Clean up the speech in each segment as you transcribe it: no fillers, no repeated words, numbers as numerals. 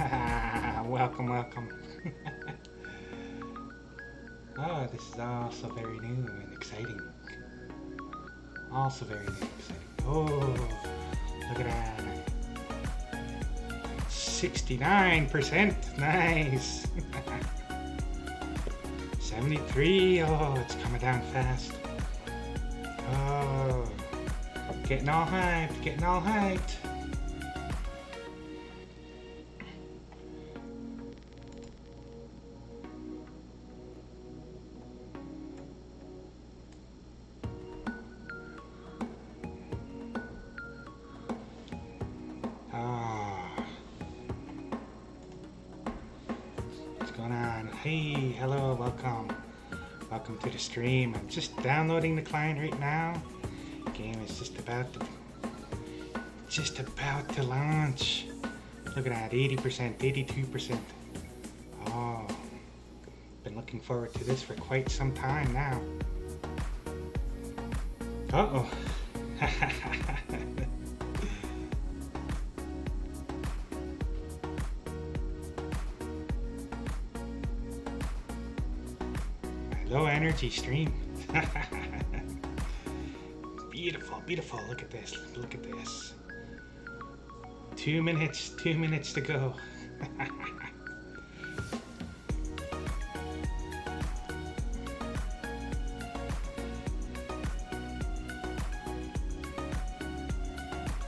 Welcome, welcome. Oh, this is also very new and exciting. Also very new and exciting. Oh, look at that. 69%. Nice. 73. Oh, it's coming down fast. Oh, getting all hyped, getting all hyped. What's going on? Hey, hello, welcome. Welcome to the stream. I'm just downloading the client right now. The game is just about to launch. Look at that, 80%, 82%. Oh, been looking forward to this for quite some time now. Uh-oh. Low energy stream. Beautiful, beautiful. Look at this. Look at this. 2 minutes to go.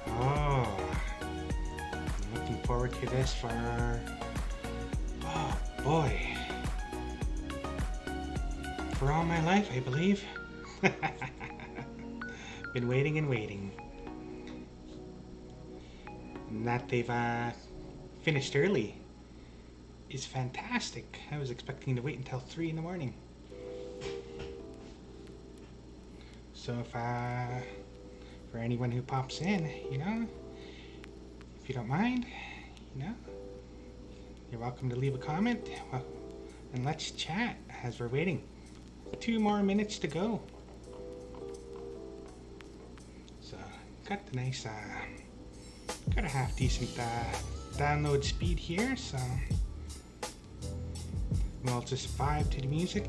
Oh, I'm looking forward to this for, oh boy, for all my life, I believe. Been waiting and waiting. And that they've finished early is fantastic. I was expecting to wait until 3 in the morning. So if for anyone who pops in, you know, if you don't mind, you know, you're welcome to leave a comment. Well, and let's chat as we're waiting. 2 more minutes to go. So got the nice, got a half decent download speed here. So we'll just vibe to the music.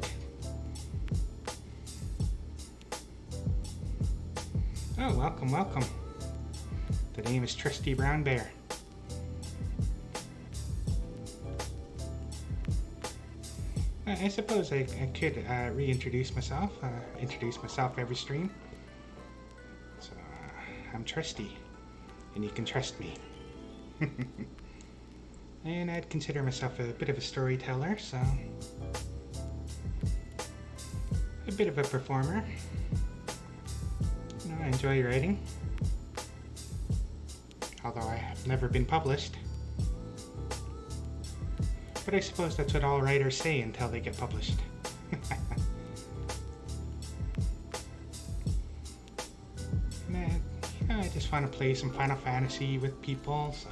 Oh, welcome, welcome. The name is Trusty Brown Bear. I suppose I could reintroduce myself, introduce myself every stream. So I'm Trusty, and you can trust me. And I'd consider myself a bit of a storyteller, so a bit of a performer. You know, I enjoy writing, although I have never been published. But I suppose that's what all writers say until they get published. And you know, I just want to play some Final Fantasy with people, so.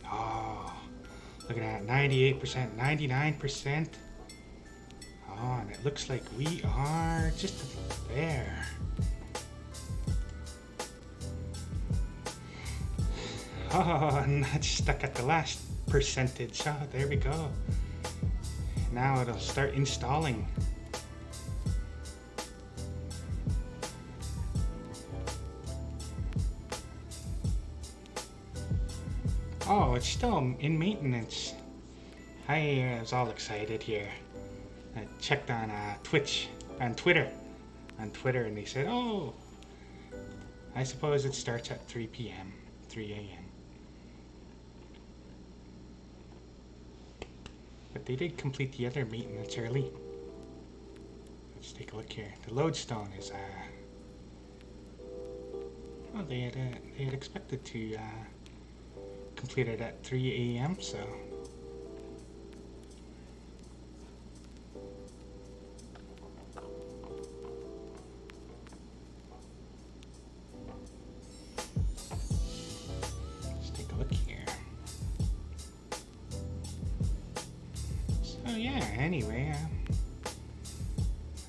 Oh, look at that, 98%, 99%. Oh, and it looks like we are just there. Oh, and that's stuck at the last percentage. Oh, there we go. Now it'll start installing. Oh, it's still in maintenance. I was all excited here. I checked on Twitter, and they said, oh, I suppose it starts at 3 p.m., 3 a.m. But they did complete the other maintenance early. Let's take a look here. The lodestone is well, they had expected to complete it at 3 a.m. so let's take a look here. So yeah, anyway,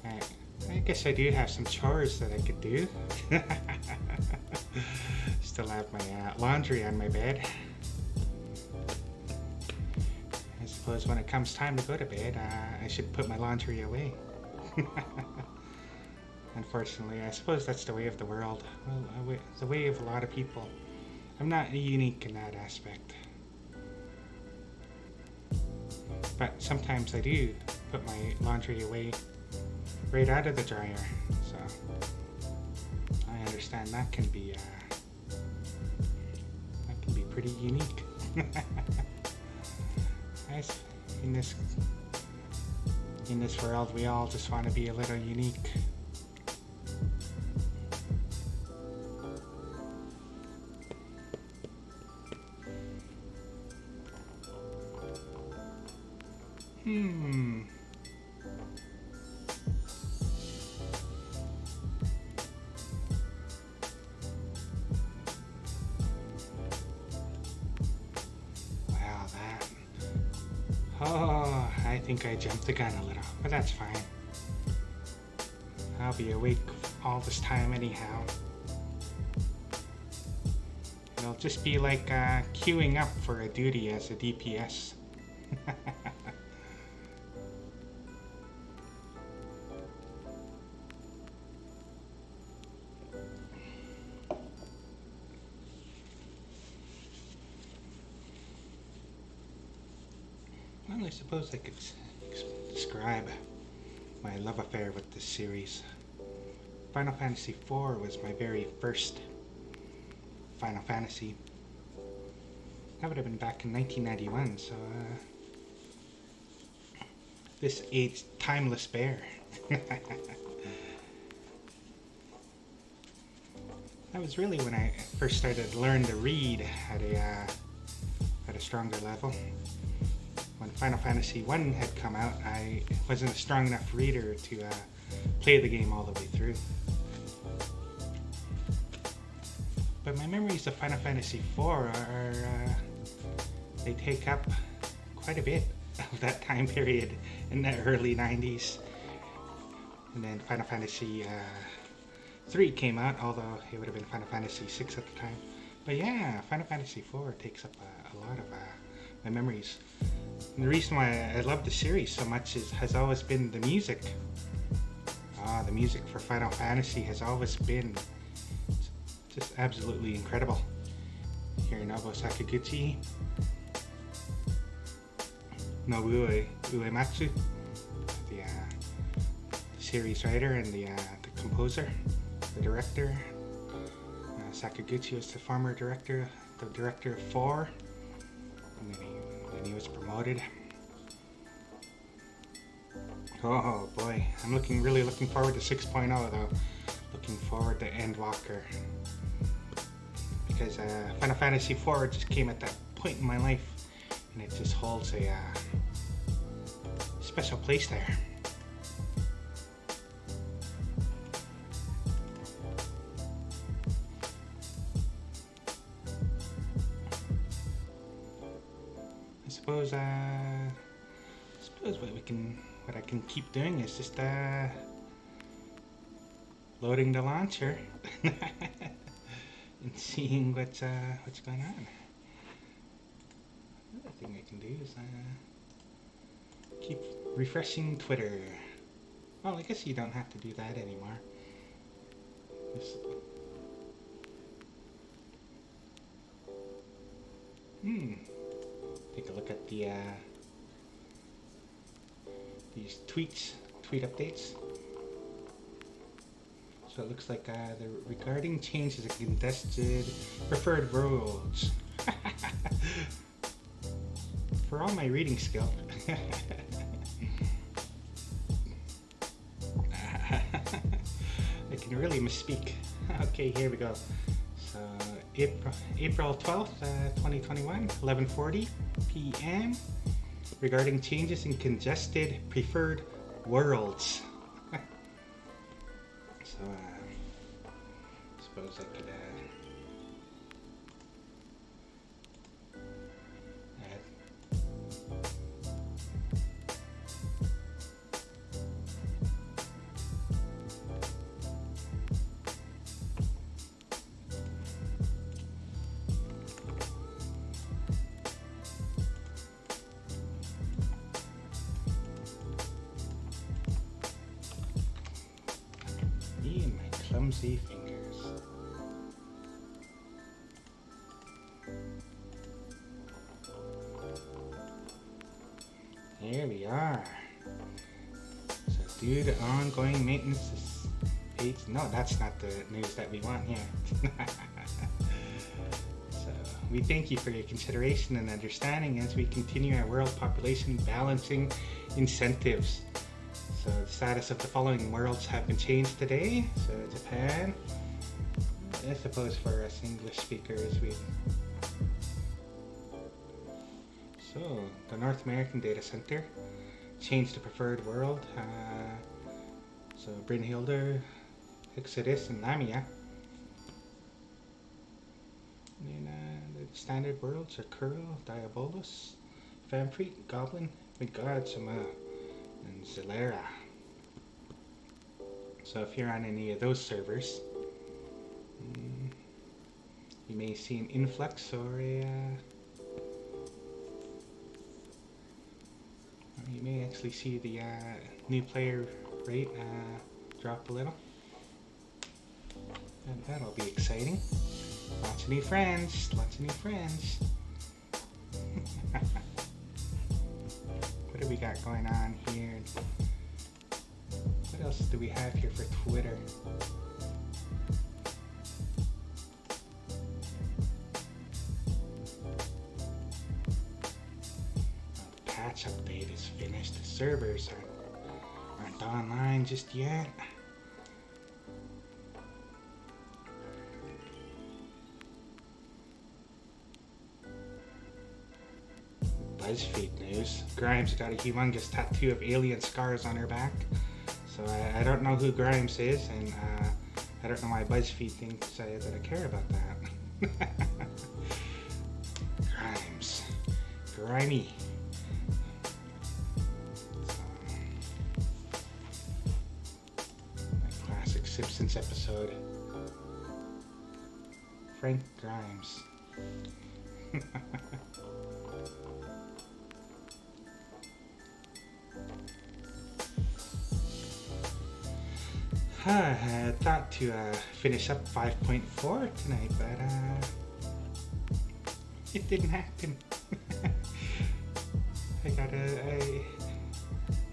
I guess I do have some chores that I could do. Still have my laundry on my bed. suppose when it comes time to go to bed, I should put my laundry away. Unfortunately, I suppose that's the way of the world. Well, the way of a lot of people. I'm not unique in that aspect. But sometimes I do put my laundry away right out of the dryer. So I understand that can be pretty unique. In this world, we all just want to be a little unique. Oh, I think I jumped the gun a little, but that's fine. I'll be awake all this time anyhow. It'll just be like queuing up for a duty as a DPS. Well, I suppose I could describe my love affair with this series. Final Fantasy IV was my very first Final Fantasy. That would have been back in 1991, so this aged timeless bear. That was really when I first started to learn to read at a stronger level. When Final Fantasy I had come out, I wasn't a strong enough reader to play the game all the way through. But my memories of Final Fantasy IV are they take up quite a bit of that time period in the early 90s. And then Final Fantasy III came out, although it would have been Final Fantasy VI at the time. But yeah, Final Fantasy IV takes up a lot of my memories. And the reason why I love the series so much has always been the music. The music for Final Fantasy has always been just absolutely incredible. Hironobu Sakaguchi, Nobuo Uematsu, the series writer and the composer, the director. Sakaguchi was the former director, the director of 4, and then he was promoted. Oh boy, I'm really looking forward to 6.0 though. Looking forward to Endwalker. Because Final Fantasy IV just came at that point in my life, and it just holds a special place there. I suppose what I can keep doing is just loading the launcher and seeing what's going on. Another thing I can do is keep refreshing Twitter. Well, I guess you don't have to do that anymore. Just take a look at the these tweet updates. So it looks like they're regarding changes in contested preferred roads. For all my reading skill. I can really misspeak. Okay, here we go. So April 12th, 2021, 11:40 p.m. regarding changes in congested preferred worlds. So I suppose I could clumsy fingers. Here we are. So due to ongoing maintenance aids, no, that's not the news that we want here. So we thank you for your consideration and understanding as we continue our world population balancing incentives. So the status of the following worlds have been changed today. So Japan, I suppose for us English speakers, so the North American data center changed to preferred world. So Brynhilde, XIV, and Lamia. And the standard worlds are Kurl, Diabolus, Famfreet, Goblin, Midgardsama, and Zilera. So if you're on any of those servers, you may see an influx or you may actually see the new player rate drop a little. And that'll be exciting. Lots of new friends, lots of new friends. What do we got going on here? What else do we have here for Twitter? Patch update is finished. The servers aren't online just yet. BuzzFeed news. Grimes got a humongous tattoo of alien scars on her back. So I don't know who Grimes is, and I don't know why BuzzFeed thinks that I care about that. Grimes. Grimy. Simpsons episode. Frank Grimes. I thought to finish up 5.4 tonight, but it didn't happen.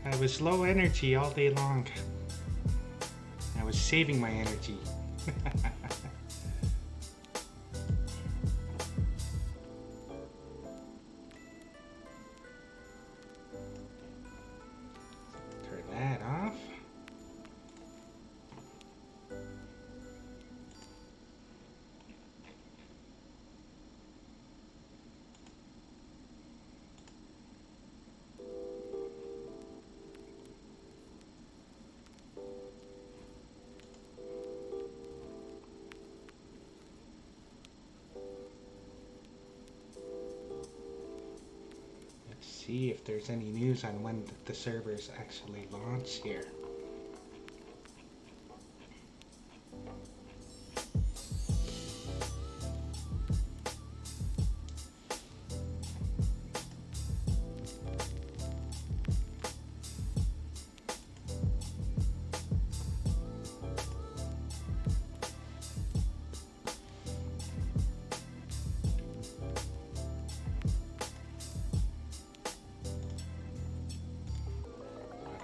I was low energy all day long. I was saving my energy. Turn that off. See if there's any news on when the servers actually launch here.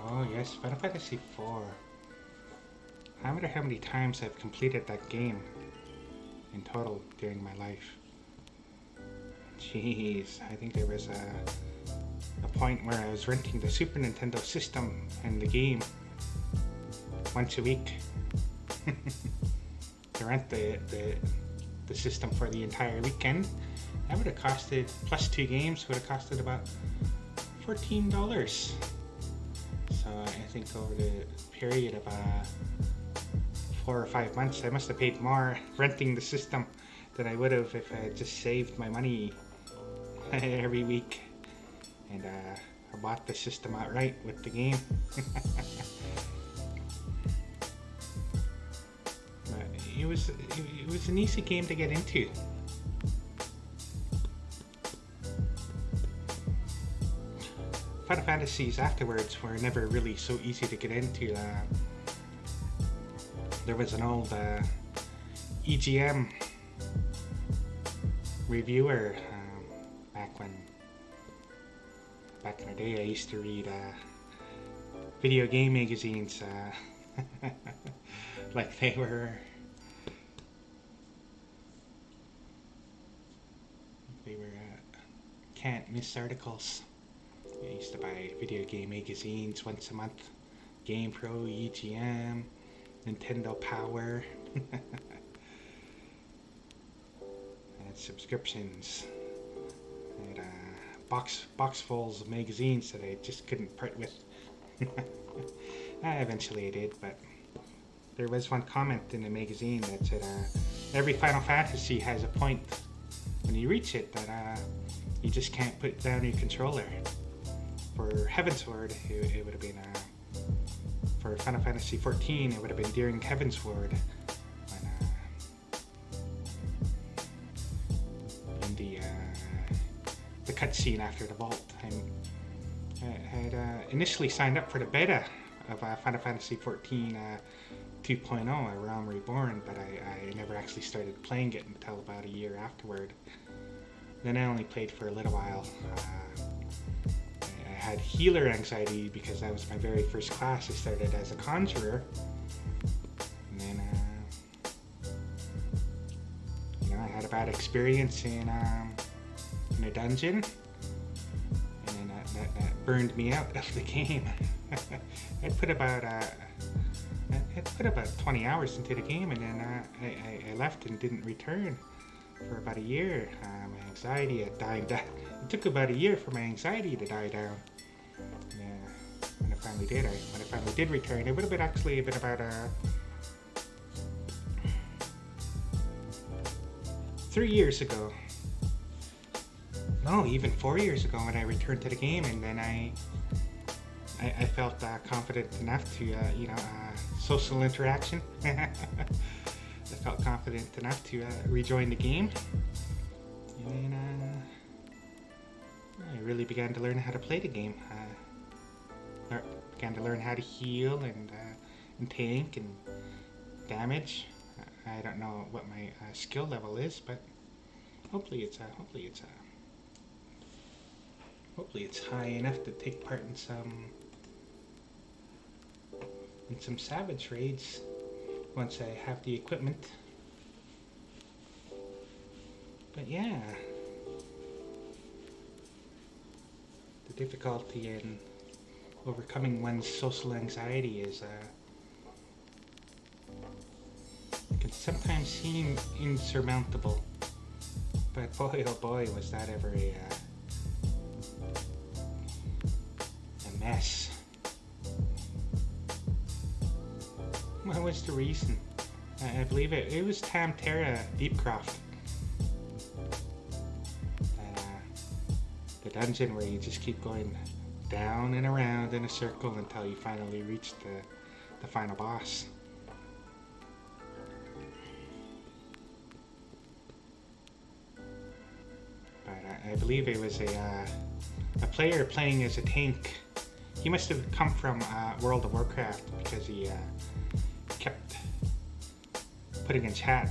Oh yes, Final Fantasy IV. I wonder how many times I've completed that game in total during my life. Jeez, I think there was a point where I was renting the Super Nintendo system and the game once a week. To rent the system for the entire weekend. That would have costed, plus 2 games, would have costed about $14. So I think over the period of 4 or 5 months, I must have paid more renting the system than I would have if I had just saved my money every week and I bought the system outright with the game. But it was an easy game to get into. Final Fantasies afterwards were never really so easy to get into. there was an old EGM reviewer back in the day. I used to read video game magazines like they were can't miss articles. I used to buy video game magazines once a month. Game Pro, EGM, Nintendo Power. And subscriptions. And boxfuls of magazines that I just couldn't part with. Eventually I did, but there was one comment in the magazine that said every Final Fantasy has a point when you reach it that you just can't put down your controller. For Heavensward, it would have been for Final Fantasy XIV, it would have been during Heavensward when in the cutscene after the vault. I had initially signed up for the beta of Final Fantasy XIV 2.0, A Realm Reborn, but I never actually started playing it until about a year afterward. Then I only played for a little while. I had healer anxiety because that was my very first class. I started as a conjurer, and then I had a bad experience in a dungeon, and then that burned me out of the game. I'd put about 20 hours into the game, and then I left and didn't return for about a year. My anxiety had died down. It took about a year for my anxiety to die down. Yeah, when I finally did return, it would have been about 3 years ago. No, even 4 years ago when I returned to the game, and then I felt confident enough to, social interaction. I felt confident enough to rejoin the game, and then I really began to learn how to play the game. Began to learn how to heal and tank and damage. I don't know what my skill level is, but hopefully it's high enough to take part in some savage raids once I have the equipment. But yeah, the difficulty in overcoming one's social anxiety is can sometimes seem insurmountable, but boy oh boy was that ever a mess. What was the reason? I believe it was Tamterra Deepcroft. The dungeon where you just keep going down and around in a circle until you finally reach the final boss. But I believe it was a player playing as a tank. He must have come from World of Warcraft, because he kept putting in chat,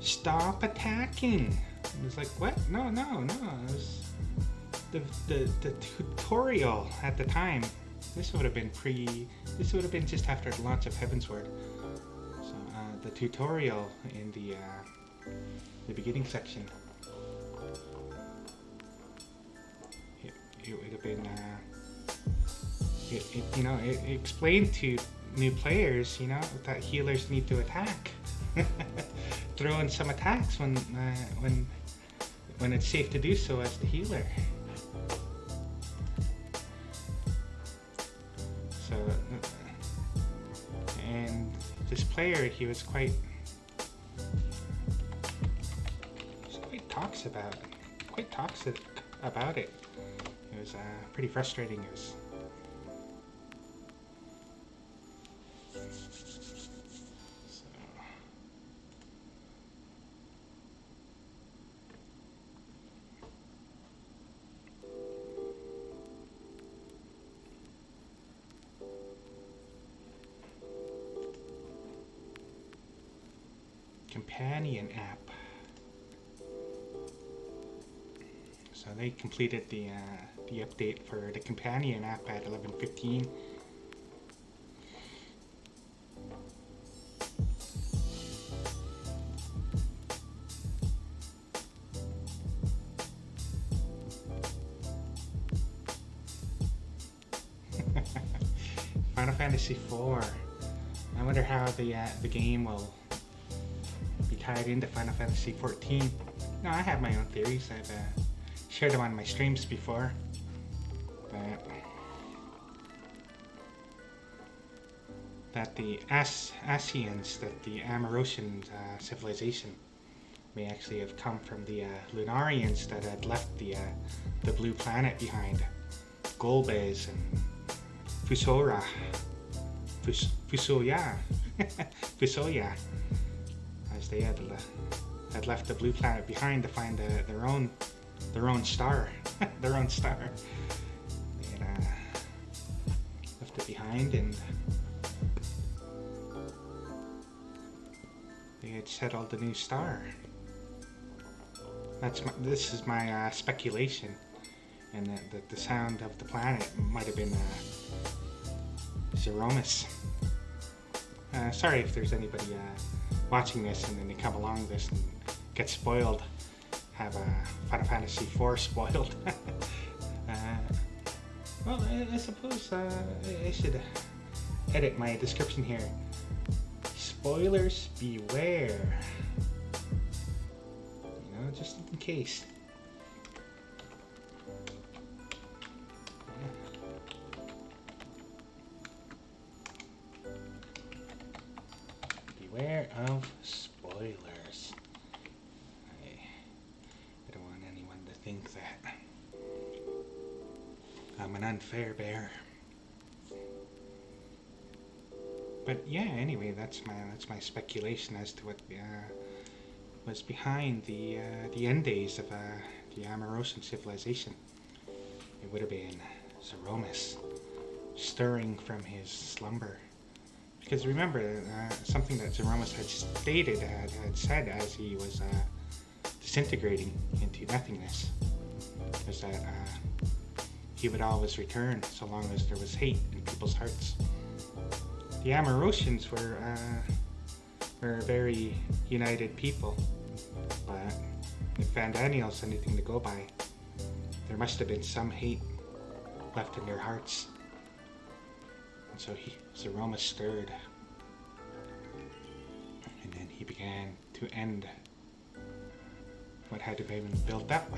stop attacking. It was like, what? No. It was the tutorial at the time. This would have been just after the launch of Heavensward. So the tutorial in the beginning section. It would have been it explained to new players, that healers need to attack. Throw in some attacks when it's safe to do so as the healer. So, and this player, he was quite toxic about it. It was pretty frustrating. It was. companion app. So they completed the update for the companion app at 11:15. Final Fantasy IV. I wonder how the game will be tied into Final Fantasy XIV. No, I have my own theories. I've shared them on my streams before, but that the Asians, that the Amarosian civilization, may actually have come from the Lunarians that had left the blue planet behind, Golbez and Fusoya, Fusoya, as they had left the blue planet behind to find their own star, their own star. They had left it behind, and they had settled a new star. This is my speculation, and that the sound of the planet might have been Zeromus. Sorry if there's anybody watching this and then they come along this and get spoiled, have Final Fantasy IV spoiled. Well, I suppose I should edit my description here. Spoilers beware. You know, just in case. Beware of spoilers. I don't want anyone to think that I'm an unfair bear. But yeah, anyway, that's my speculation as to what was behind the end days of the Amarosian civilization. It would have been Zeromus stirring from his slumber. Because remember, something that Zeromus had stated, had said as he was disintegrating into nothingness, was that he would always return so long as there was hate in people's hearts. The Amarosians were a very united people, but if Vandaniel's anything to go by, there must have been some hate left in their hearts. And so Zeromus stirred, and then he began to end what had been built up.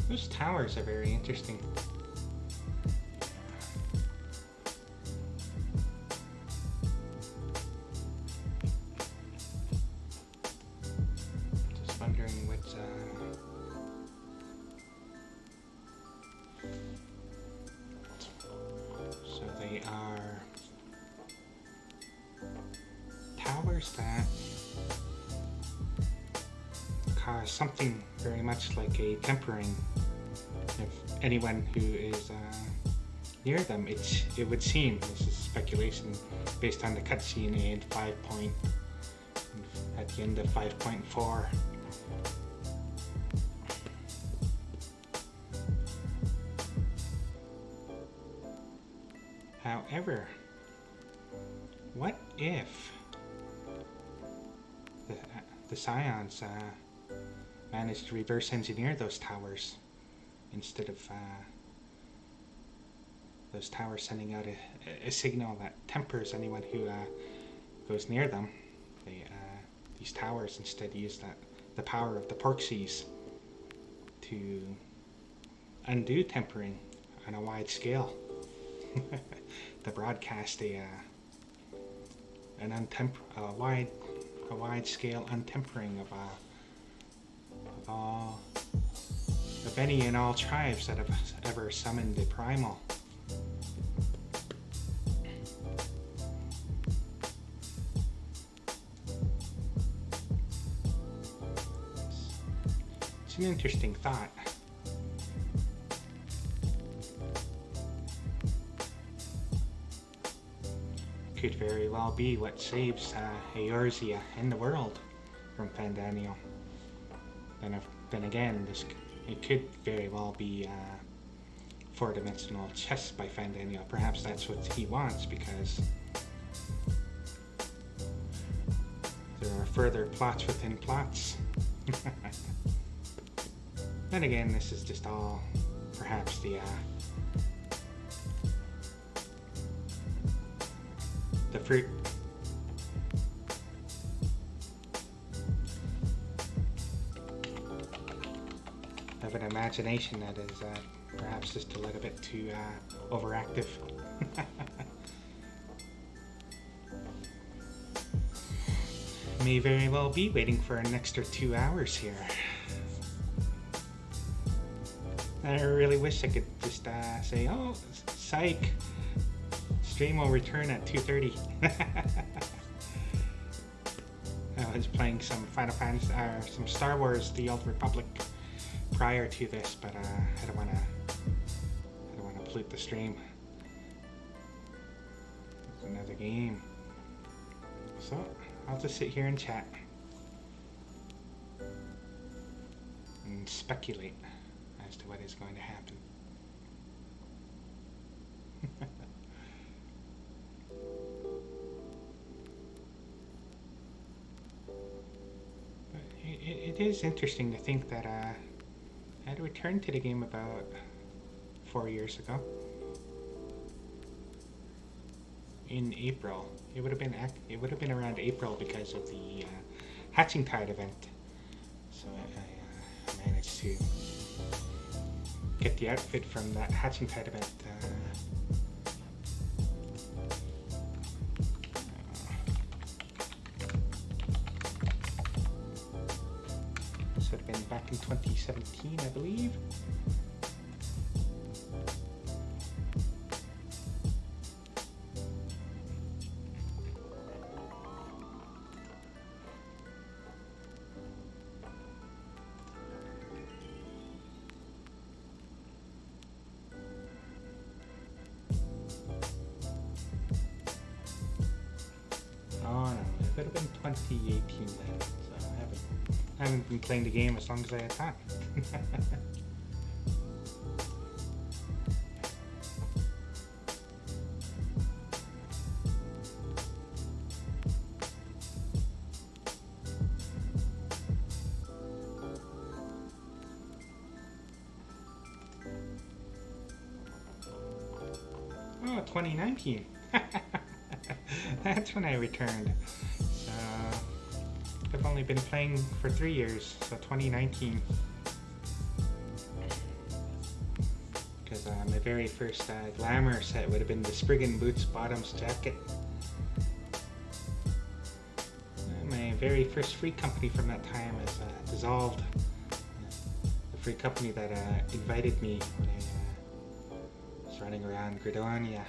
Those towers are very interesting. Just wondering what's so they are towers that cause something very much like a tempering. If anyone who is near them, it would seem, this is speculation based on the cutscene in at the end of 5.4. However, what if the Scions managed to reverse engineer those towers, instead of those towers sending out a signal that tempers anyone who goes near them? These towers instead use the power of the Porxies to undo tempering on a wide scale. To broadcast a wide scale untempering of any and all tribes that have ever summoned the primal. It's an interesting thought. could very well be what saves Eorzea and the world from Fandaniel. Then again, it could very well be four-dimensional chess by Fandaniel. Perhaps that's what he wants, because there are further plots within plots. Then again, this is just all perhaps the fruit of an imagination that is perhaps just a little bit too overactive. May very well be waiting for an extra 2 hours here. I really wish I could just say, oh, psych, stream will return at 2:30. I was playing some Final Fantasy, some Star Wars: The Old Republic prior to this, but I don't want to pollute the stream. It's another game, so I'll just sit here and chat and speculate as to what is going to happen. It is interesting to think that I had returned to the game about 4 years ago. In April, it would have been around April because of the Hatching Tide event. So I managed to get the outfit from that Hatching Tide event. This would have been back in 2017, I believe. It would have been 2018 then, so I haven't been playing the game as long as I had time. Oh, 2019. That's when I returned. I've only been playing for 3 years, so 2019. Because my very first glamour set would have been the Spriggan Boots Bottoms jacket. My very first free company from that time is dissolved. The free company that invited me when I was running around Gridonia.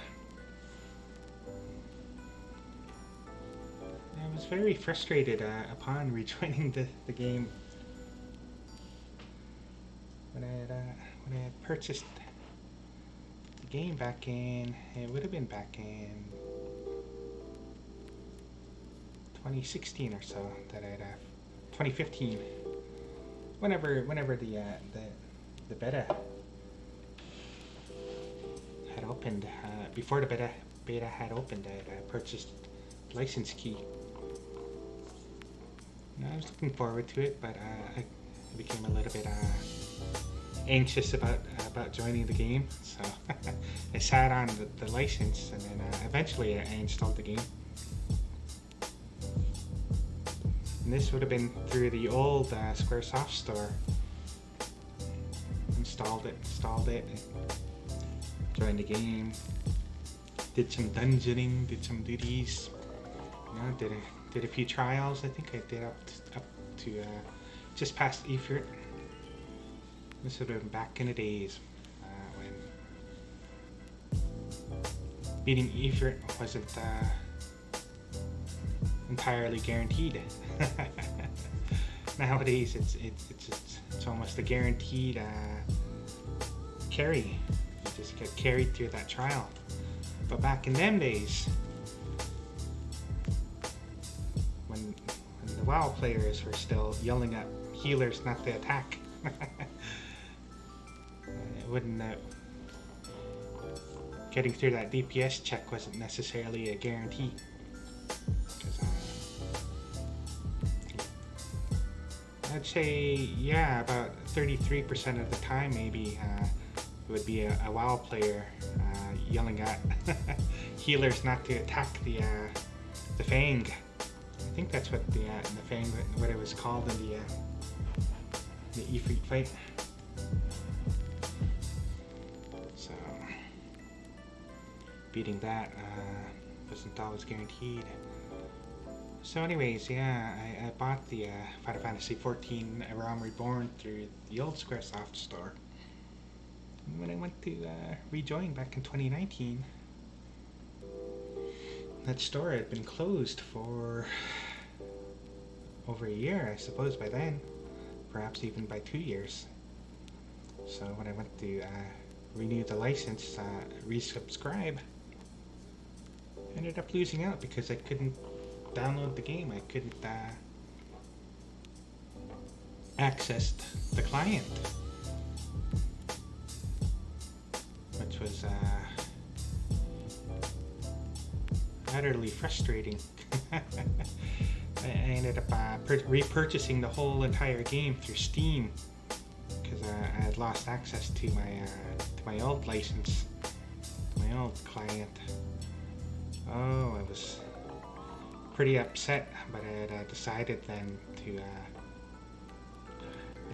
I was very frustrated upon rejoining the game. When I had purchased the game back in, it would have been back in 2016 or so, that I'd 2015. Whenever the beta had opened, before the beta had opened, I'd purchased license key. I was looking forward to it, but I became a little bit anxious about joining the game, so I sat on the license, and then eventually I installed the game. And this would have been through the old Squaresoft store. Installed it, joined the game, did some dungeoning, did some duties, did a few trials. I think I did up to just past XIV. This would have been back in the days when beating XIV wasn't entirely guaranteed. Nowadays, it's almost a guaranteed carry. You just get carried through that trial. But back in them days, WoW players were still yelling at healers not to attack. It wouldn't. Getting through that DPS check wasn't necessarily a guarantee. I'd say, yeah, about 33% of the time maybe it would be a WoW player yelling at healers not to attack the Fang. I think that's what the Fang, what it was called in the Ifrit fight. So beating that wasn't always guaranteed. So anyways, yeah, I bought the Final Fantasy XIV Realm Reborn through the old Squaresoft store. And when I went to rejoin back in 2019, that store had been closed for over a year, I suppose, by then. Perhaps even by 2 years. So when I went to renew the license, resubscribe, I ended up losing out because I couldn't download the game. I couldn't access the client, which was utterly frustrating. I ended up repurchasing the whole entire game through Steam because I had lost access to my old license, to my old client. Oh, I was pretty upset, but I had decided then to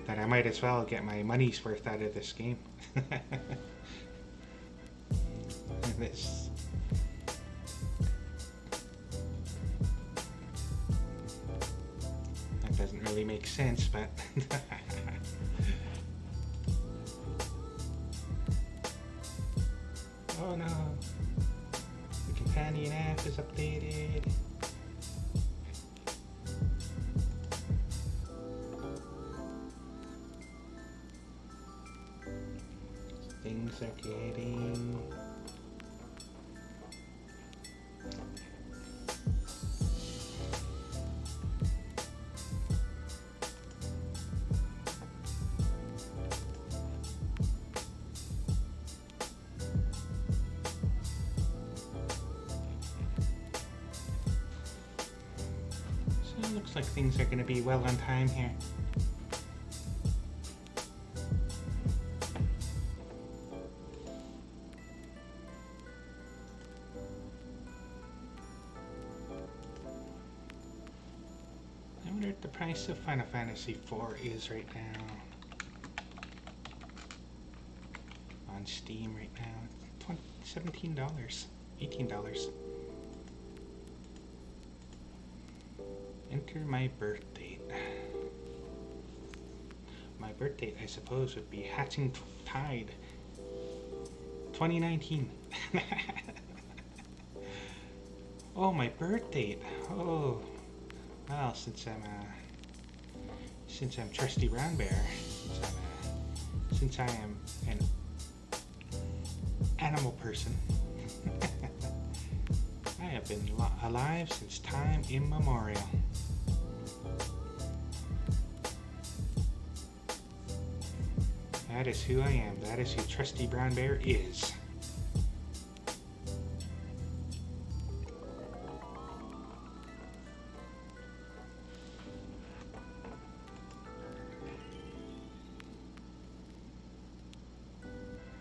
that I might as well get my money's worth out of this game. That doesn't really make sense, but oh no, the companion app is updated. Things are getting so it looks like things are going to be well on time here. The price of Final Fantasy IV is right now on Steam right now. $17, $18. Enter my birth date. My birth date, I suppose, would be Hatching Tide 2019. Oh, my birth date. Oh. Well, since I'm Trusty Brown Bear, since I am an animal person, I have been alive since time immemorial. That is who I am. That is who Trusty Brown Bear is.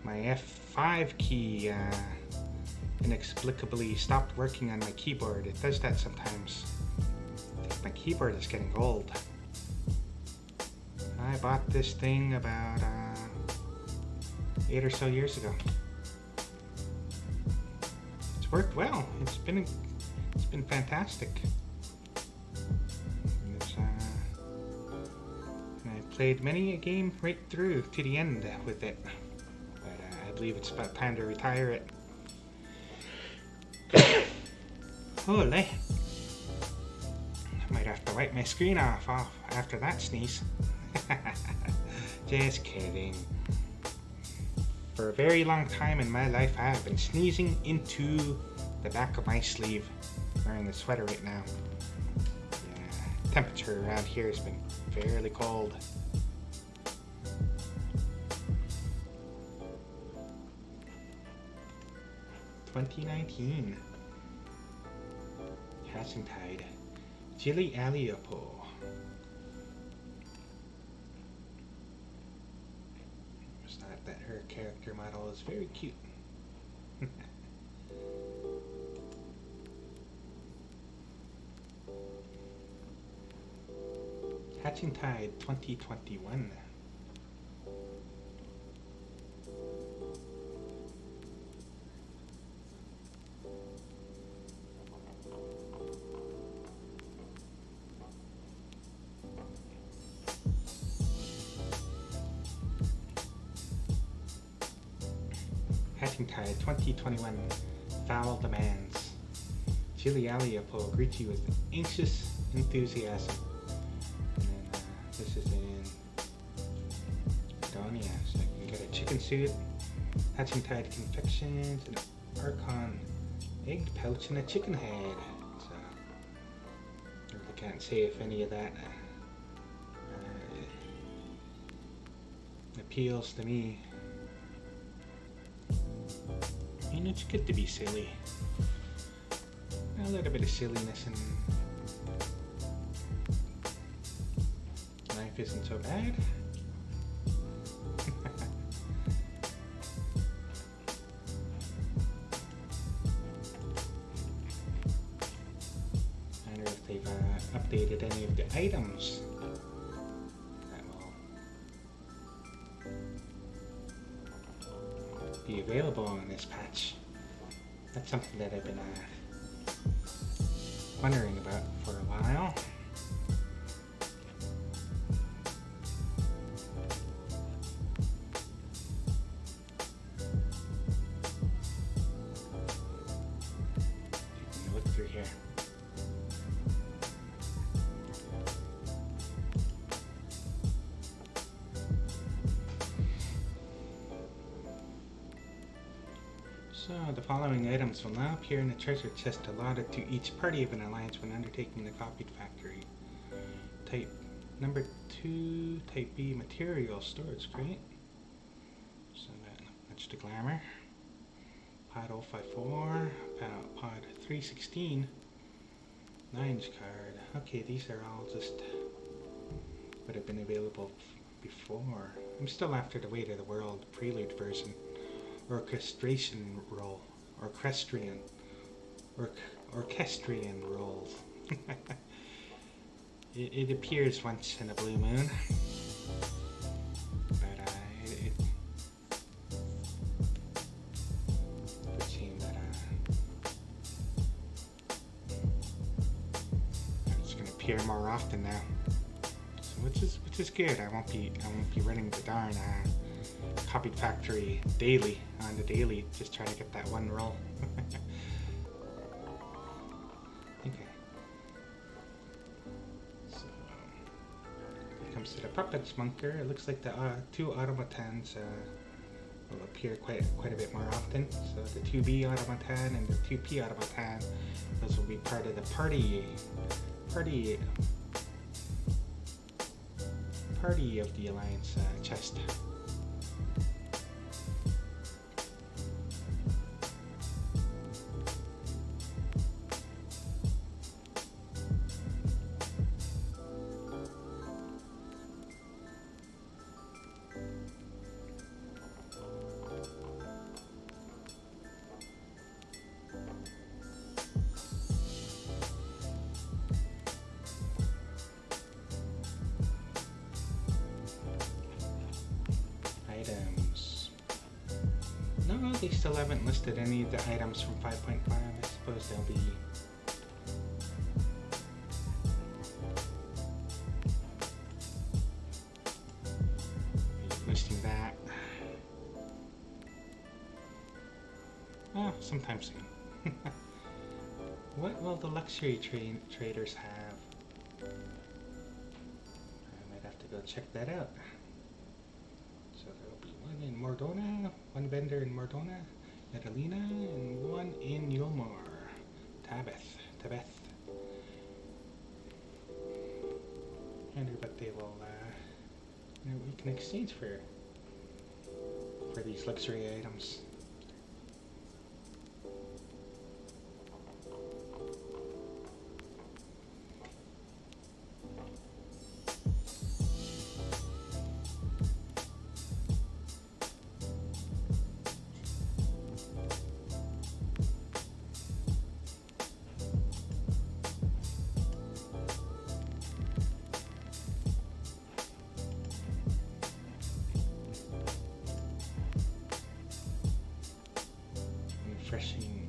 My F5 key inexplicably stopped working on my keyboard. It does that sometimes. I think my keyboard is getting old. I bought this thing about 8 or so years ago. It's worked well. It's been fantastic. I've played many a game right through to the end with it. I believe it's about time to retire it. Holy! I might have to wipe my screen off after that sneeze. Just kidding. For a very long time in my life, I have been sneezing into the back of my sleeve. I'm wearing a sweater right now. Yeah. temperature around here has been fairly cold. $20.19. Hatching Tide. Jilly Aliopo. It's not that her character model is very cute. Hatching Tide 2021. Hatching Tide 2021. Foul Demands. Jilly Aliopo greets you with anxious enthusiasm. This is in Estonia, so I can get a chicken suit, Hatching Tide confections, an Archon egg pouch, and a chicken head. So I really can't say if any of that appeals to me. And it's good to be silly. A little bit of silliness and life isn't so bad. I wonder if they've updated any of the items that will be available in this patch. That's something that I've been wondering about for a while. Look through here. So, the following items will now appear in the treasure chest allotted to each party of an alliance when undertaking the copied factory. Type number 2, Type B material storage crate. So that's the glamour. Pod 054, pod 316, Nines card. Okay, these are all just would have been available before. I'm still after the Weight of the World Prelude version. Orchestrian rolls. It appears once in a blue moon, but it would seem that it's going to appear more often now, so which is good. I won't be running the darn copied factory daily on the daily, just trying to get that one roll. Okay. So when it comes to the puppets bunker, it looks like the 2 automatons will appear quite a bit more often. So the 2B automaton and the 2P automaton, those will be part of the party of the Alliance chest. Items. No, they still haven't listed any of the items from 5.5. I suppose they'll be listing that. Oh, sometime soon. What will the luxury traders have? I might have to go check that out. So there will be one in Mordona, one vendor in Mordona, Medellina, and one in Yulmore, Tabeth. wonder what they will, we can exchange for these luxury items. Refreshing.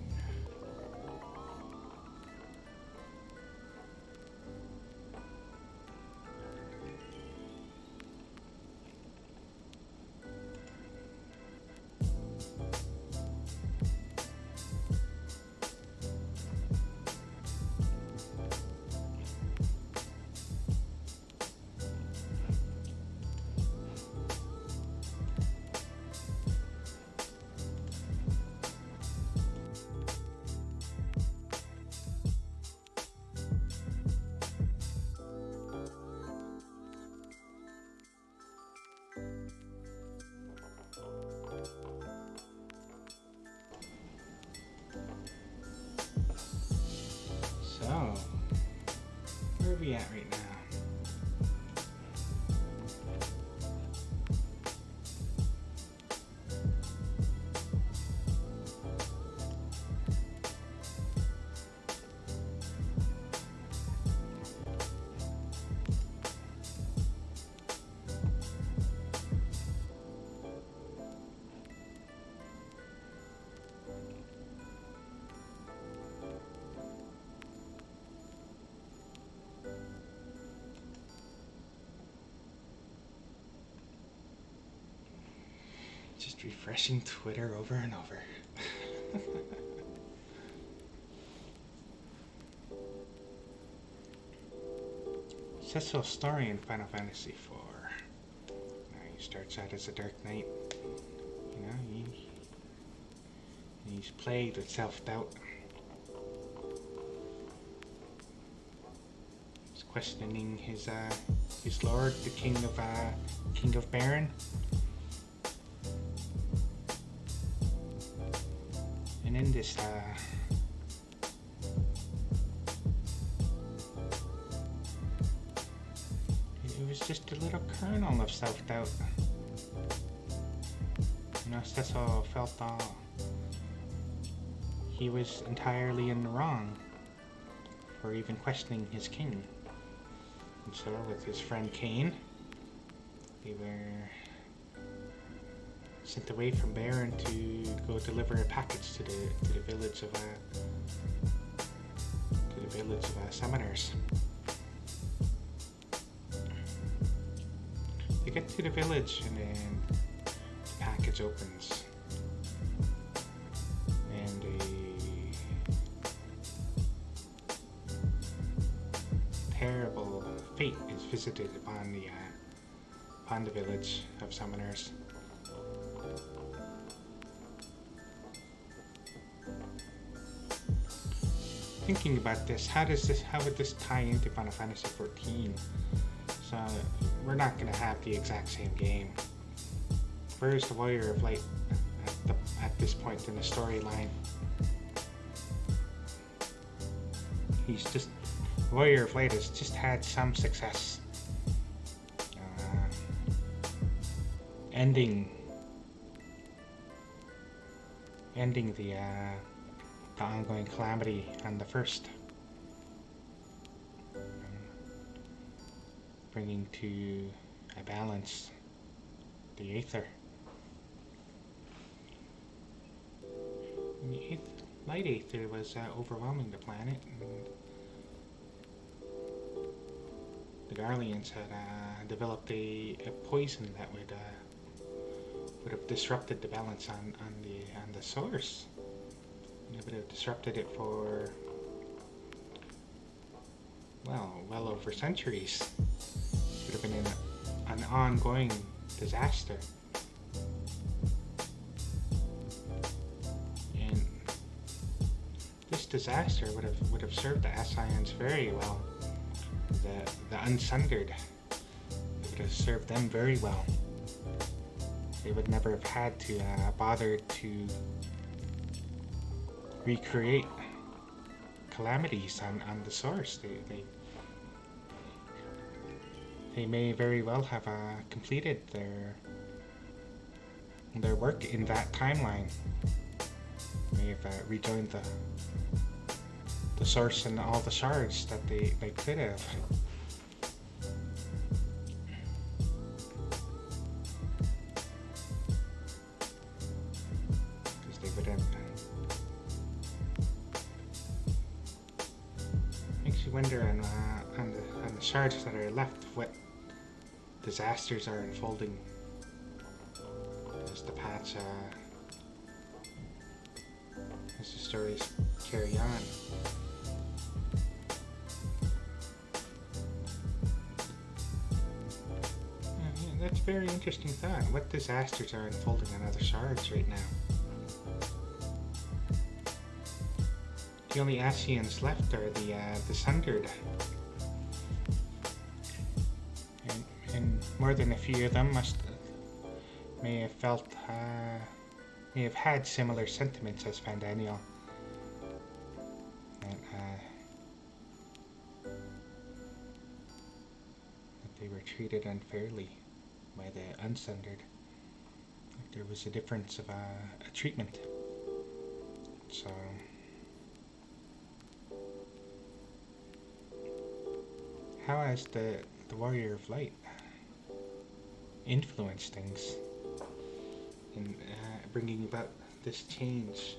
So, where are we at right now? Just refreshing Twitter over and over. Successful story in Final Fantasy IV. Now he starts out as a Dark Knight. You know, he's plagued with self-doubt. He's questioning his lord, the King of Baron. And in this, it was just a little kernel of self-doubt. You know, Cecil felt he was entirely in the wrong for even questioning his king. And so, with his friend Cain, they were sent away from Baron to go deliver a package to the village of summoners. They get to the village and then the package opens and a terrible fate is visited upon the village of summoners. Thinking about this, how would this tie into Final Fantasy XIV? So we're not going to have the exact same game. Where's the Warrior of Light at this point in the storyline? The Warrior of Light has just had some success, ending the ongoing calamity on the first, bringing to a balance the Aether. And the Light Aether was overwhelming the planet, and the Garleans had developed a poison that would have disrupted the balance on the source. It would have disrupted it for well over centuries. It would have been an ongoing disaster. And this disaster would have served the Ascians very well. The Unsundered would have served them very well. They would never have had to bother to recreate calamities on the source. They may very well have completed their work in that timeline. May have rejoined the source and all the shards that they could have. Because they would have. Makes you wonder on the shards that are left what disasters are unfolding as the paths as the stories carry on. Yeah, that's a very interesting thought. What disasters are unfolding on other shards right now? The only Asians left are the Sundered. And more than a few of them may have felt, may have had similar sentiments as Vandaniel. And, that they were treated unfairly by the Unsundered. Like there was a difference of a treatment. So, how has the Warrior of Light influence things in bringing about this change?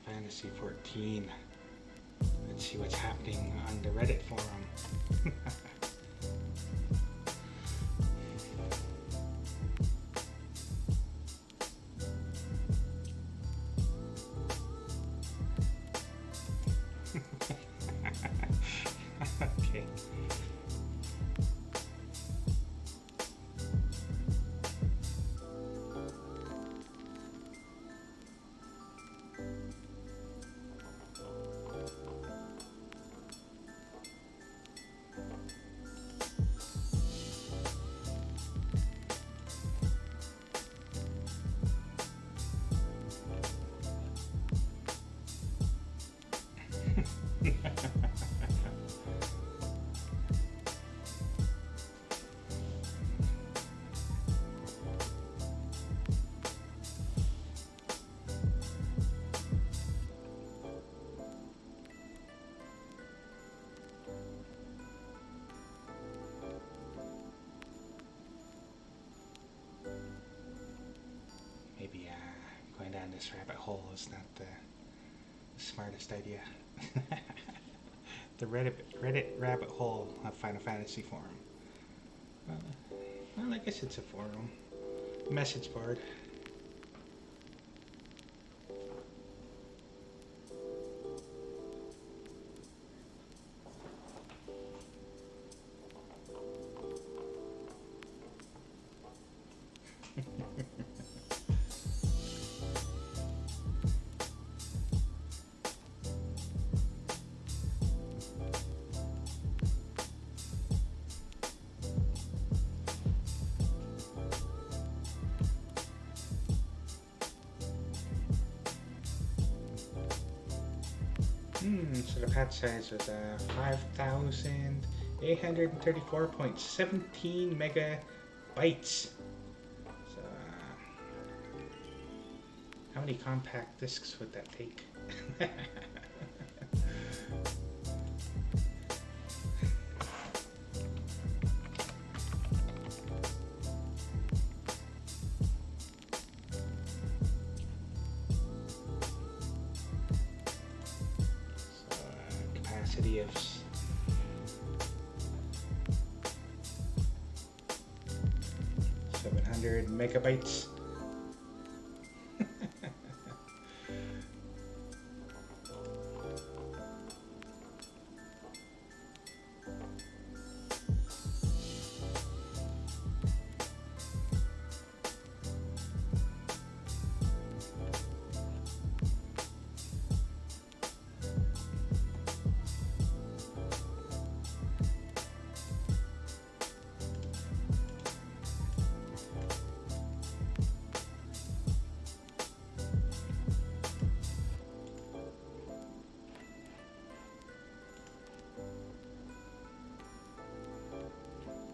Fantasy 14. Let's see what's happening on the Reddit forum. Okay. Maybe going down this rabbit hole is not the smartest idea. The Reddit rabbit hole of Final Fantasy forum. Well, I guess it's a forum. Message board. So the patch size was 5,834.17 megabytes. So how many compact discs would that take? capacity of 700 megabytes.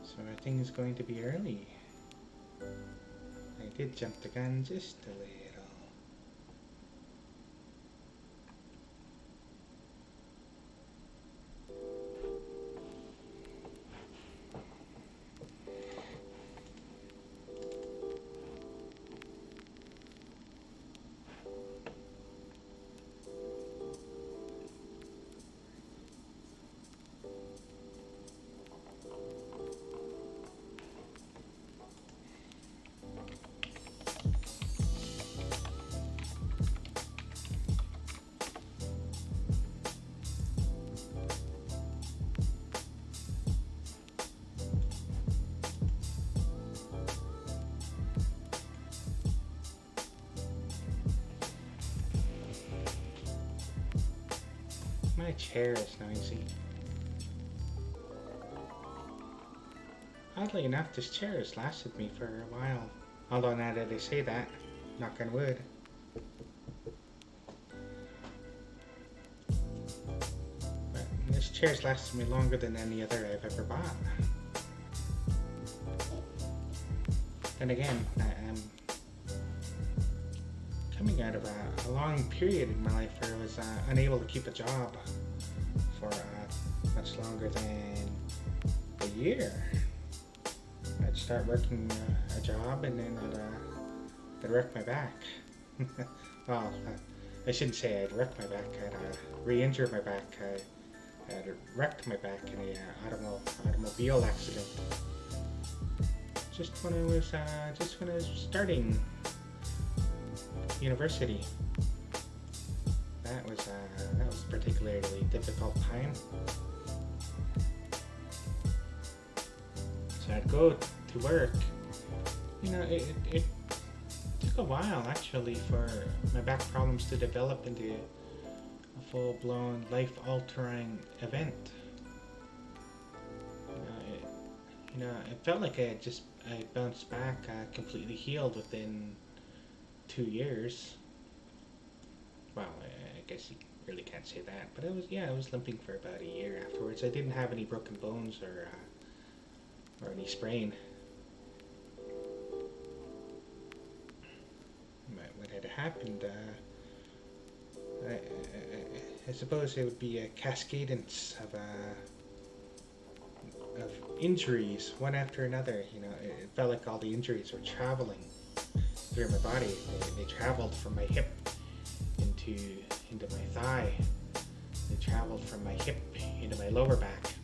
So everything is going to be early. I did jump the gun just a little. My chair is noisy. Oddly enough, this chair has lasted me for a while. Although now that I say that, knock on wood. But this chair's lasted me longer than any other I've ever bought. And again, I'm coming out of a long period in my life where I was unable to keep a job for much longer than a year. I'd start working a job and then I'd wreck my back. Well, I shouldn't say I'd wreck my back. I'd re-injure my back. I'd wrecked my back in an automobile accident. Just when I was starting university. That was a particularly difficult time. So I'd go to work. You know, it took a while actually for my back problems to develop into a full-blown, life-altering event. It felt like I bounced back completely healed within 2 years. Well, I guess you really can't say that, but I was limping for about a year afterwards. I didn't have any broken bones or any sprain. But what had happened, I suppose it would be a cascadance of injuries, one after another. You know, it felt like all the injuries were traveling through my body. They traveled from my hip into my thigh. They traveled from my hip into my lower back.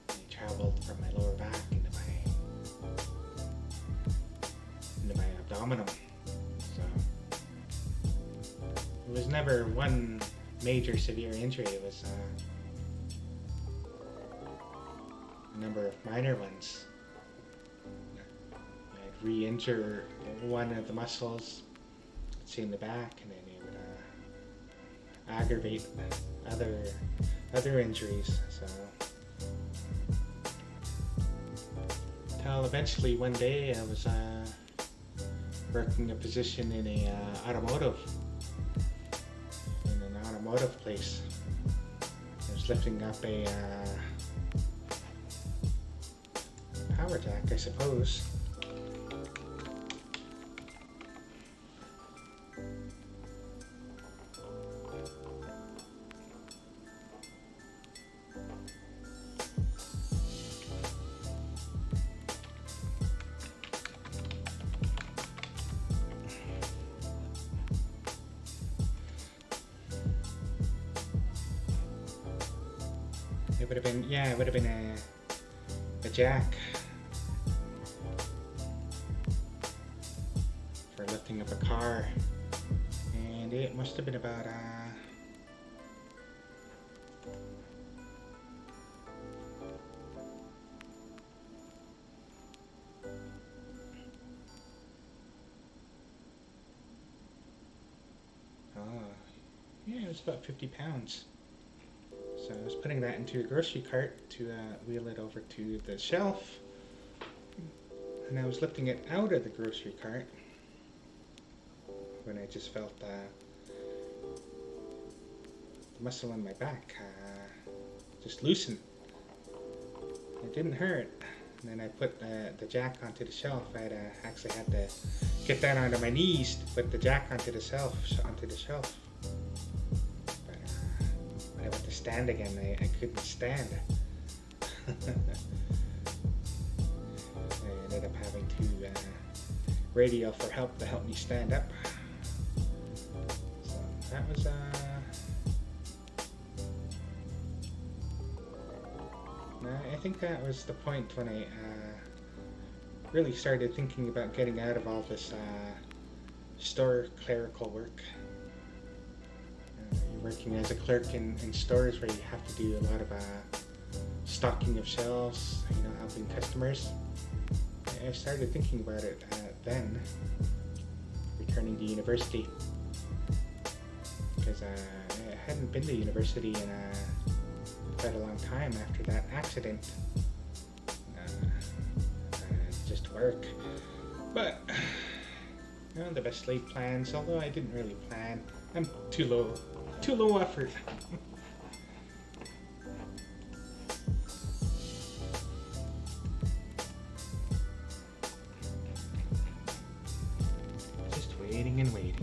They traveled from my lower back into my abdominal. So it was never one major severe injury. It was a number of minor ones. I'd re-injure one of the muscles, say in the back, and then it would aggravate other injuries. So till eventually one day I was working a position in an automotive place. I was lifting up a power jack, I suppose. it would have been, yeah, it would have been a jack for lifting up a car, and it must have been about yeah, it was about 50 pounds. So I was putting that into a grocery cart to wheel it over to the shelf, and I was lifting it out of the grocery cart when I just felt the muscle in my back just loosen. It didn't hurt. And then I put the jack onto the shelf. I actually had to get down onto my knees to put the jack onto the shelf. But when I went to stand again, I couldn't stand. I ended up having to radio for help to help me stand up. So that was I think that was the point when I really started thinking about getting out of all this store clerical work. You're working as a clerk in stores where you have to do a lot of stocking of shelves, helping customers. I started thinking about it then, returning to university, because I hadn't been to university in quite a long time after that accident. Just work. But the best laid plans, although I didn't really plan. I'm too low effort. Just waiting and waiting.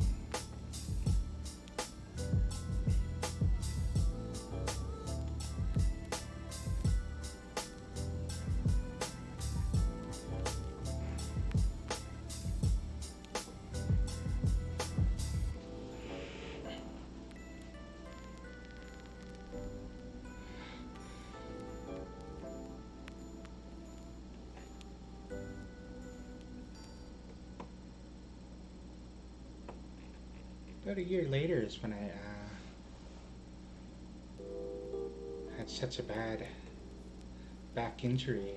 About a year later is when I had such a bad back injury.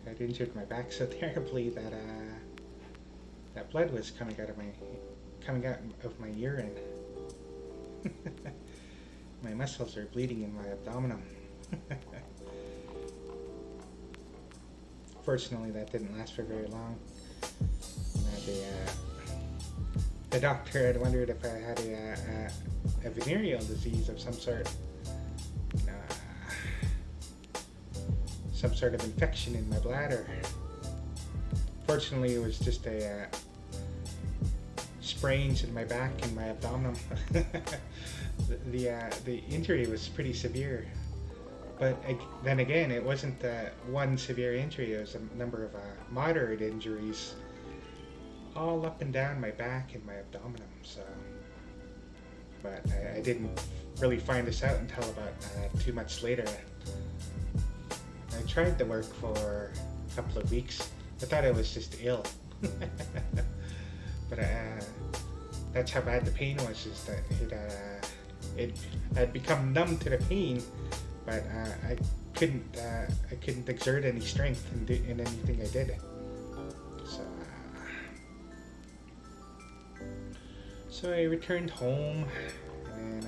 I'd injured my back so terribly that that blood was coming out of my urine. My muscles are bleeding in my abdomen. Fortunately, that didn't last for very long. The doctor had wondered if I had a venereal disease of some sort, some sort of infection in my bladder. Fortunately, it was just a sprains in my back and my abdomen. The injury was pretty severe, but then again, it wasn't one severe injury. It was a number of moderate injuries, all up and down my back and my abdomen. So, but I didn't really find this out until about 2 months later. I tried to work for a couple of weeks. I thought I was just ill. But that's how bad the pain was, is that it had become numb to the pain, but I couldn't exert any strength in anything I did. So I returned home, and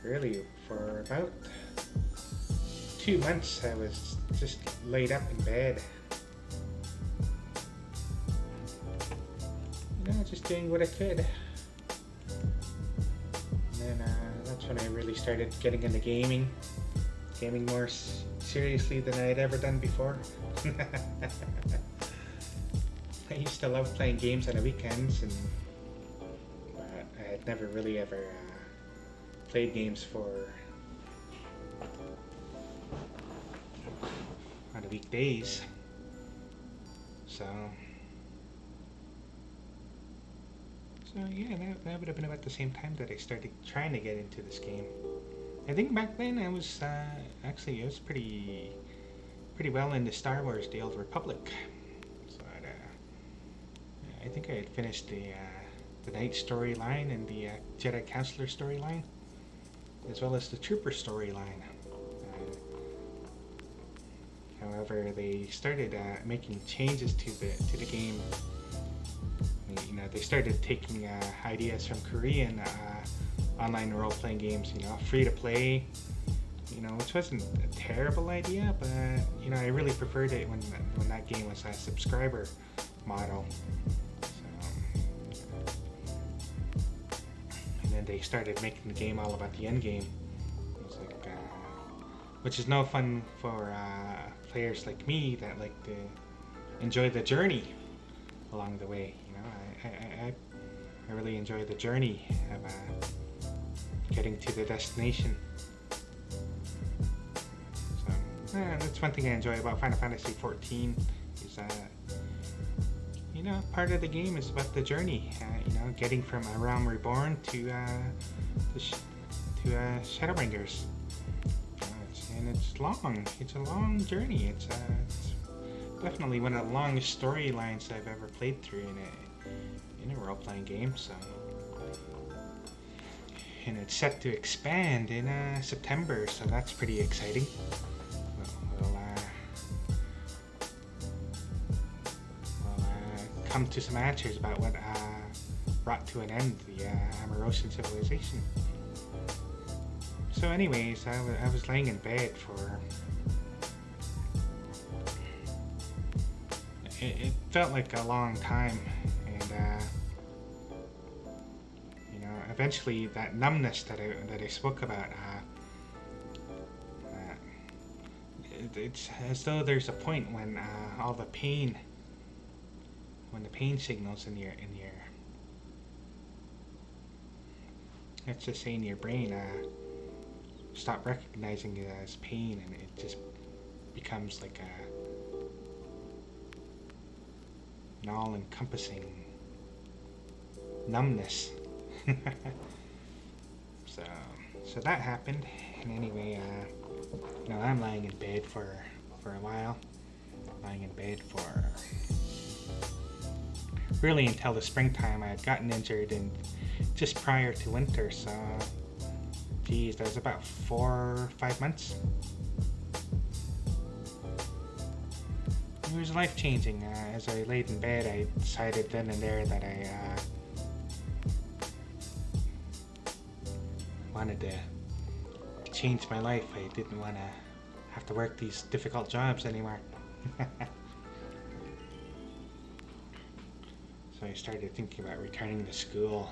really for about 2 months I was just laid up in bed, just doing what I could. And then that's when I really started getting into gaming more seriously than I had ever done before. I used to love playing games on the weekends, but I had never really ever played games on the weekdays. So yeah, that would have been about the same time that I started trying to get into this game. I think back then I was actually I was pretty well into Star Wars: The Old Republic. So I think I had finished the Knight storyline and the Jedi Counselor storyline, as well as the Trooper storyline. However, they started making changes to the game. You know, they started taking ideas from Korean online role-playing games. You know, free to play. You know, which wasn't a terrible idea, but you know, I really preferred it when that game was a subscriber model. And then they started making the game all about the end game. It was like, which is no fun for players like me that like to enjoy the journey along the way. You know, I really enjoy the journey of getting to the destination. So that's one thing I enjoy about Final Fantasy XIV is you know, part of the game is about the journey. You know, getting from A Realm Reborn to Shadowbringers. And it's long. It's a long journey. It's definitely one of the longest storylines I've ever played through in a role-playing game. So, and it's set to expand in September, so that's pretty exciting. We'll come to some answers about what brought to an end the Amarosian civilization. So anyways, I was laying in bed for... It felt like a long time, and you know, eventually that numbness that I spoke about, it's as though there's a point when all the pain, when the pain signals in your let's just say in your brain stop recognizing it as pain, and it just becomes like an all-encompassing numbness. So that happened, and anyway, you know, I'm lying in bed for a while, lying in bed for really until the springtime. I had gotten injured and just prior to winter, so geez, that was about 4 or 5 months. It was life-changing. As I laid in bed, I decided then and there that I wanted to change my life. I didn't want to have to work these difficult jobs anymore. So I started thinking about returning to school.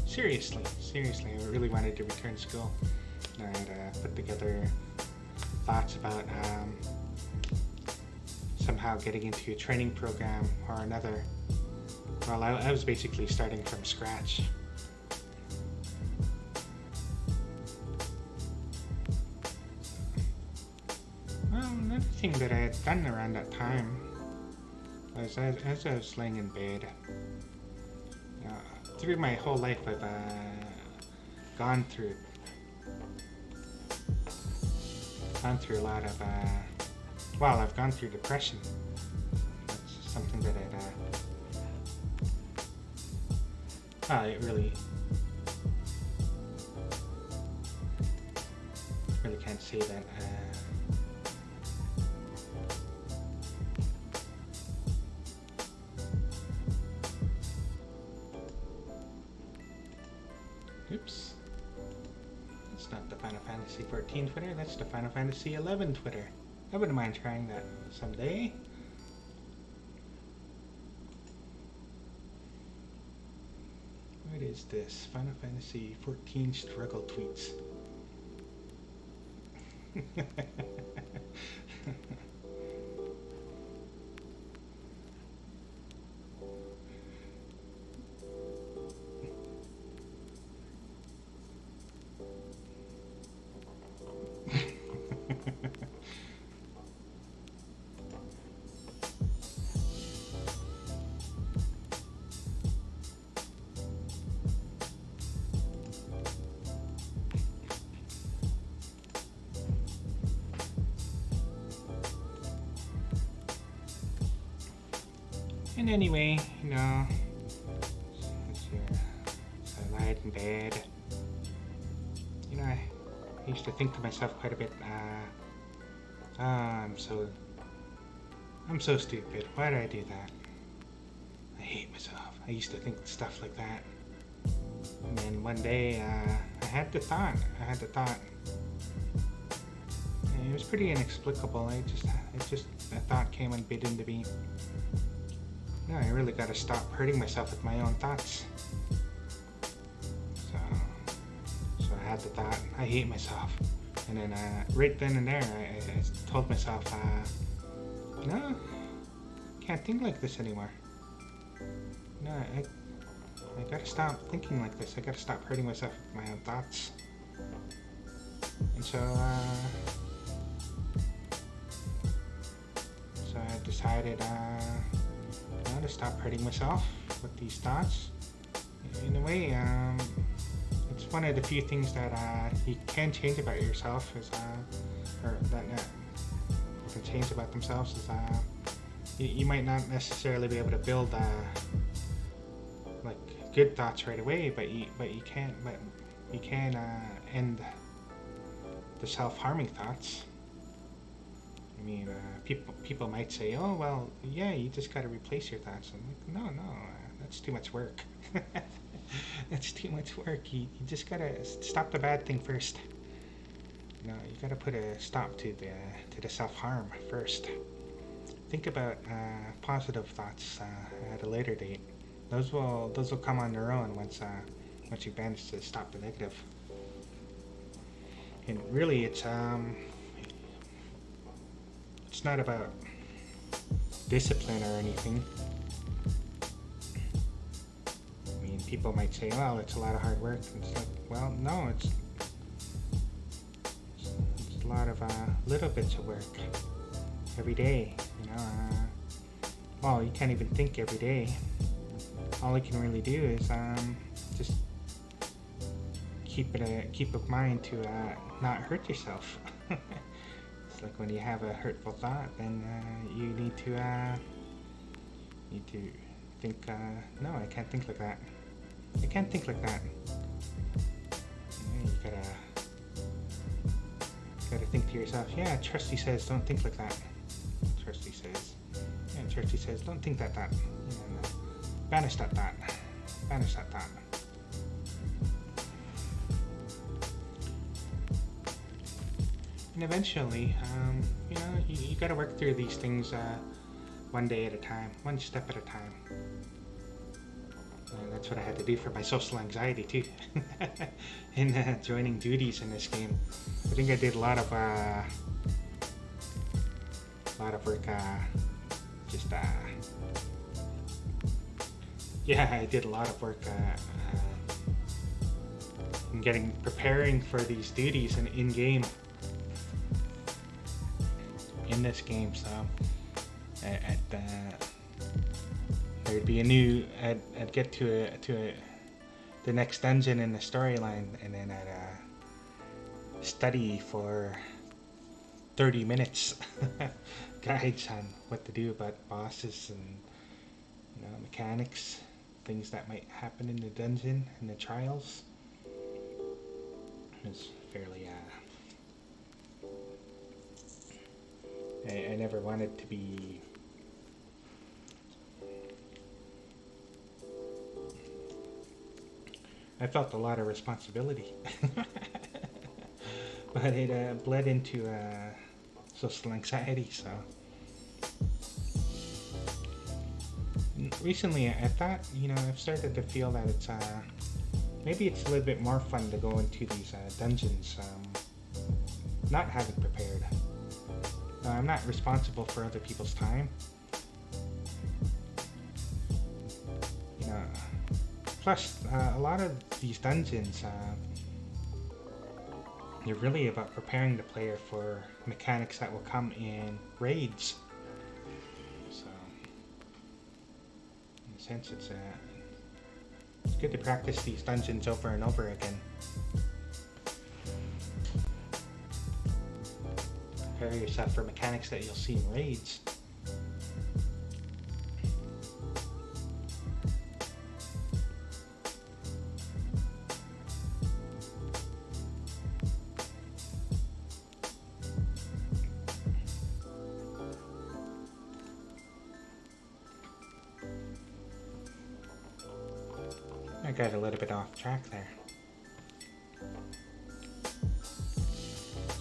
Seriously, I really wanted to return to school. And put together thoughts about somehow getting into a training program or another. Well, I was basically starting from scratch. Well, another thing that I had done around that time was as I was laying in bed, through my whole life I've gone through a lot of well, I've gone through depression. That's something that it really can't say that oops. That's not the Final Fantasy XIV Twitter, that's the Final Fantasy XI Twitter. I wouldn't mind trying that someday. What is this? Final Fantasy XIV struggle tweets. And anyway, you know, so I lied in bed. You know, I used to think to myself quite a bit, I'm so stupid. Why did I do that? I hate myself. I used to think stuff like that. And then one day, I had the thought. And it was pretty inexplicable. A thought came unbidden to me. No, I really gotta stop hurting myself with my own thoughts. So I had the thought, I hate myself. And then right then and there, I told myself, no, can't think like this anymore. No, I gotta stop thinking like this. I gotta stop hurting myself with my own thoughts. And so I decided to stop hurting myself with these thoughts. In a way, it's one of the few things that you can change about yourself, or that you can change about themselves, is you might not necessarily be able to build like good thoughts right away, but you can end the self-harming thoughts. I mean, people might say, oh, well, yeah, you just got to replace your thoughts. I'm like, no, that's too much work. That's too much work. You just got to stop the bad thing first. You got to put a stop to the self-harm first. Think about positive thoughts at a later date. Those will come on their own once you manage to stop the negative. And really, it's not about discipline or anything. I mean, people might say, well, it's a lot of hard work. And it's like, well, no, it's a lot of little bits of work every day, you know. Well, you can't even think every day. All you can really do is just keep a mind to not hurt yourself. It's like when you have a hurtful thought, then you need to think, no, I can't think like that. I can't think like that. You gotta think to yourself, yeah, Trusty says don't think like that. Trusty says don't think that thought. Banish that thought. Banish that thought. And eventually, you gotta work through these things one day at a time, one step at a time. And that's what I had to do for my social anxiety too, in joining duties in this game. I think I did a lot of work. I did a lot of work in preparing for these duties and in game. In this game, so there'd be I'd get to the next dungeon in the storyline, and then I'd study for 30 minutes guides on what to do about bosses and mechanics, things that might happen in the dungeon and the trials. It's fairly I never wanted to be I felt a lot of responsibility. But it bled into social anxiety, so recently I thought, I've started to feel that it's maybe it's a little bit more fun to go into these dungeons not having prepared. I'm not responsible for other people's time. Plus, a lot of these dungeons, they're really about preparing the player for mechanics that will come in raids. So, in a sense, it's good to practice these dungeons over and over again. Prepare yourself for mechanics that you'll see in raids. I got a little bit off track there.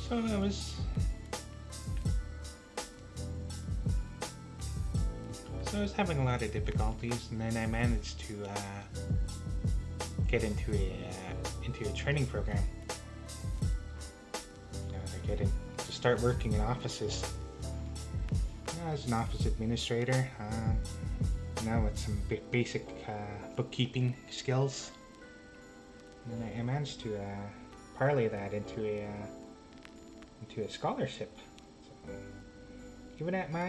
So I was having a lot of difficulties, and then I managed to get into a training program. To start working in offices. As an office administrator, with some basic bookkeeping skills, and I managed to parlay that into a scholarship. So, even at my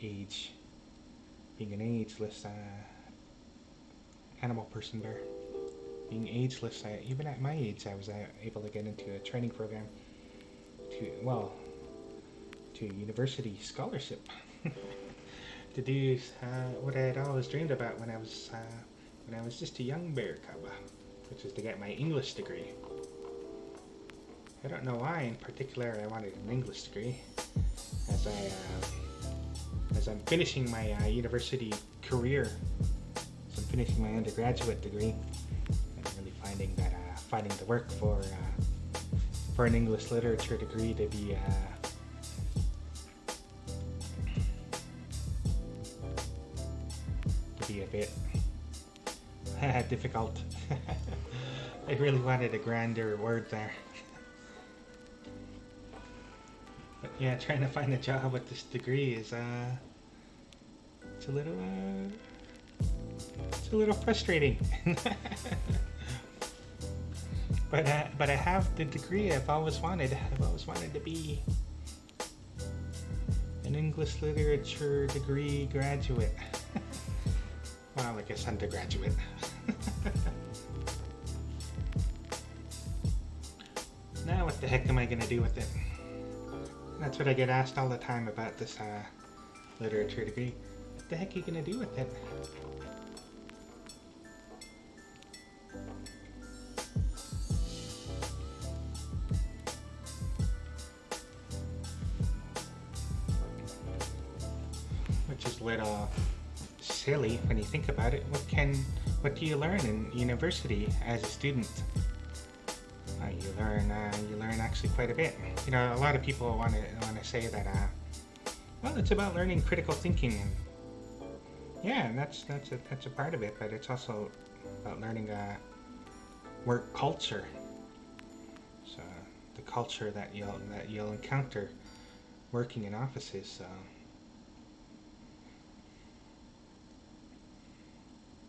age, being an ageless animal person bear, being ageless, even at my age, I was able to get into a training program to a university scholarship to do what I had always dreamed about when I was just a young bear cub, which is to get my English degree. I don't know why in particular I wanted an English degree, as I'm finishing my university career, as I'm finishing my undergraduate degree. I'm really finding the work for an English literature degree to be a bit difficult. I really wanted a grander word there. But yeah, trying to find a job with this degree is it's a little frustrating. But I have the degree I've always wanted. I've always wanted to be an English literature degree graduate. Well, I guess undergraduate. Now what the heck am I gonna do with it? That's what I get asked all the time about this literature degree. What the heck are you gonna do with it? Which is a little silly when you think about it. What do you learn in university as a student? You learn actually quite a bit. You know, a lot of people want to say that well, it's about learning critical thinking, and yeah, and that's a part of it, but it's also about learning work culture. So the culture that you'll encounter working in offices.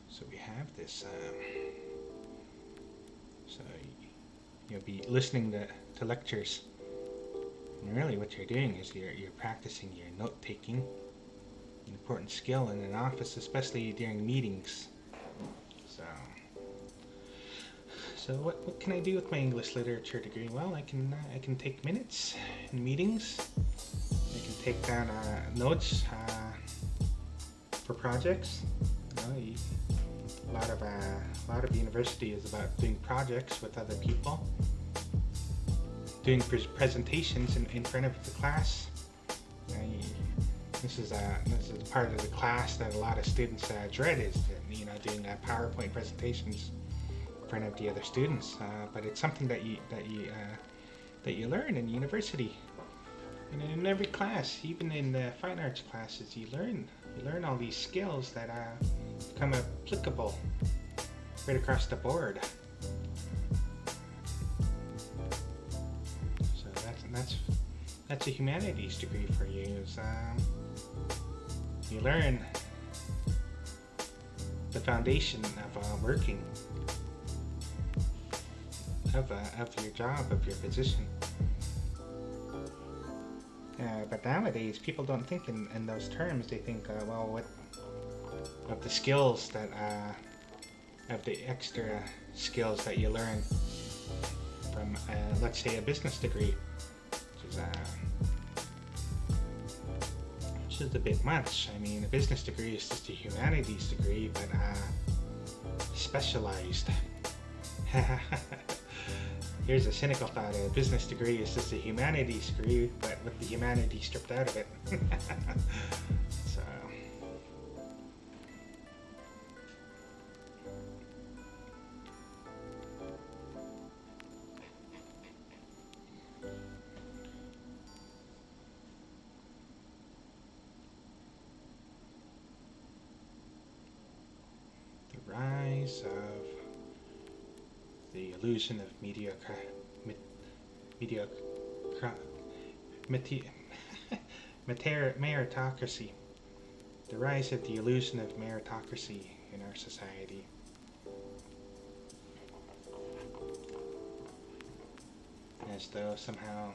So we have this. So you'll be listening to lectures, and really what you're doing is you're practicing your note-taking, an important skill in an office, especially during meetings. So what can I do with my English literature degree? Well, I can take minutes in meetings. I can take down notes for projects. A lot of university is about doing projects with other people, doing presentations in front of the class. This is part of the class that a lot of students dread, is doing PowerPoint presentations in front of the other students. But it's something that you learn in university. And in every class, even in the fine arts classes, you learn all these skills that become applicable right across the board. So that's a humanities degree for you. You learn the foundation of working, of your job, of your position. But nowadays, people don't think in those terms. They think, well, what of the skills that, of the extra skills that you learn from, let's say, a business degree, which is a bit much. I mean, a business degree is just a humanities degree, but specialized. Here's a cynical thought: a business degree is just a humanities degree, but with the humanities stripped out of it. So, illusion of meritocracy. The rise of the illusion of meritocracy in our society. As though somehow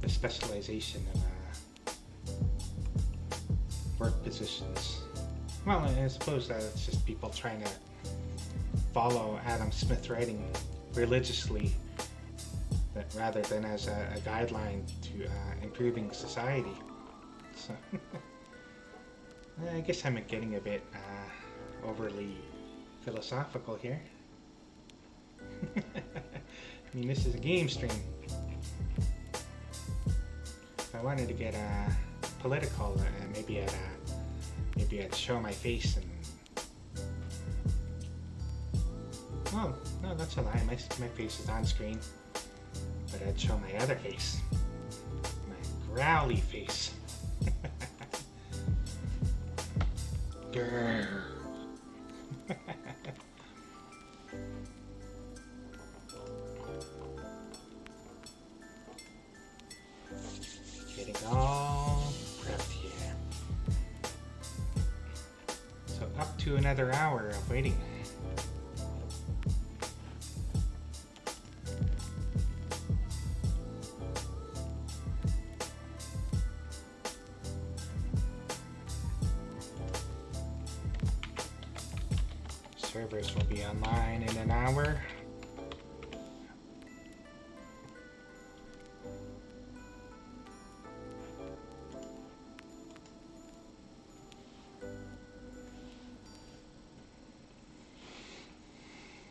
the specialization of work positions. Well, I suppose that it's just people trying to follow Adam Smith writing religiously, that rather than as a guideline to improving society. So I guess I'm getting a bit overly philosophical here. I mean, this is a game stream. If I wanted to get political, maybe I'd show my face and... Oh, no, that's a lie. My face is on screen. But I'd show my other face. My growly face. Grrr. Getting all prepped here. So up to another hour of waiting. Servers will be online in an hour.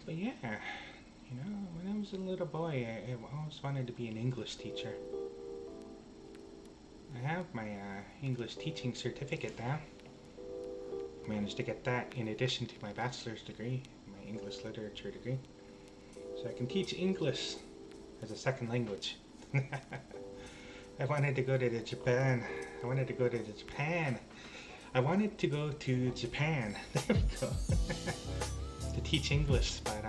But yeah, you know, when I was a little boy, I always wanted to be an English teacher. I have my English teaching certificate now. Managed to get that in addition to my bachelor's degree, my English literature degree. So I can teach English as a second language. I wanted to go to Japan. I wanted to go to Japan. There we go. To teach English, but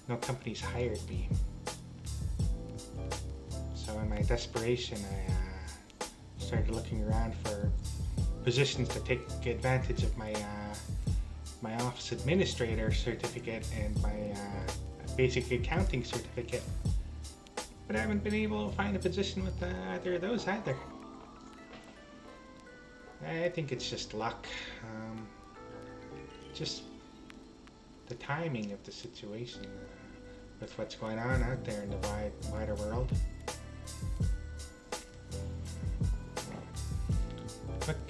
no companies hired me. So in my desperation, I started looking around for positions to take advantage of my my office administrator certificate and my basic accounting certificate, but I haven't been able to find a position with either of those either. I think it's just luck, just the timing of the situation with what's going on out there in the wider world. What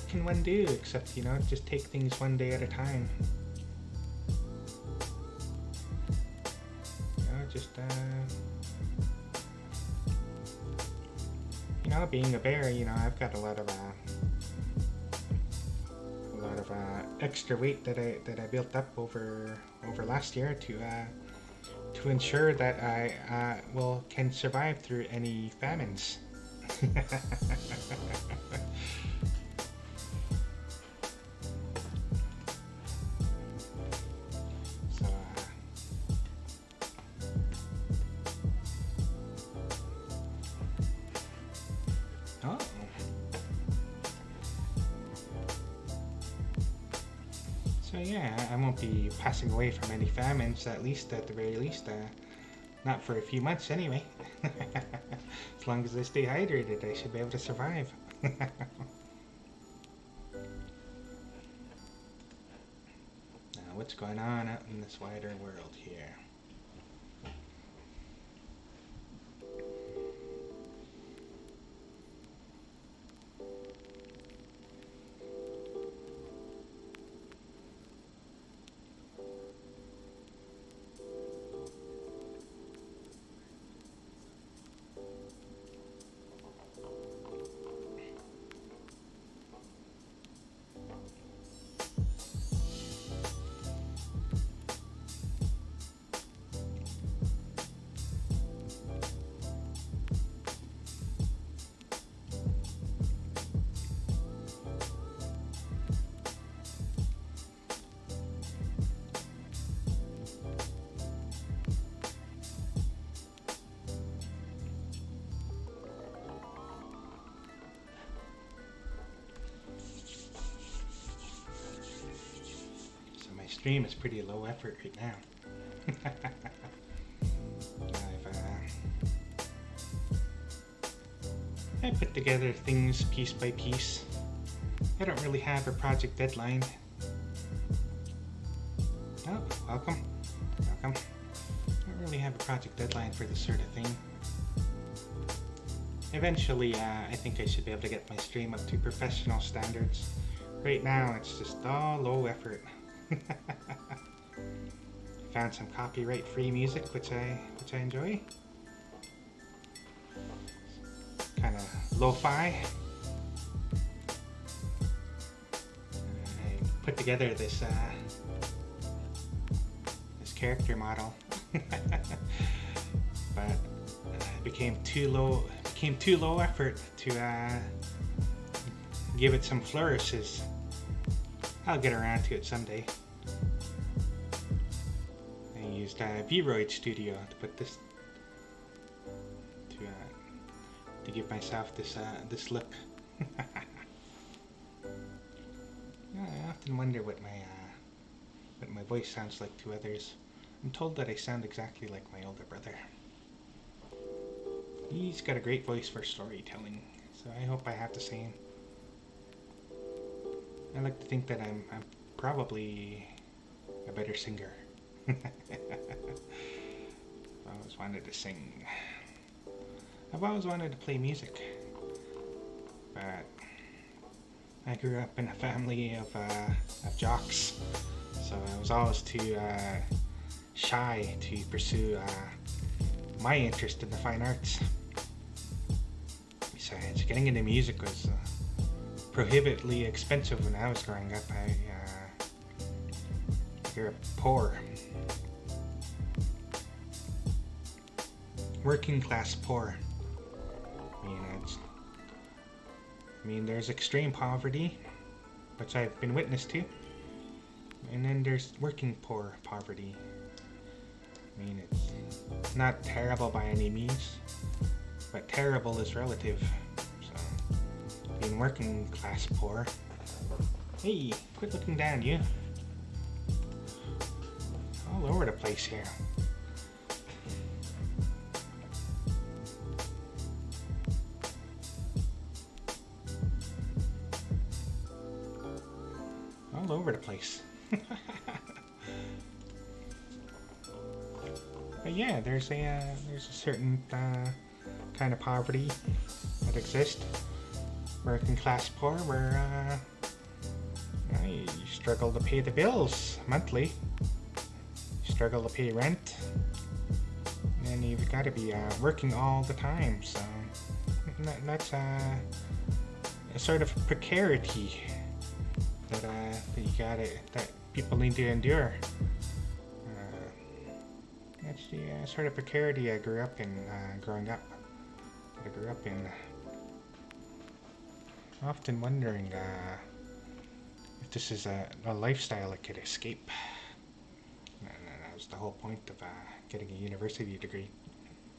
can one do except, you know, just take things one day at a time? You know, just you know, being a bear, you know, I've got a lot of extra weight that I built up over last year to ensure that I can survive through any famines. So yeah, I won't be passing away from any famines, at the very least, not for a few months anyway. As long as I stay hydrated, I should be able to survive. Now, what's going on out in this wider world here? stream is pretty low effort right now. I put together things piece by piece. I don't really have a project deadline. Oh, welcome. Welcome. I don't really have a project deadline for this sort of thing. Eventually, I think I should be able to get my stream up to professional standards. Right now, it's just all low effort. Found some copyright-free music, which I enjoy. Kind of lo-fi. I put together this character model, but it became too low effort to give it some flourishes. I'll get around to it someday. I used V-Roid Studio to put this to give myself this look. I often wonder what my voice sounds like to others. I'm told that I sound exactly like my older brother. He's got a great voice for storytelling, so I hope I have the same. I like to think that I'm probably a better singer. I've always wanted to sing. I've always wanted to play music, but I grew up in a family of jocks, so I was always too shy to pursue my interest in the fine arts. Besides, getting into music was prohibitively expensive when I was growing up. I grew up poor. Working class poor. I mean, there's extreme poverty, which I've been witness to, and then there's working poor poverty. I mean, it's not terrible by any means, but terrible is relative. So, being working class poor. Hey, quit looking down, you. All over the place here. All over the place. But yeah, there's a certain kind of poverty that exists. Working class poor, where you struggle to pay the bills monthly. You struggle to pay rent, and you've got to be working all the time. So that's a sort of precarity that people need to endure. That's the sort of precarity I grew up in, growing up. I grew up in. Often wondering if this is a lifestyle I could escape. And that was the whole point of getting a university degree.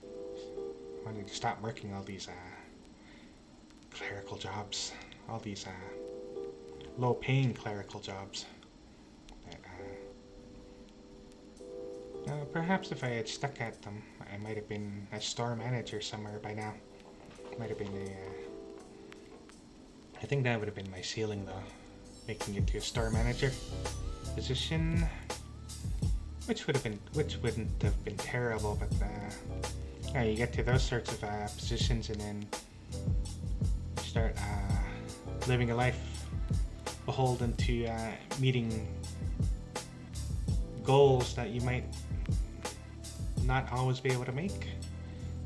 I wanted to stop working all these clerical jobs, all these low-paying clerical jobs. Perhaps if I had stuck at them, I might have been a store manager somewhere by now. Might have been I think that would have been my ceiling, though, making it to a store manager position, which wouldn't have been terrible. But you get to those sorts of positions, and then you start living a life beholden to meeting goals that you might not always be able to make,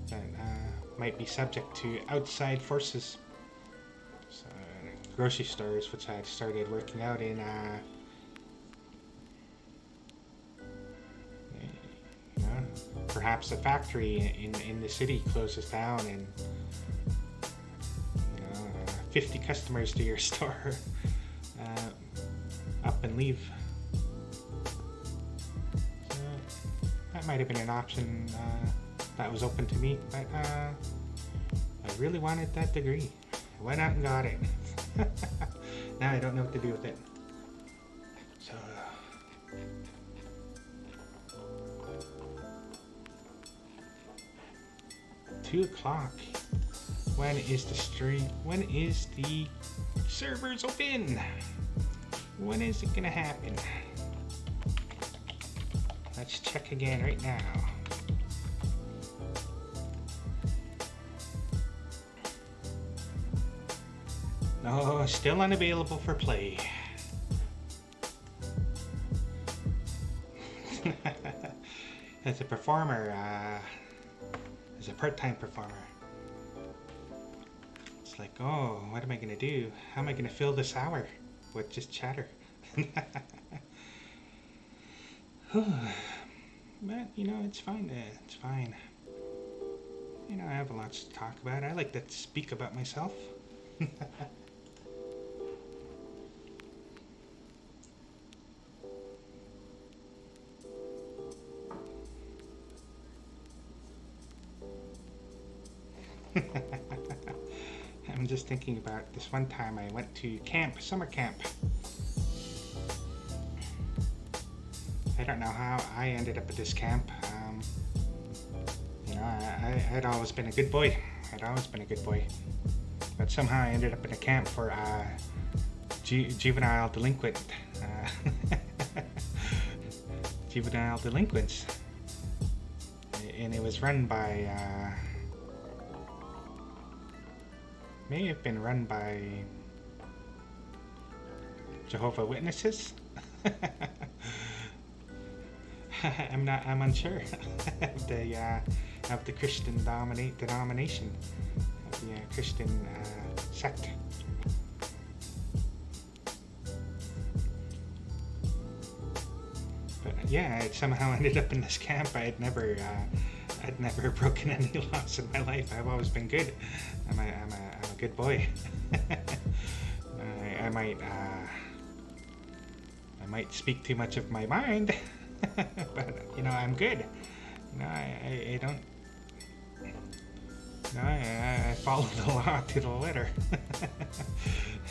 that might be subject to outside forces. So, grocery stores, which I started working out in, perhaps a factory in the city closes down, and 50 customers to your store up and leave. So that might have been an option that was open to me, but I really wanted that degree. I went out and got it. Now I don't know what to do with it. So 2 o'clock. When is the stream? When is the servers open? When is it gonna happen? Let's check again right now. No, still unavailable for play. As a performer, as a part-time performer, it's like, oh, what am I gonna do? How am I gonna fill this hour with just chatter? But you know, it's fine. It's fine. You know, I have lots to talk about. I like to speak about myself. I'm just thinking about this one time I went to camp, summer camp. I don't know how I ended up at this camp. You know, I'd always been a good boy. But somehow I ended up in a camp for juvenile delinquent. Juvenile delinquents. And it was run by, may have been run by Jehovah's Witnesses. I'm unsure of the Christian denomination, of the Christian sect. But yeah, I somehow ended up in this camp. I'd never broken any laws in my life. I've always been good. I'm a good boy. I might speak too much of my mind. But you know, I'm good. You know, I don't. No, I follow the law to the letter.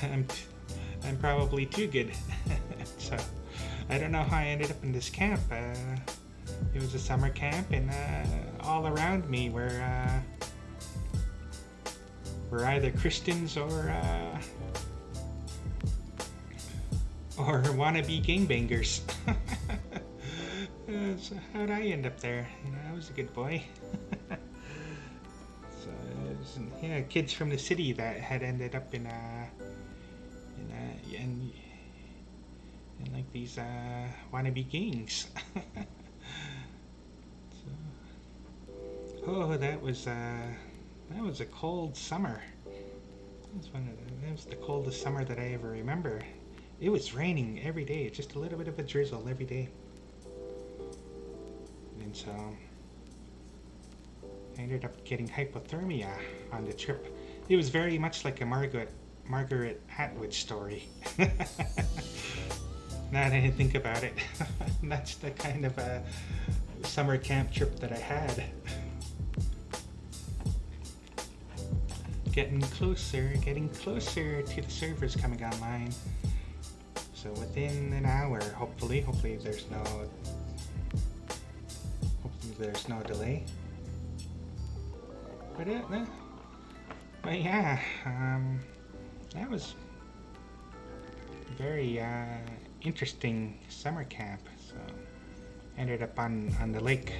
I'm probably too good. So I don't know how I ended up in this camp. It was a summer camp, and all around me were either Christians or wannabe gangbangers. So how'd I end up there? You know, I was a good boy. So it was, yeah, kids from the city that had ended up in like these wannabe gangs. So, oh, that was a cold summer. That was the coldest summer that I ever remember. It was raining every day, just a little bit of a drizzle every day. And so I ended up getting hypothermia on the trip. It was very much like a Margaret Atwood story. Now that I think about it, that's the kind of a summer camp trip that I had. Getting closer to the servers coming online. So within an hour, hopefully there's no delay. But yeah, that was very interesting summer camp. So ended up on the lake,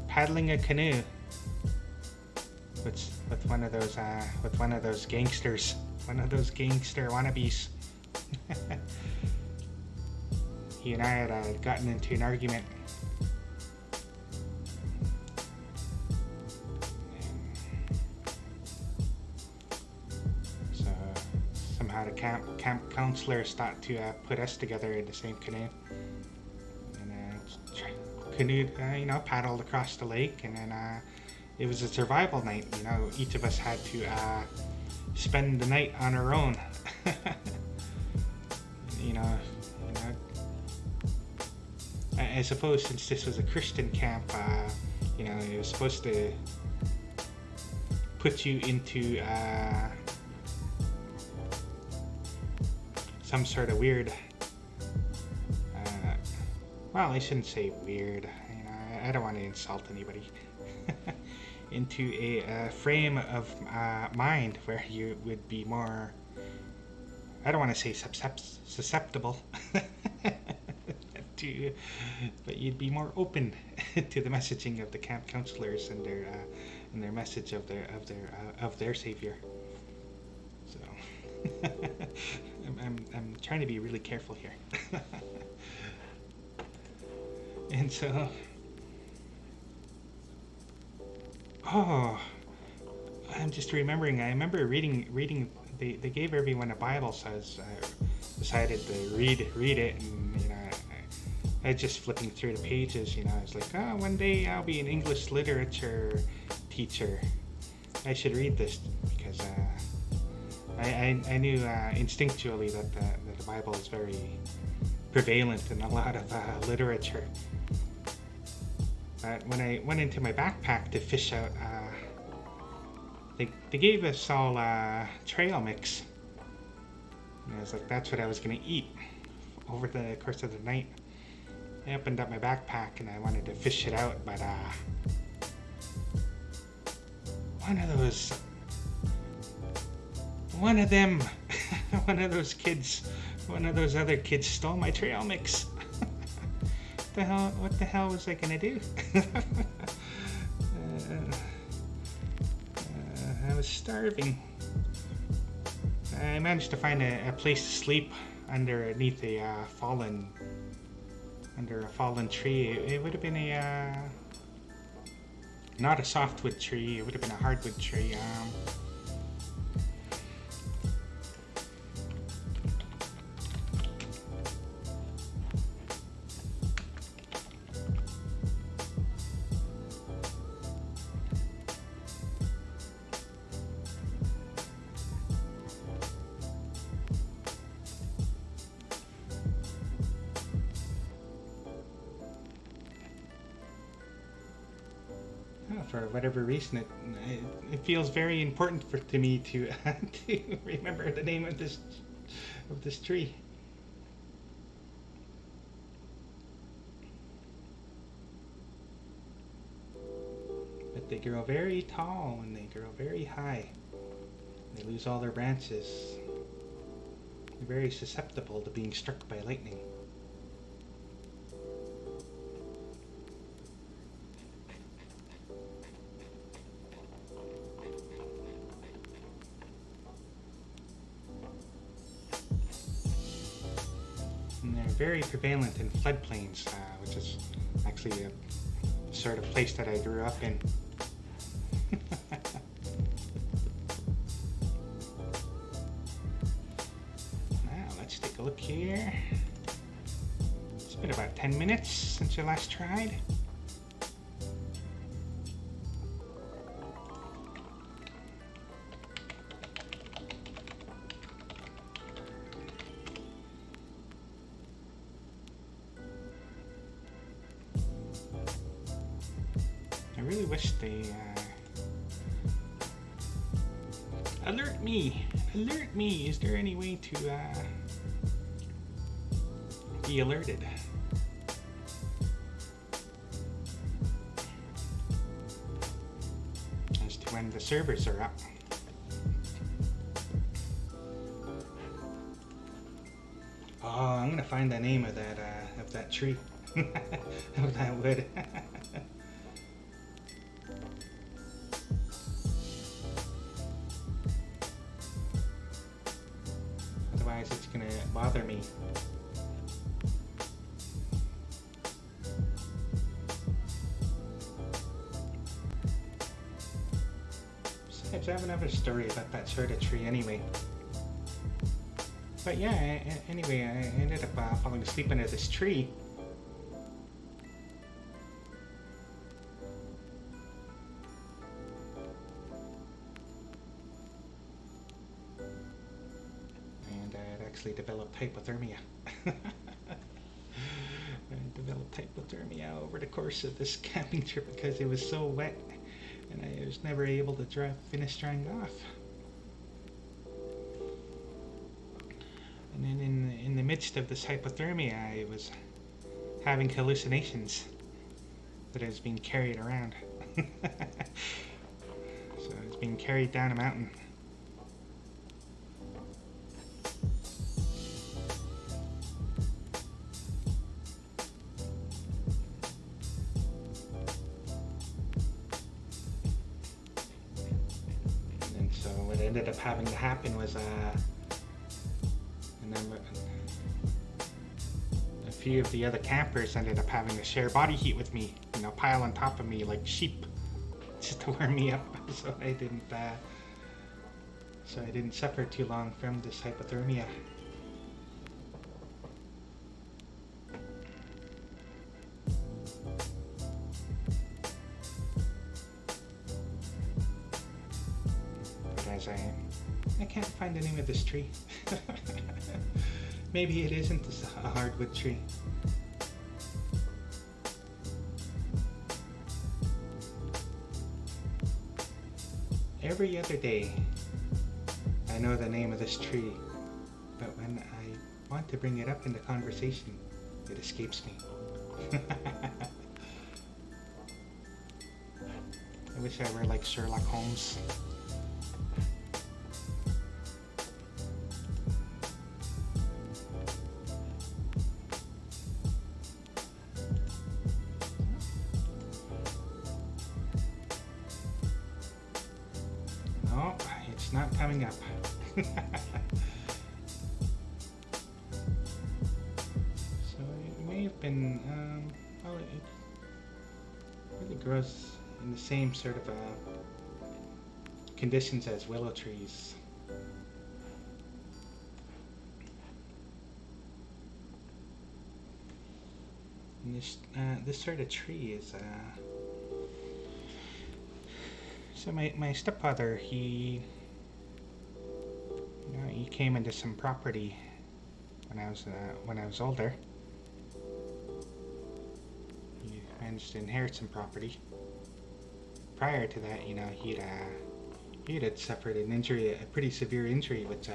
paddling a canoe with one of those gangsters, one of those gangster wannabes. He and I had gotten into an argument. So somehow the camp counselors thought to put us together in the same canoe. And canoe, paddled across the lake, and then it was a survival night. You know, each of us had to spend the night on our own. I suppose since this was a Christian camp, it was supposed to put you into some sort of weird. Well, I shouldn't say weird. I don't want to insult anybody. into a frame of mind where you would be more, I don't want to say susceptible, to, but you'd be more open to the messaging of the camp counselors and their message of their savior. So I'm trying to be really careful here. And so, oh, I'm just remembering. I remember reading. They gave everyone a Bible, so I decided to read it, and I just flipping through the pages. I was like, oh, one day I'll be an English literature teacher. I should read this because I knew instinctually that the Bible is very prevalent in a lot of literature. But when I went into my backpack to fish out, they gave us all trail mix. And I was like, that's what I was going to eat over the course of the night. I opened up my backpack and I wanted to fish it out, but one of those other kids stole my trail mix. What the hell was I gonna do? I was starving. I managed to find a place to sleep underneath a fallen tree. It would have been not a softwood tree. It would have been a hardwood tree. For whatever reason, it feels very important to me to to remember the name of this tree. But they grow very tall and they grow very high. They lose all their branches. They're very susceptible to being struck by lightning. And they're very prevalent in floodplains, which is actually a sort of place that I grew up in. Now, let's take a look here. It's been about 10 minutes since I last tried. I really wish they alert me. Is there any way to be alerted? As to when the servers are up. Oh, I'm gonna find the name of that tree. Of that wood. Otherwise it's gonna bother me. Besides, I have another story about that sort of tree anyway. But yeah, anyway, I ended up falling asleep under this tree. And I had actually developed hypothermia. I developed hypothermia over the course of this camping trip because it was so wet and I was never able to finish drying off. And then in the midst of this hypothermia, I was having hallucinations that I was being carried around. So it's being carried down a mountain. And so what ended up having to happen was a few of the other campers ended up having to share body heat with me, you know, pile on top of me like sheep just to warm me up, so I didn't suffer too long from this hypothermia. But as I can't find the name of this tree. Maybe it isn't a hardwood tree. Every other day, I know the name of this tree, but when I want to bring it up in the conversation, it escapes me. I wish I were like Sherlock Holmes. No, it's not coming up. So it may have been, well, it really grows in the same sort of conditions as willow trees. And this sort of tree is so my stepfather, he came into some property when I was older. He managed to inherit some property. Prior to that, you know, he had suffered an injury, a pretty severe injury, which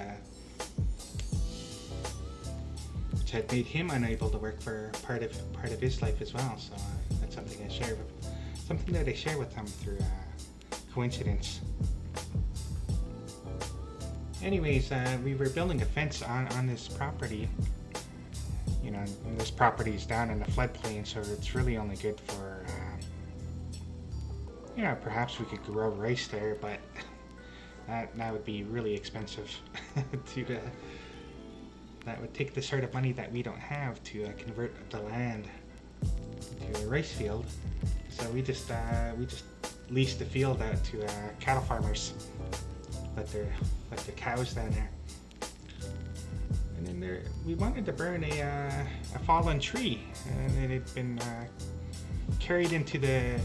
had made him unable to work for part of his life as well. So that's something that I share with him through coincidence. Anyways, we were building a fence on this property. You know, and this property is down in the floodplain, so it's really only good for, you know, perhaps we could grow rice there, but that would be really expensive. That would take the sort of money that we don't have to convert the land to a rice field. So we just leased the field out to cattle farmers. Let their cows down there. And then we wanted to burn a fallen tree, and it had been carried into the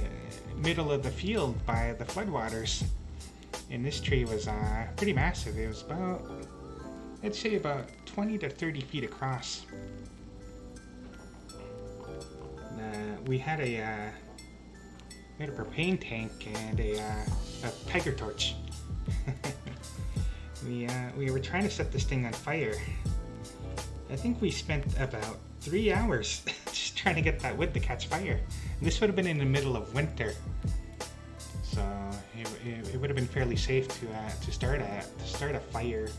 middle of the field by the floodwaters. And this tree was pretty massive. It was about, I'd say about 20 to 30 feet across. We had a propane tank and a tiger torch. We were trying to set this thing on fire. I think we spent about 3 hours just trying to get that wood to catch fire. And this would have been in the middle of winter, so it would have been fairly safe to start a fire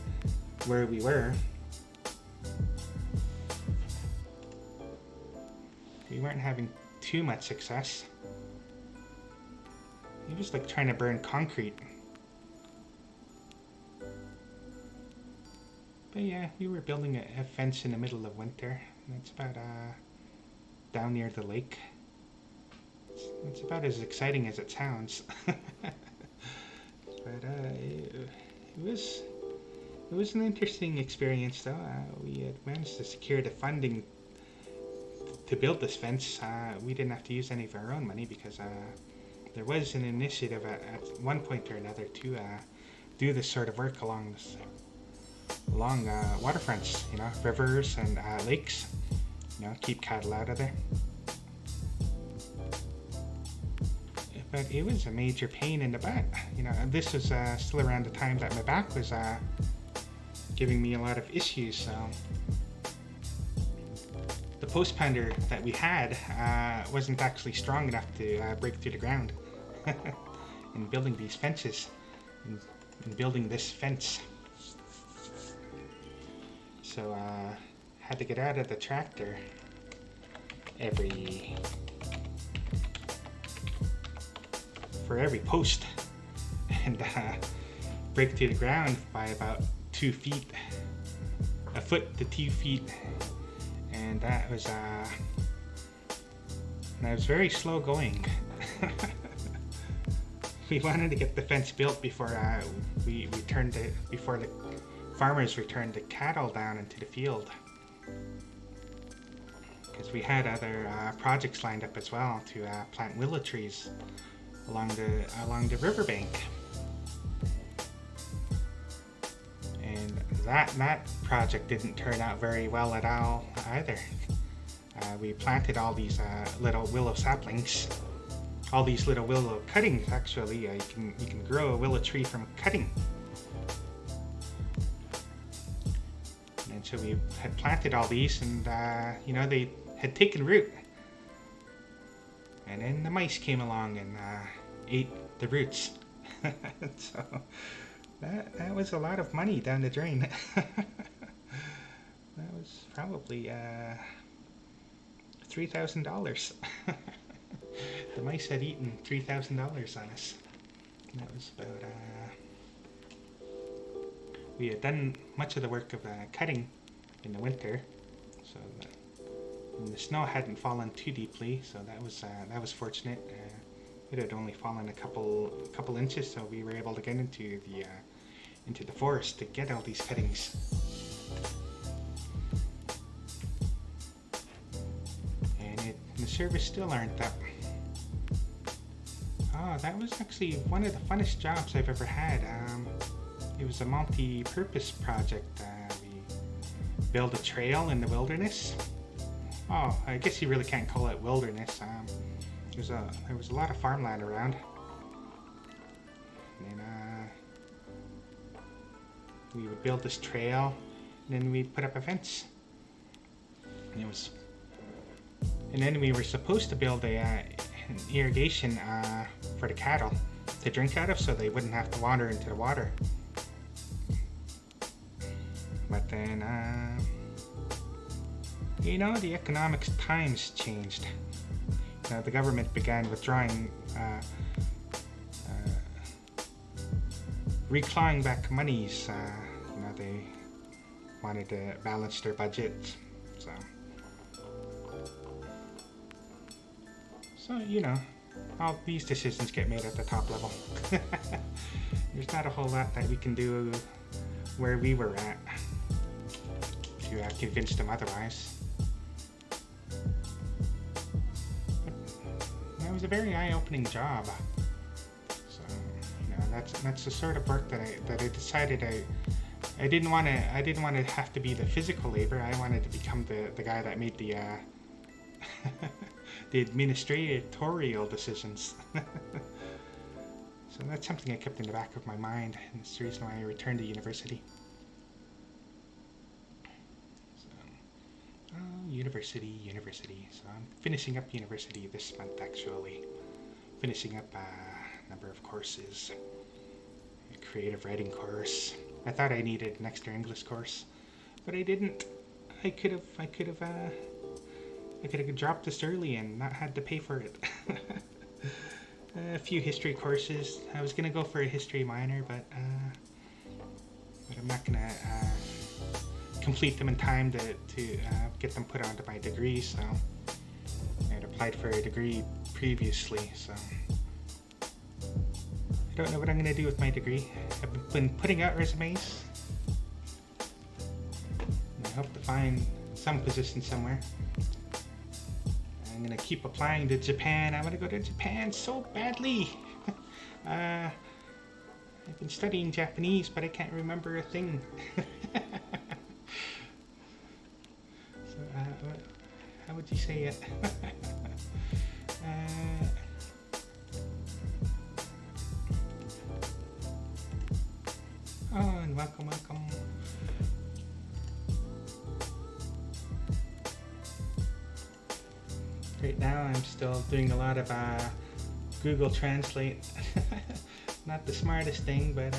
where we were. We weren't having too much success. It was like trying to burn concrete. But yeah, we were building a fence in the middle of winter. It's about down near the lake. It's about as exciting as it sounds. But it was an interesting experience, though. We had managed to secure the funding to build this fence. We didn't have to use any of our own money because there was an initiative at one point or another to do this sort of work along waterfronts, you know, rivers and lakes, you know, keep cattle out of there. But it was a major pain in the butt, you know. This was still around the time that my back was giving me a lot of issues. So the post pounder that we had wasn't actually strong enough to break through the ground in building these fences. in building this fence. So had to get out of the tractor for every post and break to the ground by about 2 feet, a foot to 2 feet, and that was very slow going. We wanted to get the fence built before before the farmers returned the cattle down into the field, because we had other projects lined up as well to plant willow trees along the riverbank, and that project didn't turn out very well at all either. We planted all these little willow saplings, all these little willow cuttings. Actually, you can grow a willow tree from cutting. And so we had planted all these, and they had taken root. And then the mice came along and ate the roots. So that was a lot of money down the drain. That was probably $3,000. The mice had eaten $3,000 on us. And that was about. We had done much of the work of cutting in the winter, so the snow hadn't fallen too deeply, so that was fortunate. It had only fallen a couple inches, so we were able to get into the forest to get all these cuttings. And the servers still aren't up. Oh, that was actually one of the funnest jobs I've ever had. It was a multi-purpose project. We built a trail in the wilderness. Oh, I guess you really can't call it wilderness. There was a lot of farmland around. And we would build this trail, and then we'd put up a fence. And then we were supposed to build an irrigation for the cattle to drink out of, so they wouldn't have to wander into the water. But then, the economic times changed. The government began withdrawing, reclawing back monies. They wanted to balance their budget. So all these decisions get made at the top level. There's not a whole lot that we can do where we were at to convince them otherwise. But it was a very eye-opening job. So that's the sort of work that I decided I didn't want to have to be the physical labor. I wanted to become the guy that made the the administratorial decisions. So that's something I kept in the back of my mind, and it's the reason why I returned to university. So, university. So I'm finishing up university this month, actually. Finishing up a number of courses. A creative writing course. I thought I needed an extra English course, but I didn't. I could have dropped this early and not had to pay for it. A few history courses. I was going to go for a history minor, but I'm not going to complete them in time to get them put onto my degree, so I had applied for a degree previously, so I don't know what I'm going to do with my degree. I've been putting out resumes, and I hope to find some position somewhere. I'm going to keep applying to Japan. I want to go to Japan so badly. I've been studying Japanese, but I can't remember a thing. So, how would you say it? Oh, and welcome. Right now I'm still doing a lot of Google Translate not the smartest thing, but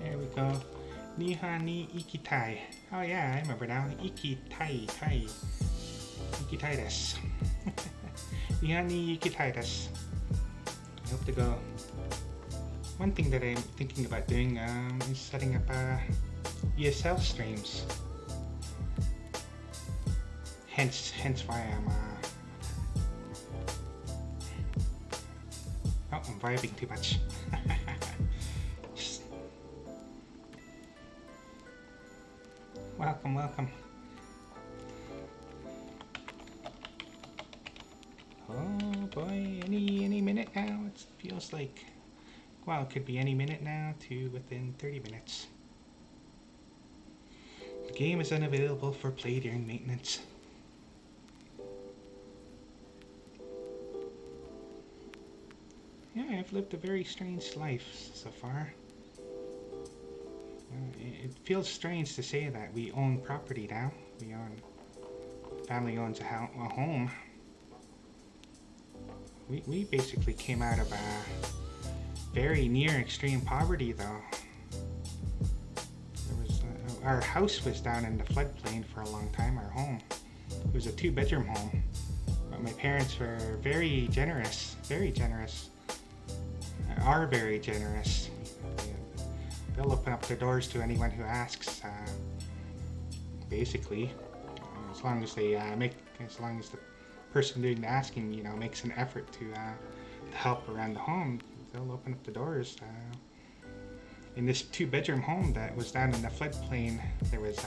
there we go. Niha ni ikitai. Oh yeah, I remember now. Ikitai, tai. Ikitai desu. Niha ni ikitai desu. I hope to go. One thing that I'm thinking about doing is setting up ESL streams. Hence why I'm I'm vibing too much. Welcome. Oh boy, any minute now. It feels like, well, it could be any minute now to within 30 minutes. The game is unavailable for play during maintenance. Yeah, I've lived a very strange life so far. It feels strange to say that we own property now. Family owns a home. We basically came out of very near extreme poverty, though. Our house was down in the floodplain for a long time. Our home, it was a 2-bedroom home, but my parents were very generous. Are very generous. They'll open up their doors to anyone who asks. Basically, as long as the person doing the asking, makes an effort to help around the home, they'll open up the doors. In this 2-bedroom home that was down in the floodplain, there was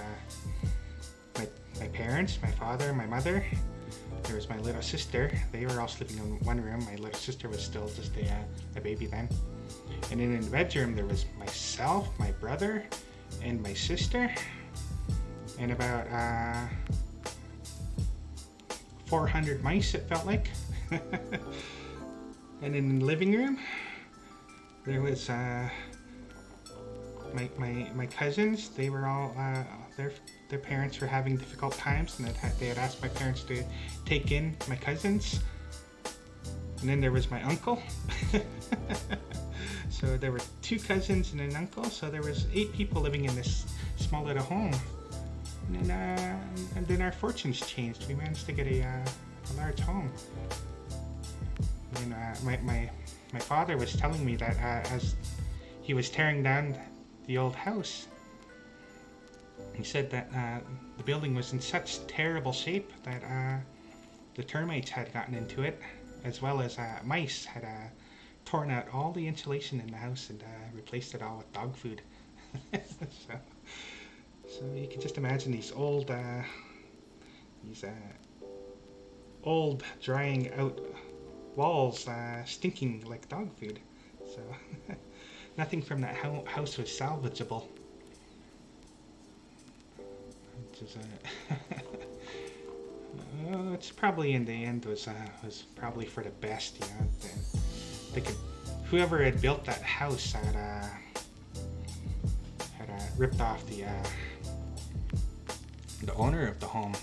my parents, my father, my mother. There was my little sister. They were all sleeping in one room. My little sister was still just a baby then. And then in the bedroom, there was myself, my brother, and my sister, and about 400 mice, it felt like. And in the living room, there was my cousins. They were all their parents were having difficult times, and they had asked my parents to take in my cousins. And then there was my uncle. So there were 2 cousins and an uncle. So there was 8 people living in this small little home. And then our fortunes changed. We managed to get a large home. And my father was telling me that as he was tearing down the old house, he said that the building was in such terrible shape that the termites had gotten into it, as well as mice had torn out all the insulation in the house and replaced it all with dog food. So you can just imagine these old drying out walls stinking like dog food. So nothing from that house was salvageable. It's probably in the end was probably for the best, They could, whoever had built that house had ripped off the owner of the home,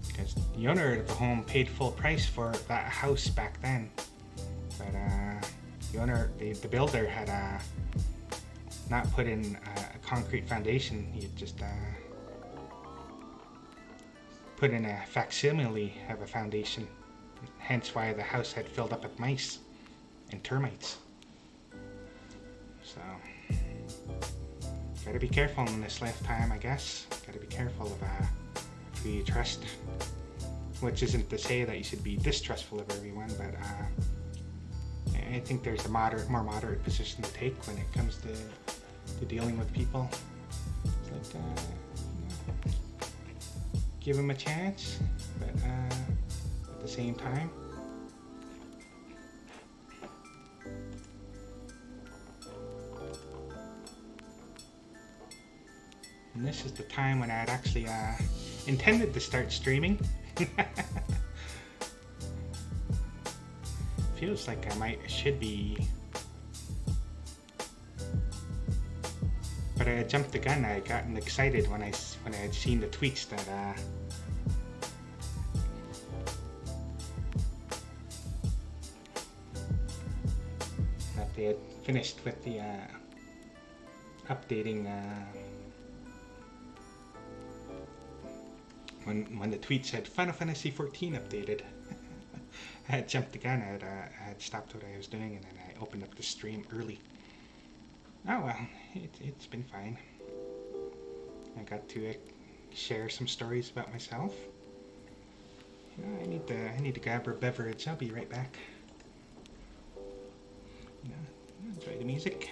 because the owner of the home paid full price for that house back then, but the builder had not put in a concrete foundation. He had just put in a facsimile of a foundation, hence why the house had filled up with mice and termites. So gotta be careful in this lifetime, I guess. Gotta be careful of who you trust, which isn't to say that you should be distrustful of everyone, but I think there's a more moderate position to take when it comes to dealing with people. It's like, give them a chance, but at the same time, and this is the time when I had actually intended to start streaming. Feels like I should be, but I jumped the gun. I had gotten excited when I had seen the tweets that they had finished with the updating when the tweet said Final Fantasy 14 updated. I had jumped the gun. I had stopped what I was doing, and then I opened up the stream early. Oh well, it's been fine. I got to share some stories about myself. You know, I need to grab her beverage. I'll be right back. You know, enjoy the music.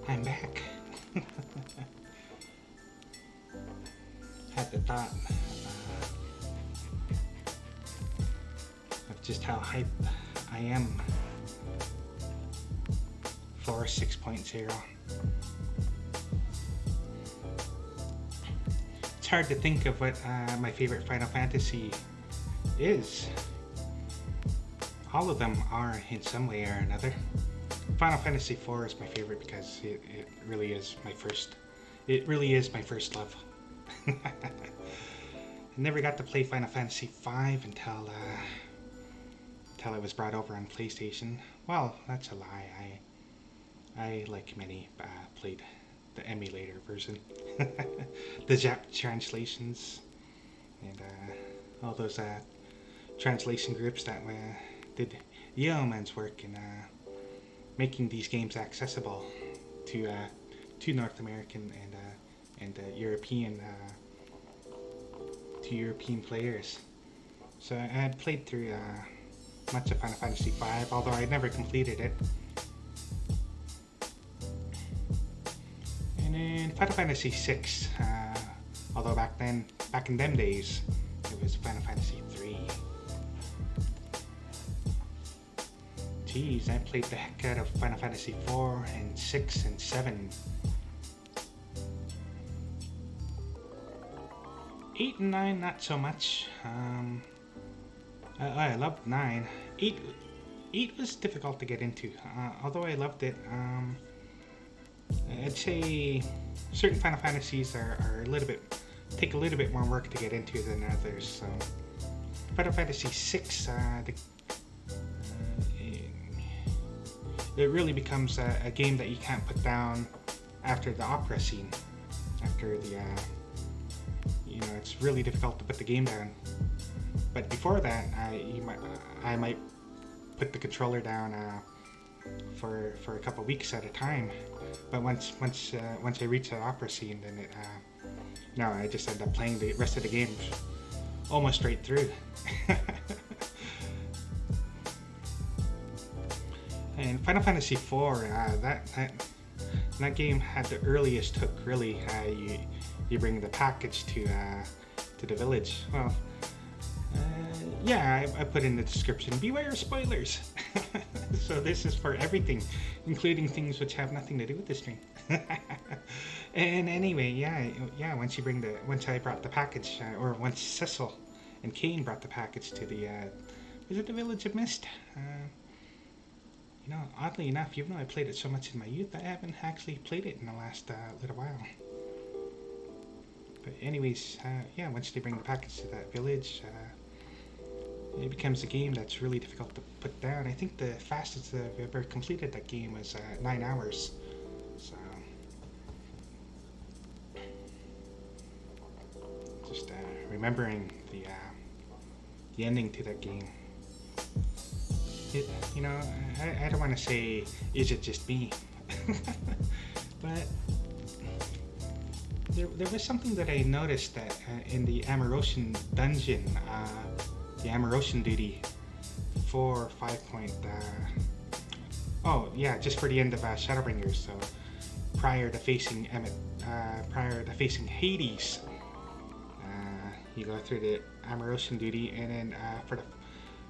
I'm back. Had the thought of just how hype I am for 6.0. It's hard to think of what my favorite Final Fantasy is. All of them are in some way or another. Final Fantasy IV is my favorite because it really is my first. It really is my first love. I never got to play Final Fantasy V until it was brought over on PlayStation. Well, that's a lie. I like many, played the emulator version, the Jap translations, and all those translation groups that did yeoman's work in making these games accessible to North American and European to European players. So I had played through much of Final Fantasy V, although I never completed it. And then Final Fantasy VI, although back in them days, it was Final Fantasy III. Geez, I played the heck out of Final Fantasy IV and VI and VII. 8 and 9, not so much. I loved 9. 8 was difficult to get into, although I loved it. I'd say certain Final Fantasies are a little bit, take a little bit more work to get into than others. So Final Fantasy VI, it really becomes a game that you can't put down after the opera scene. After the, it's really difficult to put the game down. But before that, I might put the controller down for a couple weeks at a time. But once I reach the opera scene, then I just end up playing the rest of the game almost straight through. And Final Fantasy IV, that game had the earliest hook. Really, you bring the package to the village. Well, yeah, I put in the description. Beware spoilers. So this is for everything, including things which have nothing to do with the stream. And anyway, yeah. Once I brought the package, or once Cecil and Kane brought the package to the Village of Mist. Oddly enough, even though I played it so much in my youth, I haven't actually played it in the last little while. But anyways, once they bring the package to that village, it becomes a game that's really difficult to put down. I think the fastest I've ever completed that game was 9 hours. So just remembering the ending to that game. It, you know, I don't want to say, is it just me? But there was something that I noticed that in the Amarosian dungeon, the Amarosian duty for 5. Oh yeah, just for the end of Shadowbringers. So prior to facing Hades, you go through the Amarosian duty, and then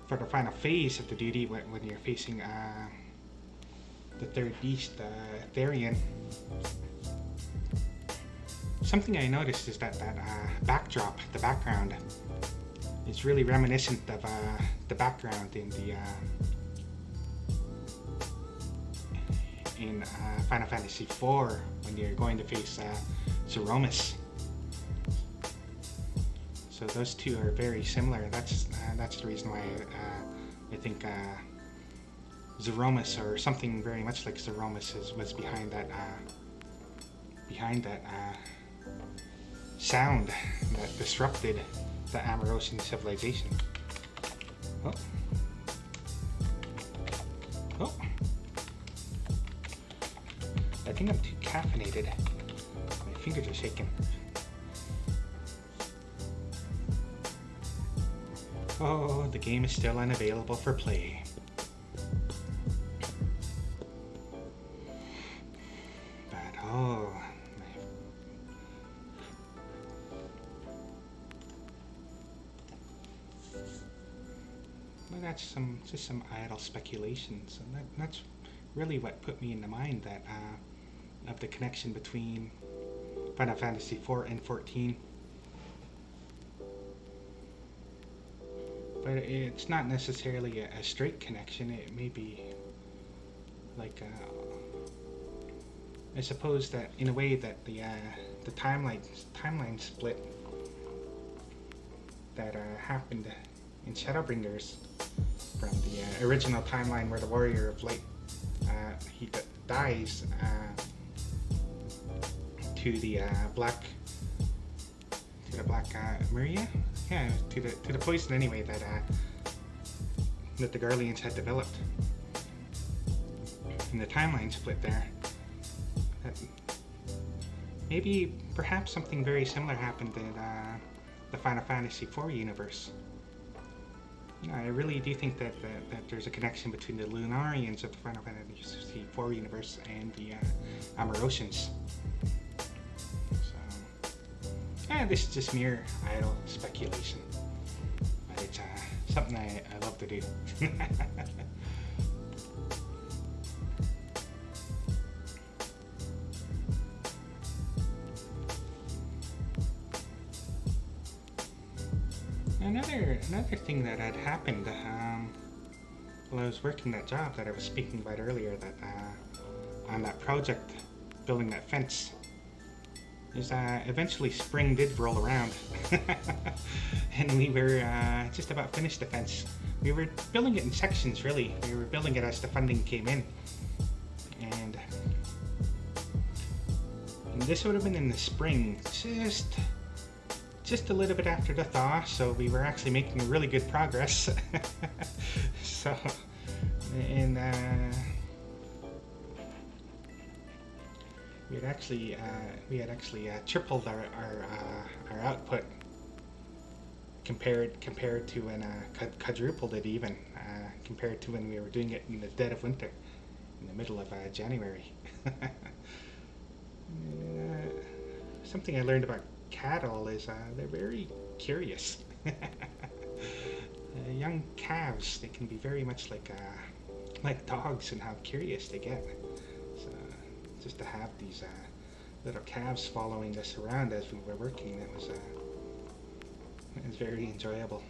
for the final phase of the duty, when you're facing the third beast, Therian. Something I noticed is that backdrop, the background, is really reminiscent of the background in Final Fantasy IV when you're going to face Zeromus. So those two are very similar. That's the reason why I think Zeromus, or something very much like Zeromus, was behind that sound that disrupted the Amarosian civilization. Oh. Oh. I think I'm too caffeinated. My fingers are shaking. Oh, the game is still unavailable for play. But oh, well, that's just some idle speculations, and that's really what put me in the mind that of the connection between Final Fantasy IV and 14. But it's not necessarily a straight connection. It may be like I suppose that in a way that the timeline split that happened in Shadowbringers from the original timeline where the Warrior of Light dies to the Black Maria. Yeah, to the poison anyway that the Garleans had developed. And the timeline split there. Maybe perhaps something very similar happened in the Final Fantasy IV universe. You know, I really do think that there's a connection between the Lunarians of the Final Fantasy IV universe and the Amarosians. This is just mere idle speculation, but it's something I love to do. Another thing that had happened while I was working that job that I was speaking about earlier, that on that project, building that fence, is eventually spring did roll around and we were just about finished the fence. We were building it in sections, really. We were building it as the funding came in, and this would have been in the spring, just a little bit after the thaw, so we were actually making really good progress. So, and we had actually tripled our output compared to when quadrupled it even compared to when we were doing it in the dead of winter, in the middle of January. Something I learned about cattle is they're very curious. Young calves, they can be very much like dogs in how curious they get. So just to have these little calves following us around as we were working, it was very enjoyable.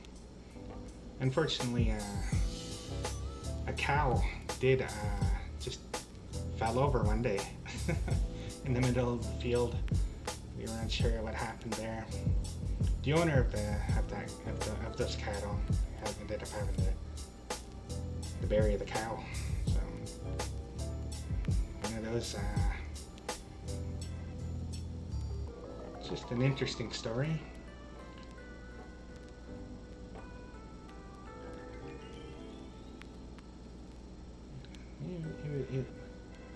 Unfortunately, a cow did just fell over one day in the middle of the field. We weren't sure what happened there. the owner of those cattle ended up having to bury the cow. So one of those. It's just an interesting story.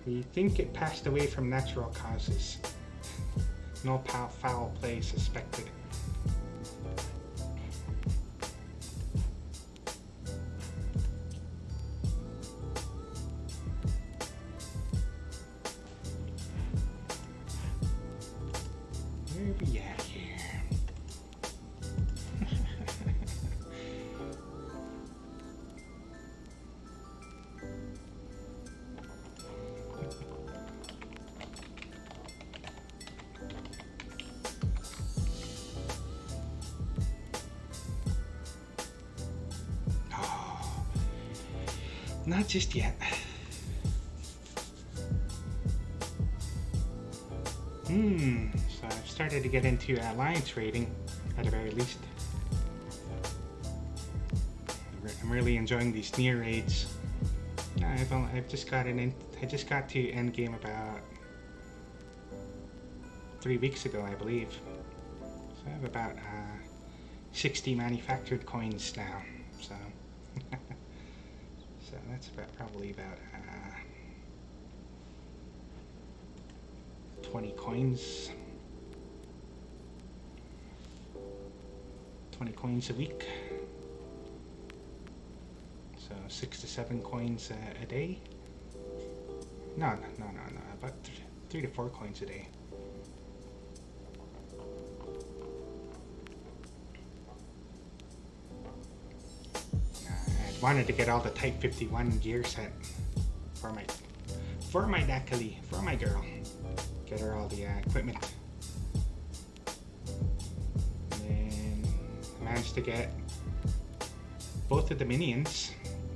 We think it passed away from natural causes. No foul play suspected. Where are we at here? Not just yet. So I've started to get into alliance raiding, at the very least. I'm really enjoying these Nier raids. I've just gotten in. I just got to end game about 3 weeks ago, I believe. So I have about 60 manufactured coins now. So. So that's probably about 20 coins. 20 coins a week. So 6 to 7 coins a day. No. About 3 to 4 coins a day. Wanted to get all the Type 51 gear set for my Dakali, for my girl. Get her all the equipment. And then I managed to get both of the minions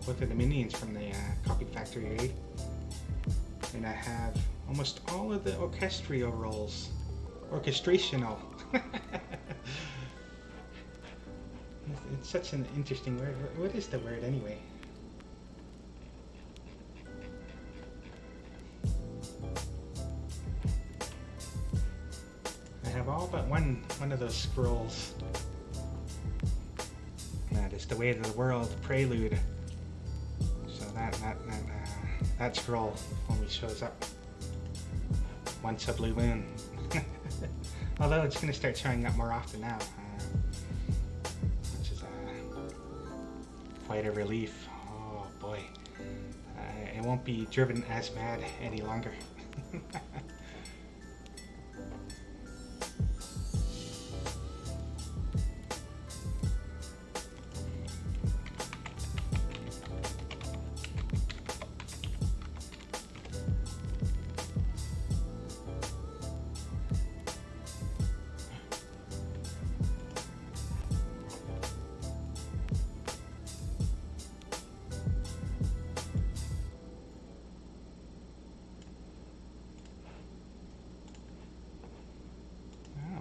from the Copied Factory raid. And I have almost all of the orchestral roles. Orchestrational. It's such an interesting word. What is the word anyway? I have all but one of those scrolls. That is the Way to the World prelude. So that scroll only shows up once a blue moon. Although it's going to start showing up more often now. Quite a relief. Oh boy. It won't be driven as mad any longer.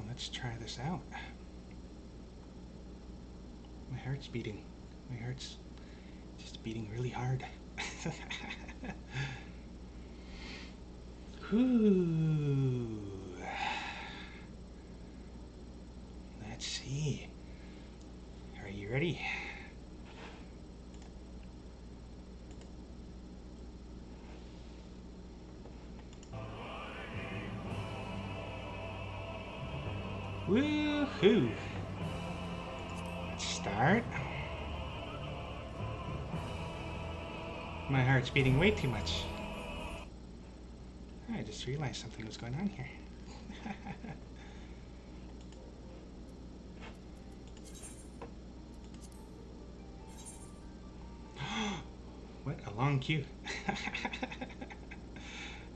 Let's try this out. My heart's beating. My heart's just beating really hard. Ooh. Let's see. Are you ready? Woohoo! Let's start. My heart's beating way too much. I just realized something was going on here. What a long queue.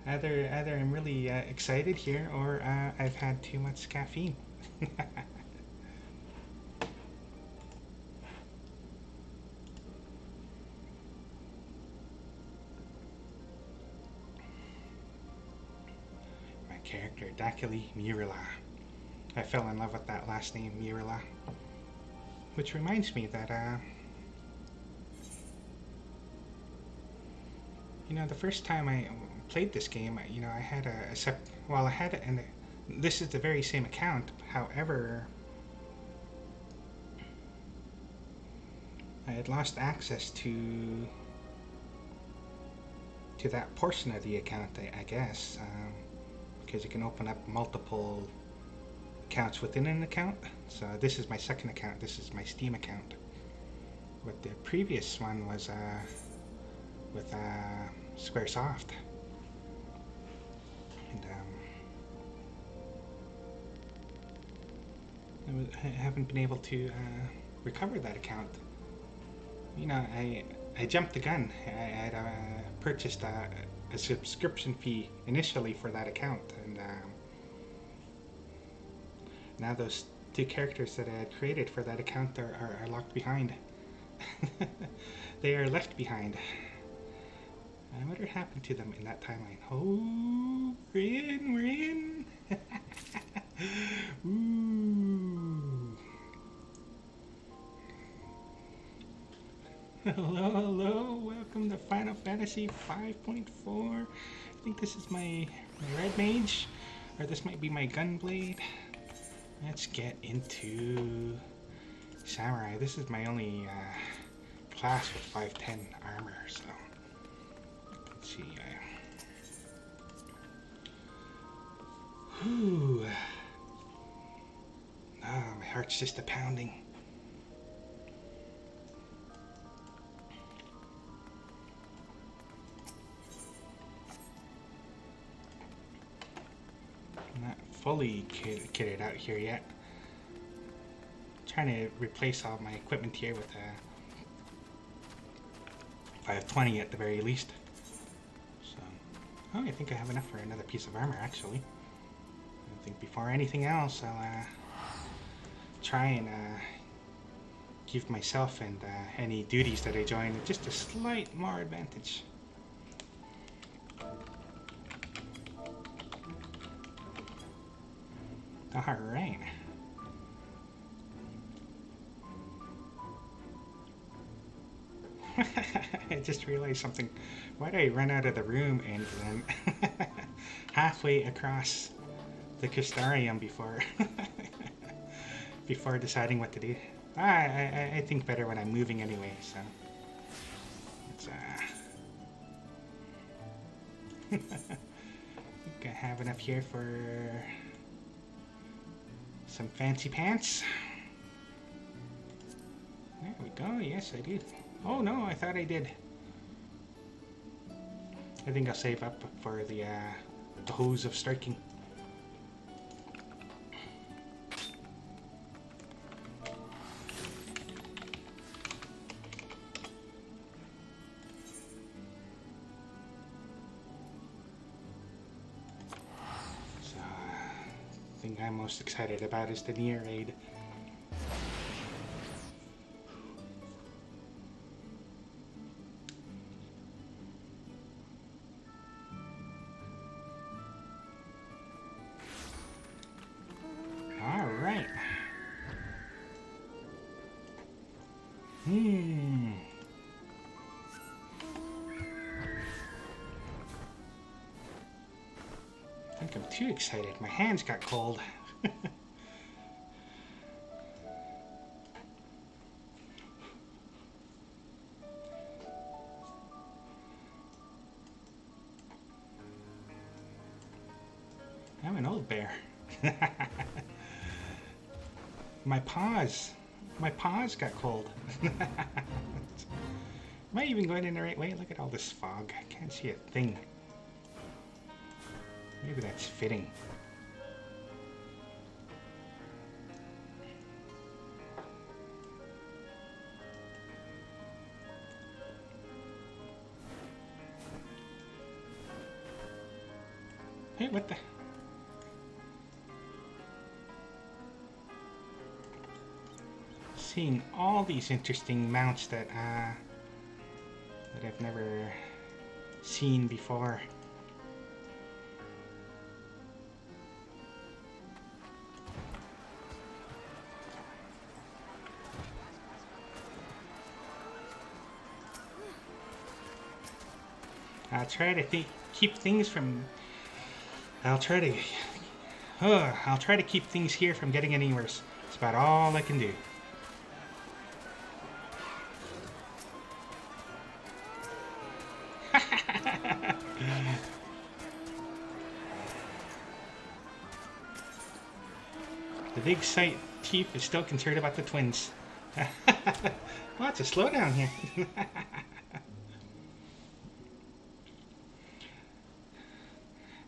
Either I'm really excited here, or I've had too much caffeine. My character, Dakali Murila. I fell in love with that last name, Mirala. Which reminds me that, you know, the first time I played this game, you know, I had I had it, and this is the very same account. However, I had lost access to that portion of the account, I guess, because you can open up multiple accounts within an account. So this is my second account. This is my Steam account. But the previous one was with Squaresoft, and I haven't been able to recover that account. You know, I jumped the gun. I had purchased a subscription fee initially for that account, and now those two characters that I had created for that account are locked behind. They are left behind. I wonder what happened to them in that timeline. Oh, we're in. Ooh. Hello, welcome to Final Fantasy 5.4. I think this is my red mage, or this might be my gunblade. Let's get into samurai. This is my only class with 510 armor, so let's see. Whew. Oh, my heart's just a pounding. Not fully kitted out here yet. Trying to replace all my equipment here with 520 at the very least. So, oh, I think I have enough for another piece of armor actually. I think before anything else, I'll try and give myself and any duties that I join just a slight more advantage. Alright. I just realized something. Why did I run out of the room and then halfway across the Crystarium before before deciding what to do? I think better when I'm moving anyway, so let's I think I have enough here for some fancy pants. There we go. Yes, I do. Oh no, I thought I did. I think I'll save up for the hose of striking. So, the thing I'm most excited about is the Nier raid. I think I'm too excited. My hands got cold. I'm an old bear. My paws got cold. Am I even going in the right way? Look at all this fog. I can't see a thing. Maybe that's fitting. Hey, what the? Seeing all these interesting mounts that I've never seen before. I'll try to keep things from. I'll try to. I'll try to keep things here from getting any worse. It's about all I can do. The big sight thief is still concerned about the twins. Lots of slowdown here.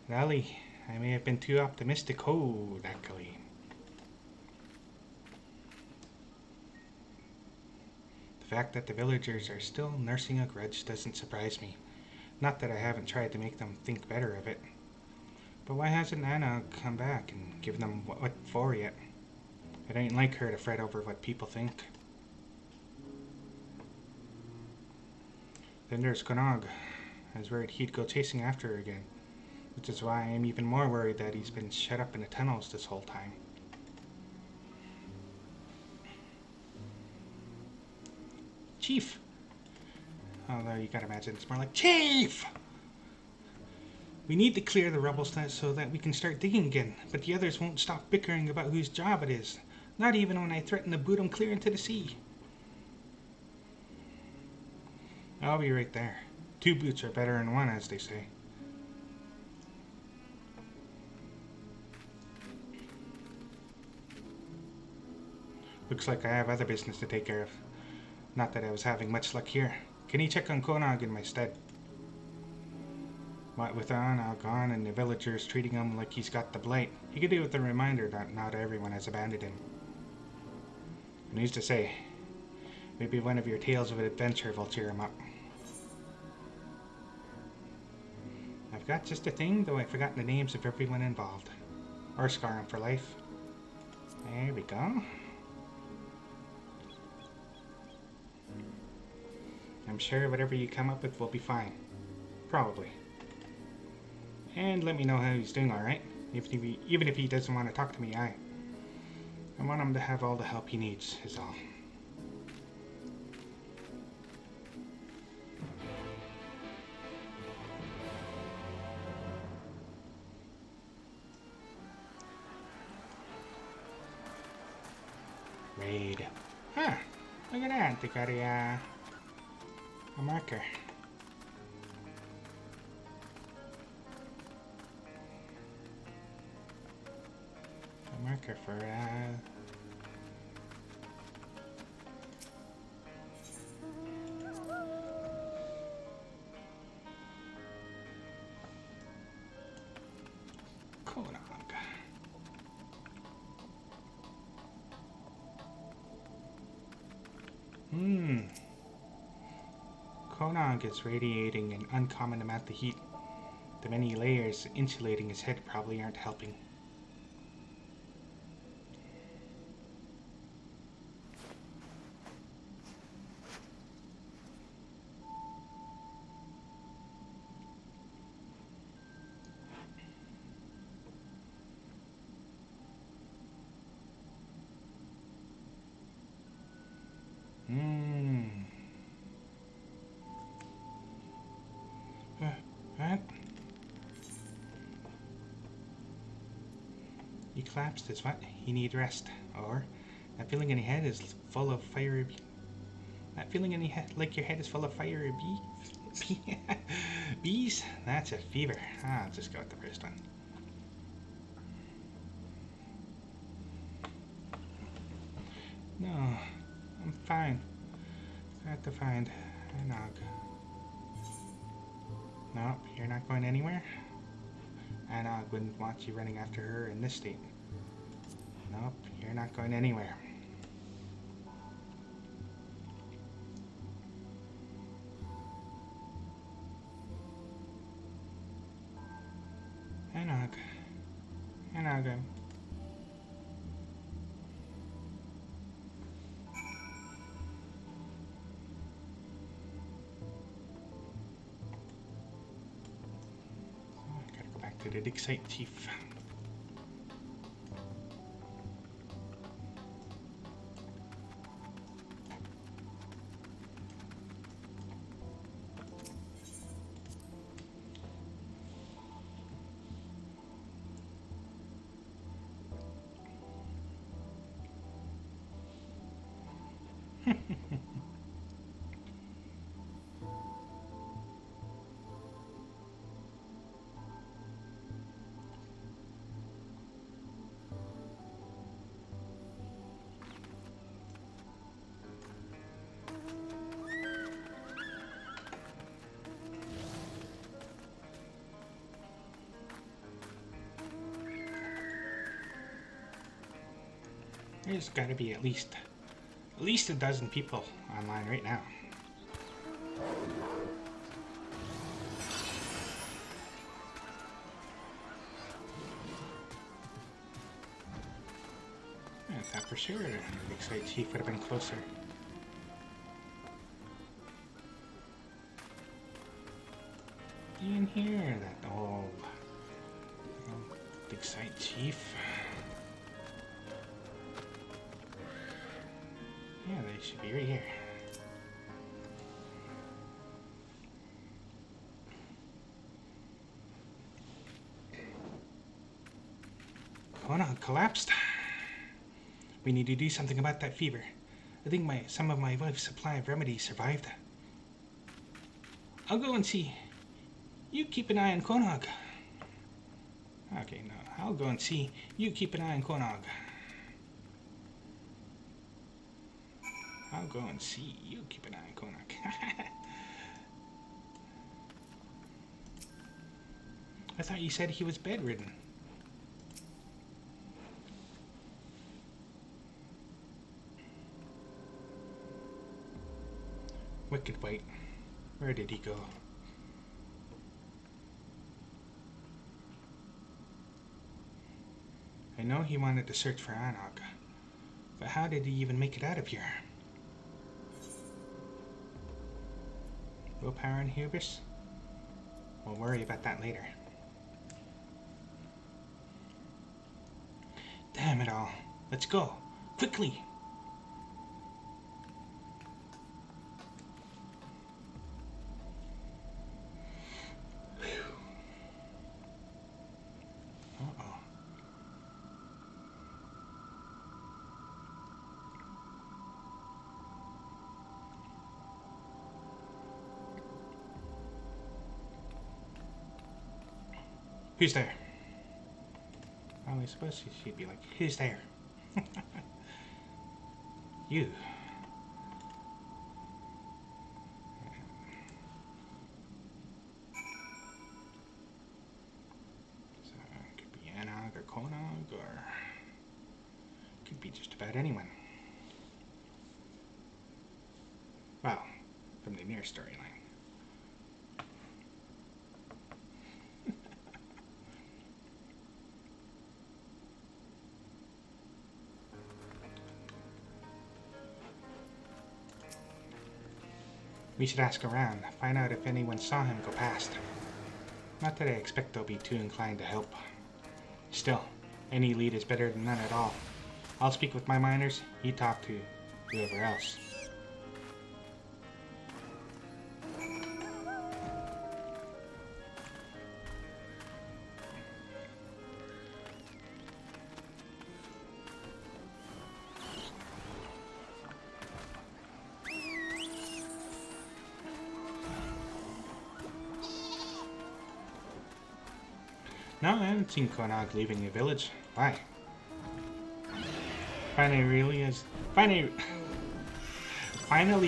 Rally, I may have been too optimistic. Oh, luckily. The fact that the villagers are still nursing a grudge doesn't surprise me. Not that I haven't tried to make them think better of it. But why hasn't Anna come back and given them what for yet? It ain't like her to fret over what people think. Then there's Konog. I was worried he'd go chasing after her again, which is why I'm even more worried that he's been shut up in the tunnels this whole time. Chief! Although you gotta imagine it's more like Chief! We need to clear the rubble so that we can start digging again, but the others won't stop bickering about whose job it is. Not even when I threaten to boot them clear into the sea. I'll be right there. 2 boots are better than 1, as they say. Looks like I have other business to take care of. Not that I was having much luck here. Can you check on Konog in my stead? What with Anna gone and the villagers treating him like he's got the blight, he could do with a reminder that not everyone has abandoned him. And who's to say? Maybe one of your tales of adventure will cheer him up. I've got just a thing, though I've forgotten the names of everyone involved. Or scar him for life. There we go. I'm sure whatever you come up with will be fine. Probably. And let me know how he's doing, alright? Even if he doesn't want to talk to me, I want him to have all the help he needs, is all. Raid. Huh. Look at that. They got a marker. A marker for Konog. Konog is radiating an uncommon amount of heat. The many layers insulating his head probably aren't helping. What? You collapsed is what? You need rest. Or that feeling in your head is full of fire. That feeling in your head, like your head is full of fire bees? That's a fever. I'll just go with the first one. No, I'm fine. Got to find Anog. Nope, you're not going anywhere. Anog wouldn't want you running after her in this state. Nope, you're not going anywhere. Anog. Anog. To the XIV chief. There's got to be at least a dozen people online right now. I thought for sure the XIV chief would have been closer. In here, that old XIV chief. Yeah, they should be right here. Oh no, it collapsed. We need to do something about that fever. I think some of my wife's supply of remedies survived. I'll go and see. You keep an eye on Konog. Okay, no, I'll go and see. You keep an eye on Konog. I'll go and see. You keep an eye on Konog. I thought you said he was bedridden. Wicked White. Where did he go? I know he wanted to search for Anog, but how did he even make it out of here? Willpower and hubris? We'll worry about that later. Damn it all. Let's go. Quickly! Who's there? Well, I suppose she'd be like, who's there? You. So it could be Anog or Konog, or could be just about anyone. Well, from the Nier storyline. We should ask around, find out if anyone saw him go past. Not that I expect they'll be too inclined to help. Still, any lead is better than none at all. I'll speak with my miners, you talk to whoever else. No, I haven't seen Konog leaving the village. Why? Finally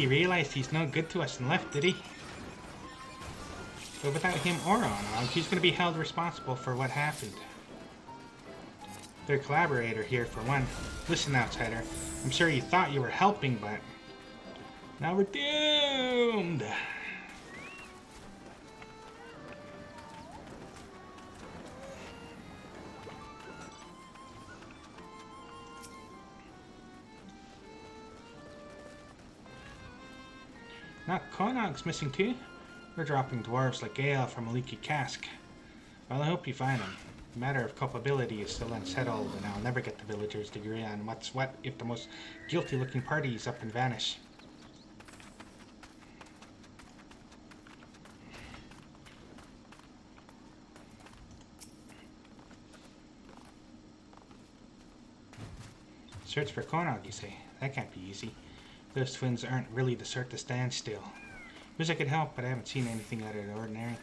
realized he's no good to us and left, did he? But without him or Onog, he's going to be held responsible for what happened. Their collaborator here, for one. Listen, outsider. I'm sure you thought you were helping, but now we're doomed. Now Konog's missing too? We're dropping dwarves like ale from a leaky cask. Well, I hope you find him. The matter of culpability is still unsettled, and I'll never get the villagers to agree on what's what if the most guilty-looking party is up and vanish. Search for Konog, you say? That can't be easy. Those twins aren't really the sort to stand still. Wish I could help, but I haven't seen anything out of the ordinary.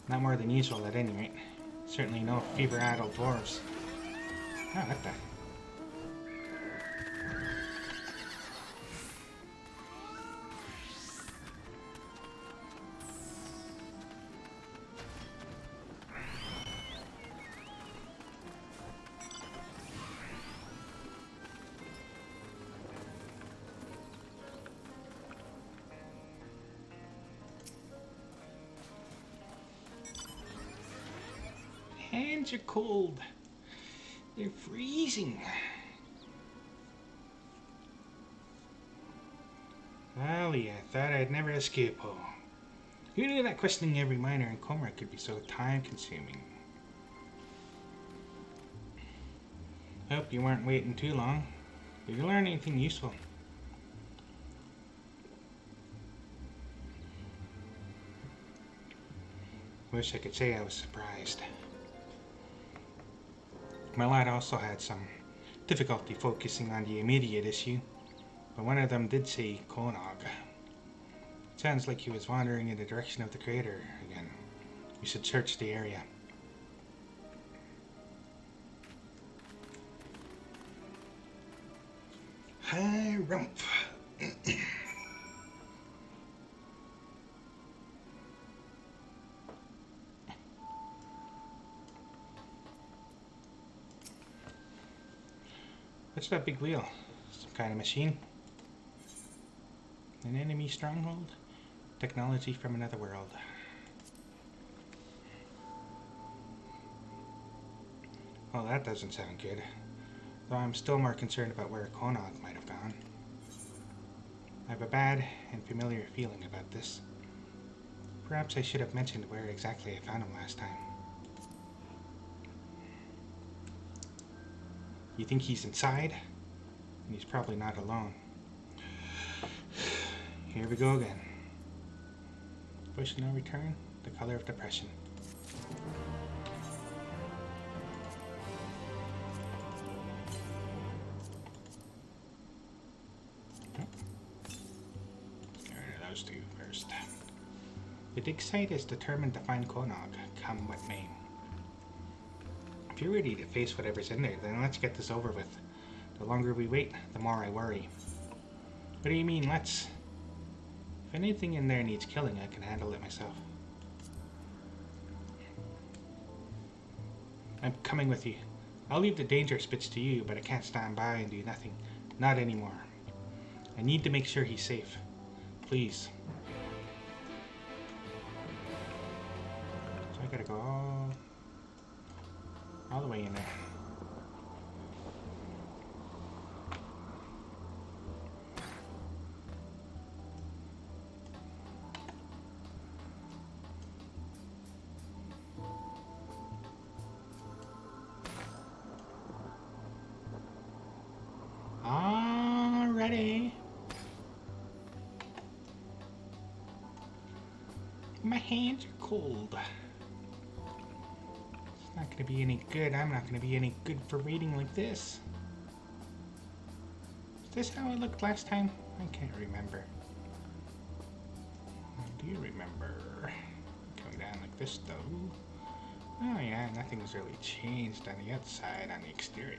Not more than usual, at any rate. Certainly no fever-addled dwarves. Oh, what the? Hands are cold. They're freezing. Golly, I thought I'd never escape home. Who knew that questioning every miner in Coma could be so time-consuming? Hope you weren't waiting too long. Did you learn anything useful? Wish I could say I was surprised. My lad also had some difficulty focusing on the immediate issue, but one of them did say Konog. It sounds like he was wandering in the direction of the crater again. We should search the area. Hi, rump. What's that big wheel? Some kind of machine? An enemy stronghold? Technology from another world. Well, that doesn't sound good. Though I'm still more concerned about where Konog might have gone. I have a bad and familiar feeling about this. Perhaps I should have mentioned where exactly I found him last time. You think he's inside? And he's probably not alone. Here we go again. Push no return, the color of depression. Get rid of those two first. The dig site is determined to find Konog, come what may. If you're ready to face whatever's in there, then let's get this over with. The longer we wait, the more I worry. What do you mean, let's? If anything in there needs killing, I can handle it myself. I'm coming with you. I'll leave the dangerous bits to you, but I can't stand by and do nothing. Not anymore. I need to make sure he's safe. Please. So I gotta go all the way in there. Alrighty. My hands are cold. It's not gonna be any good. I'm not gonna be any good for reading like this. Is this how it looked last time? I can't remember. I do remember. Coming down like this though. Oh yeah, nothing's really changed on the outside, on the exterior.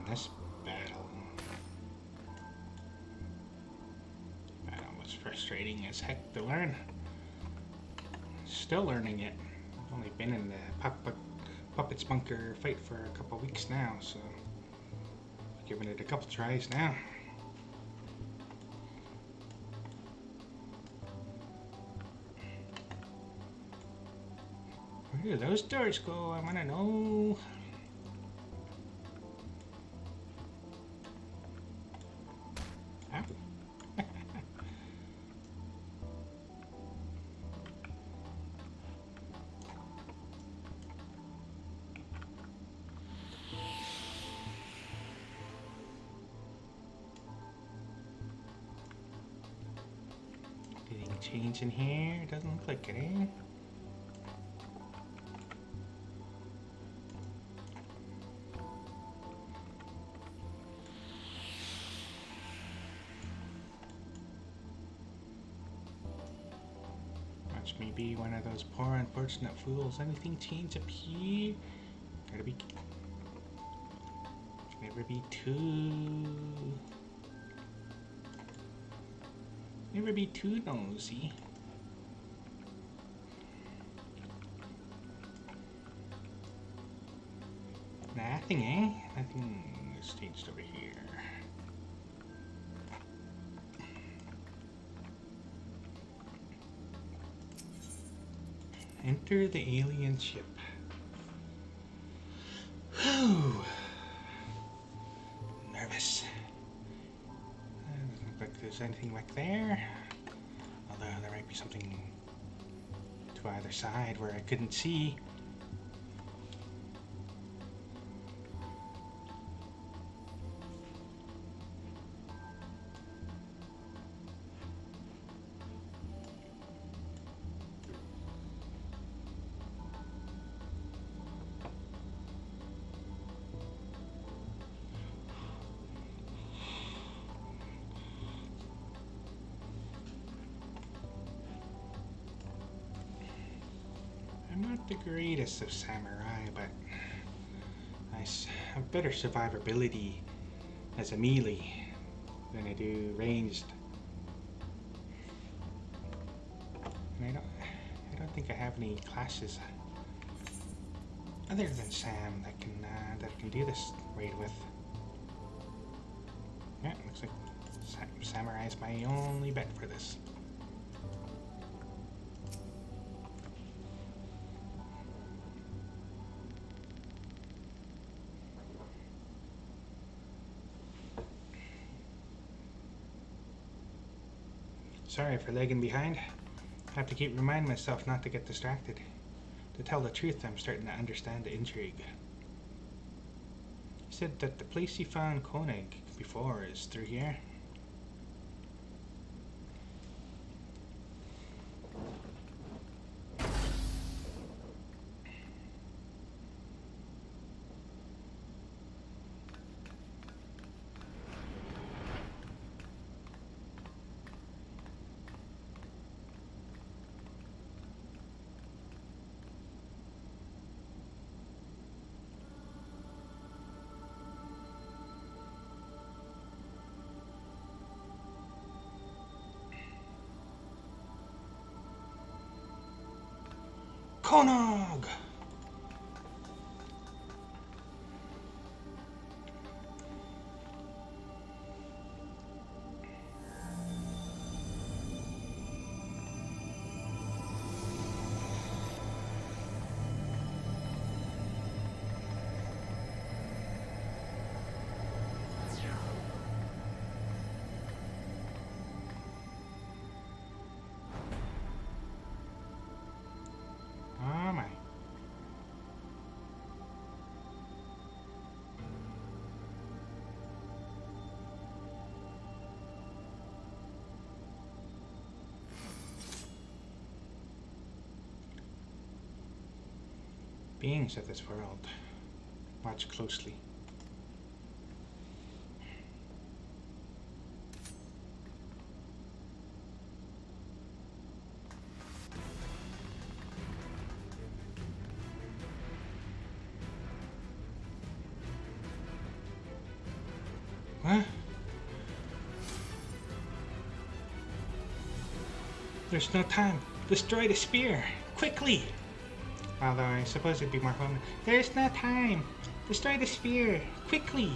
This battle was frustrating as heck to learn. Still learning it. I've only been in the Puppet's bunker fight for a couple weeks now, so giving it a couple tries now. Where do those doors go? I wanna know. Ow. Anything change in here? Doesn't look like it, eh? Watch me be one of those poor unfortunate fools. Anything change up here? Gotta be... Never be too... Never be too nosy. Nothing, eh? Nothing is changed over here. Enter the alien ship. Whew. Nervous. Doesn't look like there's anything back there. Although there might be something to either side where I couldn't see. I'm not the greatest of samurai, but I have better survivability as a melee than I do ranged. And I don't think I have any classes other than Sam that can do this raid with. Yeah, looks like samurai is my only bet for this. Sorry for lagging behind. I have to keep reminding myself not to get distracted. To tell the truth, I'm starting to understand the intrigue. He said that the place he found Koenig before is through here. Konog! Oh my. Beings of this world. Watch closely. Huh? There's no time. Destroy the spear. Quickly! Although I suppose it'd be more fun. There's no time. Destroy the spear. Quickly!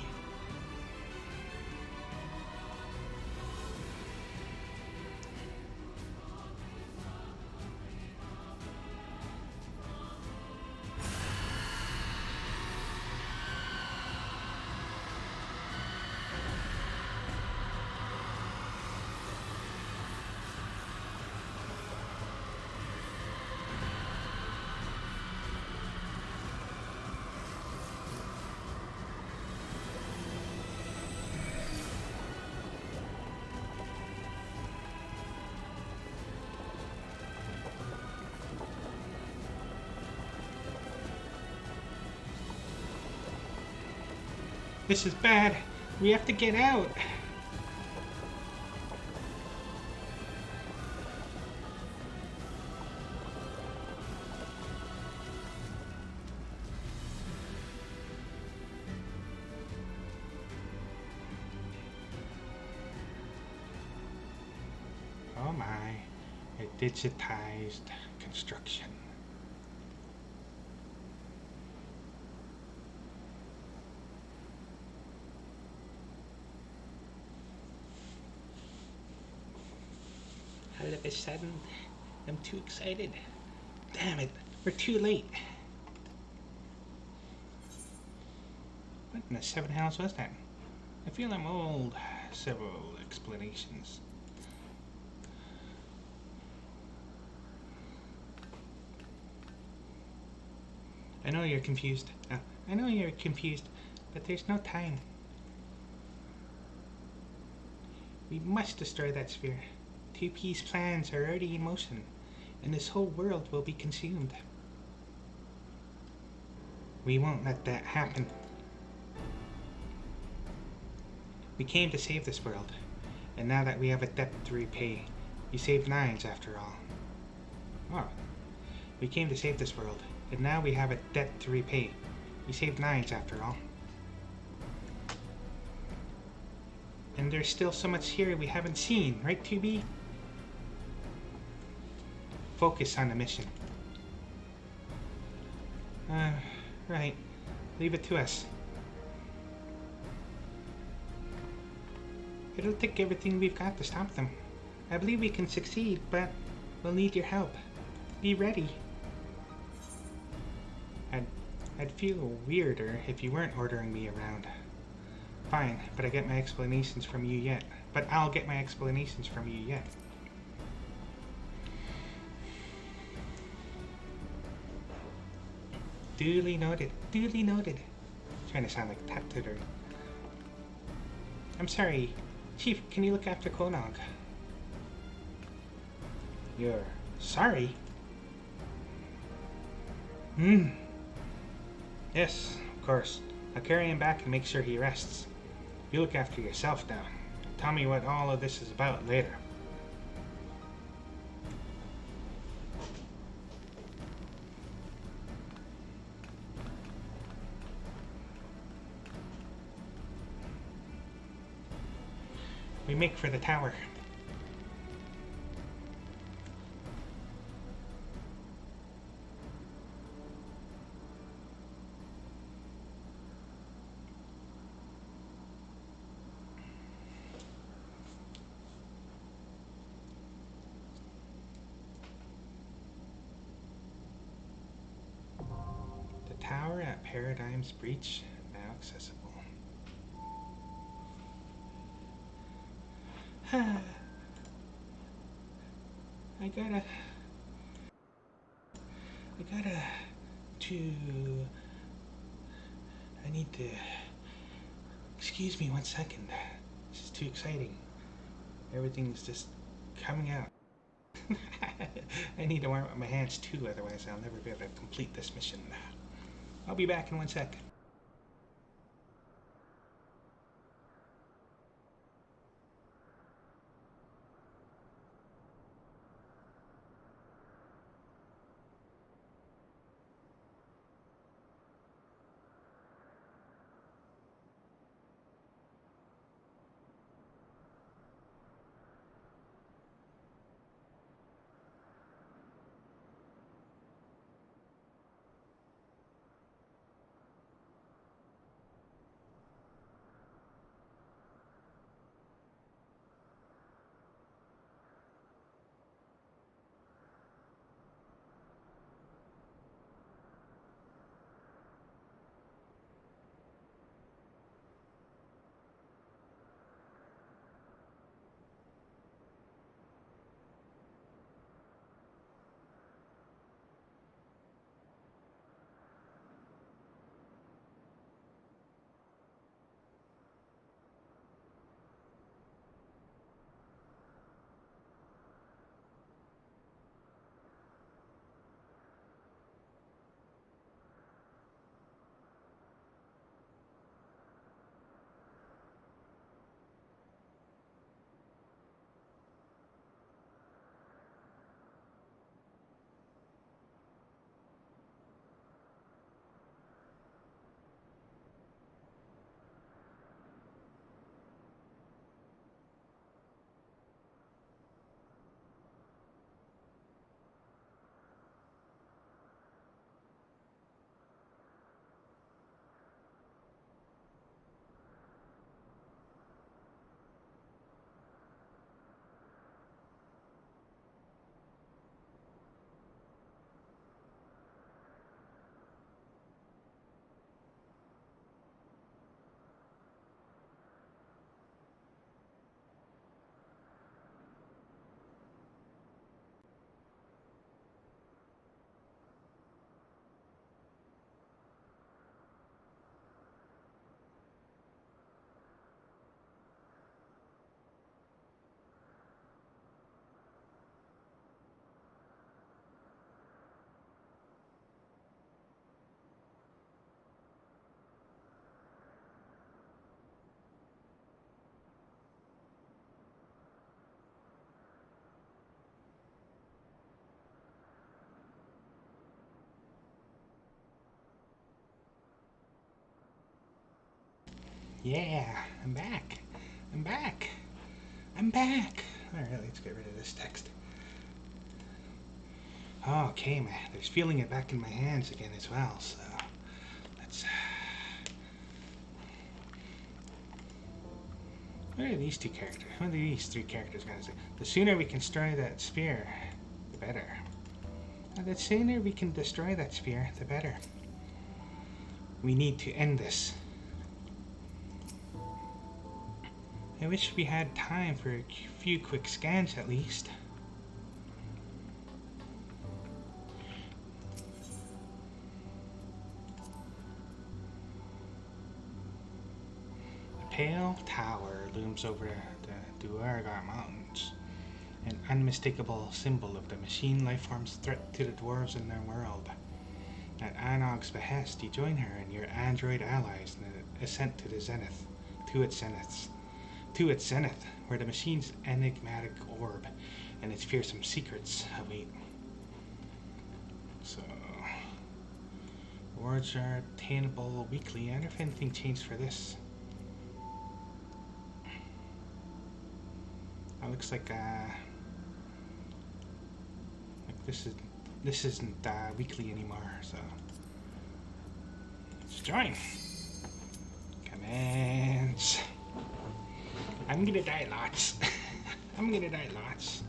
This is bad. We have to get out. Oh my, a digitized construction. All of a sudden, I'm too excited. Damn it, we're too late. What in the seven hells was that? I feel I'm old. Several explanations. I know you're confused. I know you're confused, but there's no time. We must destroy that sphere. 2P's plans are already in motion, and this whole world will be consumed. We won't let that happen. We came to save this world, and now that we have a debt to repay, you saved nines after all. Oh. We came to save this world, and now we have a debt to repay. You saved nines after all. And there's still so much here we haven't seen, right, 2B? Focus on the mission. Right. Leave it to us. It'll take everything we've got to stop them. I believe we can succeed, but we'll need your help. Be ready. I'd feel weirder if you weren't ordering me around. Fine, but I'll get my explanations from you yet. Duly noted. Duly noted. Trying to sound like Tattery. I'm sorry. Chief, can you look after Konog? You're sorry? Yes, of course. I'll carry him back and make sure he rests. You look after yourself now. Tell me what all of this is about later. We make for the tower. The tower at Paradigm's Breach, now accessible. I need to... Excuse me 1 second. This is too exciting. Everything's just coming out. I need to warm up my hands too, otherwise I'll never be able to complete this mission. I'll be back in 1 sec. Yeah, I'm back. I'm back. I'm back. Alright, let's get rid of this text. Okay, man. There's feeling it back in my hands again as well, so let's... What are these two characters? What are these three characters gonna say? The sooner we can destroy that sphere, the better. The sooner we can destroy that sphere, the better. We need to end this. I wish we had time for a few quick scans at least. A pale tower looms over the Duergar Mountains, an unmistakable symbol of the machine lifeform's threat to the dwarves in their world. At Anog's behest, you join her and your android allies in an ascent to the zenith, to its zenith, where the machine's enigmatic orb and its fearsome secrets await. So, rewards are attainable weekly. I wonder if anything changed for this. That looks like this isn't weekly anymore. So, let's join. Commands. I'm gonna die lots. I'm gonna die lots.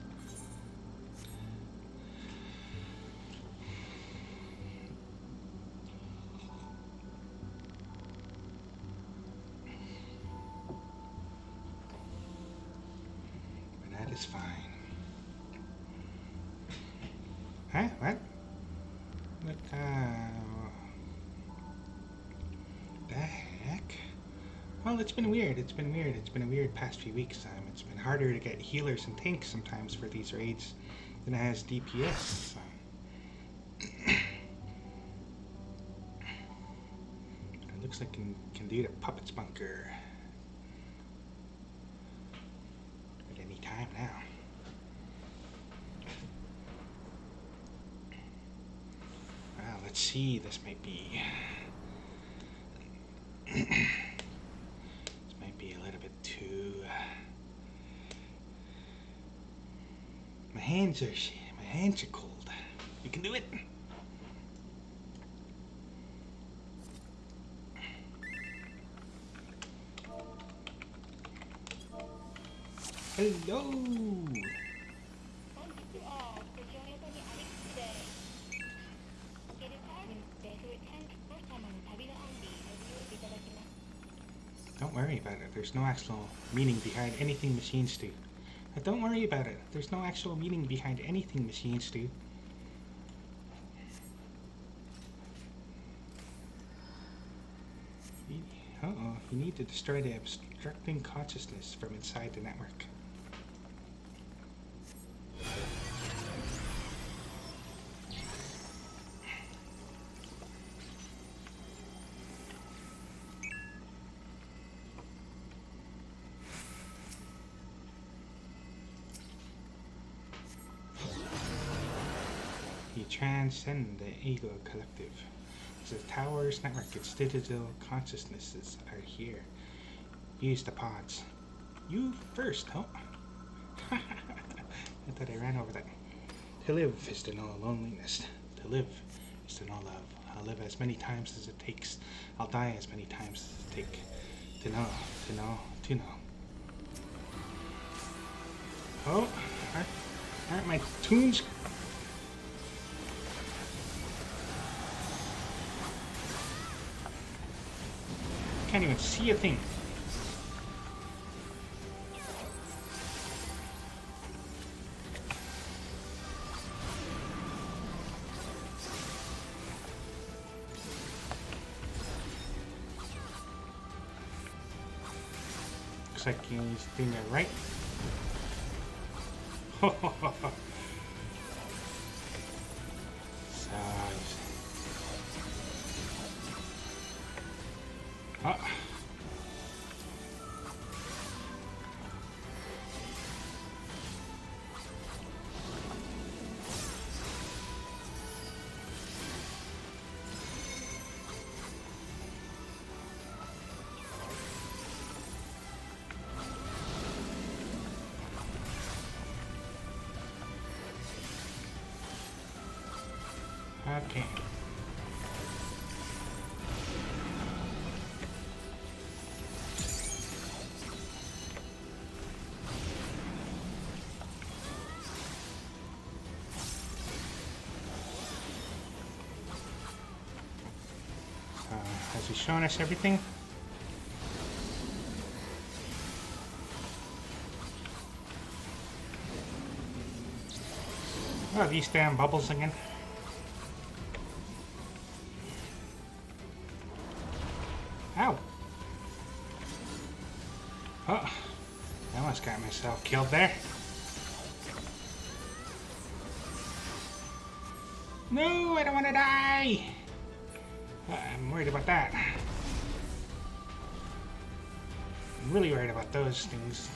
But that is fine. Huh? What? What, the heck? Well, it's been weird. It's been weird. It's been a weird past few weeks. It's been harder to get healers and tanks sometimes for these raids than it has DPS. So. It looks like it can do the Puppet's Bunker at any time now. Well, let's see. This might be... be a little bit too... My hands are cold. You can do it. Hello. Don't worry about it. There's no actual meaning behind anything machines do. Don't worry about it. There's no actual meaning behind anything machines do. Uh-oh. You need to destroy the obstructing consciousness from inside the network. Transcend the ego collective. As the tower's network, its digital consciousnesses are here. Use the pods. You first, huh? I thought I ran over that. To live is to know loneliness. To live is to know love. I'll live as many times as it takes. I'll die as many times as it takes. To know, to know, to know. Oh, aren't my tunes... Can't even see a thing. Looks like he's doing it right. Okay. Has he shown us everything? Oh, these damn bubbles again. Ow. Oh, I almost got myself killed there. No, I don't want to die. I'm worried about that. I'm really worried about those things.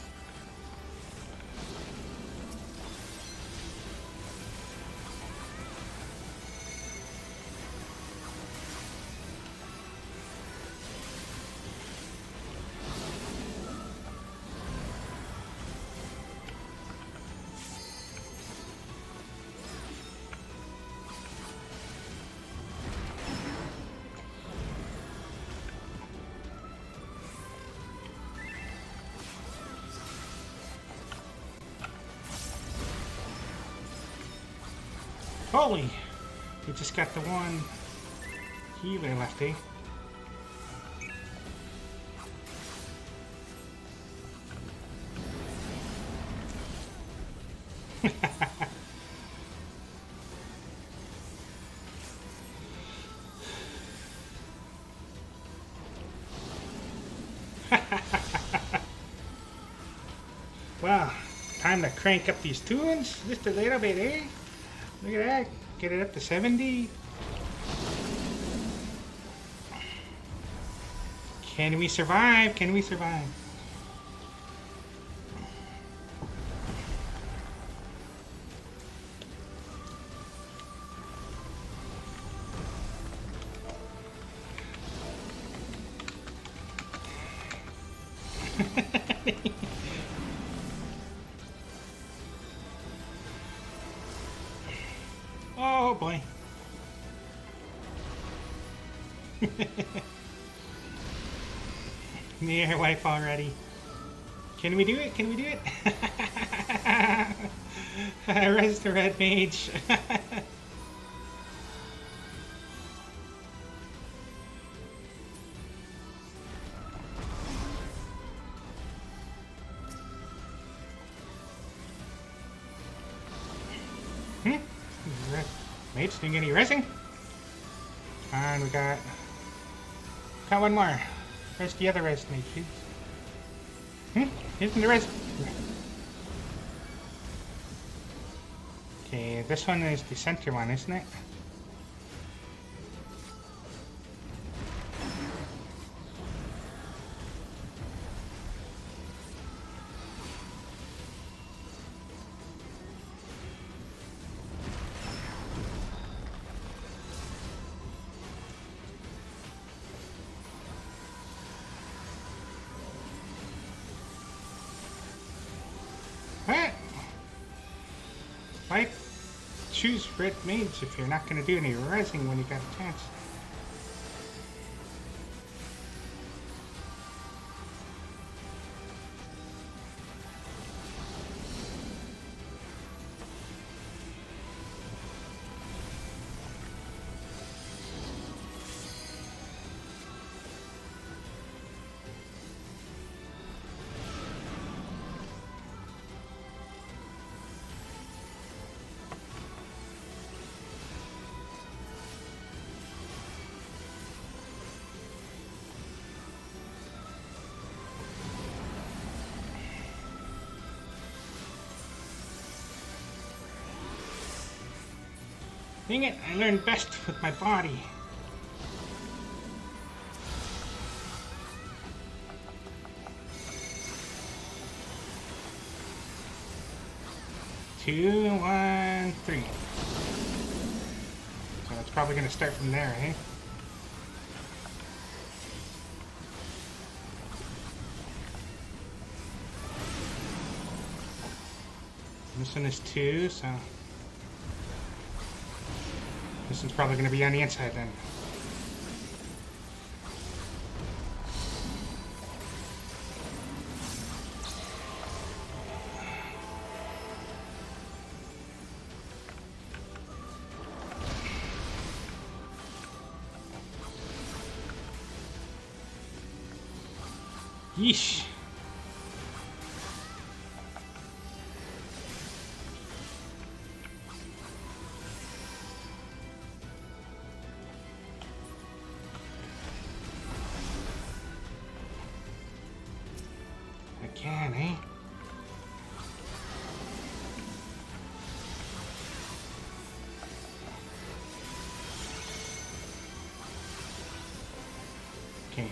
Holy! We just got the one healer left, eh? Well, time to crank up these tunes just a little bit, eh? Look at that. Get it up to 70. Can we survive? Can we survive? Oh boy. Nier wife already. Can we do it? Can we do it? Res the red mage. Mage doing any resing? And we got one more. Where's the other res mage, please? Isn't the res? Okay, this one is the center one, isn't it? What? Why choose red mage if you're not going to do any resing when you got a chance? Dang it, I learn best with my body. Two, one, three. So it's probably going to start from there, eh? This one is two, so This one's probably going to be on the inside then. Yeesh. Again, eh? Okay,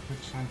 which one?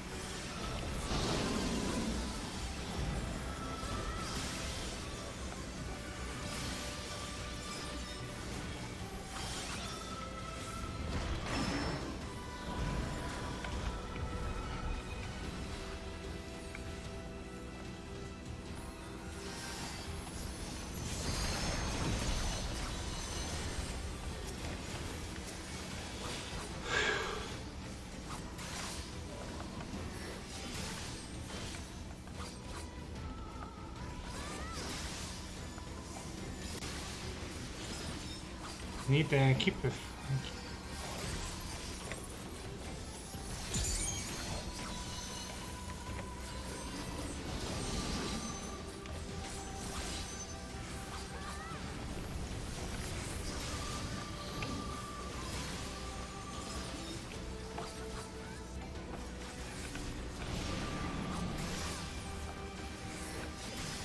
Need to keep the...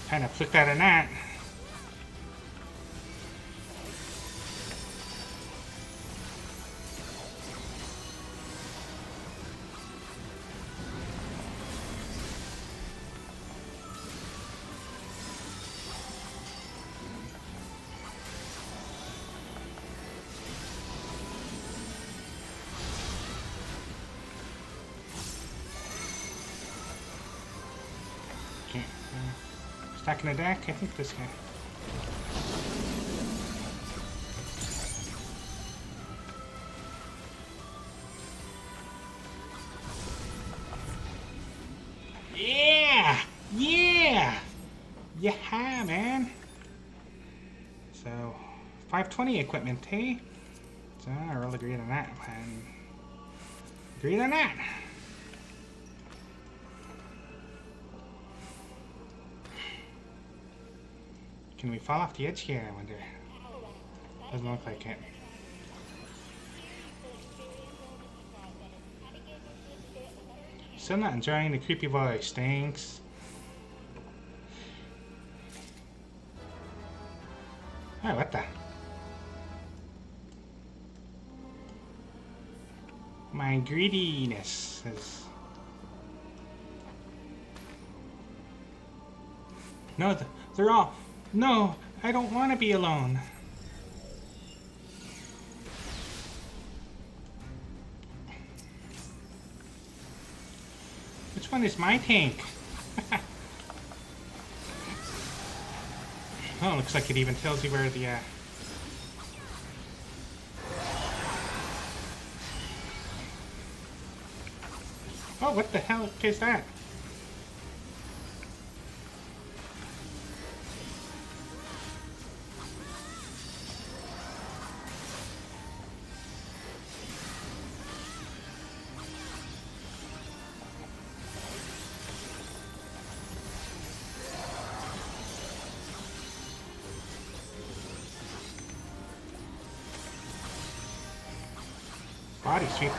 Kind of flick that and that. Okay. Stacking the deck, I think this guy. Yeah! Yeah! Yeah, man! So, 520 equipment, hey? So, I will agree on that. Agreed on that! Can we fall off the edge here, I wonder? Doesn't look like it. Still not enjoying the creepy voice, thanks. Oh, what the? My greediness is... No, they're all... No, I don't want to be alone. Which one is my tank? Oh, looks like it even tells you where the, Oh, what the hell is that? Body sweep.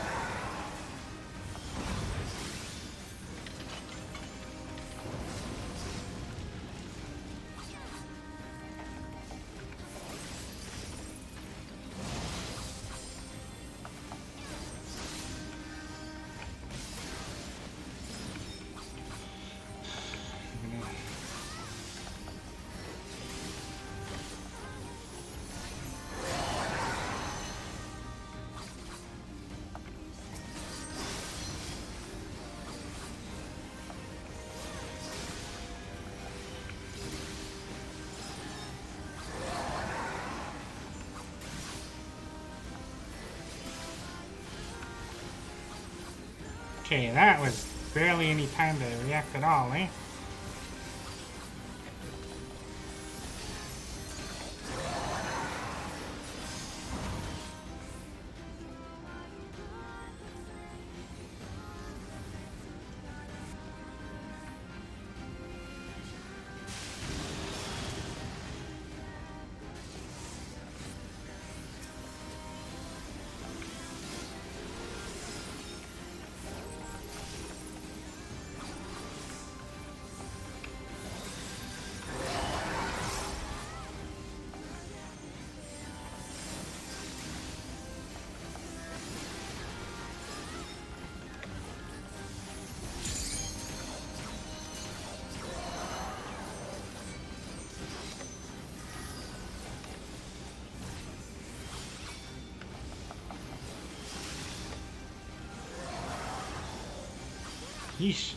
Okay, that was barely any time to react at all, eh? Yeesh.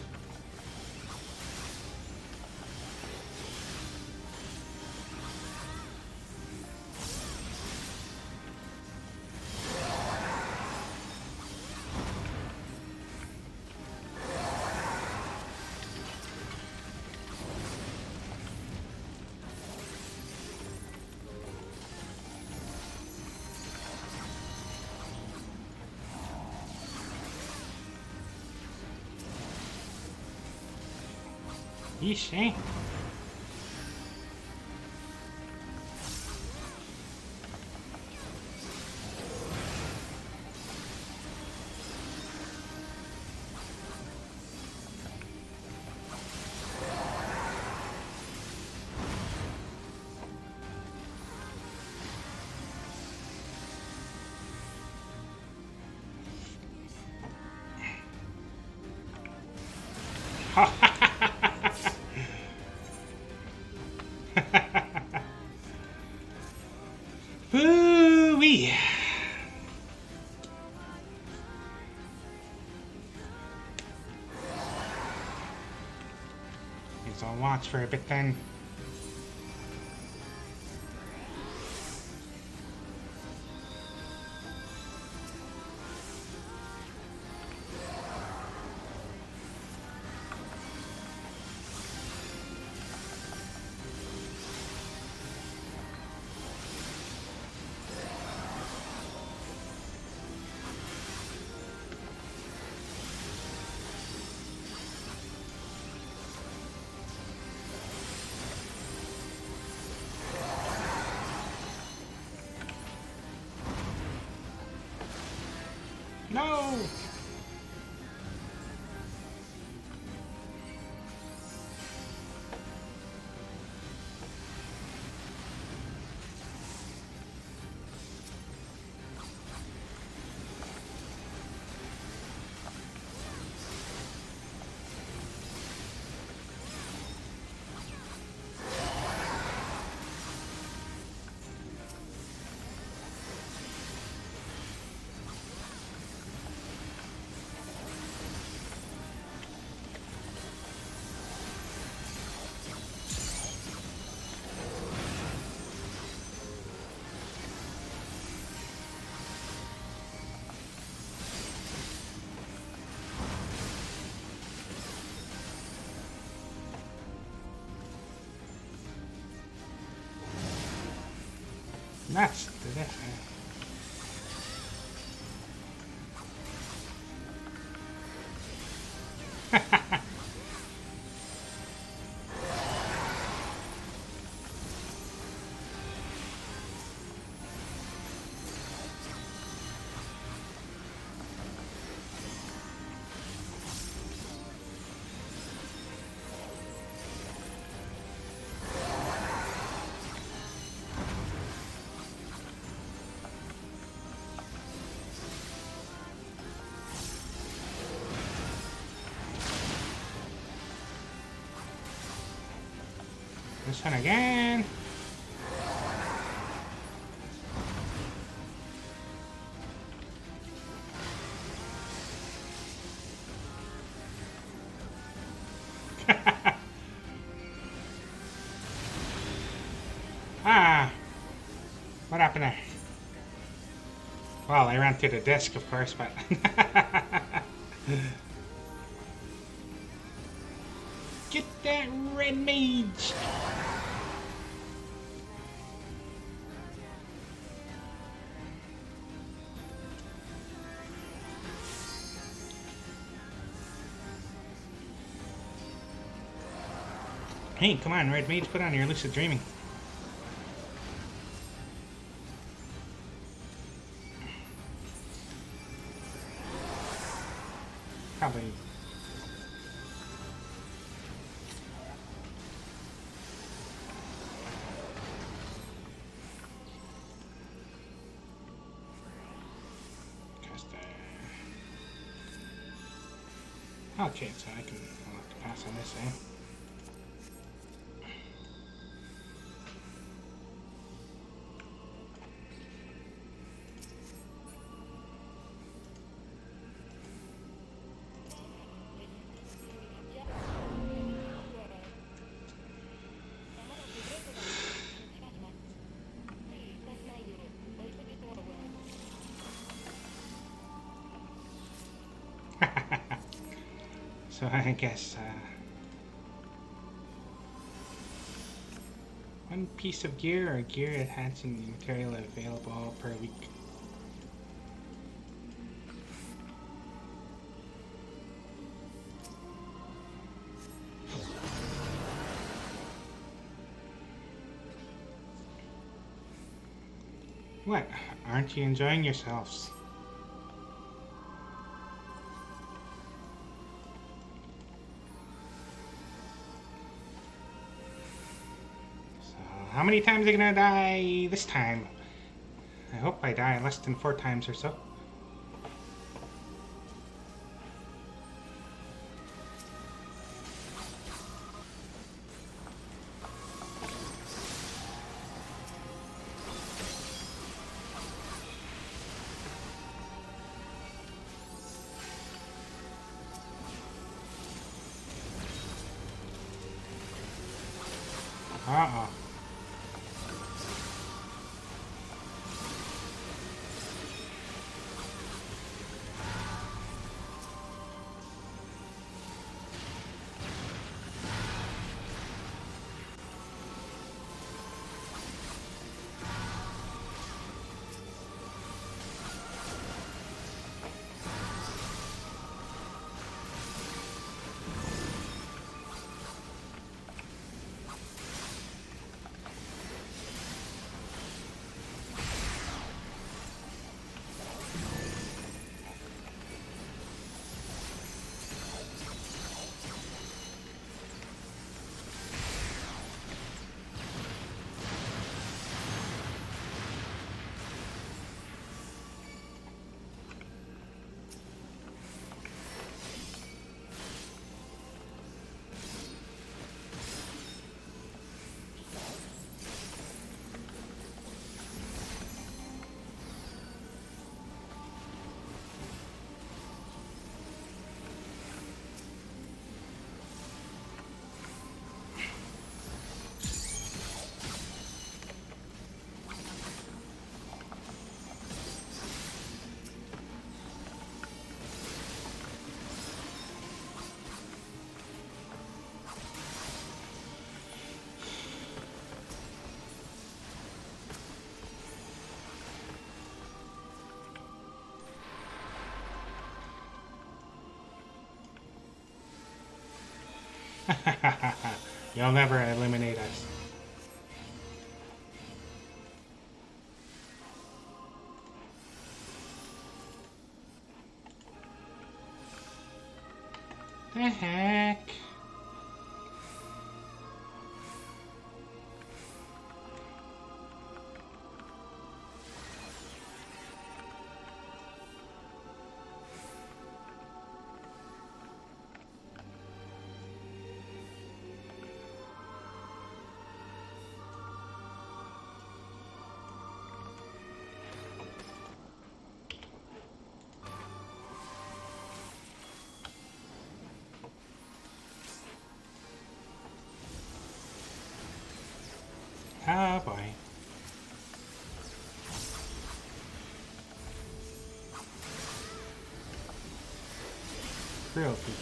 Yeesh, eh? Woo-wee! Guess I'll watch for a bit then. No! That's the This one again. Ah, what happened there? Well, I ran to the desk, of course, but Red Mage! Hey, come on, Red Mage, put on your lucid dreaming. Probably. Okay, so I'll have to pass on this, eh? So I guess one piece of gear or gear enhancing material available per week. What? Aren't you enjoying yourselves? How many times are you gonna die this time? I hope I die less than 4 times or so. Uh-oh. You'll never eliminate us. The heck? Oh boy. Real people.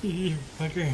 You fucker.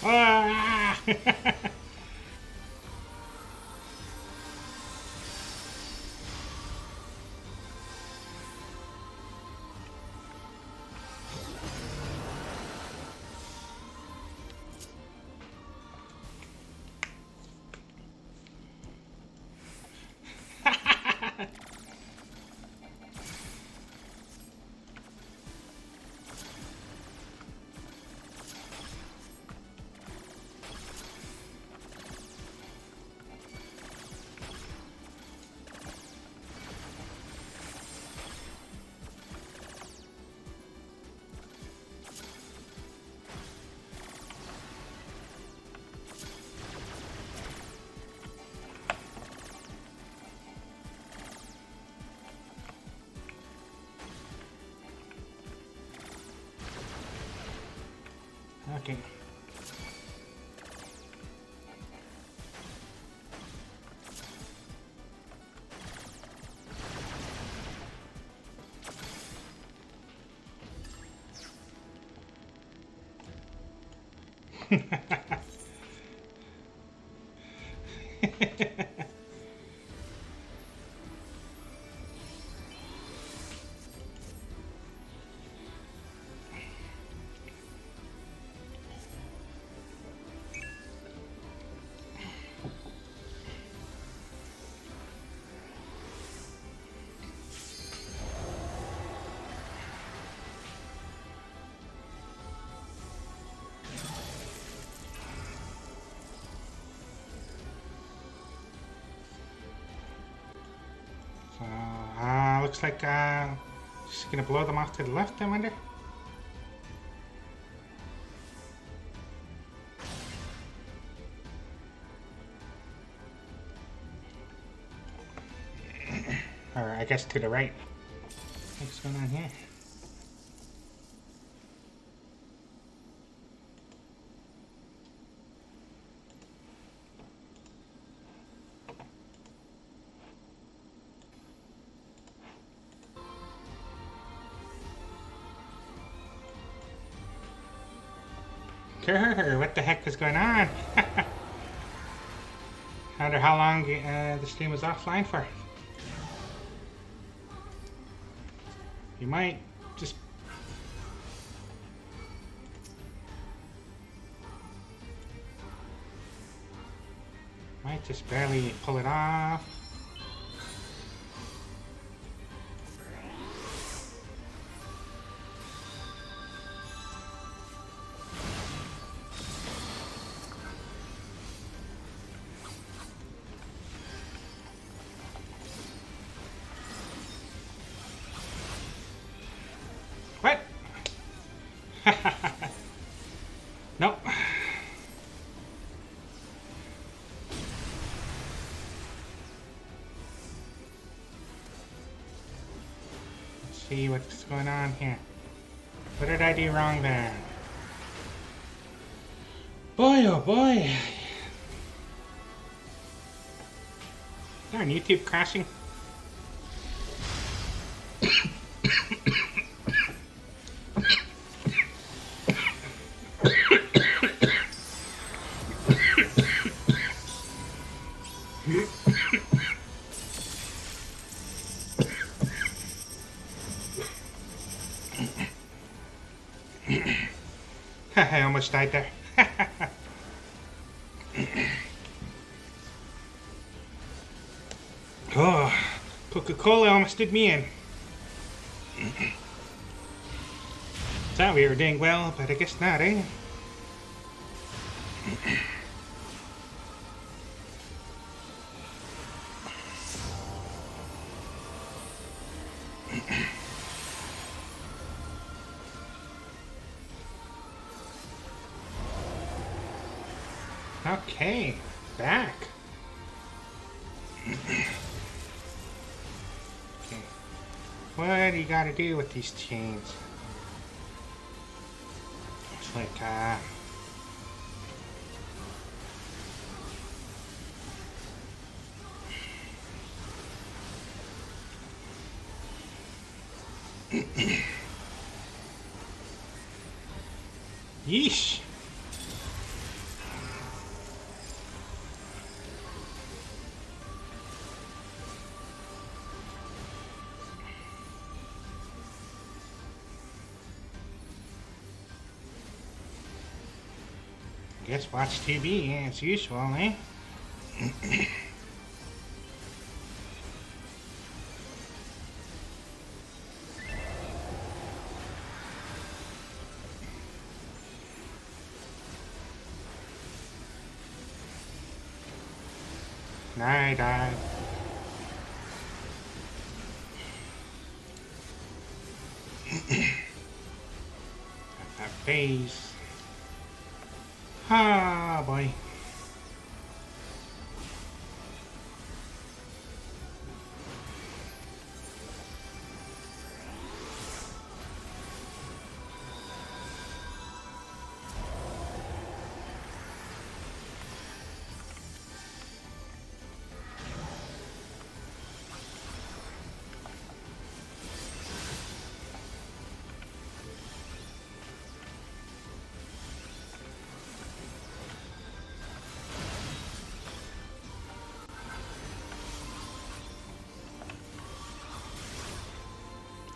Ah! Okay. Looks like she's gonna blow them off to the left, I wonder. Or I guess to the right. What's going on here? What the heck is going on? I wonder how long the stream was offline for. You might just... Might just barely pull it off. What? Nope. Let's see what's going on here. What did I do wrong there? Boy, oh boy. Darn, YouTube crashing. I almost died there. Oh, Coca-Cola almost did me in. Thought we were doing well, but I guess not, eh? Okay, back. Okay. What do you gotta do with these chains? It's like, yeesh. Guess watch TV as usual, eh? Night, that face. Ah, boy.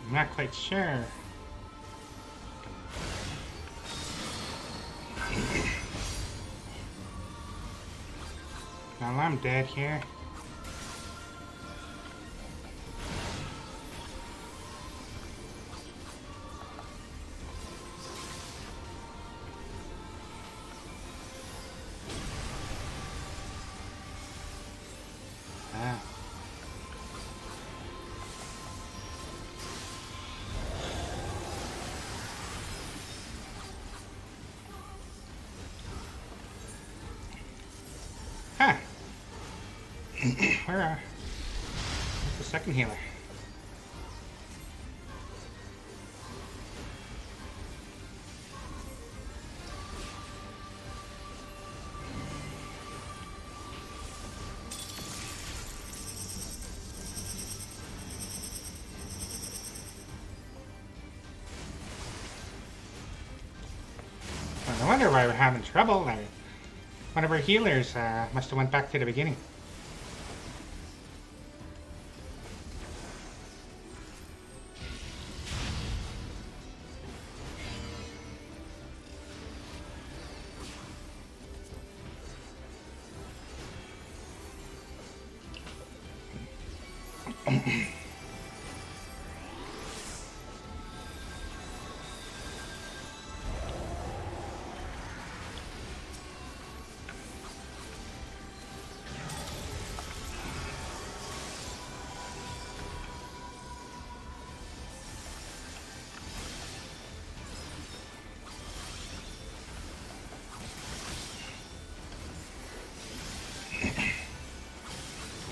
I'm not quite sure. Well, I'm dead here. Ah. Huh. Where's the second healer? Well, no wonder why we're having trouble. One of our healers must have went back to the beginning.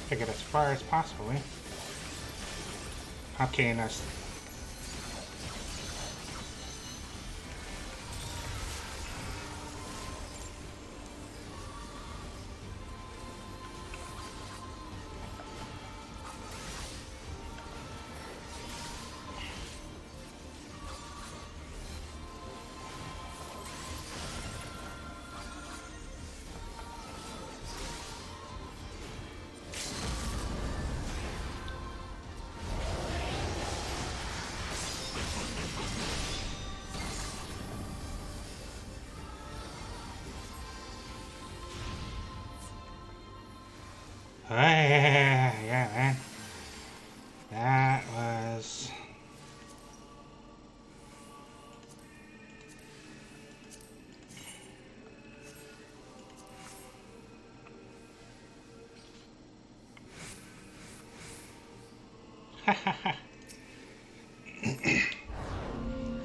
To get as far as possible, eh? Okay, now. Yeah, man. That was...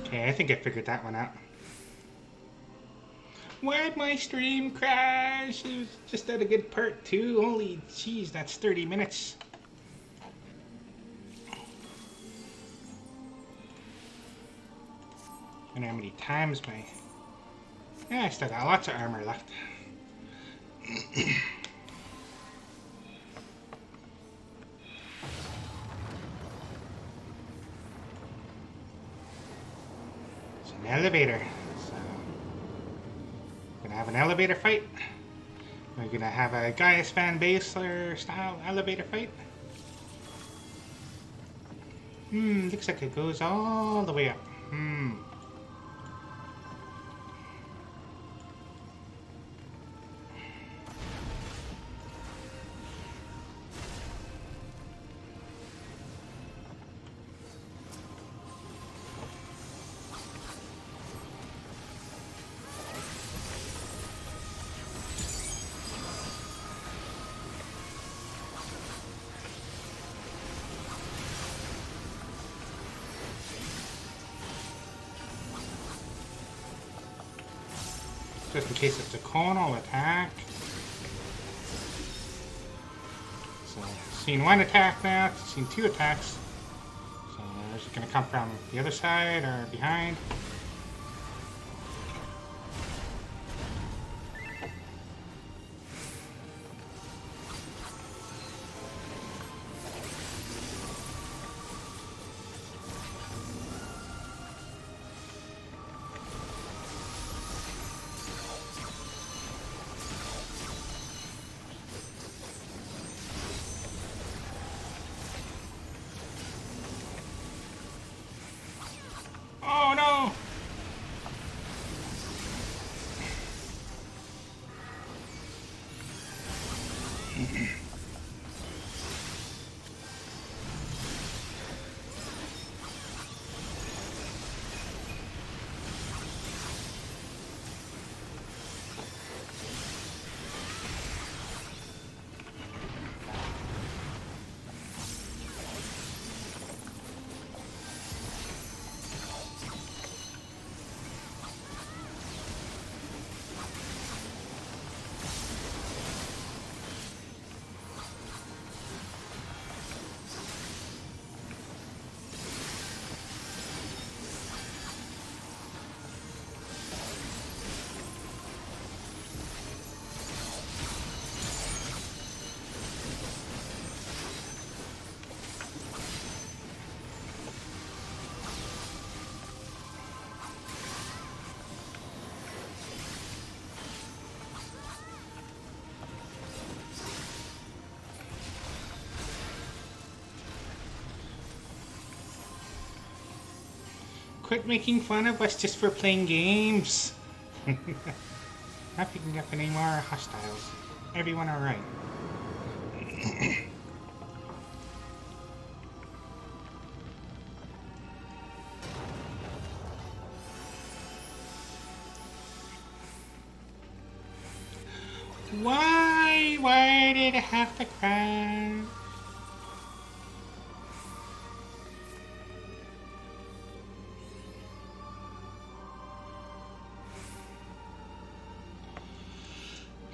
Okay, I think I figured that one out. Why'd my stream crash? It was just at a good part too. Holy jeez, that's 30 minutes. I don't know how many times my... Yeah, I still got lots of armor left. It's an elevator. So, we're gonna have an elevator fight. We're gonna have a Gaius Van Basler style elevator fight. Looks like it goes all the way up. Just in case it's a conal attack. So, seen one attack now, seen two attacks. So, is it going to come from the other side or behind? Oh no! Quit making fun of us just for playing games. Not picking up any more hostiles. Everyone alright. Why? Why did it have to crash?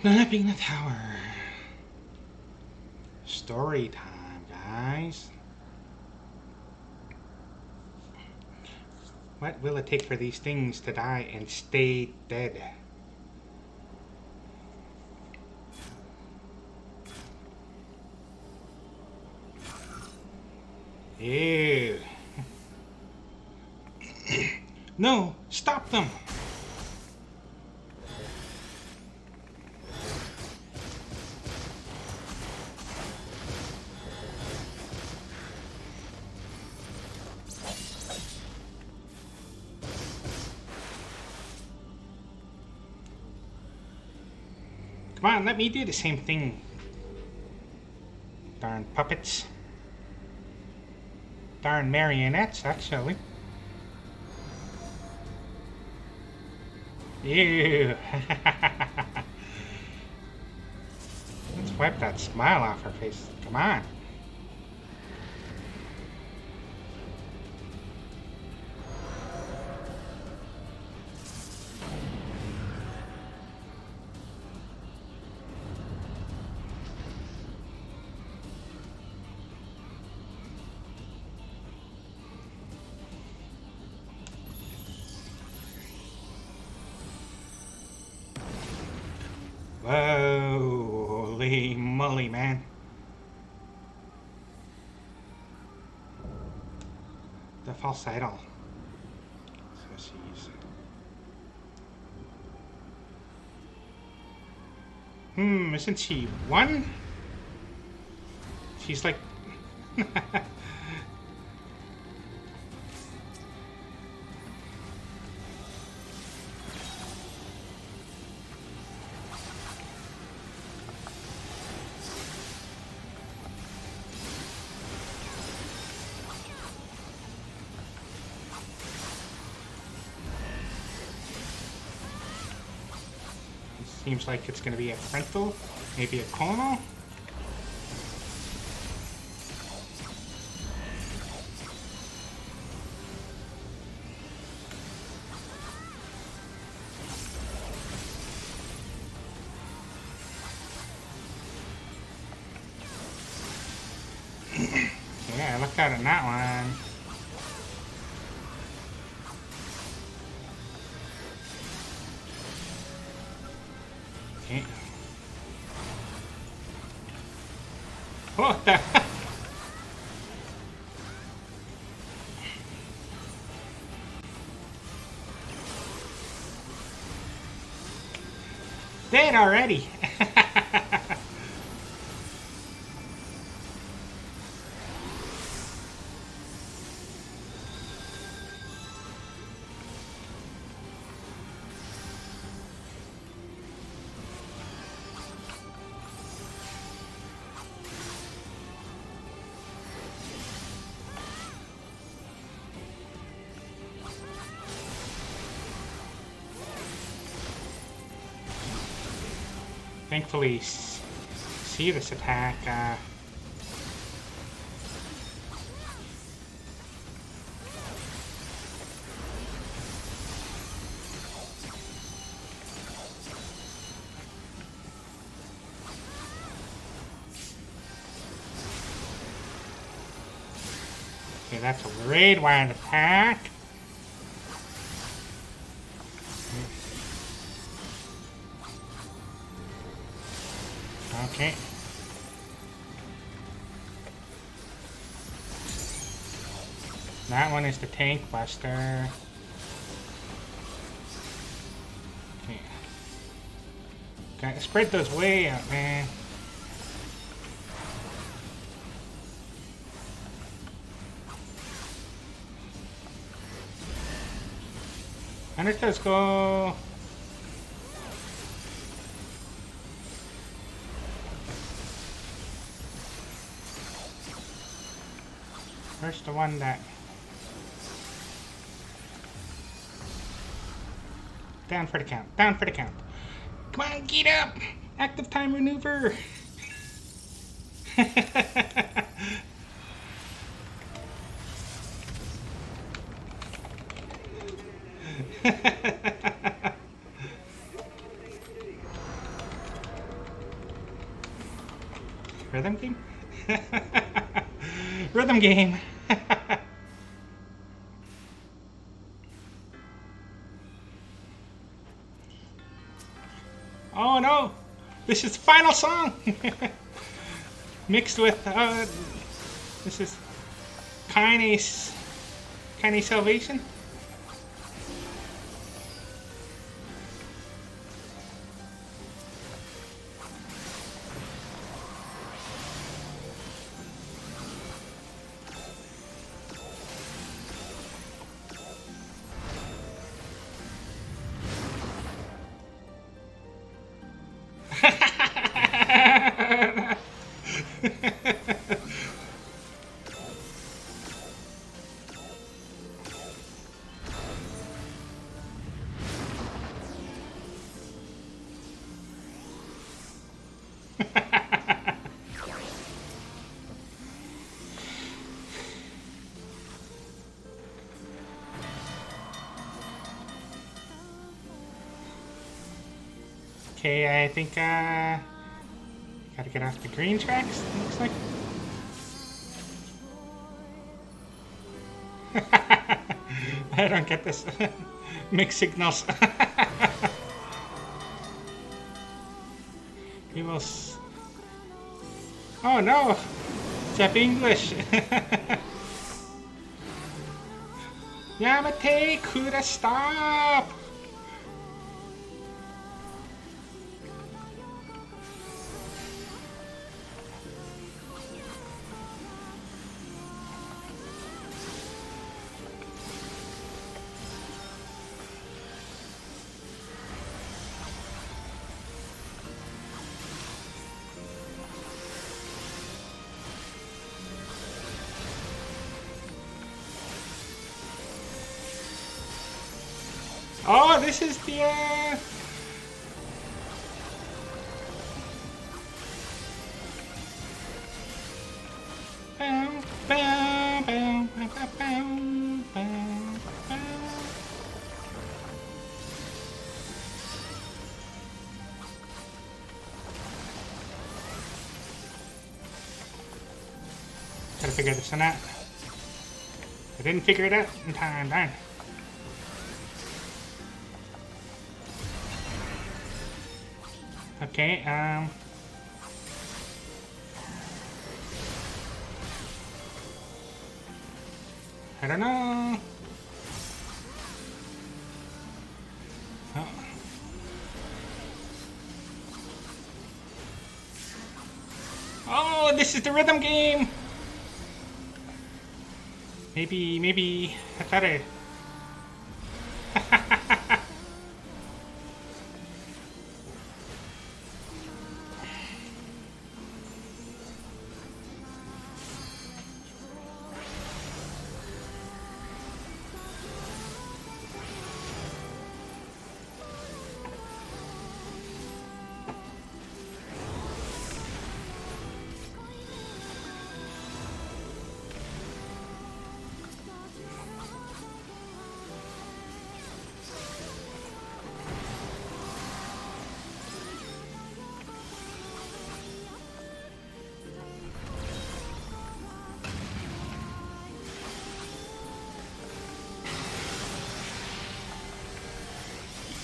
Mapping the tower. Story time, guys. What will it take for these things to die and stay dead? Ew. No, stop them! Come on, let me do the same thing. Darn puppets. Darn marionettes, actually. Ew. Let's wipe that smile off her face. Come on. Whoa, holy moly, man. The falsetto. So she's... isn't she one? She's like... Seems like it's going to be a frontal, maybe a conal. Yeah, look out on that one. Okay. What the? Dead already. Thankfully, see this attack. Okay, that's a raid wind attack. Okay. That one is the tank buster. Okay. Gotta spread those way out, man. And it does go. Where's the one that... Down for the count. Down for the count. Come on, get up! Active time maneuver! Rhythm game? Rhythm game! Oh no! This is the final song! Mixed with, this is Kinase Salvation? Okay, I think gotta get off the green tracks, it looks like. I don't get this. Mixed signals. He will. Oh no! It's English. Yamate Kuda, stop! Oh, this is the bow, bow, bow, bow, bow, bow, bow. Gotta figure this one out. I didn't figure it out in time, darn. Okay, I don't know. Oh. Oh, this is the rhythm game. Maybe I thought I.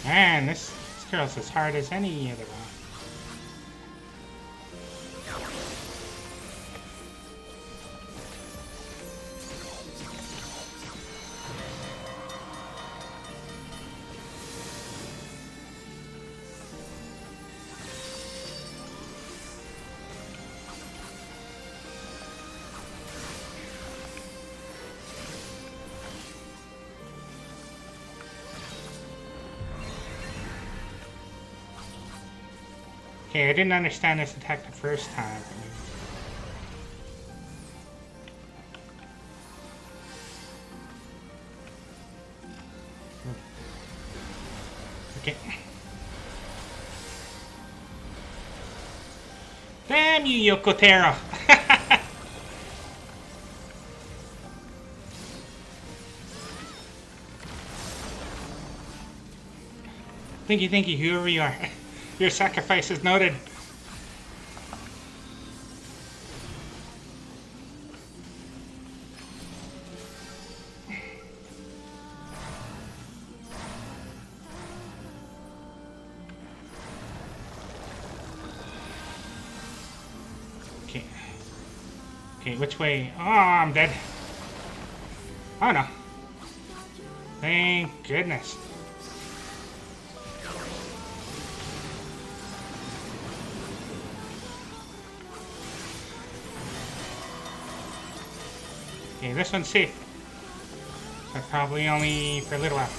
Man, this girl's as hard as any other one. Okay, I didn't understand this attack the first time. Okay. Damn you, Yokotaro! Thank you, whoever you are. Your sacrifice is noted. Okay. Okay, which way? Oh, I'm dead. Oh no. Thank goodness. Okay, this one's safe. But probably only for a little while.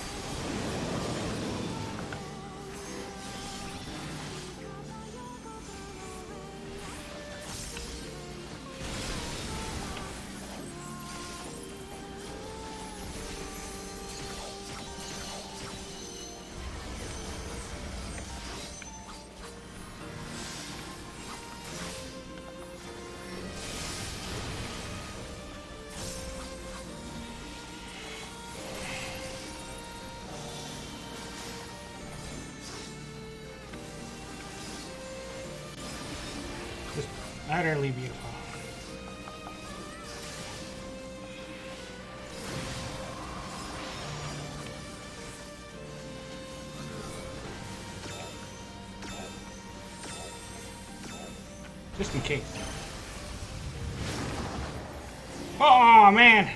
Utterly beautiful. Just in case. Oh, man!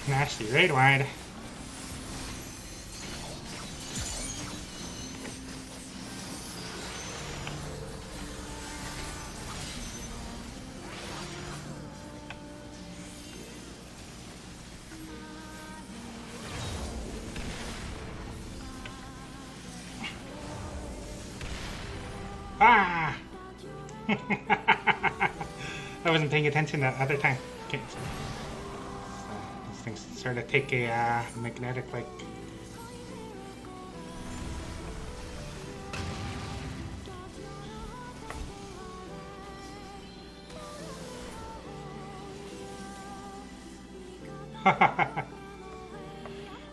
Nasty raid wide. Ah! I wasn't paying attention that other time. Okay, so, these things sort of take a magnetic, like...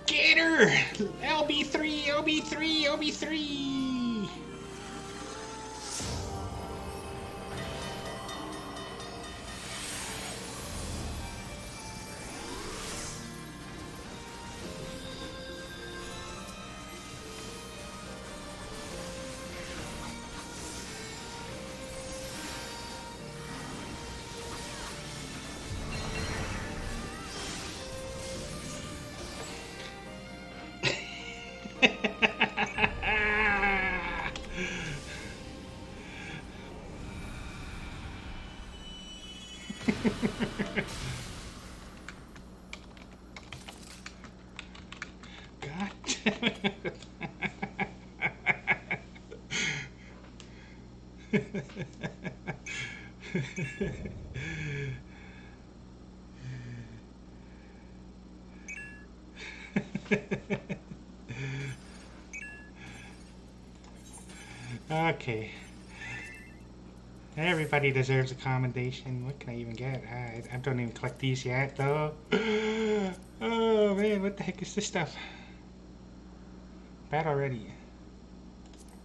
Get her! LB3, LB3, LB3! God damn it. Okay. Everybody deserves a commendation. What can I even get? I don't even collect these yet, though. Oh, man, what the heck is this stuff? Bad already.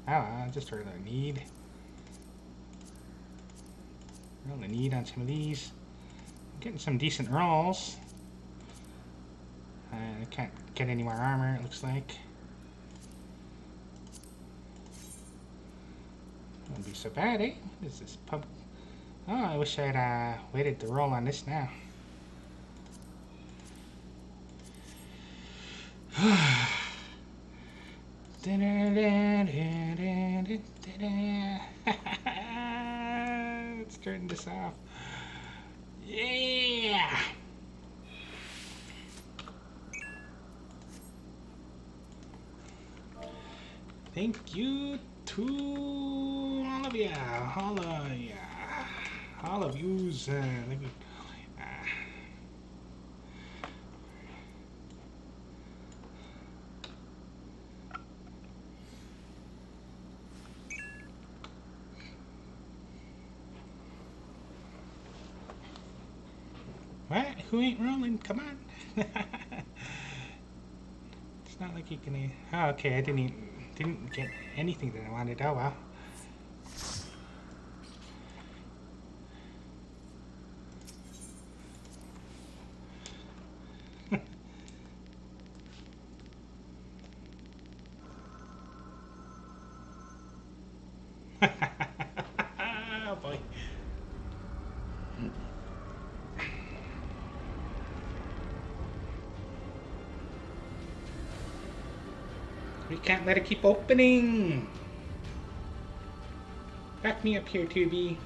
Oh, I'll just roll a need. Roll a need on some of these. I'm getting some decent rolls. I can't get any more armor, it looks like. Wouldn't be so bad, eh? What is this pump? Oh, I wish I'd waited to roll on this now. Let's turn this off. Yeah! Thank you to all of ya, all of yous. Let me, what? Who ain't rolling? Come on. It's not like you can. Oh, okay. I didn't get anything that I wanted. Oh well. Oh boy. We can't let it keep opening. Back me up here, Tubi.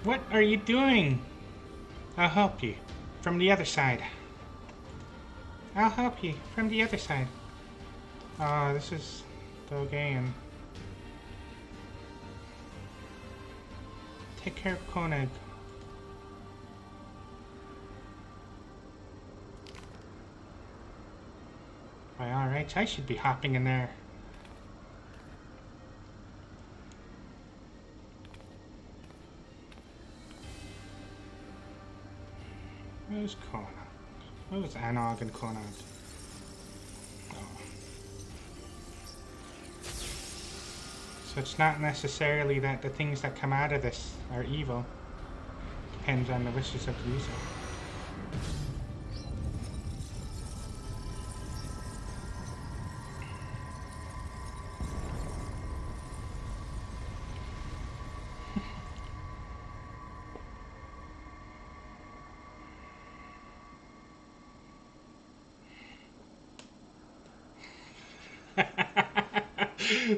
What are you doing? I'll help you. From the other side. I'll help you. From the other side. Oh, this is the game. Take care of Koenig. By all rights, I should be hopping in there. Where's Koenig? Where's Anog and Koenig? Oh. So it's not necessarily that the things that come out of this are evil. Depends on the wishes of the user.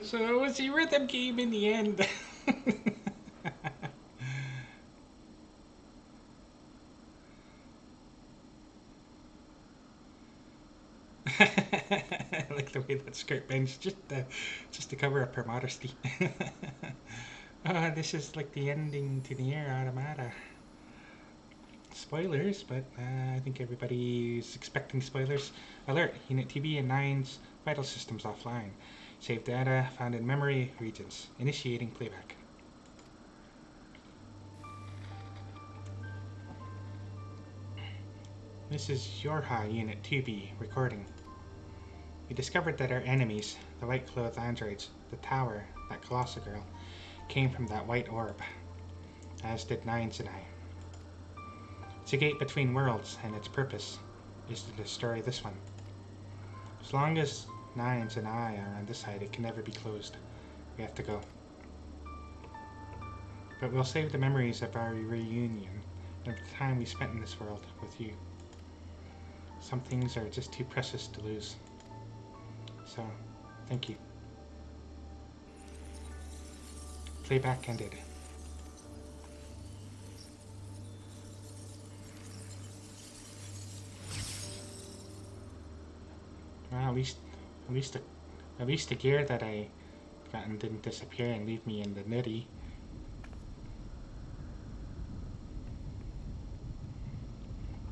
So it was a rhythm game in the end. I like the way that skirt bends just to cover up her modesty. This is like the ending to Nier Automata. Spoilers, but I think everybody's expecting spoilers. Alert! Unit TB and 9's vital systems offline. Save data found in memory regions. Initiating playback. This is Yorha Unit 2B recording. We discovered that our enemies, the white-clothed androids, the tower, that colossal girl, came from that white orb, as did Nines and I. It's a gate between worlds, and its purpose is to destroy this one. As long as Nines and I are on this side, it can never be closed. We have to go. But we'll save the memories of our reunion and of the time we spent in this world with you. Some things are just too precious to lose. So, thank you. Playback ended. Well, at least the gear that I gotten didn't disappear and leave me in the nutty.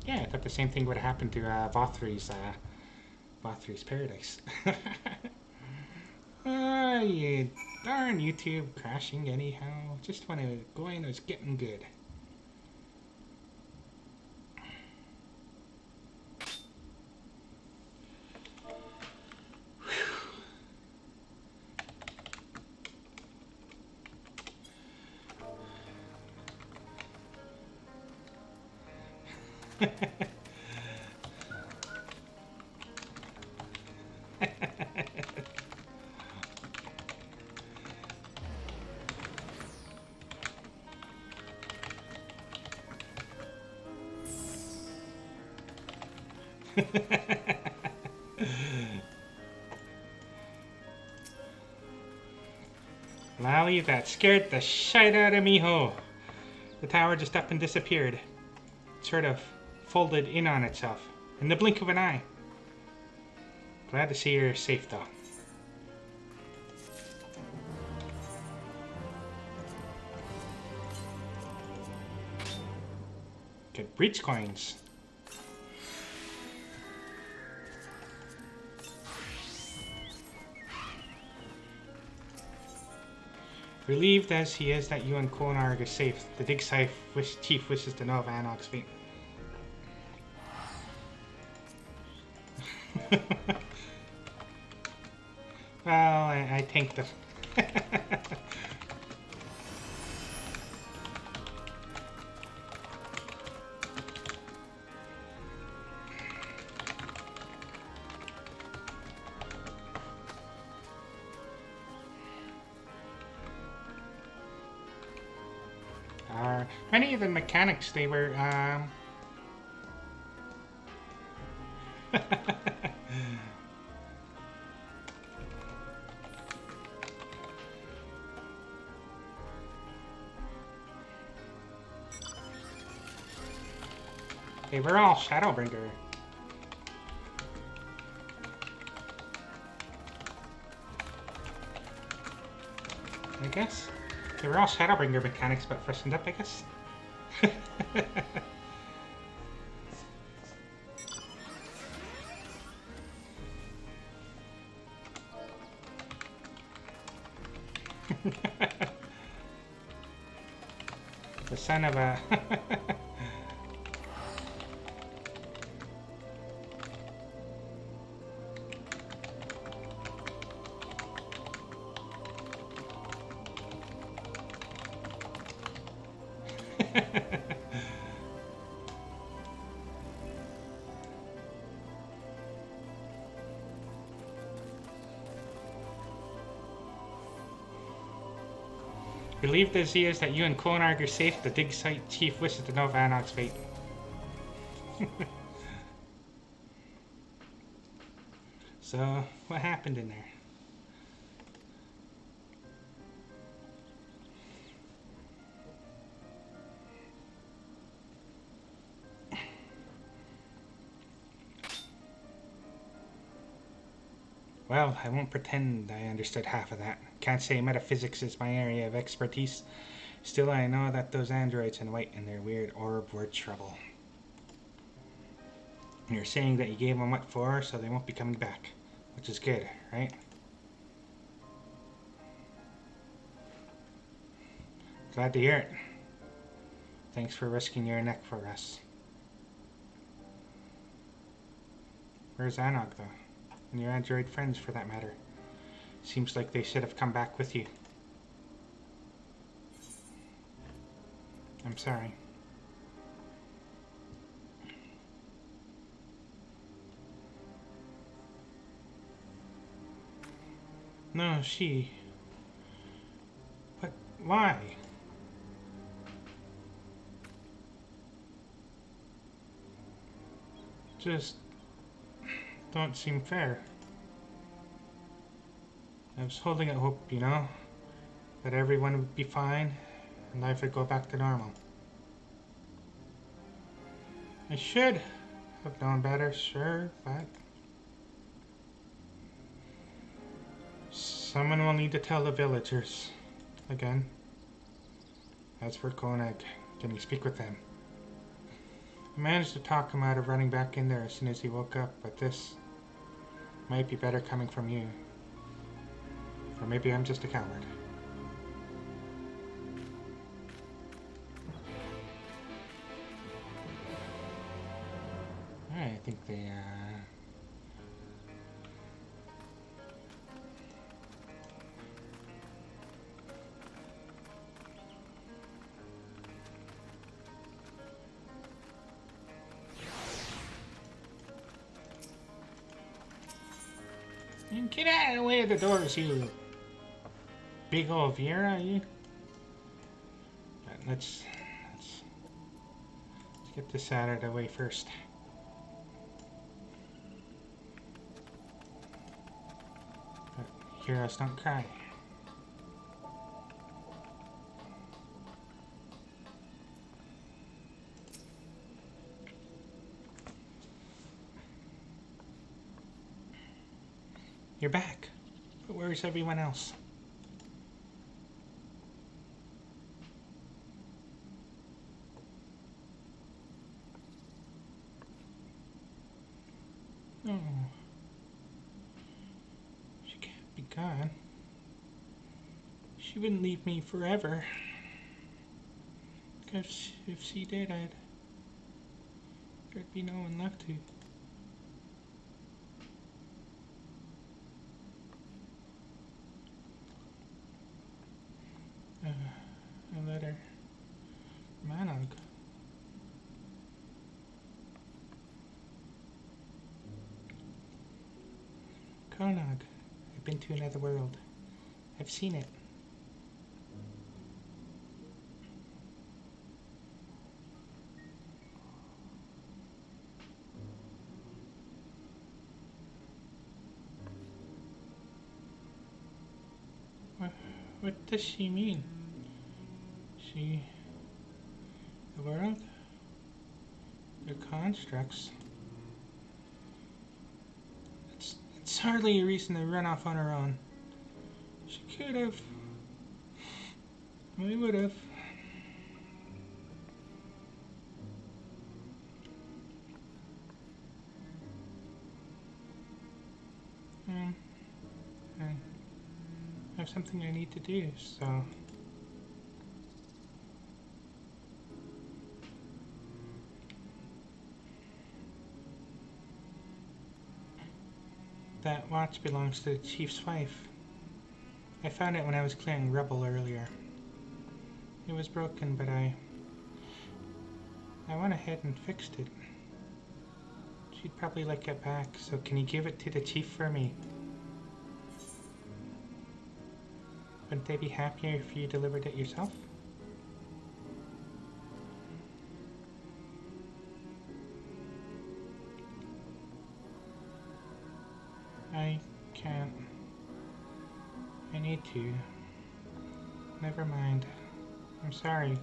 Yeah, I thought the same thing would have happened to Vothri's Paradise. You darn YouTube crashing anyhow. Just when it was going, it was getting good. Lally, that scared the shite out of me ho. The tower just up and disappeared. It sort of folded in on itself in the blink of an eye. Glad to see you're safe though. Get breach coins. Relieved as he is that you and Konarg are safe, the Dig Scythe chief wishes to know of Anog's fate. Well, I tanked it. Many of the mechanics, they were, They were all Shadowbringer. I guess. They were all Shadowbringer mechanics, but freshened up, I guess. The son of a... Relieved as he is that you and Konarg are safe, the dig site chief wishes to know of Anog's fate. So, what happened in there? Well, I won't pretend I understood half of that. Can't say metaphysics is my area of expertise. Still, I know that those androids in white and their weird orb were trouble. You're saying that you gave them what for, so they won't be coming back. Which is good, right? Glad to hear it. Thanks for risking your neck for us. Where's Anog, though? And your android friends, for that matter. Seems like they should have come back with you. I'm sorry. No, she... But why? Just... don't seem fair. I was holding out hope, you know, that everyone would be fine and life would go back to normal. I should have known better, sure, but... someone will need to tell the villagers. Again. As for Konag, can you speak with them? I managed to talk him out of running back in there as soon as he woke up, but this might be better coming from you. Or maybe I'm just a coward. I think they, Get out of the way of the doors, you big old Vera, you. But let's get this out of the way first. But heroes don't cry. You're back. But where's everyone else? Oh. She can't be gone. She wouldn't leave me forever. Because if she did, there'd be no one left to. A letter. Manog. Konag. I've been to another world. I've seen it. What does she mean? The world? They're constructs. It's hardly a reason to run off on her own. She could have. We would have. I have something I need to do, so. That watch belongs to the chief's wife. I found it when I was clearing rubble earlier. It was broken, but I went ahead and fixed it. She'd probably like it back, so can you give it to the chief for me? Wouldn't they be happier if you delivered it yourself? I can't. I need to. Never mind. I'm sorry.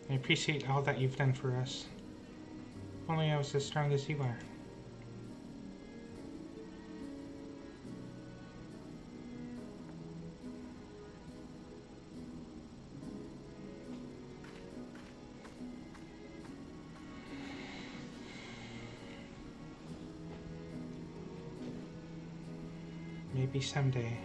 I appreciate all that you've done for us. If only I was as strong as you are. Maybe someday.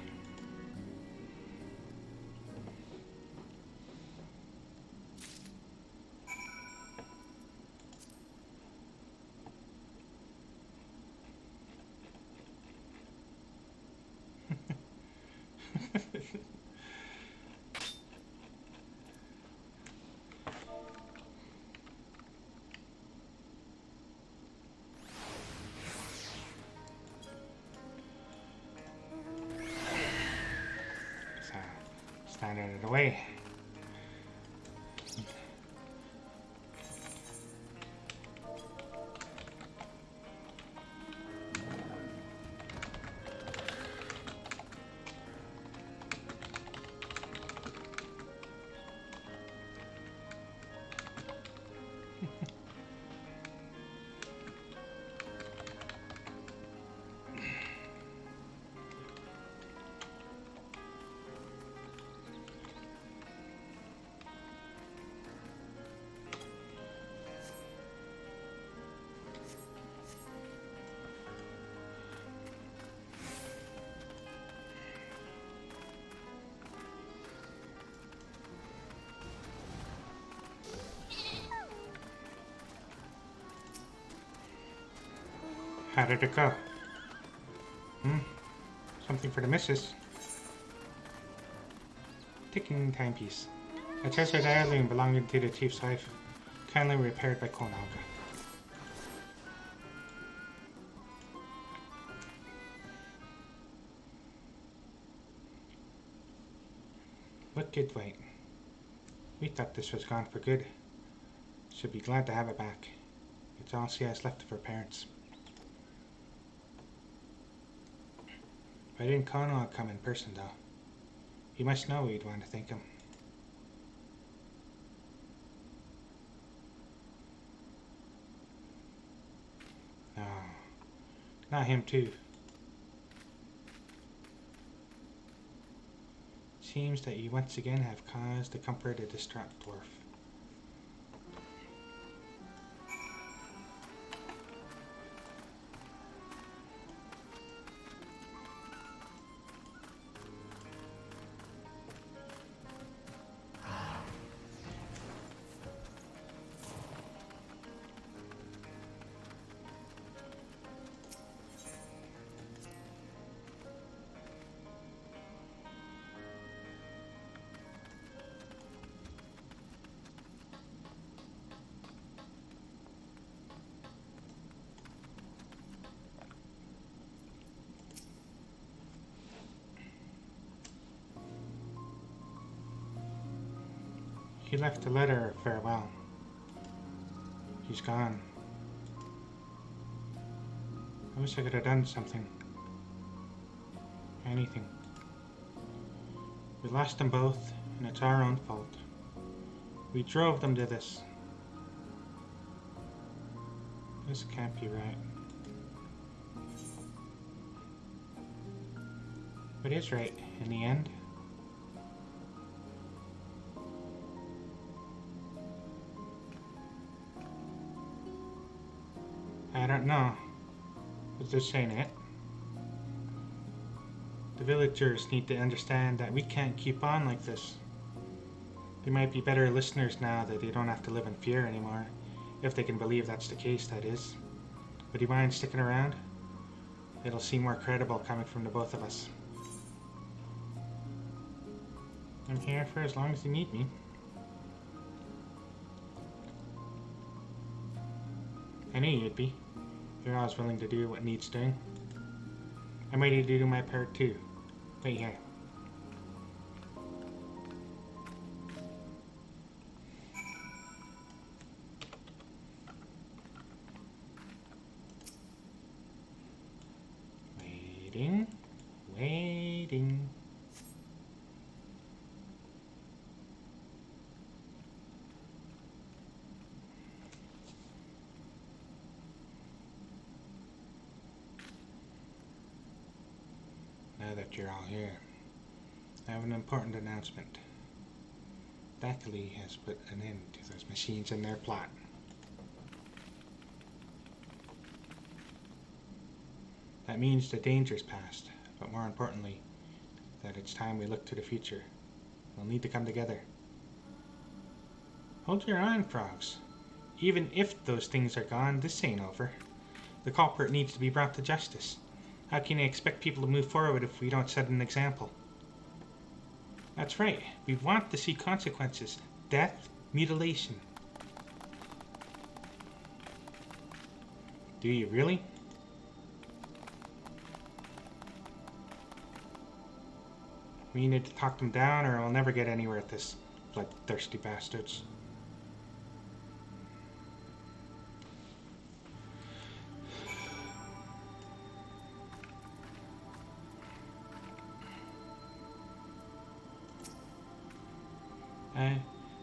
Stand out of the way. How did it go? Something for the missus. Ticking timepiece. A treasured heirloom belonging to the chief's wife. Kindly repaired by Konaga. Wicked wait. We thought this was gone for good. Should be glad to have it back. It's all she has left of her parents. Why didn't Konaga come in person though? You must know we'd want to thank him. No, not him too. Seems that you once again have cause to comfort a distraught dwarf. He left a letter of farewell. He's gone. I wish I could have done something. Anything. We lost them both, and it's our own fault. We drove them to this. This can't be right. What is right in the end? I don't know. Is this saying it? The villagers need to understand that we can't keep on like this. They might be better listeners now that they don't have to live in fear anymore. If they can believe that's the case, that is. Would you mind sticking around? It'll seem more credible coming from the both of us. I'm here for as long as you need me. I knew you'd be. You're always willing to do what needs doing. I'm ready to do my part too. Wait here. Waiting. Now that you're all here, I have an important announcement. Thackeray has put an end to those machines and their plot. That means the danger's past, but more importantly, that it's time we look to the future. We'll need to come together. Hold your on, frogs. Even if those things are gone, this ain't over. The culprit needs to be brought to justice. How can you expect people to move forward if we don't set an example? That's right, we want to see consequences. Death, mutilation. Do you really? We need to talk them down or we'll never get anywhere with this. Bloodthirsty bastards.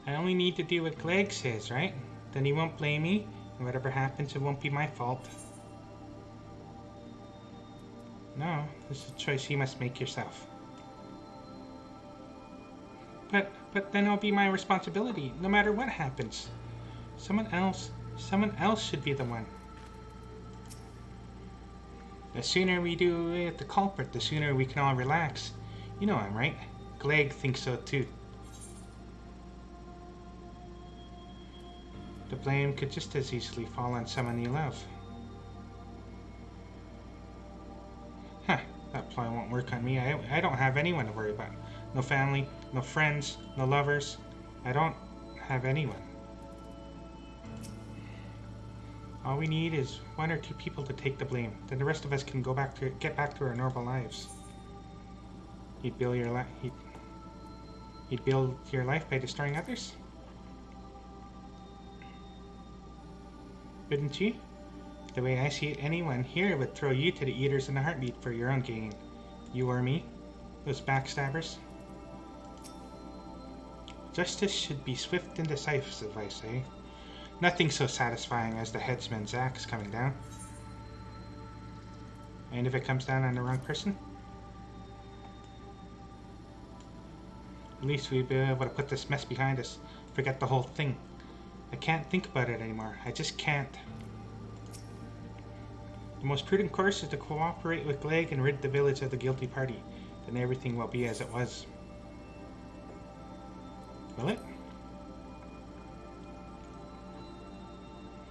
I only need to do what Clegg says, right? Then he won't blame me, and whatever happens, it won't be my fault. No, this is a choice you must make yourself. But then it'll be my responsibility, no matter what happens. Someone else should be the one. The sooner we do it the culprit, the sooner we can all relax. You know I'm right. Clegg thinks so too. The blame could just as easily fall on someone you love. Huh, that ploy won't work on me. I don't have anyone to worry about. No family, no friends, no lovers. I don't have anyone. All we need is one or two people to take the blame. Then the rest of us can get back to our normal lives. You'd build your life by destroying others? Wouldn't you? The way I see it, anyone here would throw you to the eaters in a heartbeat for your own gain. You or me? Those backstabbers? Justice should be swift and decisive, I say. Nothing so satisfying as the headsman's axe coming down. And if it comes down on the wrong person? At least we'd be able to put this mess behind us. Forget the whole thing. I can't think about it anymore. I just can't. The most prudent course is to cooperate with Clegg and rid the village of the guilty party. Then everything will be as it was. Will it?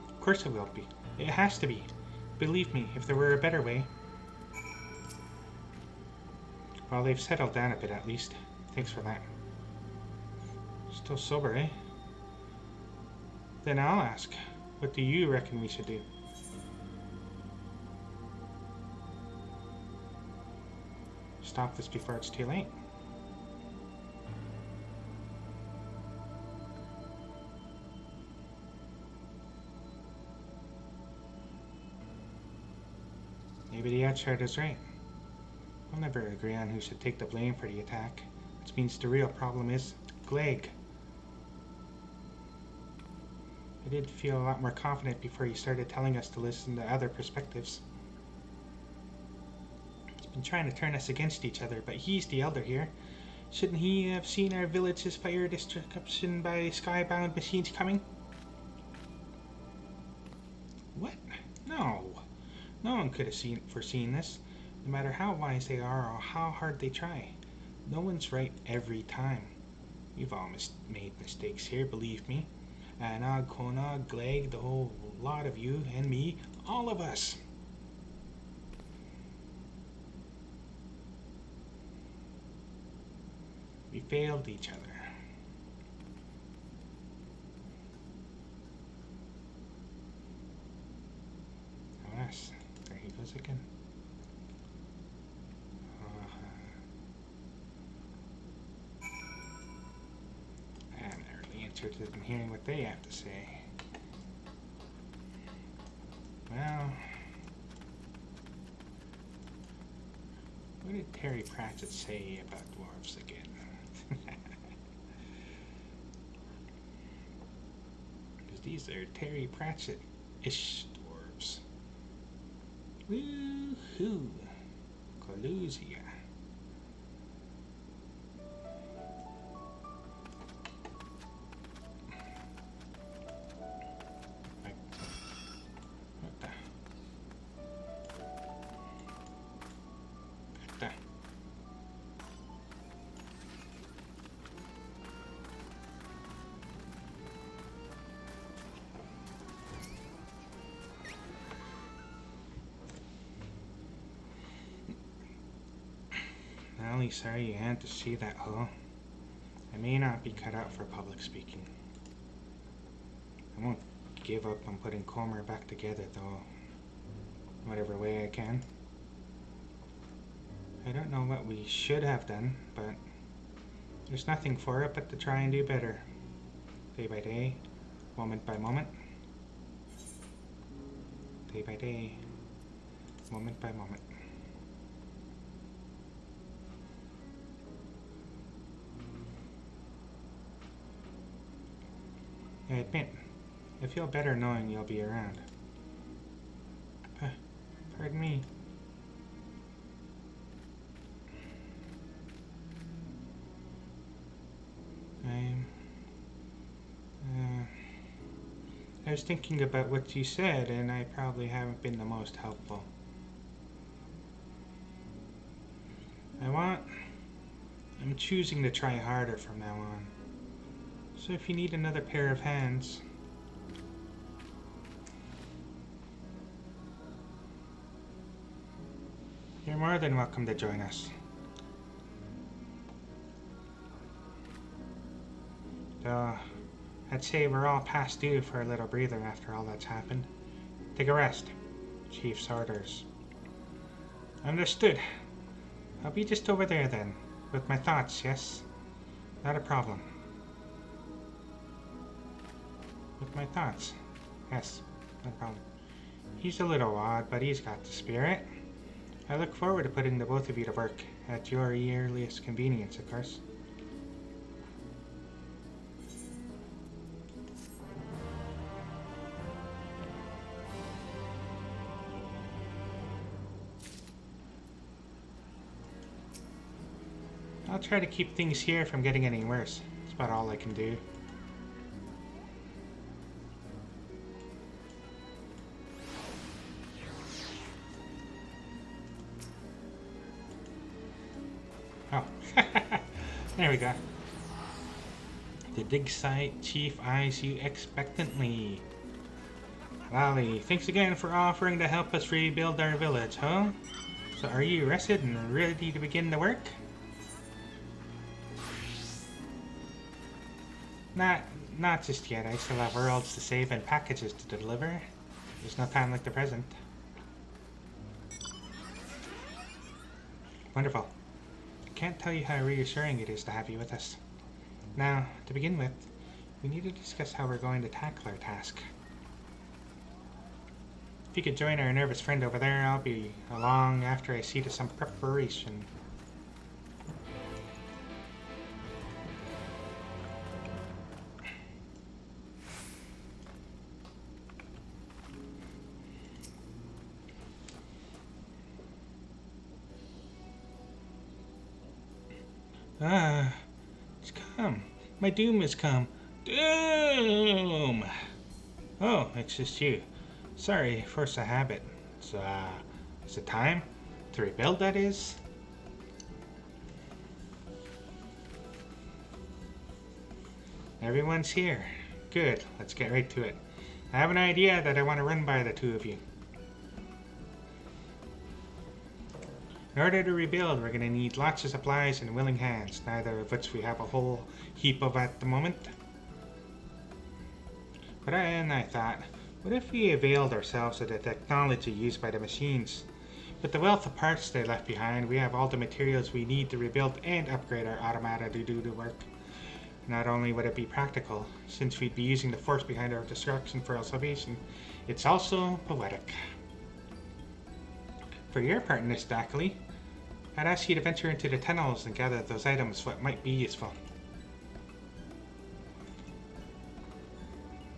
Of course it will be. It has to be. Believe me, if there were a better way. Well, they've settled down a bit at least. Thanks for that. Still sober, eh? Then I'll ask, what do you reckon we should do? Stop this before it's too late. Maybe the outsider's right. We'll never agree on who should take the blame for the attack, which means the real problem is Clegg. did feel a lot more confident before you started telling us to listen to other perspectives. He's been trying to turn us against each other, but he's the elder here. Shouldn't he have seen our village's fire destruction by skybound machines coming? What? No. No one could have foreseen this, no matter how wise they are or how hard they try. No one's right every time. We've all made mistakes here, believe me. Anog, Konog, Gleg, the whole lot of you and me, all of us. We failed each other. Oh, yes. There he goes again. I'm really interested in hearing what they have to say. Well, what did Terry Pratchett say about dwarves again? Because these are Terry Pratchett-ish dwarves. Woohoo! Collusia. Really sorry you had to see that, huh? I may not be cut out for public speaking. I won't give up on putting Comer back together, though. Whatever way I can. I don't know what we should have done, but there's nothing for it but to try and do better. Day by day, moment by moment. Day by day, moment by moment. I admit, I feel better knowing you'll be around. Pardon me. I was thinking about what you said, and I probably haven't been the most helpful. I'm choosing to try harder from now on. So if you need another pair of hands, you're more than welcome to join us. Though, I'd say we're all past due for a little breather after all that's happened. Take a rest. Chief's orders. Understood. I'll be just over there then, with my thoughts, yes? Not a problem. With my thoughts. Yes, no problem. He's a little odd, but he's got the spirit. I look forward to putting the both of you to work, at your earliest convenience, of course. I'll try to keep things here from getting any worse. That's about all I can do. Oh, there we go. The dig site chief eyes you expectantly. Lally, thanks again for offering to help us rebuild our village, huh? So are you rested and ready to begin the work? Not just yet. I still have worlds to save and packages to deliver. There's no time like the present. Wonderful. I can't tell you how reassuring it is to have you with us. Now, to begin with, we need to discuss how we're going to tackle our task. If you could join our nervous friend over there, I'll be along after I see to some preparation. Ah, it's come. My doom has come. Doom! Oh, it's just you. Sorry, force a habit. So, is it time to rebuild, that is? Everyone's here. Good, let's get right to it. I have an idea that I want to run by the two of you. In order to rebuild, we're going to need lots of supplies and willing hands, neither of which we have a whole heap of at the moment. But I thought, what if we availed ourselves of the technology used by the machines? With the wealth of parts they left behind, we have all the materials we need to rebuild and upgrade our automata to do the work. Not only would it be practical, since we'd be using the force behind our destruction for our salvation, it's also poetic. For your part in this, Dacley, I'd ask you to venture into the tunnels and gather those items what might be useful.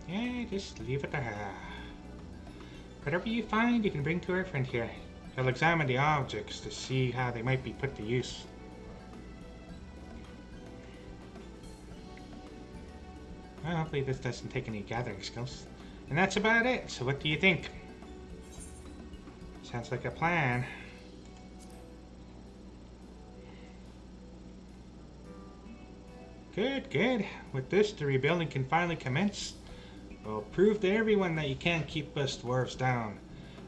Yeah, just leave it there. Whatever you find, you can bring to our friend here. He'll examine the objects to see how they might be put to use. Well, hopefully this doesn't take any gathering skills. And that's about it, so what do you think? Sounds like a plan. Good, good. With this, the rebuilding can finally commence. We'll prove to everyone that you can't keep us dwarves down.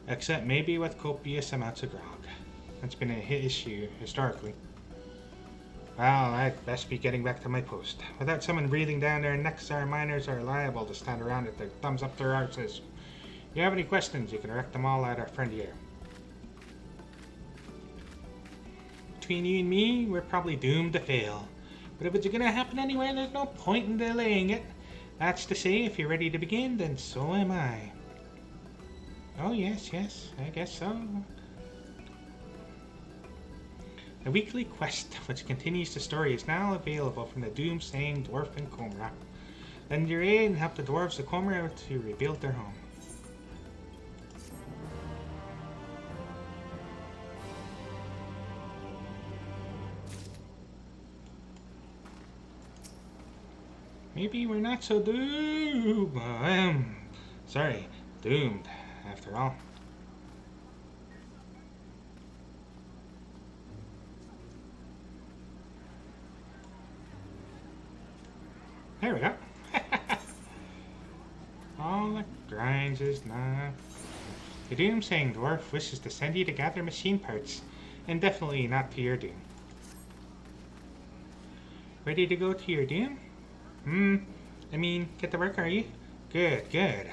Except maybe with copious amounts of grog. That's been a issue historically. Well, I'd best be getting back to my post. Without someone breathing down their necks, our miners are liable to stand around with their thumbs up their arses. If you have any questions, you can direct them all at our friend here. Between you and me, we're probably doomed to fail. But if it's gonna happen anyway, there's no point in delaying it. That's to say, if you're ready to begin, then so am I. Oh yes, I guess so. The weekly quest, which continues the story, is now available from the doom-saying dwarf in Comra. Lend your aid and help the dwarves of Comra to rebuild their home. Maybe we're not so doomed. Doomed, after all. There we go. All the grinds is not. The doom-saying dwarf wishes to send you to gather machine parts, and definitely not to your doom. Ready to go to your doom? Get to work, are you? Good, good.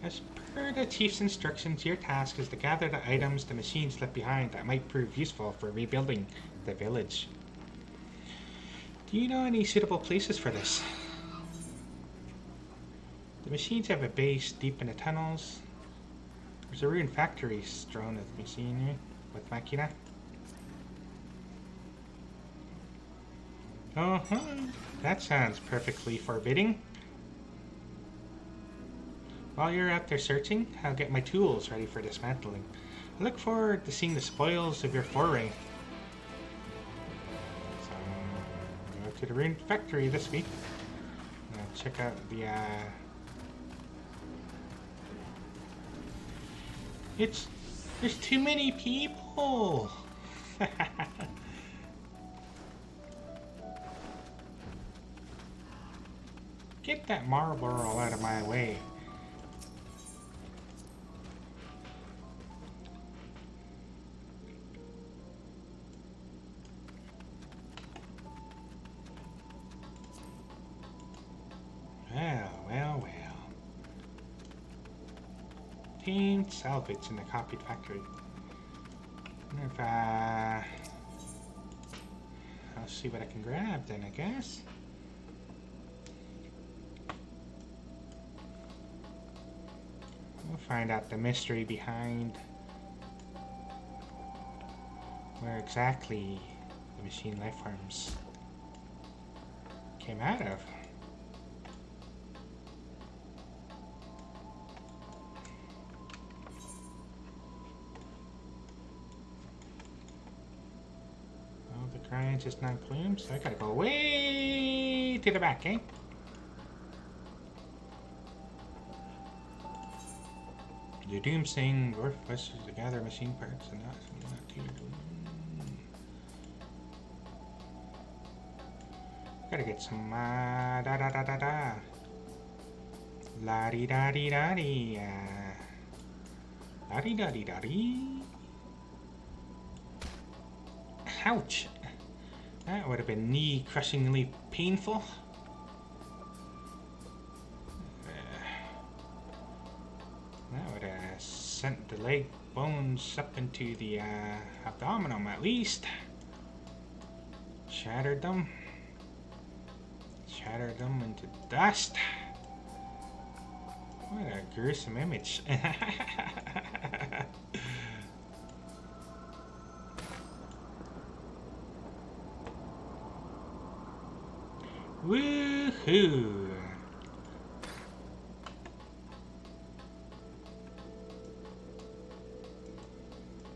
As per the chief's instructions, your task is to gather the items the machines left behind that might prove useful for rebuilding the village. Do you know any suitable places for this? The machines have a base deep in the tunnels. There's a ruined factory strewn with machinery, with machina. That sounds perfectly forbidding. While you're out there searching, I'll get my tools ready for dismantling. I look forward to seeing the spoils of your foray. So, go to the ruined factory this week. Check out the, There's too many people! Get that Marlboro out of my way. Well. Team salvage in the copied factory. If I'll see what I can grab then, I guess. We'll find out the mystery behind where exactly the machine life forms came out of. Grinds is 9 plumes, so I gotta go way to the back, eh? The doomsaying dwarf wishes to gather machine parts and not too. Gotta get some da da da da da. La di da di da di. La di da di da di. Ouch! That would have been knee crushingly painful. That would have sent the leg bones up into the abdominum at least. Shattered them. Shattered them into dust. What a gruesome image. Woohoo!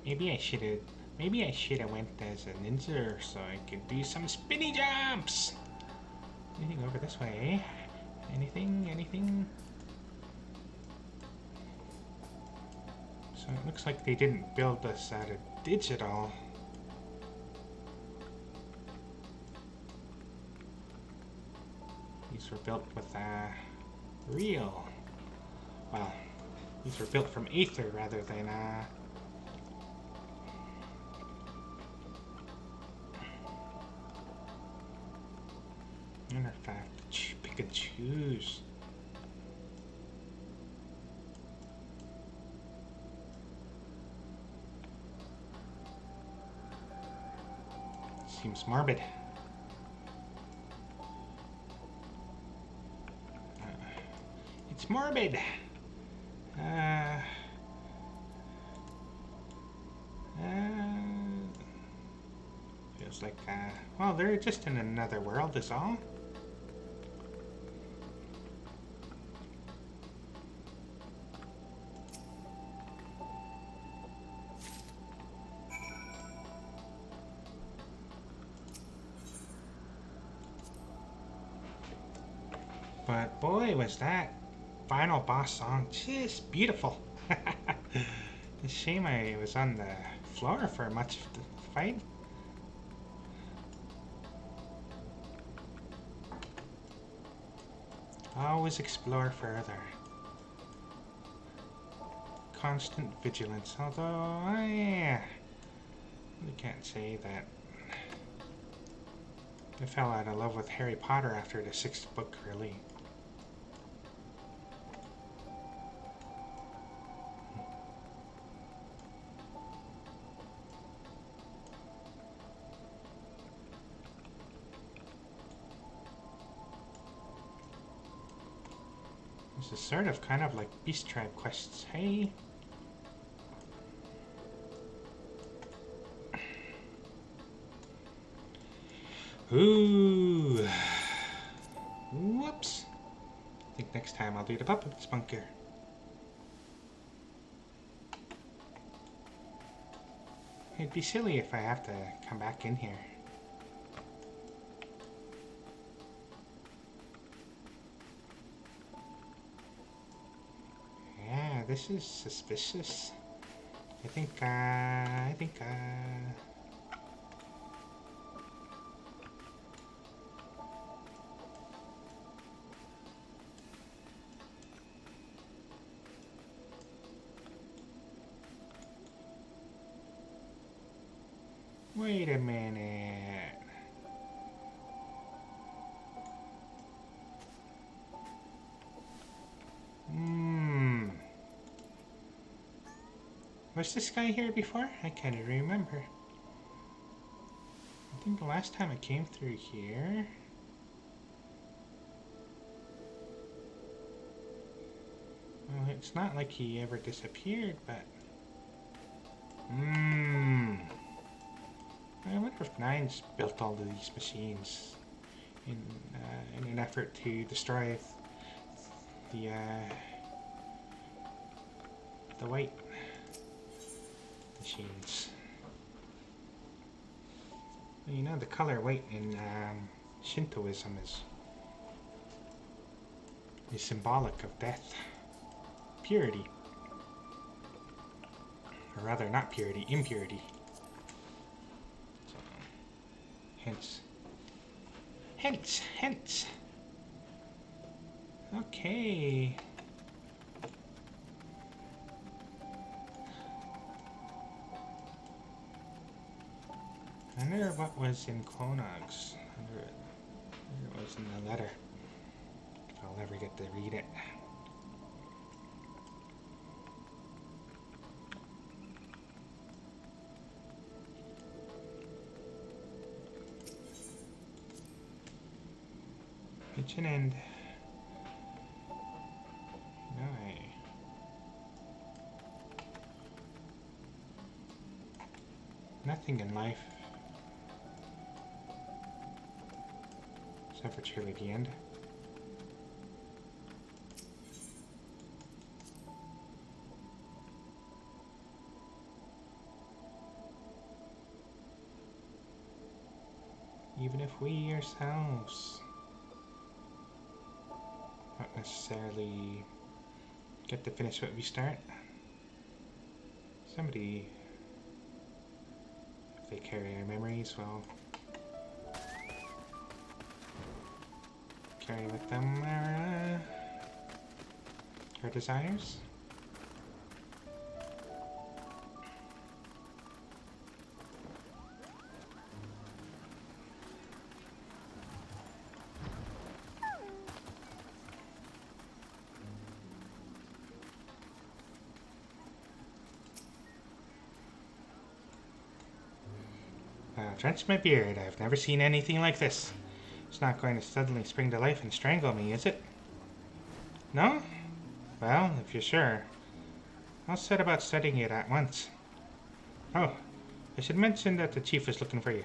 Maybe I should have went as a ninja so I could do some spinny jumps. Anything over this way? Anything? So it looks like they didn't build this out of digital. These were built with real. Well, these were built from Aether rather than artifact. Pick and choose. Seems morbid. It's morbid. Feels like, well, they're just in another world is all. But boy, was that final boss song just beautiful. It's a shame I was on the floor for much of the fight. Always explore further. Constant vigilance, although I can't say that I fell out of love with Harry Potter after the 6th book, really. This is sort of kind of like Beast Tribe quests, hey? Ooh. Whoops. I think next time I'll do the puppet's bunker. It'd be silly if I have to come back in here. Yeah, this is suspicious. I think wait a minute. Was this guy here before? I can't even remember. I think the last time I came through here... Well, it's not like he ever disappeared, but... I wonder if Nine's built all of these machines in an effort to destroy the white machines. You know, the color white in Shintoism is symbolic of death, purity, or rather not purity, impurity. So, hence. Okay. I wonder what was in Clonog's. I wonder what was in the letter. If I'll ever get to read it. Reach an end. Nothing in life is ever truly the end. Even if we ourselves not necessarily get to finish what we start, somebody, if they carry our memories, well, carry with them our desires. Drench my beard. I've never seen anything like this. It's not going to suddenly spring to life and strangle me, is it? No? Well, if you're sure, I'll set about studying it at once. Oh, I should mention that the chief is looking for you.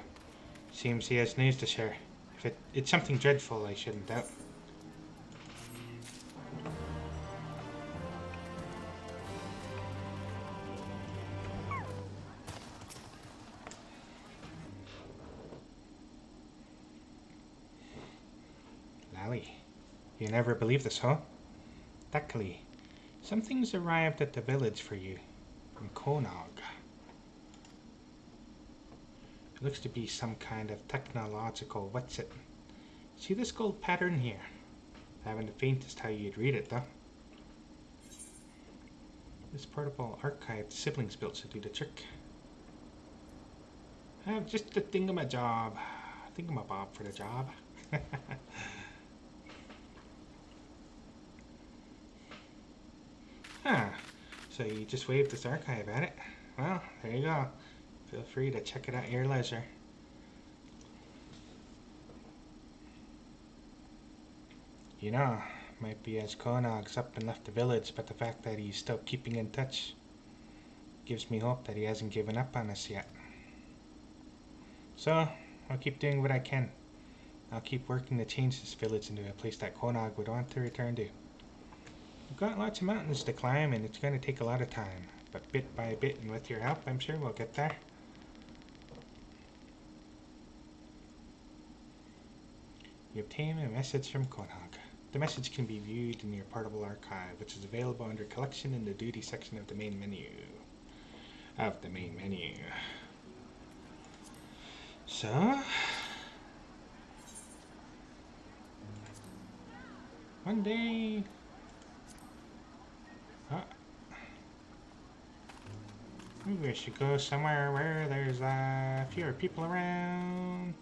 Seems he has news to share. If it's something dreadful, I shouldn't doubt. You never believe this, huh? Luckily, something's arrived at the village for you, from Konog. It looks to be some kind of technological what's-it. See this gold pattern here? I haven't the faintest how you'd read it, though. This portable archive the siblings built should do the trick. I have just a thingamabob for the job. Huh. So you just waved this archive at it? Well, there you go. Feel free to check it at your leisure. You know, might be as Konog's up and left the village, but the fact that he's still keeping in touch gives me hope that he hasn't given up on us yet. So, I'll keep doing what I can. I'll keep working to change this village into a place that Konog would want to return to. We've got lots of mountains to climb, and it's going to take a lot of time. But bit by bit, and with your help, I'm sure we'll get there. You obtain a message from Konog. The message can be viewed in your portable archive, which is available under Collection in the Duty section of the main menu. So, one day. Maybe I should go somewhere where there's fewer people around.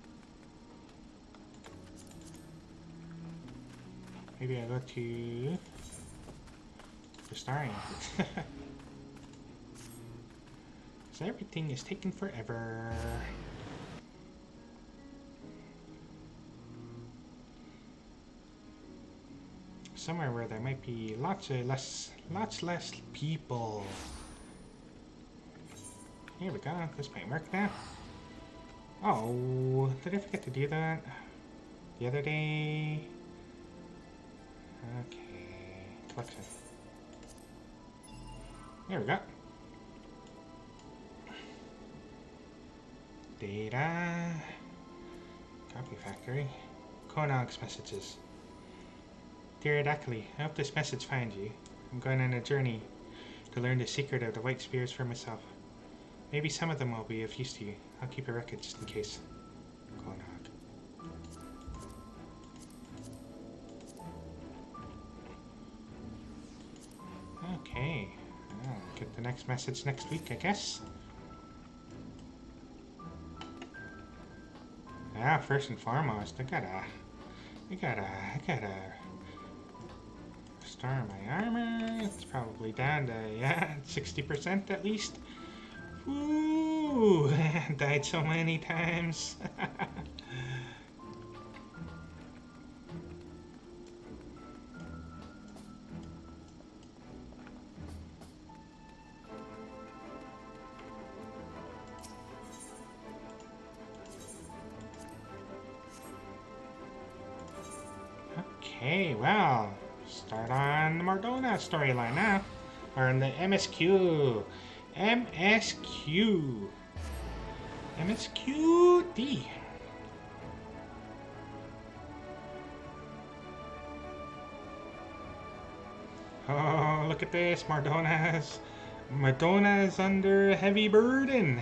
Maybe I go to the starring. So everything is taking forever. Somewhere where there might be lots less people. Here we go. This might work now. Oh, did I forget to do that the other day? Okay, collection. There we go. Data. Copy factory. Konog's messages. Dear Dakali, I hope this message finds you. I'm going on a journey to learn the secret of the white spears for myself. Maybe some of them will be of use to you. I'll keep a record just in case. Konog. Okay. I'll get the next message next week, I guess. Yeah, first and foremost, I gotta restore my armor. It's probably down to, 60% at least. Woo! Died so many times. Okay, well, start on the Mardona storyline now. Or in the MSQ. MSQD. Oh, look at this. Mardona's under a heavy burden.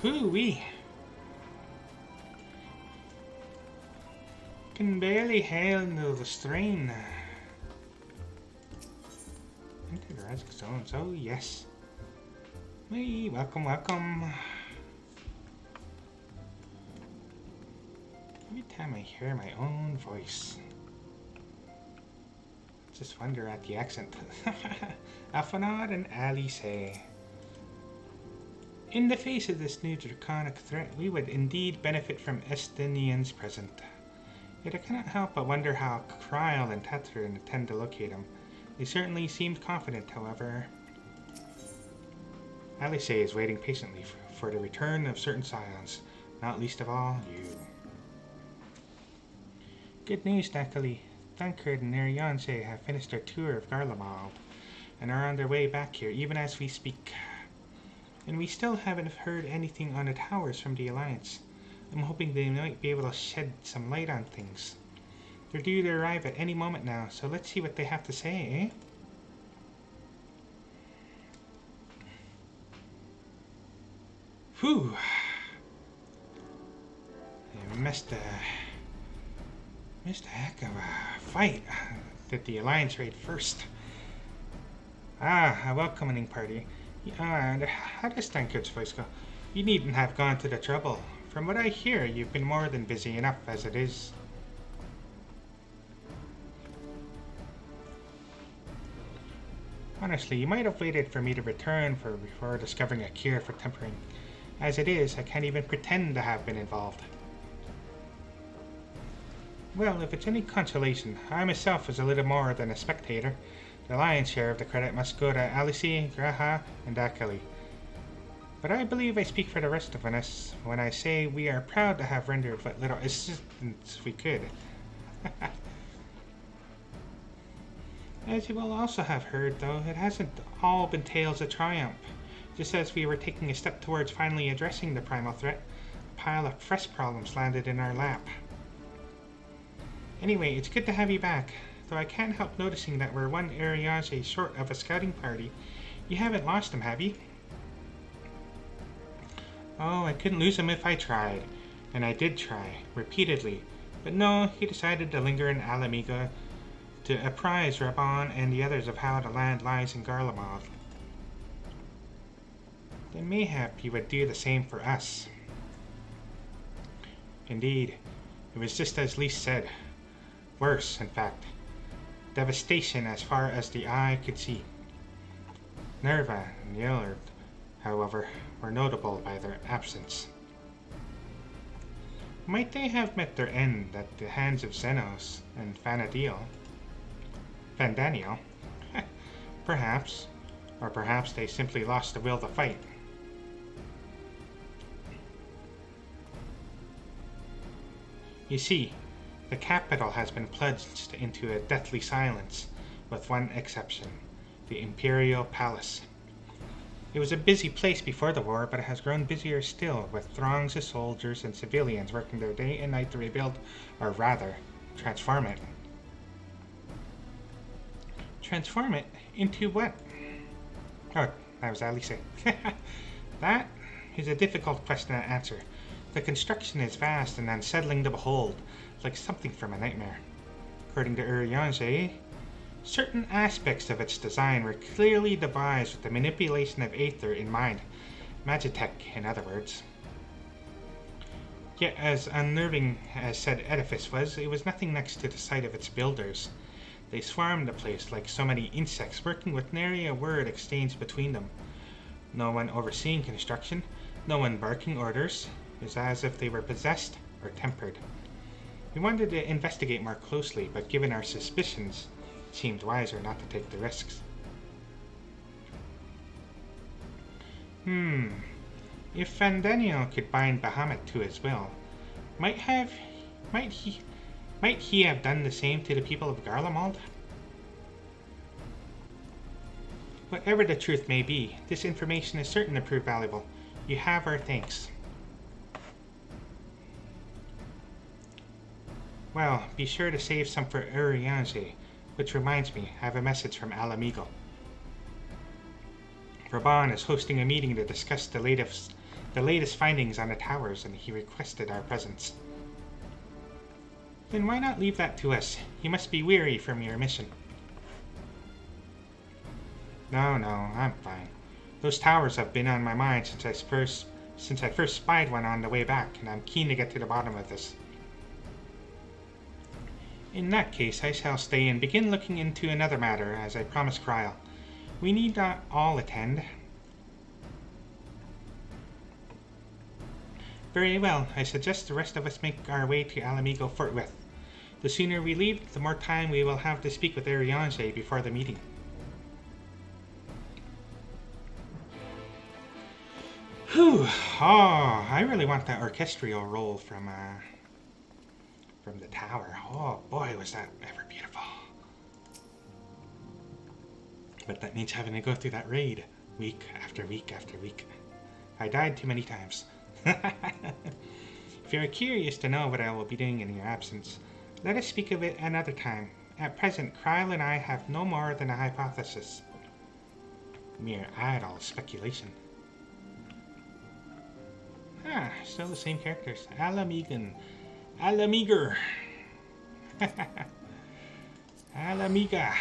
Hoo-wee. Can barely handle the strain. Into the risk zones. Oh yes. Hey, welcome. Every time I hear my own voice, I just wonder at the accent. Alphanod and Alice. In the face of this new draconic threat, we would indeed benefit from Estinian's presence. Yet I cannot help but wonder how Kryl and Tetra intend to locate him. They certainly seemed confident, however. Alice is waiting patiently for the return of certain scions, not least of all, you. Good news, Dakali. Dunkard and Arianse have finished their tour of Garlemald and are on their way back here, even as we speak. And we still haven't heard anything on the towers from the Alliance. I'm hoping they might be able to shed some light on things. They're due to arrive at any moment now, so let's see what they have to say, eh? Whew! They missed a heck of a fight. Did the Alliance raid first? Ah, a welcoming party. And how does Dunkard's voice go? You needn't have gone to the trouble. From what I hear, you've been more than busy enough as it is. Honestly, you might have waited for me to return before discovering a cure for tempering. As it is, I can't even pretend to have been involved. Well, if it's any consolation, I myself was a little more than a spectator. The lion's share of the credit must go to Alice, Graha, and Dakali. But I believe I speak for the rest of us when I say we are proud to have rendered what little assistance we could. As you will also have heard, though, it hasn't all been tales of triumph. Just as we were taking a step towards finally addressing the primal threat, a pile of fresh problems landed in our lap. Anyway, it's good to have you back, though I can't help noticing that we're one Ariage short of a scouting party. You haven't lost him, have you? Oh, I couldn't lose him if I tried. And I did try, repeatedly. But no, he decided to linger in Alamiga to apprise Raban and the others of how the land lies in Garlemald. Then mayhap you would do the same for us. Indeed, it was just as Lise said. Worse, in fact. Devastation as far as the eye could see. Nerva and Yellard, however, were notable by their absence. Might they have met their end at the hands of Xenos and Vanadil? Vandaniel? Perhaps. Or perhaps they simply lost the will to fight. You see, the capital has been plunged into a deathly silence, with one exception, the Imperial Palace. It was a busy place before the war, but it has grown busier still, with throngs of soldiers and civilians working their day and night to rebuild, or rather, transform it. Transform it into what? Oh, that was Alice. That is a difficult question to answer. The construction is vast and unsettling to behold, like something from a nightmare. According to Urianger, certain aspects of its design were clearly devised with the manipulation of aether in mind. Magitech, in other words. Yet as unnerving as said edifice was, it was nothing next to the sight of its builders. They swarmed the place like so many insects, working with nary a word exchanged between them. No one overseeing construction, no one barking orders. It was as if they were possessed or tempered. We wanted to investigate more closely, but given our suspicions, it seemed wiser not to take the risks. If Fandaniel could bind Bahamut to his will, might he have done the same to the people of Garlemald? Whatever the truth may be, this information is certain to prove valuable. You have our thanks. Well, be sure to save some for Urianger, which reminds me, I have a message from Alamigo. Raban is hosting a meeting to discuss the latest findings on the towers, and he requested our presence. Then why not leave that to us? You must be weary from your mission. No, I'm fine. Those towers have been on my mind since I first spied one on the way back, and I'm keen to get to the bottom of this. In that case, I shall stay and begin looking into another matter, as I promised Kryle. We need not all attend. Very well, I suggest the rest of us make our way to Alamigo forthwith. The sooner we leave, the more time we will have to speak with Urianger before the meeting. Whew! Oh, I really want that orchestral roll from the tower. Oh boy, was that ever beautiful. But that means having to go through that raid week after week after week. I died too many times. If you're curious to know what I will be doing in your absence, let us speak of it another time. At present, Kryle and I have no more than a hypothesis. Mere idle speculation. Still the same characters. Alamigan. Alamiger. Alamiga.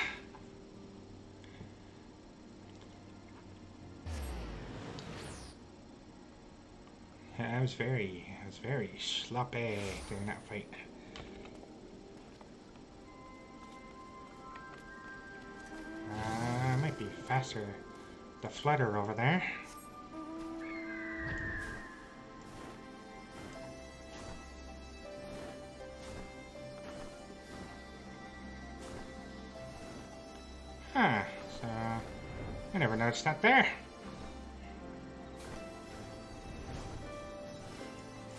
I was very sloppy during that fight. Might be faster to flutter over there. So I never noticed that there.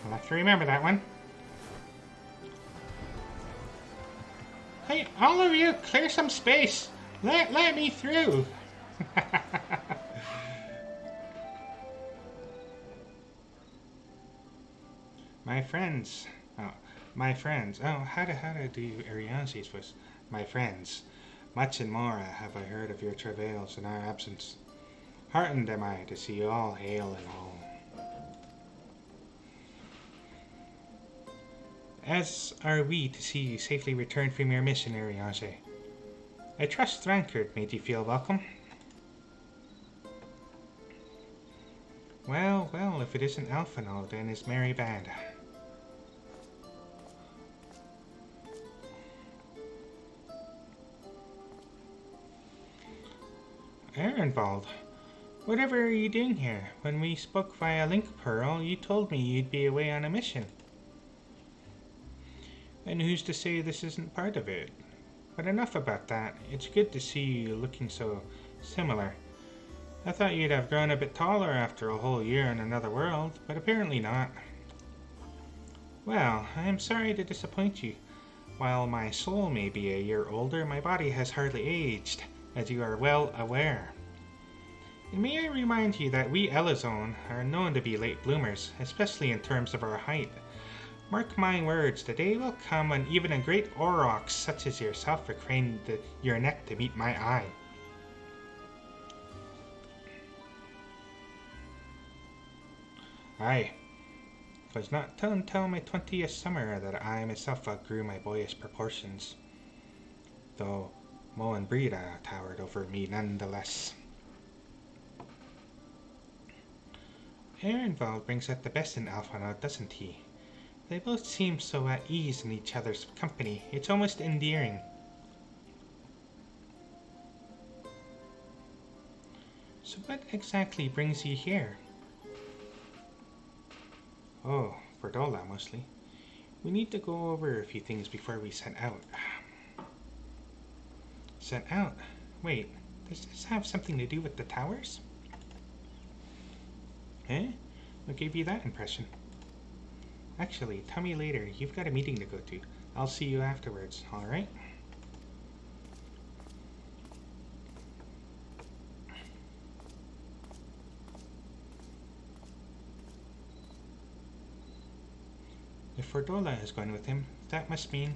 I'll have to remember that one. Hey, all of you, clear some space. Let me through. My friends. Oh, my friends. Oh, how to do Arianzi's voice? My friends. Much and more have I heard of your travails in our absence. Heartened am I to see you all hale and whole. As are we to see you safely returned from your mission, Urianger. I trust Thrankard made you feel welcome. Well, if it isn't Alphinaud and his merry band. Ehrenwald, whatever are you doing here? When we spoke via Link Pearl, you told me you'd be away on a mission. And who's to say this isn't part of it? But enough about that. It's good to see you looking so similar. I thought you'd have grown a bit taller after a whole year in another world, but apparently not. Well, I am sorry to disappoint you. While my soul may be a year older, my body has hardly aged, as you are well aware. And may I remind you that we Elizone are known to be late bloomers, especially in terms of our height. Mark my words, the day will come when even a great aurochs such as yourself will crane your neck to meet my eye. Aye. 'Twas not until my 20th summer that I myself outgrew my boyish proportions, though Mo and Breda towered over me nonetheless. Ehrenwald brings out the best in Alphonse, doesn't he? They both seem so at ease in each other's company, it's almost endearing. So what exactly brings you here? Oh, for Dola mostly. We need to go over a few things before we set out. Set out? Wait, does this have something to do with the towers? Eh? What gave you that impression? Actually, tell me later. You've got a meeting to go to. I'll see you afterwards, alright? If Fordola is going with him, that must mean...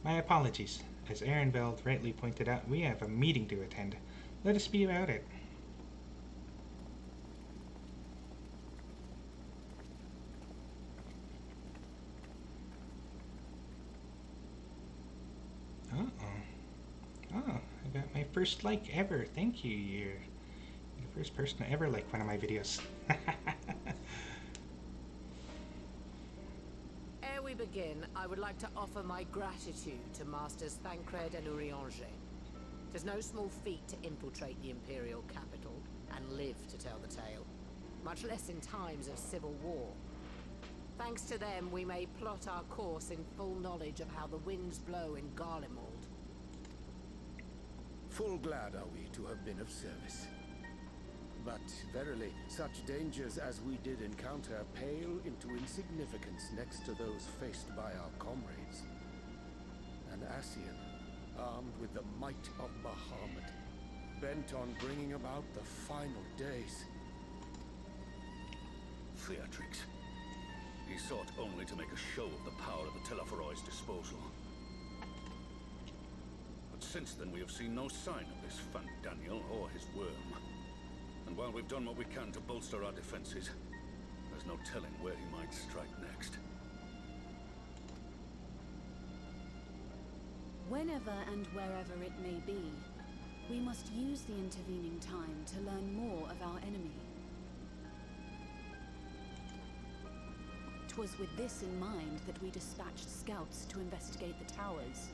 My apologies. As Ehrenfeld rightly pointed out, we have a meeting to attend. Let us be about it. Oh, I got my first like ever. Thank you. You're the first person to ever like one of my videos. Ere we begin, I would like to offer my gratitude to Masters Thancred and Urianger. It is no small feat to infiltrate the Imperial capital and live to tell the tale, much less in times of civil war. Thanks to them, we may plot our course in full knowledge of how the winds blow in Garlemald. Full glad are we to have been of service. But verily, such dangers as we did encounter pale into insignificance next to those faced by our comrades. An Ascian, armed with the might of Bahamut, bent on bringing about the final days. Theatrix. He sought only to make a show of the power of the Telephoroid's disposal. But since then we have seen no sign of this Fant Daniel or his worm. And while we've done what we can to bolster our defenses, there's no telling where he might strike next. Whenever and wherever it may be, we must use the intervening time to learn more of our enemy. 'Twas with this in mind that we dispatched scouts to investigate the towers.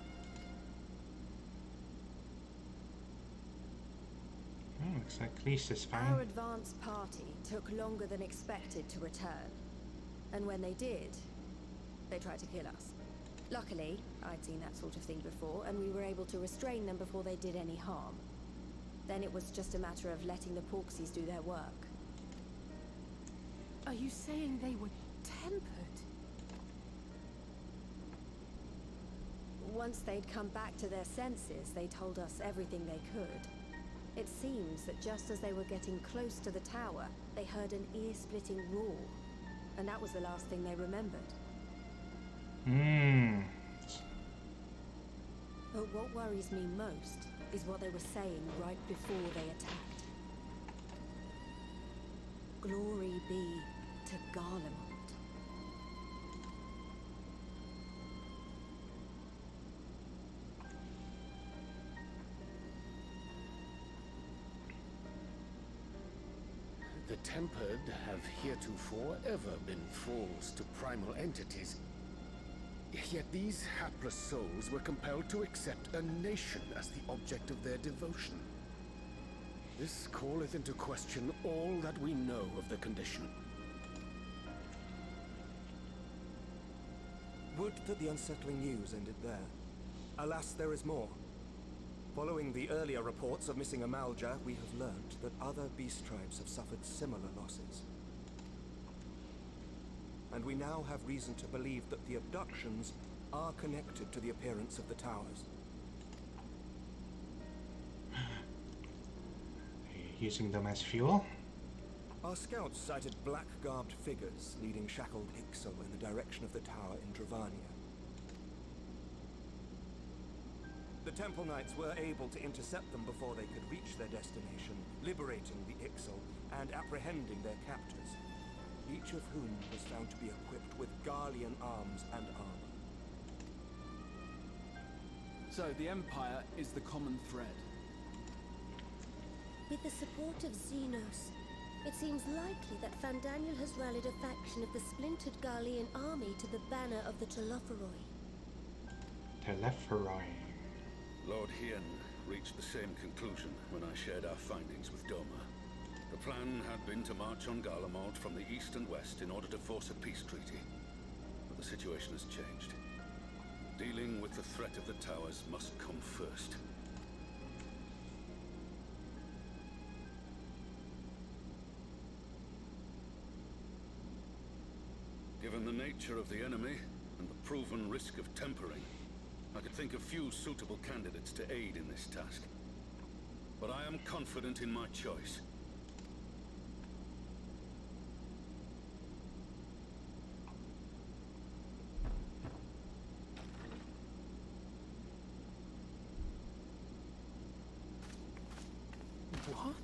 Looks like Cleese is fine. Our advance party took longer than expected to return. And when they did, they tried to kill us. Luckily, I'd seen that sort of thing before, and we were able to restrain them before they did any harm. Then it was just a matter of letting the Porksies do their work. Are you saying they were tempered? Once they'd come back to their senses, they told us everything they could. It seems that just as they were getting close to the tower, they heard an ear-splitting roar. And that was the last thing they remembered. But what worries me most is what they were saying right before they attacked. Glory be to Garlemald. The Tempered have heretofore ever been fools to primal entities. Yet these hapless souls were compelled to accept a nation as the object of their devotion. This calleth into question all that we know of the condition. Would that the unsettling news ended there. Alas, there is more. Following the earlier reports of missing Amalja, we have learned that other beast tribes have suffered similar losses. And we now have reason to believe that the abductions are connected to the appearance of the towers. using them as fuel. Our scouts sighted black-garbed figures leading shackled Ixo in the direction of the tower in Dravania. The Temple Knights were able to intercept them before they could reach their destination, liberating the Ixo and apprehending their captors, each of whom was found to be equipped with Garlean arms and armor. So the Empire is the common thread. With the support of Xenos, it seems likely that Fandaniel has rallied a faction of the splintered Garlean army to the banner of the Telophoroi. Telophoroi. Lord Hien reached the same conclusion when I shared our findings with Doma. The plan had been to march on Garlemald from the east and west in order to force a peace treaty. But the situation has changed. Dealing with the threat of the towers must come first. Given the nature of the enemy and the proven risk of tempering, I could think of few suitable candidates to aid in this task. But I am confident in my choice. What?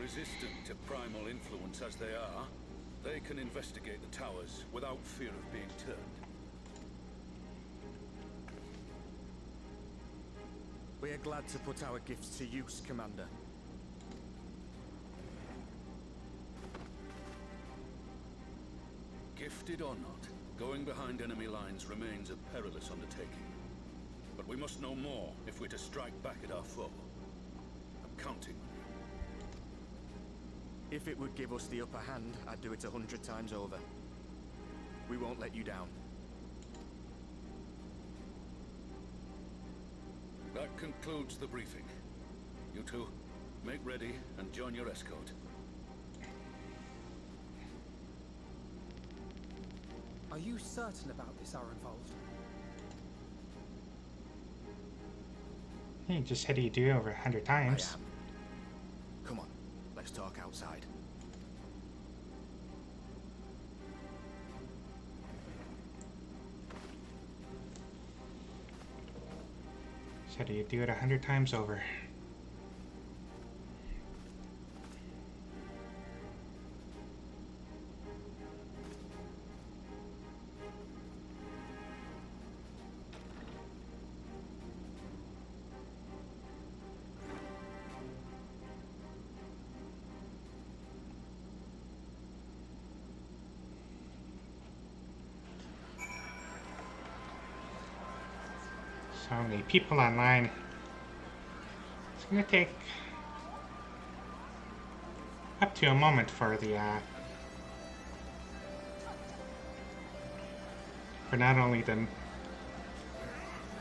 Resistant to primal influence as they are, they can investigate the towers without fear of being turned. We are glad to put our gifts to use, Commander. Gifted or not, going behind enemy lines remains a perilous undertaking. But we must know more if we're to strike back at our foe. I'm counting on you. If it would give us the upper hand, I'd do it 100 times over. We won't let you down. That concludes the briefing. You two, make ready and join your escort. Are you certain about this, Arenvald? He just said he'd do it over 100 times. I am. Come on, let's talk outside. Said he'd do it 100 times over. So many people online. It's gonna take up to a moment for the for not only the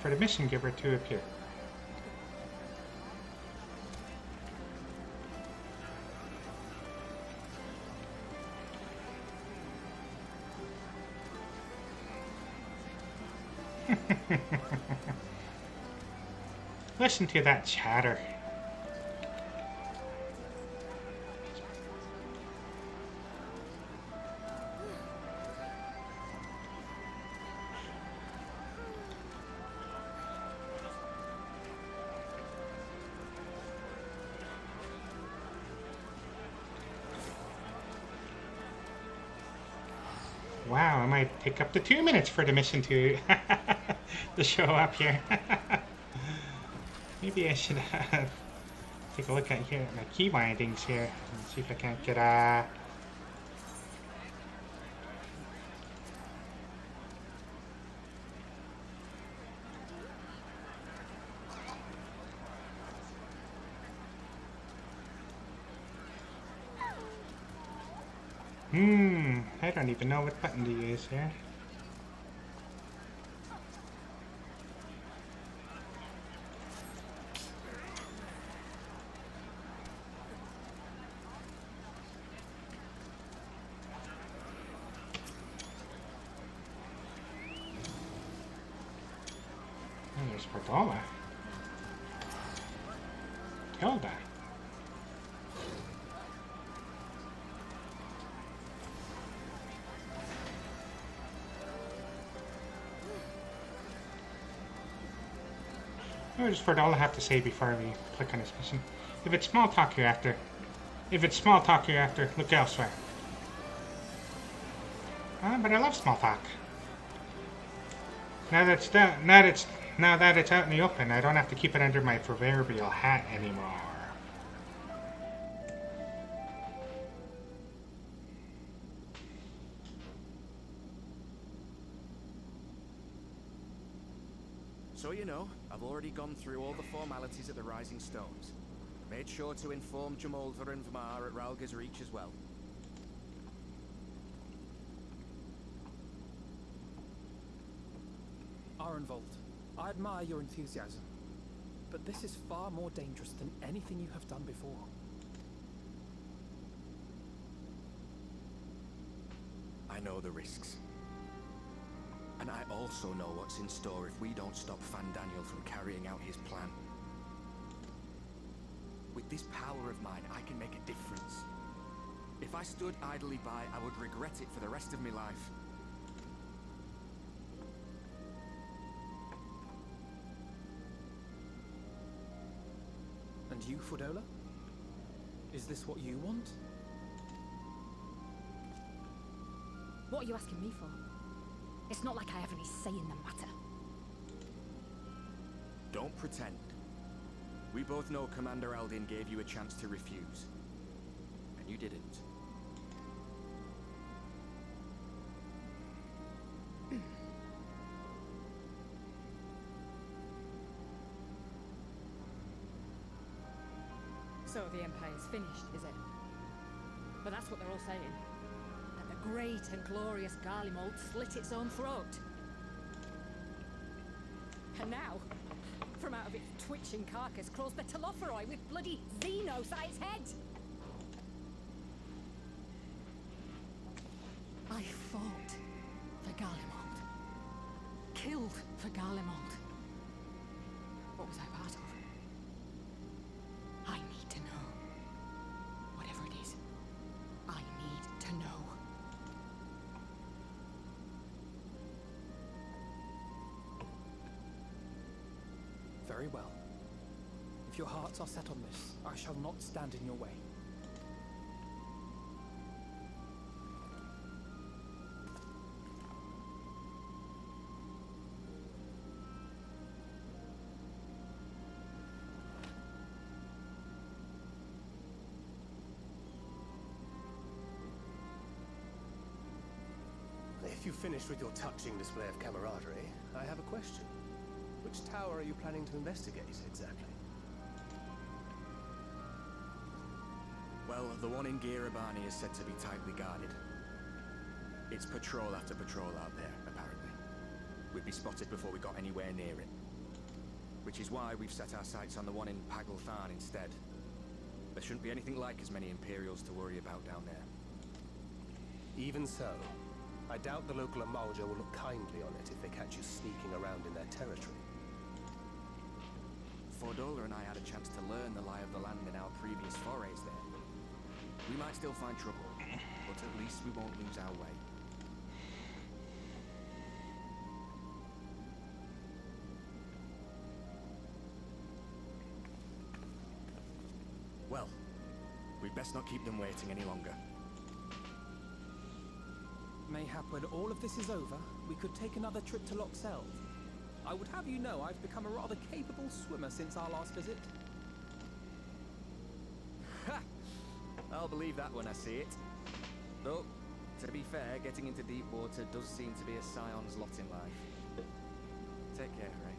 for the mission giver to appear. Listen to that chatter. Wow, it might take up to 2 minutes for the mission to to show up here. Maybe I should take a look at here my key bindings here and see if I can't get I don't even know what button to use here. There's Bardola. Hilda. What does Bardola have to say before we click on his mission? If it's small talk you're after, look elsewhere. But I love small talk. Now that it's out in the open, I don't have to keep it under my proverbial hat anymore. So you know, I've already gone through all the formalities at the Rising Stones. Made sure to inform Jamoldra and Vmar at Ralga's Reach as well. Arenvold, I admire your enthusiasm, but this is far more dangerous than anything you have done before. I know the risks. And I also know what's in store if we don't stop Fandaniel from carrying out his plan. With this power of mine, I can make a difference. If I stood idly by, I would regret it for the rest of my life. And you, Fudola? Is this what you want? What are you asking me for? It's not like I have any say in the matter. Don't pretend. We both know Commander Aldin gave you a chance to refuse. And you didn't. So the Empire's finished, is it? But that's what they're all saying. That the great and glorious Garlemald slit its own throat. And now, from out of its twitching carcass crawls the Telophoroi with bloody Xenos at its head! I fought for Garlemald. Killed for Garlemald. What was I part of? I need to know. Whatever it is, I need to know. Very well. If your hearts are set on this, I shall not stand in your way. If you've finished with your touching display of camaraderie, I have a question. Which tower are you planning to investigate, exactly? Well, the one in Girabani is said to be tightly guarded. It's patrol after patrol out there, apparently. We'd be spotted before we got anywhere near it. Which is why we've set our sights on the one in Paglthan instead. There shouldn't be anything like as many Imperials to worry about down there. Even so, I doubt the local Amalja will look kindly on it if they catch you sneaking around in their territory. Fordola and I had a chance to learn the lie of the land in our previous forays there. We might still find trouble, but at least we won't lose our way. Well, we'd best not keep them waiting any longer. Mayhap when all of this is over, we could take another trip to Loxeld. I would have you know I've become a rather capable swimmer since our last visit. Ha! I'll believe that when I see it. Though, to be fair, getting into deep water does seem to be a scion's lot in life. Take care, Ray.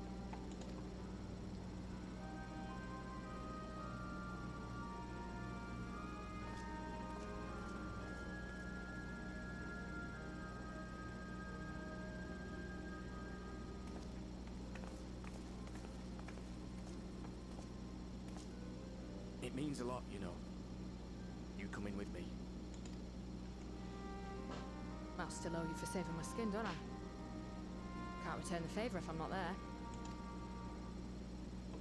It means a lot, you know. You coming with me. I'll still owe you for saving my skin, don't I? Can't return the favour if I'm not there.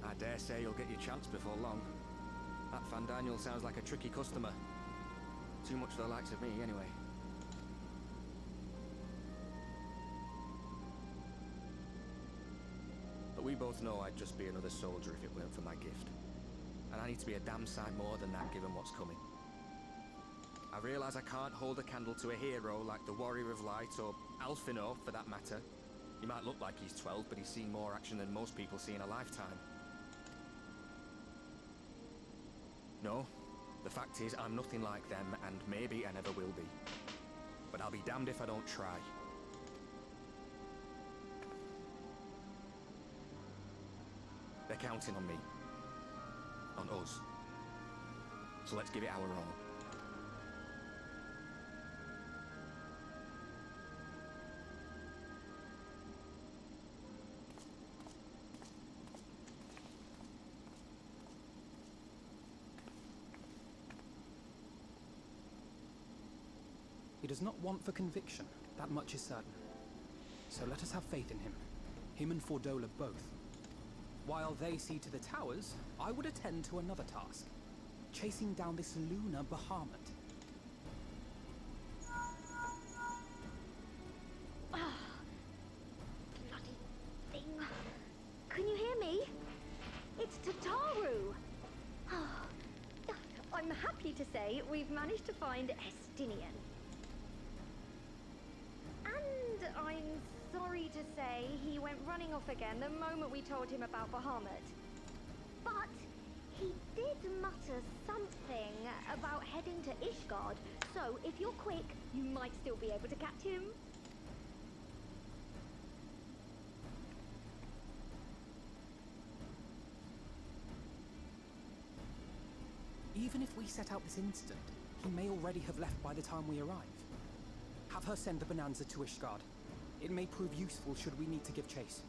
I dare say you'll get your chance before long. That Fandaniel sounds like a tricky customer. Too much for the likes of me, anyway. But we both know I'd just be another soldier if it weren't for my gift. And I need to be a damn sight more than that given what's coming. I realise I can't hold a candle to a hero like the Warrior of Light or Alphino, for that matter. He might look like he's 12, but he's seen more action than most people see in a lifetime. No, the fact is I'm nothing like them, and maybe I never will be. But I'll be damned if I don't try. They're counting on me. On us. So let's give it our all. He does not want for conviction, that much is certain. So let us have faith in him. Him and Fordola both. While they see to the towers, I would attend to another task. Chasing down this lunar Bahamut. Bloody thing. Can you hear me? It's Tataru. I'm happy to say we've managed to find Estinian. And I'm sorry to say he went running off again the moment we told him about Bahamut. But he did mutter something about heading to Ishgard, so if you're quick, you might still be able to catch him. Even if we set out this instant, he may already have left by the time we arrive. Have her send the Bonanza to Ishgard. It may prove useful should we need to give chase.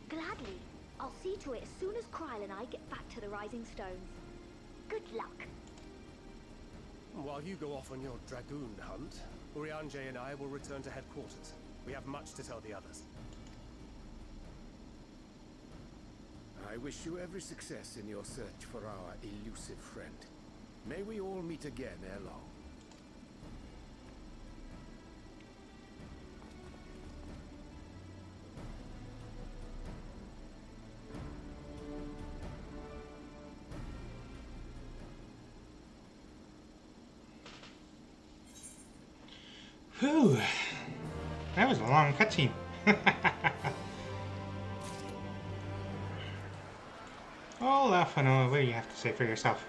Gladly. I'll see to it as soon as Kryl and I get back to the Rising Stones. Good luck. While you go off on your dragoon hunt, Urianger and I will return to headquarters. We have much to tell the others. I wish you every success in your search for our elusive friend. May we all meet again ere long. Whew. That was a long cutscene. Oh, Alphino, what do you have to say for yourself?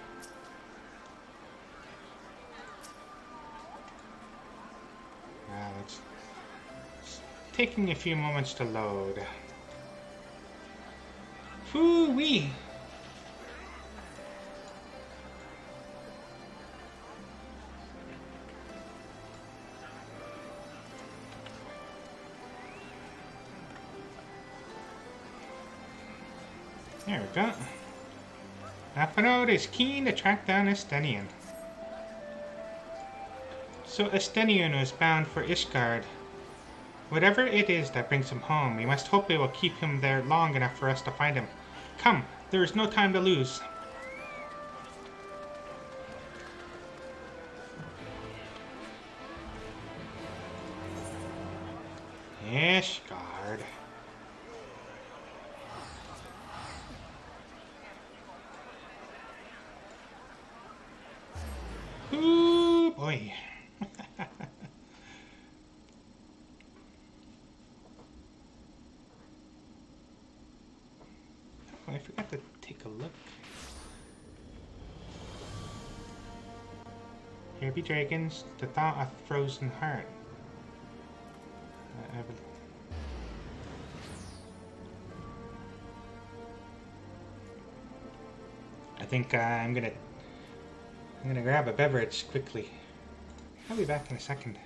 It's taking a few moments to load. Phoo-wee! There we go. Alphino is keen to track down Estinian. So Estinian was bound for Ishgard. Whatever it is that brings him home, we must hope it will keep him there long enough for us to find him. Come, there is no time to lose. Ishgard. Ooh, boy. Oh, I forgot to take a look. Here be dragons, to thaw a frozen heart. I think I'm gonna grab a beverage quickly. I'll be back in a second.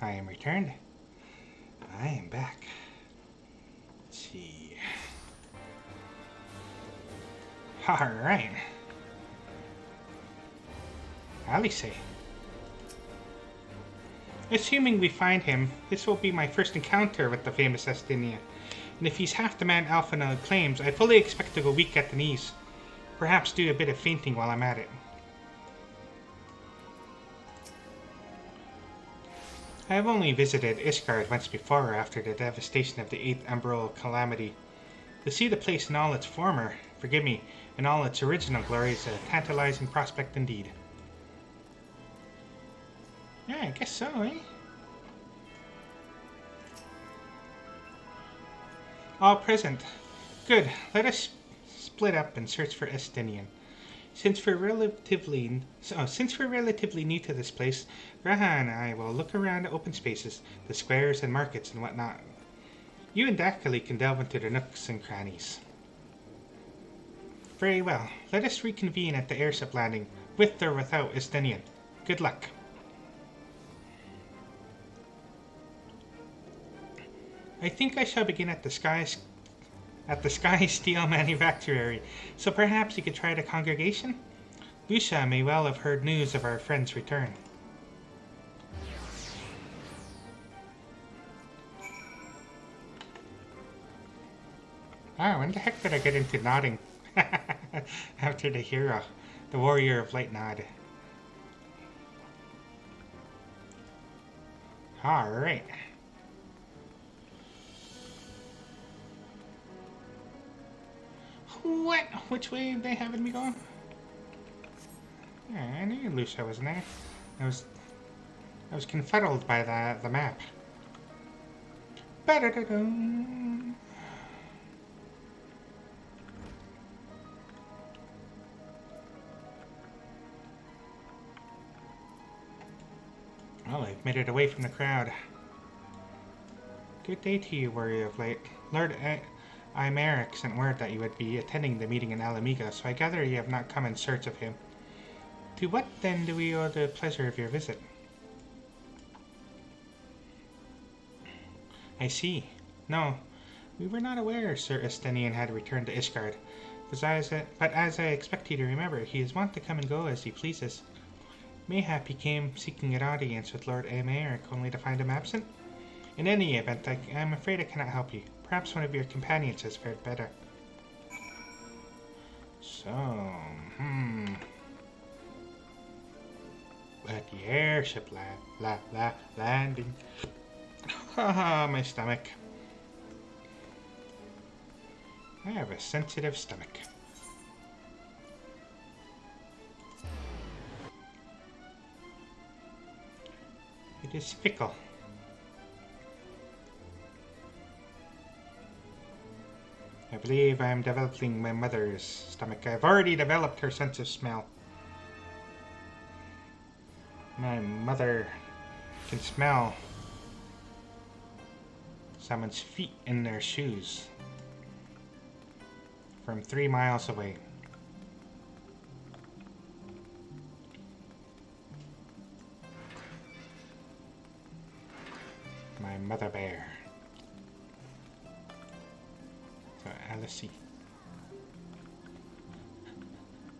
I am returned. I am back. Let's see. Alright. Alice. Assuming we find him, this will be my first encounter with the famous Estinian. And if he's half the man Alphinaud claims, I fully expect to go weak at the knees. Perhaps do a bit of fainting while I'm at it. I have only visited Ishgard once before after the devastation of the 8th Umbral Calamity. To see the place in all its in all its original glory is a tantalizing prospect indeed. Yeah, I guess so, eh? All present. Good. Let us split up and search for Estinian. Since we're relatively new to this place, Graha and I will look around the open spaces, the squares and markets and whatnot. You and Dakali can delve into the nooks and crannies. Very well. Let us reconvene at the airship landing, with or without Estinian. Good luck. I think I shall begin at the Sky Steel Manufactory, so perhaps you could try the congregation? Lucia may well have heard news of our friend's return. Ah, when the heck did I get into nodding? After the hero, the warrior of light nod. Alright. What? Which way are they having me going? Yeah, I knew Lucia wasn't there. I was confuddled by the map. Ba-da-da-dum. Well, I've made it away from the crowd. Good day to you, warrior of light. Lord Imeric sent word that you would be attending the meeting in Alamiga, so I gather you have not come in search of him. To what, then, do we owe the pleasure of your visit? I see. No, we were not aware Sir Estinian had returned to Ishgard. But as I expect you to remember, he is wont to come and go as he pleases. Mayhap he came seeking an audience with Lord Imeric, only to find him absent? In any event, I am afraid I cannot help you. Perhaps one of your companions has fared better. So, At the airship landing. Haha, my stomach. I have a sensitive stomach. It is fickle. I believe I am developing my mother's stomach. I've already developed her sense of smell. My mother can smell someone's feet in their shoes from 3 miles away. My mother bear. Let's see.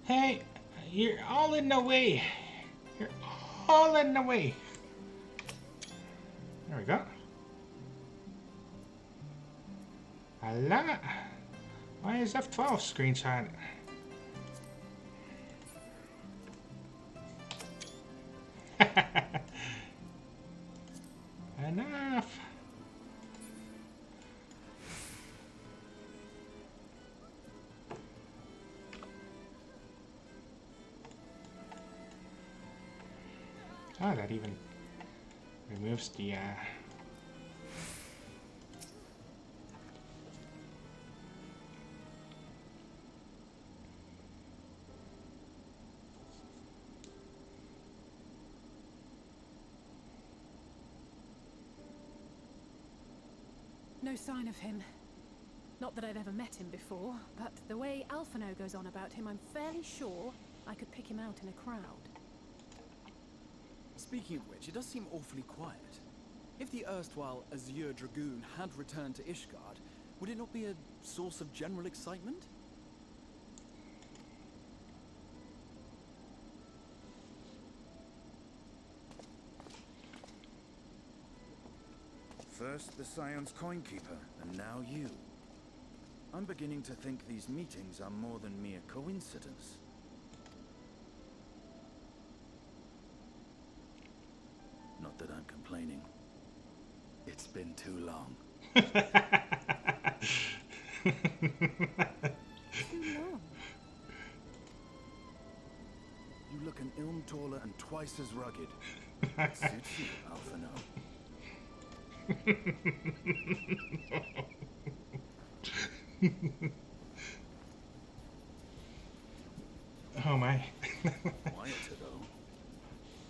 Hey, you're all in the way. You're all in the way. There we go. Allah. Why is F12 screenshot? Enough. Oh, that even removes the No sign of him. Not that I've ever met him before, but the way Alphinaud goes on about him, I'm fairly sure I could pick him out in a crowd. Speaking of which, it does seem awfully quiet. If the erstwhile Azure Dragoon had returned to Ishgard, would it not be a source of general excitement? First the Scion's Coinkeeper, and now you. I'm beginning to think these meetings are more than mere coincidence. Not that I'm complaining. It's been too long. Too long? You look an ilm taller and twice as rugged. It suits you, Alphino. Oh my. Quieter though.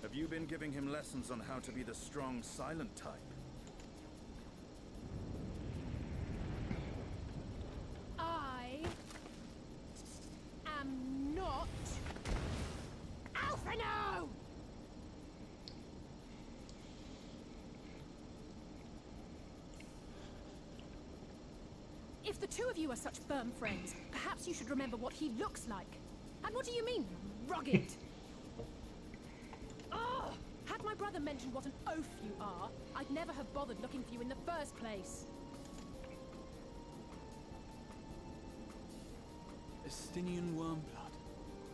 Have you been giving him lessons on how to be the strong, silent type? I am not Alphino! If the two of you are such firm friends, perhaps you should remember what he looks like. And what do you mean, rugged? Ugh! Had my brother mentioned what an oaf you are, I'd never have bothered looking for you in the first place. Estinian Wormblood,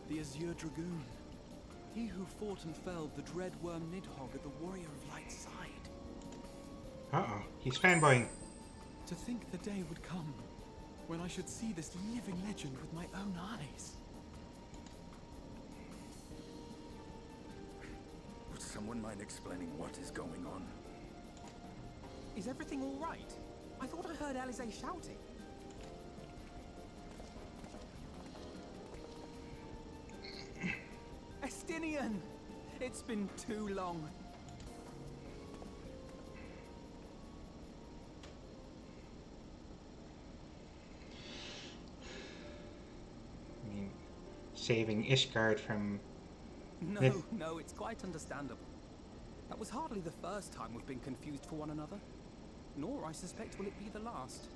the Azure Dragoon. He who fought and felled the dread worm Nidhogg at the Warrior of Light's side. Uh-oh, he's fanboying. To think the day would come when I should see this living legend with my own eyes. Would someone mind explaining what is going on? Is everything all right? I thought I heard Alize shouting. Estinian! It's been too long. I mean, saving Ishgard from... No, it's quite understandable. That was hardly the first time we've been confused for one another. Nor, I suspect, will it be the last.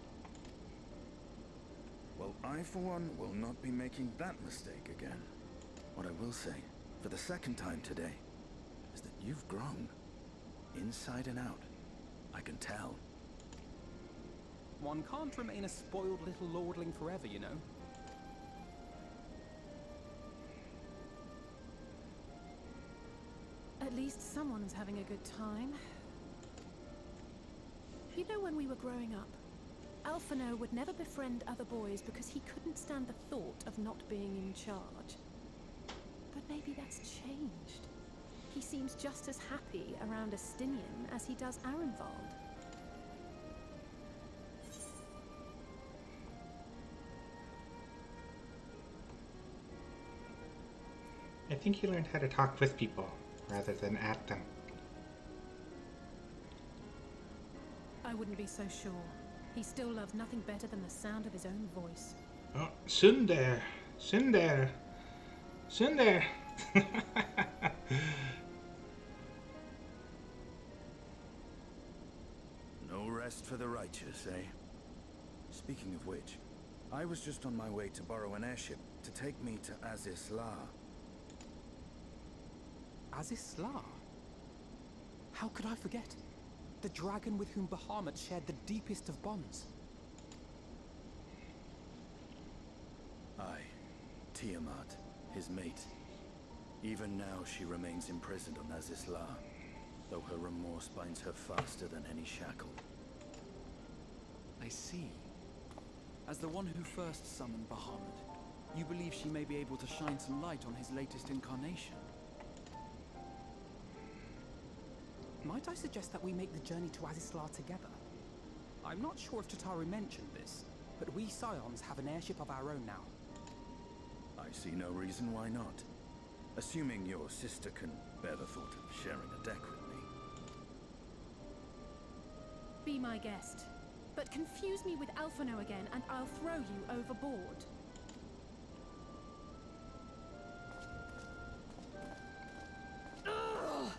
Well, I, for one, will not be making that mistake again. What I will say, for the second time today, is that you've grown. Inside and out. I can tell. One can't remain a spoiled little lordling forever, you know. At least someone's having a good time. You know, when we were growing up, Alphino would never befriend other boys because he couldn't stand the thought of not being in charge. But maybe that's changed. He seems just as happy around Estinian as he does Arenvald. I think he learned how to talk with people rather than at them. I wouldn't be so sure. He still loves nothing better than the sound of his own voice. Oh, Sundar! Sundar! Sundar! No rest for the righteous, eh? Speaking of which, I was just on my way to borrow an airship to take me to Azisla. Azisla? How could I forget? The dragon with whom Bahamut shared the deepest of bonds. Aye, Tiamat, his mate. Even now she remains imprisoned on Azisla, though her remorse binds her faster than any shackle. I see. As the one who first summoned Bahamut, you believe she may be able to shine some light on his latest incarnation? Might I suggest that we make the journey to Azisla together? I'm not sure if Tataru mentioned this, but we Scions have an airship of our own now. I see no reason why not. Assuming your sister can bear the thought of sharing a deck with me. Be my guest. But confuse me with Alphino again and I'll throw you overboard. Ugh!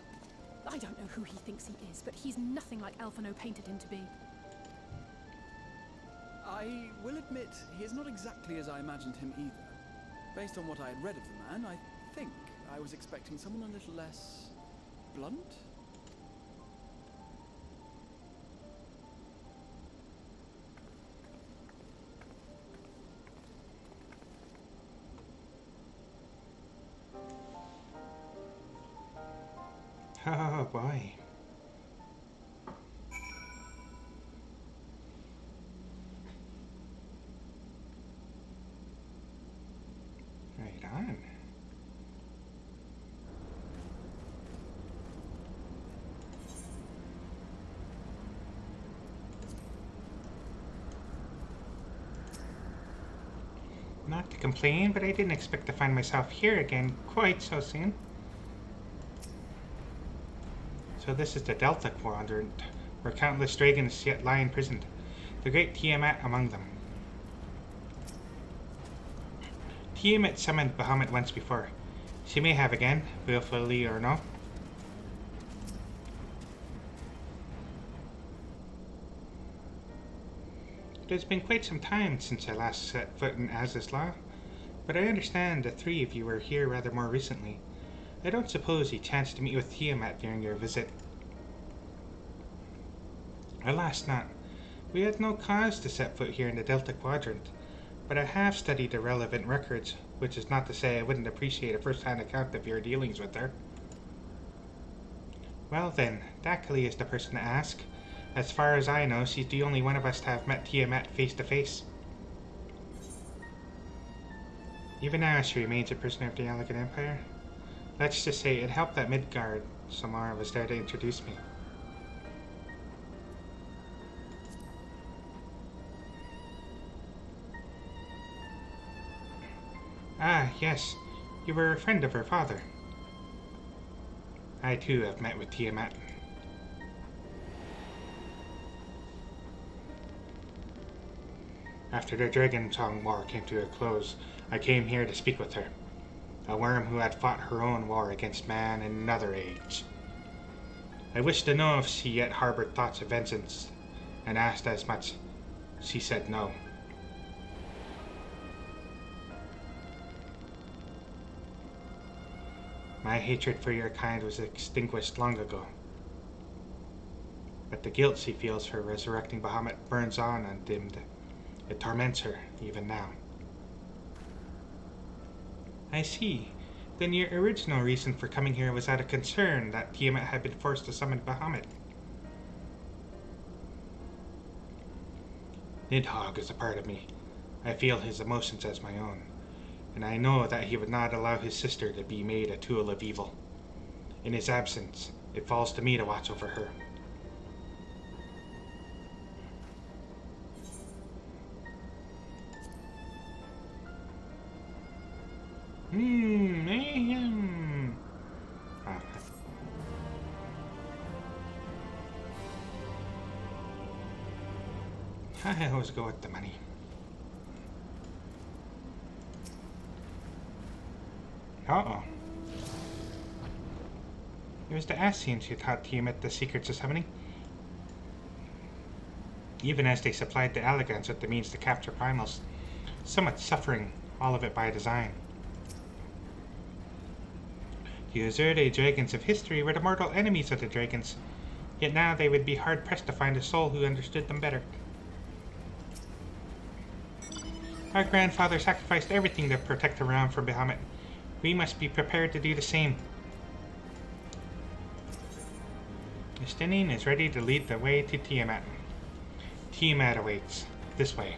I don't know who he thinks he wise, but he's nothing like Alphino painted him to be. I will admit, he is not exactly as I imagined him either. Based on what I had read of the man, I think I was expecting someone a little less blunt? Oh boy. Right on. Not to complain, but I didn't expect to find myself here again quite so soon. So this is the Delta Quadrant, where countless dragons yet lie imprisoned, the great Tiamat among them. Tiamat summoned Bahamut once before. She may have again, willfully or no. It has been quite some time since I last set foot in Azizla, but I understand the three of you were here rather more recently. I don't suppose you chanced to meet with Tiamat during your visit. Alas not. We had no cause to set foot here in the Delta Quadrant, but I have studied the relevant records, which is not to say I wouldn't appreciate a first-hand account of your dealings with her. Well then, Dakali is the person to ask. As far as I know, she's the only one of us to have met Tiamat face to face. Even now, she remains a prisoner of the Elegant Empire. Let's just say it helped that Midgard Samara was there to introduce me. Ah, yes. You were a friend of her father. I too have met with Tiamat. After the Dragon Song War came to a close, I came here to speak with her. A worm who had fought her own war against man in another age. I wished to know if she yet harbored thoughts of vengeance, and asked as much. She said no. My hatred for your kind was extinguished long ago. But the guilt she feels for resurrecting Bahamut burns on undimmed. It torments her, even now. I see. Then your original reason for coming here was out of concern that Tiamat had been forced to summon Bahamut. Nidhogg is a part of me. I feel his emotions as my own, and I know that he would not allow his sister to be made a tool of evil. In his absence, it falls to me to watch over her. I always go with the money. Uh-oh. It was the Ascians who taught Tiamat the secrets of summoning. Even as they supplied the Elegants with the means to capture primals. So much suffering, all of it by design. The Azurde dragons of history were the mortal enemies of the dragons, yet now they would be hard-pressed to find a soul who understood them better. Our grandfather sacrificed everything to protect the realm from Bahamut. We must be prepared to do the same. Justinian is ready to lead the way to Tiamat. Tiamat awaits. This way.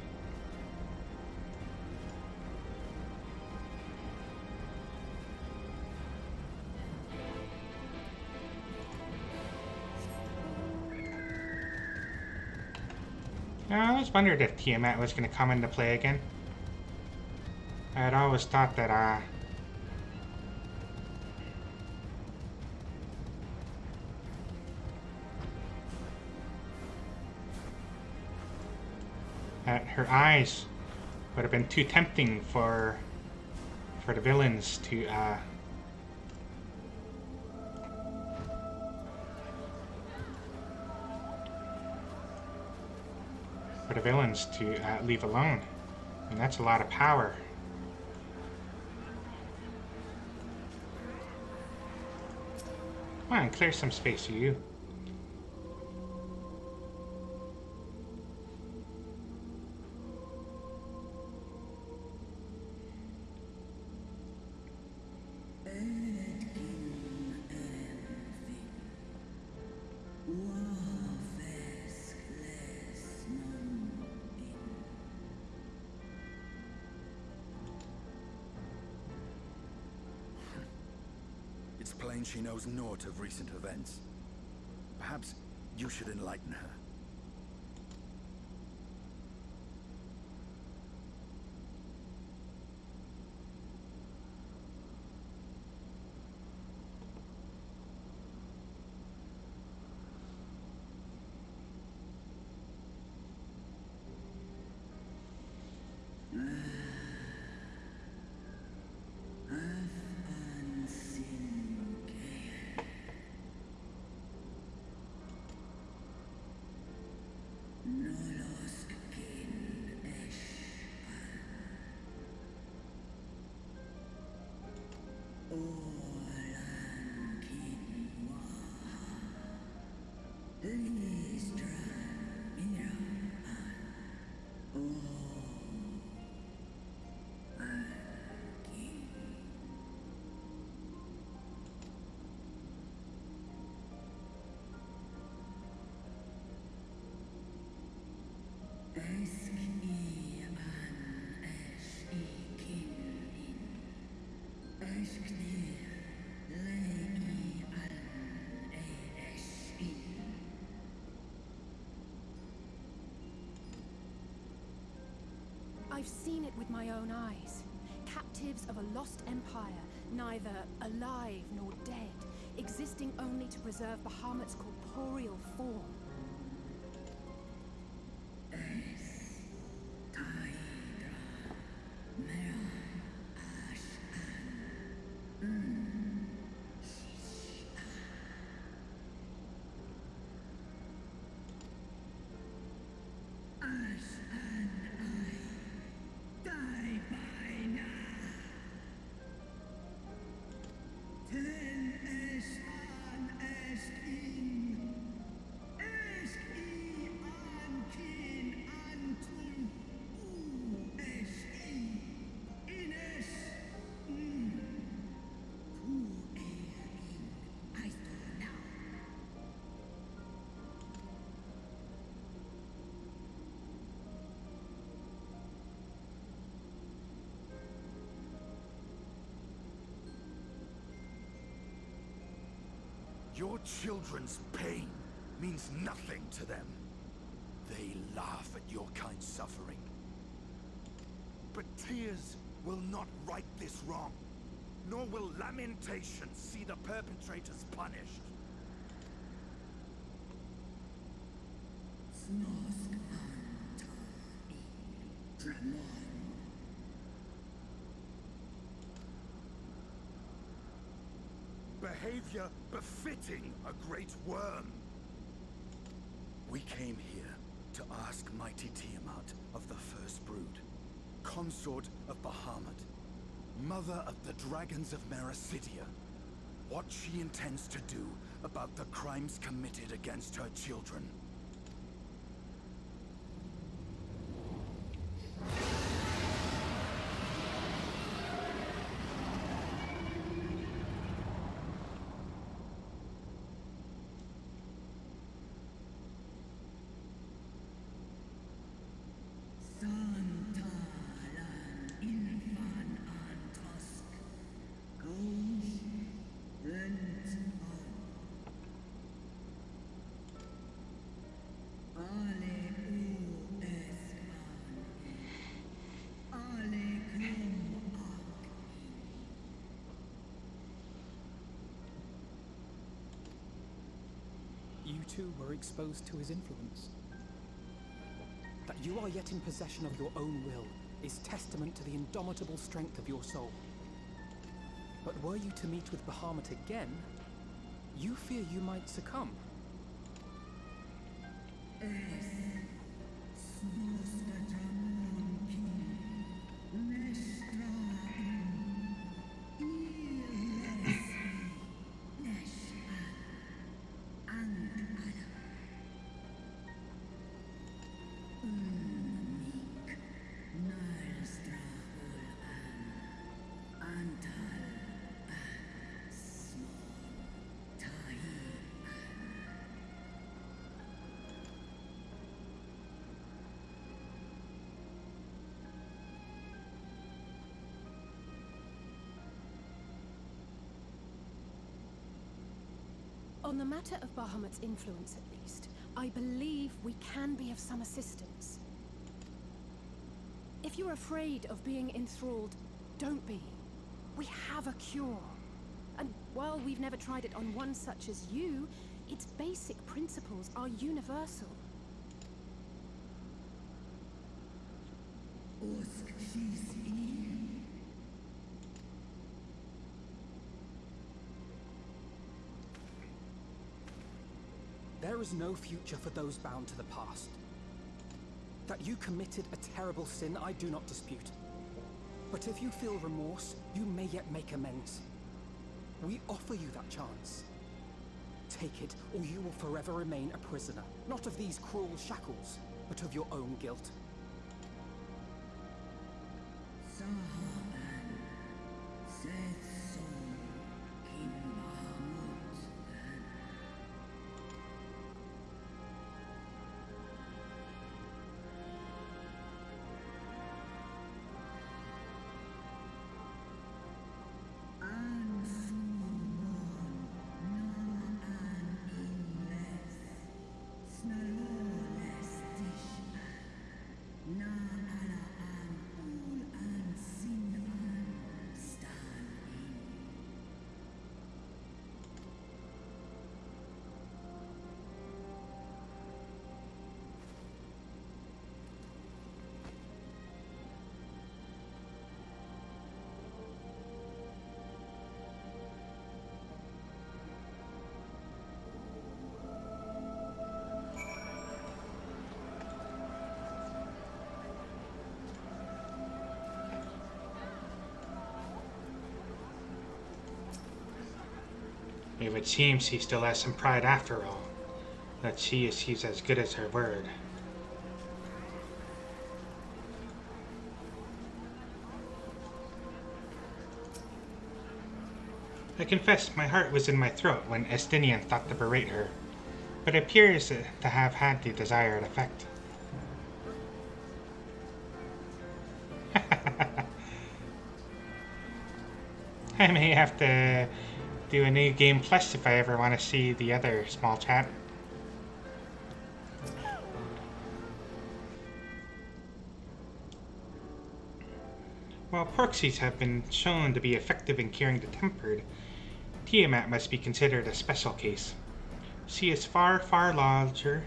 I always wondered if Tiamat was going to come into play again. I had always thought that, that her eyes would have been too tempting for the villains to, for the villains to leave alone. And that's a lot of power. Come on, clear some space, you. It's plain she knows naught of recent events. Perhaps you should enlighten her. I've seen it with my own eyes. Captives of a lost empire, neither alive nor dead, existing only to preserve Bahamut's corporeal form. Your children's pain means nothing to them. They laugh at your kind suffering. But tears will not right this wrong, nor will lamentation see the perpetrators punished. Behavior befitting a great worm. We came here to ask mighty Tiamat of the First Brood, consort of Bahamut, mother of the dragons of Mericidia, what she intends to do about the crimes committed against her children. You too were exposed to his influence. That you are yet in possession of your own will is testament to the indomitable strength of your soul. But were you to meet with Bahamut again, you fear you might succumb. On the matter of Bahamut's influence, at least, I believe we can be of some assistance. If you're afraid of being enthralled, don't be. We have a cure. And while we've never tried it on one such as you, its basic principles are universal. There is no future for those bound to the past. That you committed a terrible sin, I do not dispute. But if you feel remorse, you may yet make amends. We offer you that chance. Take it, or you will forever remain a prisoner, not of these cruel shackles, but of your own guilt. If it seems he still has some pride after all, let's see if she's as good as her word. I confess my heart was in my throat when Estinian thought to berate her, but it appears to have had the desired effect. I may have to do a new game plus if I ever want to see the other small chat. While proxies have been shown to be effective in curing the tempered, Tiamat must be considered a special case. She is far larger,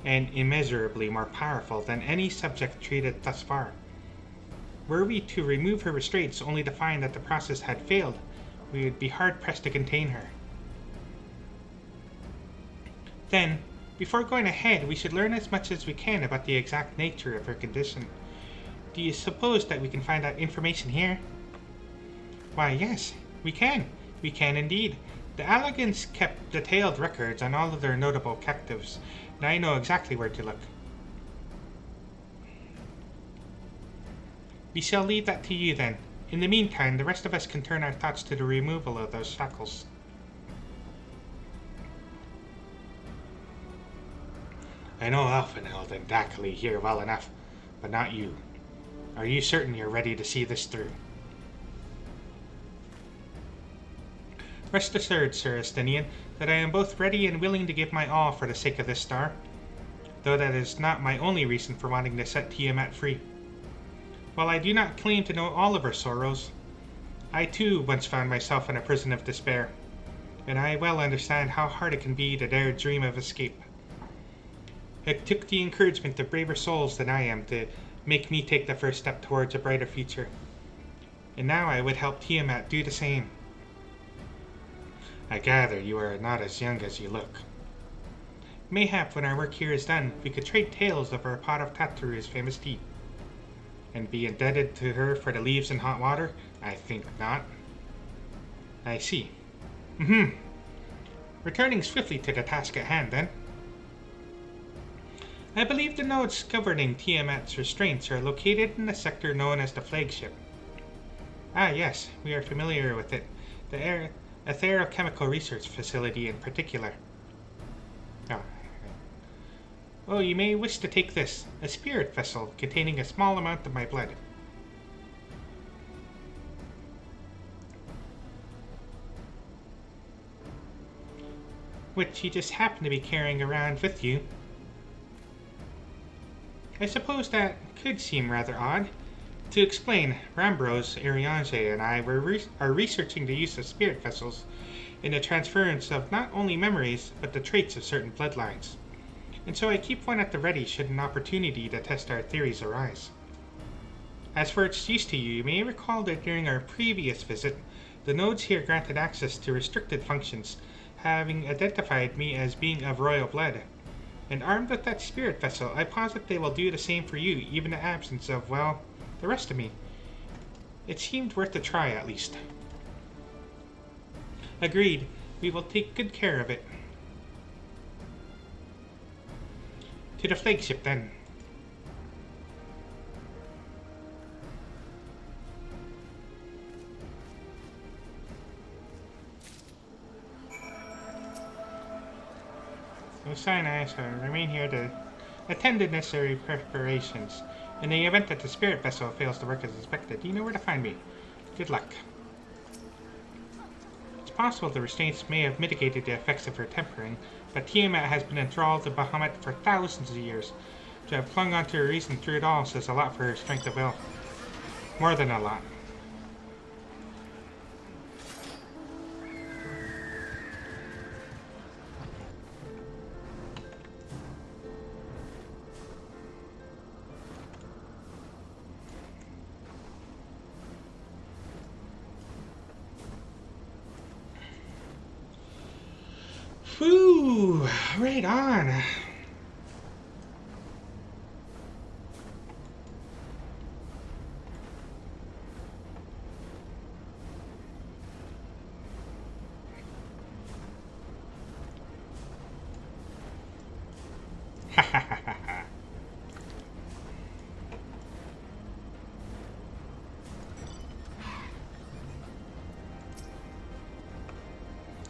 and immeasurably more powerful than any subject treated thus far. Were we to remove her restraints only to find that the process had failed, we would be hard-pressed to contain her. Then, before going ahead, we should learn as much as we can about the exact nature of her condition. Do you suppose that we can find out information here? Why, yes, we can. We can indeed. The Allegans kept detailed records on all of their notable captives, and I know exactly where to look. We shall leave that to you then. In the meantime, the rest of us can turn our thoughts to the removal of those shackles. I know Elfenhild and Dacley here well enough, but not you. Are you certain you're ready to see this through? Rest assured, Sir Estinian, that I am both ready and willing to give my all for the sake of this star, though that is not my only reason for wanting to set Tiamat free. While I do not claim to know all of her sorrows, I too once found myself in a prison of despair, and I well understand how hard it can be to dare dream of escape. It took the encouragement of braver souls than I am to make me take the first step towards a brighter future, and now I would help Tiamat do the same. I gather you are not as young as you look. Mayhap when our work here is done, we could trade tales of our pot of Tataru's famous tea. And be indebted to her for the leaves and hot water? I think not. I see. Returning swiftly to the task at hand, then. I believe the nodes governing Tiamat's restraints are located in the sector known as the Flagship. Ah, yes, we are familiar with it. The Aetherochemical Research Facility in particular. Oh, you may wish to take this, a spirit vessel containing a small amount of my blood. which you just happen to be carrying around with you. I suppose that could seem rather odd. To explain, Rambros, Ariange, and I are researching the use of spirit vessels in the transference of not only memories, but the traits of certain bloodlines. And so I keep one at the ready should an opportunity to test our theories arise. As for its use to you, you may recall that during our previous visit, the nodes here granted access to restricted functions, having identified me as being of royal blood. And armed with that spirit vessel, I posit they will do the same for you, even in the absence of, well, the rest of me. It seemed worth a try, at least. Agreed. We will take good care of it. To the flagship, then. No sign I shall remain here to attend the necessary preparations. In the event that the spirit vessel fails to work as expected, you know where to find me. Good luck. It's possible the restraints may have mitigated the effects of her tempering, but Tiamat has been enthralled to Bahamut for thousands of years. To have clung onto her reason through it all says a lot for her strength of will. More than a lot. Whew, right on.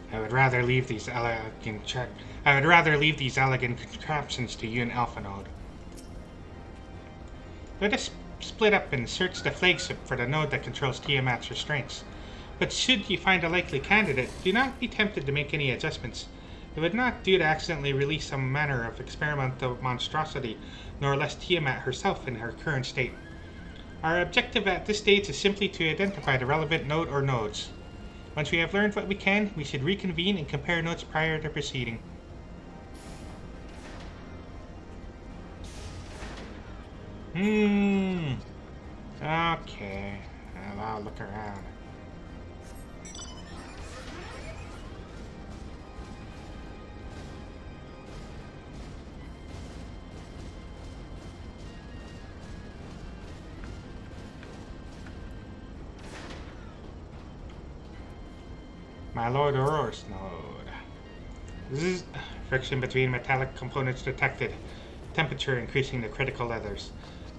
I would rather leave these elegant contraptions to you and Alphanode. Let us split up and search the flagship for the node that controls Tiamat's restraints. But should you find a likely candidate, do not be tempted to make any adjustments. It would not do to accidentally release some manner of experimental monstrosity, nor less Tiamat herself in her current state. Our objective at this stage is simply to identify the relevant node or nodes. Once we have learned what we can, we should reconvene and compare notes prior to proceeding. Okay. I'll look around. My Lord Aurora's node. Zzz. Friction between metallic components detected. Temperature increasing to critical levels.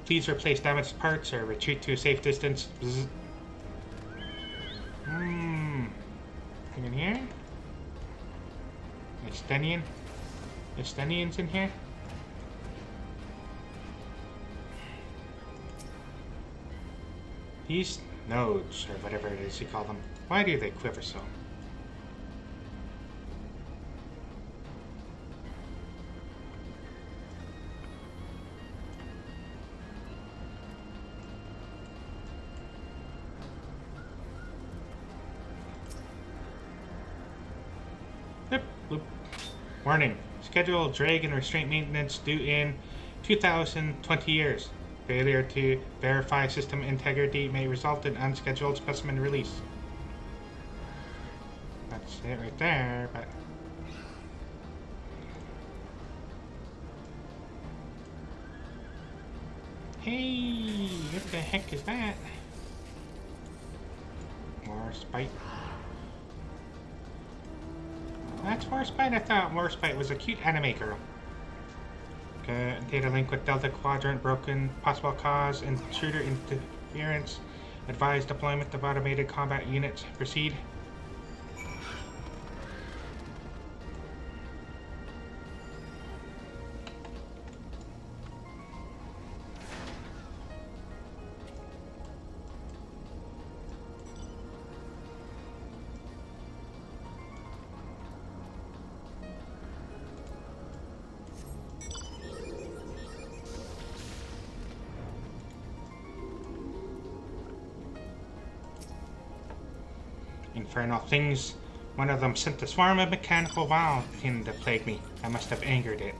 Please replace damaged parts or retreat to a safe distance. Bzz. Anything in here? Estenians in here? These nodes, or whatever it is you call them, why do they quiver so? Warning. Scheduled drag and restraint maintenance due in 2020 years. Failure to verify system integrity may result in unscheduled specimen release. That's it right there, but... Hey, what the heck is that? More spite. That's Warspite? I thought Warspite was a cute anime girl. Data link with Delta Quadrant broken. Possible cause, intruder interference. Advise deployment of automated combat units. Proceed. infernal things. One of them sent a swarm of mechanical wildkin to plague me. I must have angered it.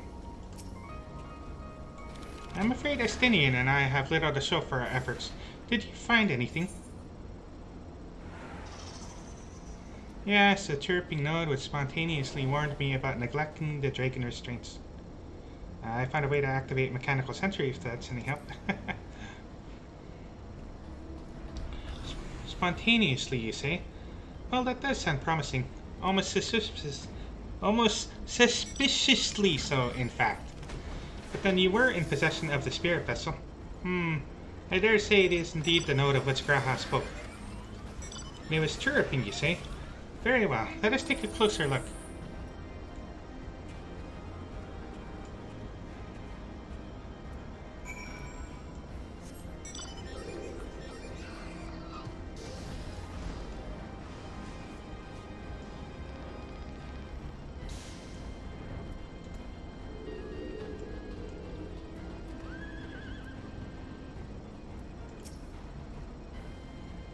I'm afraid Estinian and I have little to show for our efforts. Did you find anything? Yes, a chirping node which spontaneously warned me about neglecting the dragon restraints. I found a way to activate mechanical sentry if that's any help. Spontaneously, you say? Well, that does sound promising. Almost suspiciously so, in fact. But then you were in possession of the spirit vessel. I dare say it is indeed the node of which Graha spoke. And it was chirruping, you say? Very well, let us take a closer look.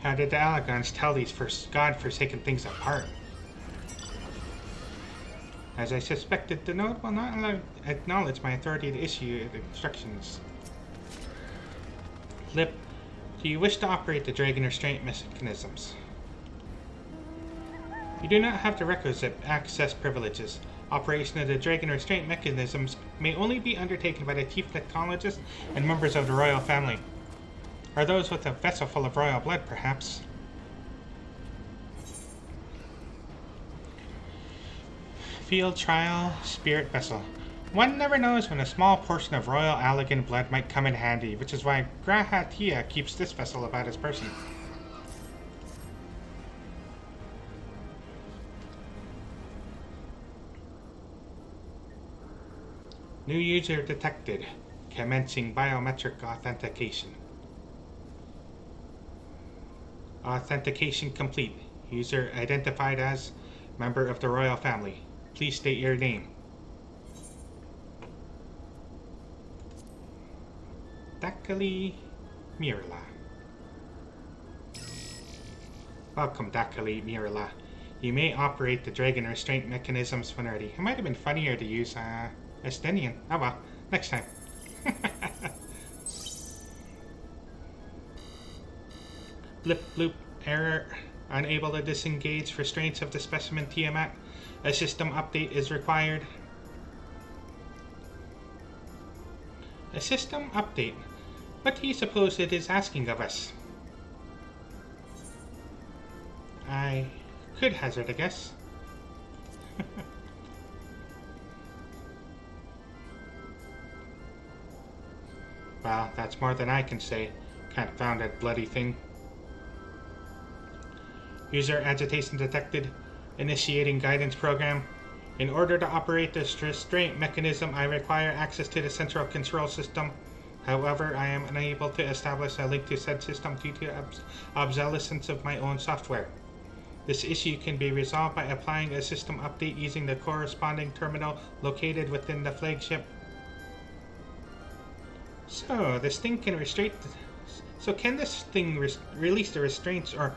How did the Allagons tell these god-forsaken things apart? As I suspected, the node will not acknowledge my authority to issue instructions. Lip, do you wish to operate the dragon restraint mechanisms? You do not have the requisite access privileges. Operation of the dragon restraint mechanisms may only be undertaken by the chief technologist and members of the royal family. Or those with a vessel full of royal blood, perhaps. Field trial, spirit vessel. One never knows when a small portion of royal Allagan blood might come in handy, which is why Grahatia keeps this vessel about his person. New user detected. Commencing biometric authentication. Authentication complete. User identified as member of the royal family. Please state your name. Dakali Mirala. Welcome, Dakali Mirala. You may operate the dragon restraint mechanisms when ready. It might have been funnier to use Estinian. Oh well, next time. Blip bloop, error, unable to disengage restraints of the specimen Tiamat. A system update is required. A system update? What do you suppose it is asking of us? I could hazard a guess. Well, that's more than I can say. Confounded bloody thing. User agitation detected. Initiating guidance program. In order to operate this restraint mechanism, I require access to the central control system. However, I am unable to establish a link to said system due to obsolescence of my own software. This issue can be resolved by applying a system update using the corresponding terminal located within the flagship. So, this thing can restrain... So can this thing release the restraints or...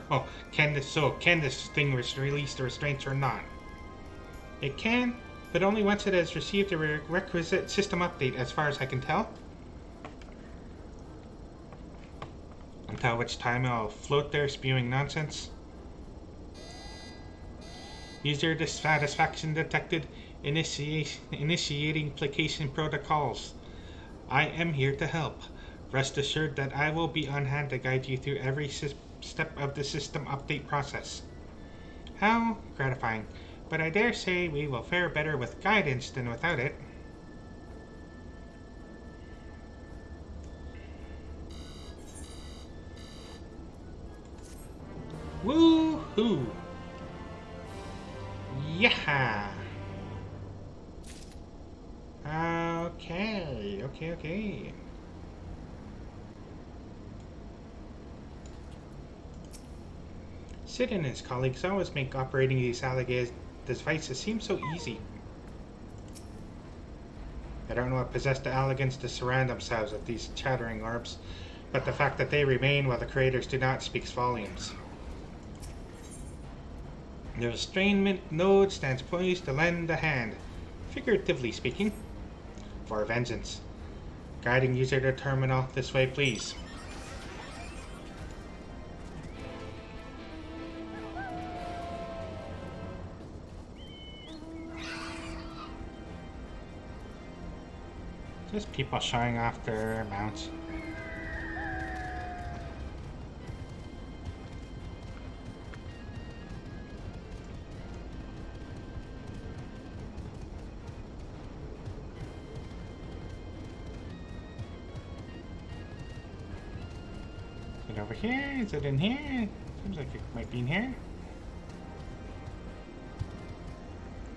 can this thing release the restraints or not? It can, but only once it has received a requisite system update as far as I can tell. Until which time I'll float there spewing nonsense. User dissatisfaction detected. Initiating placation protocols. I am here to help. Rest assured that I will be on hand to guide you through every step of the system update process. How gratifying, but I dare say we will fare better with guidance than without it. Woo-hoo! Yeah! Okay. Sid and his colleagues always make operating these alligator devices seem so easy. I don't know what possessed the Allagans to surround themselves with these chattering orbs, but the fact that they remain while the creators do not speaks volumes. The restrainment node stands poised to lend a hand, figuratively speaking, for vengeance. Guiding user to terminal. This way, please. Just people showing off their mounts. Is it over here? Is it in here? Seems like it might be in here.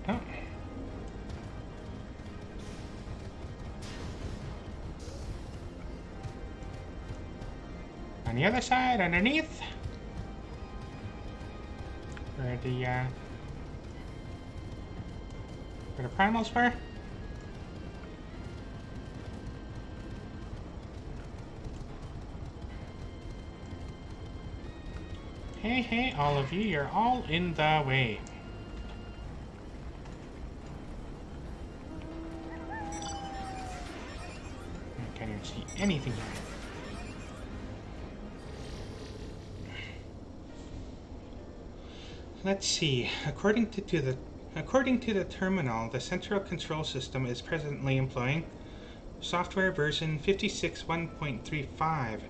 Oh. On the other side, underneath, where the primals were. Hey, all of you, you're all in the way. I can't even see anything here. Let's see. According to the terminal, the central control system is presently employing software version 56.1.35.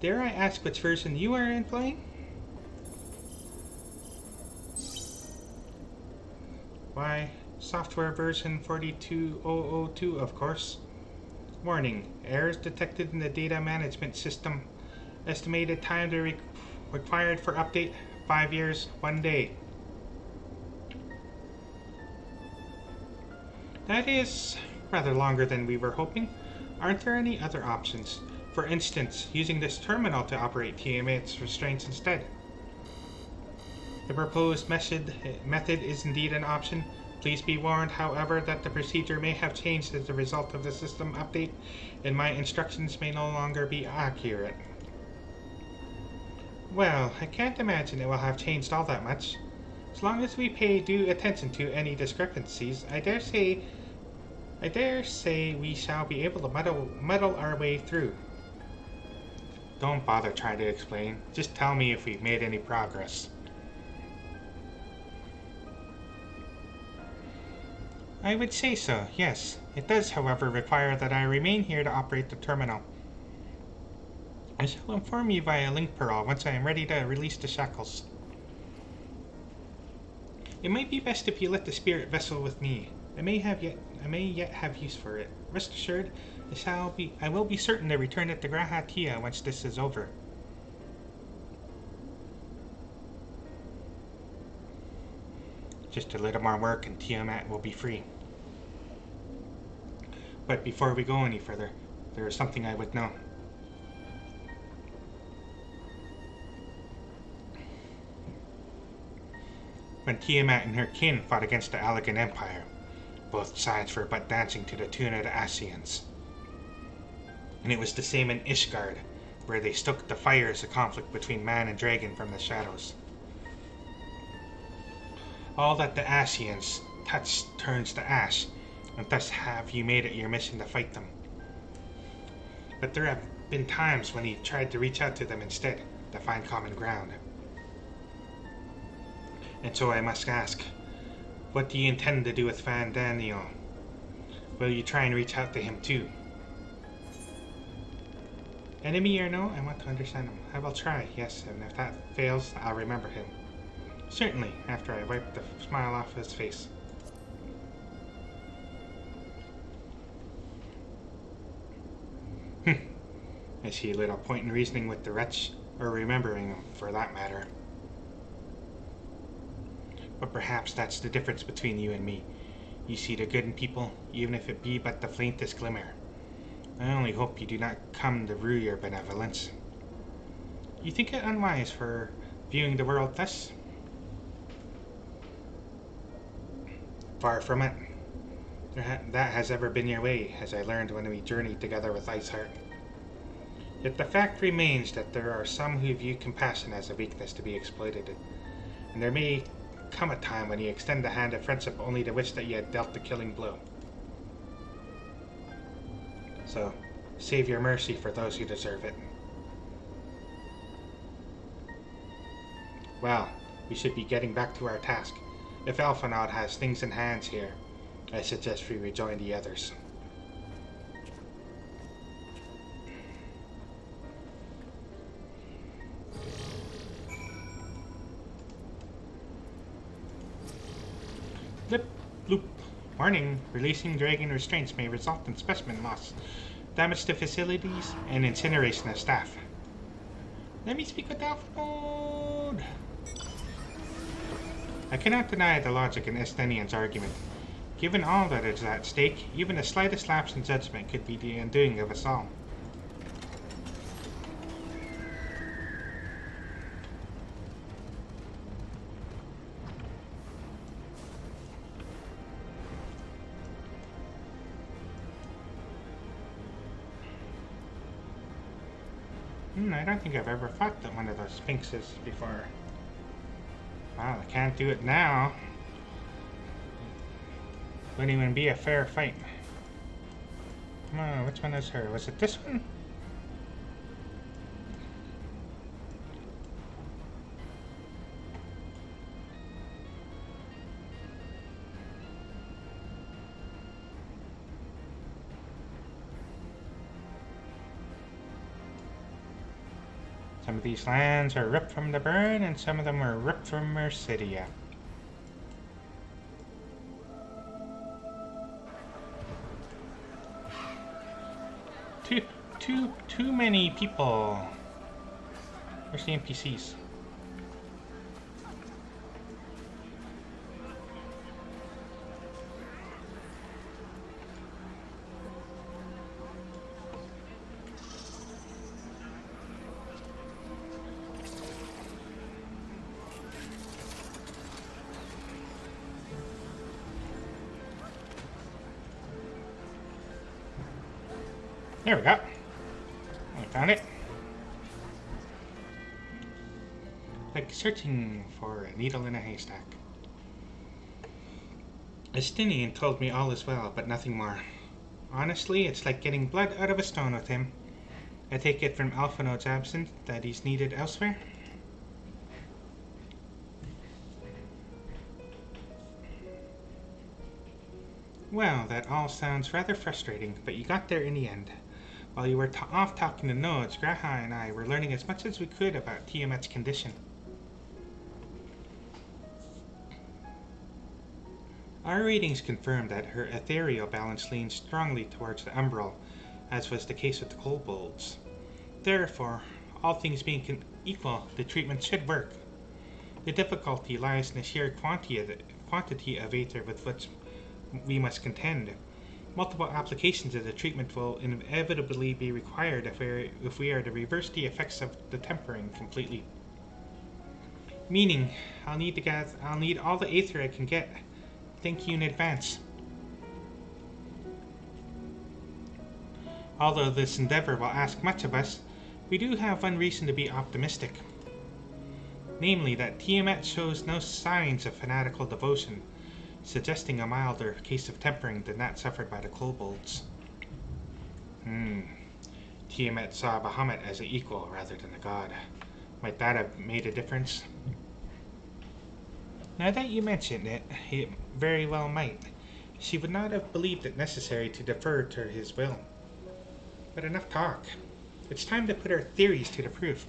Dare I ask which version you are employing? Why, software version 42002, of course. Warning: errors detected in the data management system. Estimated time required for update: 5 years, 1 day. That is rather longer than we were hoping. Aren't there any other options? For instance, using this terminal to operate TMA's restraints instead. The proposed method is indeed an option. Please be warned, however, that the procedure may have changed as a result of the system update, and my instructions may no longer be accurate. Well, I can't imagine it will have changed all that much. As long as we pay due attention to any discrepancies, I dare say we shall be able to muddle our way through. Don't bother trying to explain. Just tell me if we've made any progress. I would say so, yes. It does, however, require that I remain here to operate the terminal. I shall inform you via link parole once I am ready to release the shackles. It might be best if you let the spirit vessel with me. I may yet have use for it. Rest assured, I will be certain to return it to Graha Tia once this is over. Just a little more work and Tiamat will be free. But before we go any further, there is something I would know. When Tiamat and her kin fought against the Allegan Empire, both sides were but dancing to the tune of the Ascians. And it was the same in Ishgard, where they stoked the fires of conflict between man and dragon from the shadows. All that the Ascians touch turns to ash, and thus have you made it your mission to fight them. But there have been times when he tried to reach out to them instead, to find common ground. And so I must ask, what do you intend to do with Van Daniel? Will you try and reach out to him too? Enemy or no, I want to understand him. I will try, yes, and if that fails, I'll remember him. Certainly, after I wipe the smile off his face. I see little point in reasoning with the wretch, or remembering him, for that matter. But perhaps that's the difference between you and me. You see the good in people, even if it be but the faintest glimmer. I only hope you do not come to rue your benevolence. You think it unwise for viewing the world thus? Far from it. That has ever been your way, as I learned when we journeyed together with Iceheart. Yet the fact remains that there are some who view compassion as a weakness to be exploited, and there may come a time when you extend the hand of friendship only to wish that you had dealt the killing blow. So, save your mercy for those who deserve it. Well, we should be getting back to our task. If Alphinaud has things in hands here, I suggest we rejoin the others. Blip, bloop. Warning, releasing dragon restraints may result in specimen loss, damage to facilities, and incineration of staff. Let me speak with Alphinaud. I cannot deny the logic in Estenian's argument. Given all that is at stake, even the slightest lapse in judgment could be the undoing of us all. I don't think I've ever fought one of those sphinxes before. Well, I can't do it now. Wouldn't even be a fair fight. Oh, which one is her? Was it this one? Some of these lands are ripped from the burn, and some of them are ripped from Mercidia. Too many people. Where's the NPCs? There we go. I found it. Like searching for a needle in a haystack. Estinian told me all is well, but nothing more. Honestly, it's like getting blood out of a stone with him. I take it from Alphinaud's absence that he's needed elsewhere? Well, that all sounds rather frustrating, but you got there in the end. While you were off talking to nodes, Graha and I were learning as much as we could about Tiamat's condition. Our readings confirmed that her ethereal balance leans strongly towards the umbral, as was the case with the kobolds. Therefore, all things being equal, the treatment should work. The difficulty lies in the sheer quantity of aether with which we must contend. Multiple applications of the treatment will inevitably be required if we are to reverse the effects of the tempering completely. Meaning, I'll need all the aether I can get. Thank you in advance. Although this endeavor will ask much of us, we do have one reason to be optimistic. Namely, that Tiamat shows no signs of fanatical devotion, suggesting a milder case of tempering than that suffered by the kobolds. Tiamat saw Bahamut as an equal rather than a god. Might that have made a difference? Now that you mention it, it very well might. She would not have believed it necessary to defer to his will. But enough talk. It's time to put our theories to the proof.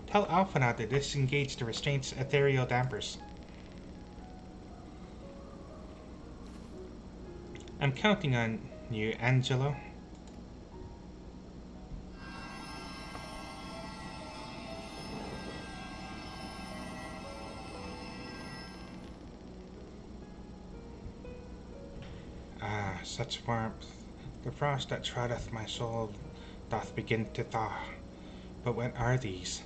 Tell Alphinaud to disengage the restraints ethereal dampers. I'm counting on you, Angelo. Ah, such warmth. The frost that trotteth my soul doth begin to thaw. But what are these?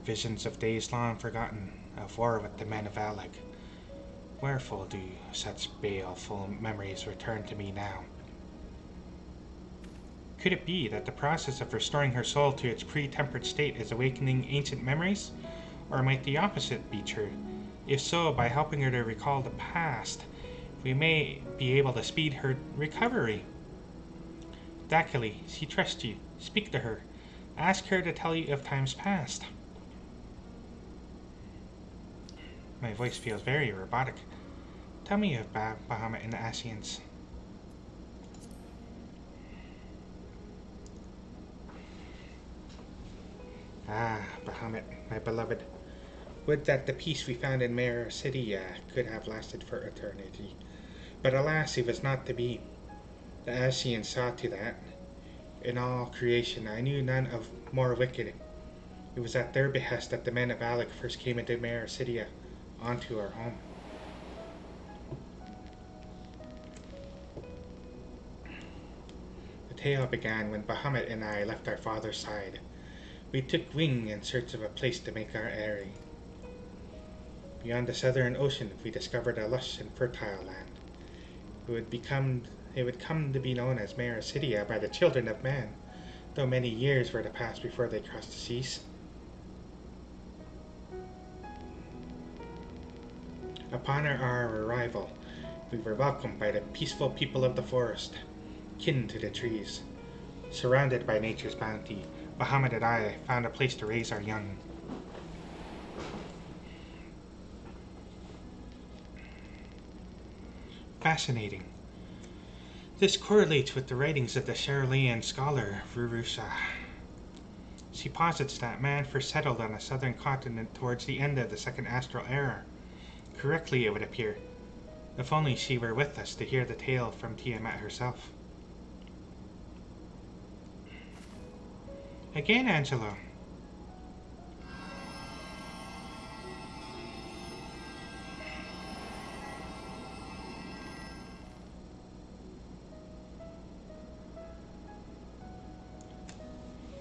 Visions of days long forgotten, of war with the men of Alag. Wherefore do such baleful memories return to me now? Could it be that the process of restoring her soul to its pre-tempered state is awakening ancient memories? Or might the opposite be true? If so, by helping her to recall the past, we may be able to speed her recovery. Dakili, she trusts you. Speak to her. Ask her to tell you of times past. My voice feels very robotic. Tell me of Bahamut and the Ascians. Ah, Bahamut, my beloved. Would that the peace we found in Mare City could have lasted for eternity. But alas, it was not to be. The Ascians saw to that. In all creation, I knew none of more wicked. It was at their behest that the men of Alec first came into Mare City, onto our home. The tale began when Bahamut and I left our father's side. We took wing in search of a place to make our eyrie. Beyond the southern ocean, we discovered a lush and fertile land. It would come to be known as Mare City by the children of man, though many years were to pass before they crossed the seas. Upon our arrival, we were welcomed by the peaceful people of the forest, kin to the trees. Surrounded by nature's bounty, Bahamut and I found a place to raise our young. Fascinating. This correlates with the writings of the Charlean scholar Vurusha. She posits that man first settled on the southern continent towards the end of the Second Astral Era. Correctly, it would appear. If only she were with us to hear the tale from Tiamat herself. Again, Angelo.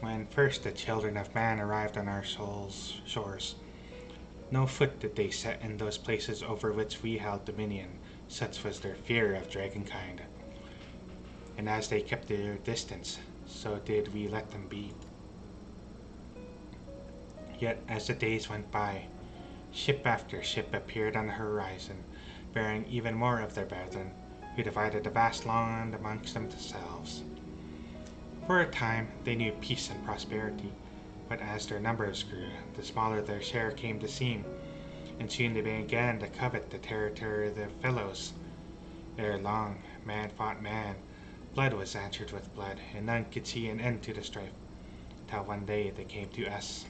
When first the children of man arrived on our soul's shores, no foot did they set in those places over which we held dominion, such was their fear of dragonkind. And as they kept their distance, so did we let them be. Yet as the days went by, ship after ship appeared on the horizon, bearing even more of their brethren, who divided the vast land amongst themselves. For a time, they knew peace and prosperity, but as their numbers grew, the smaller their share came to seem, and soon they began to covet the territory of their fellows. Ere long, man fought man, blood was answered with blood, and none could see an end to the strife, till one day they came to us.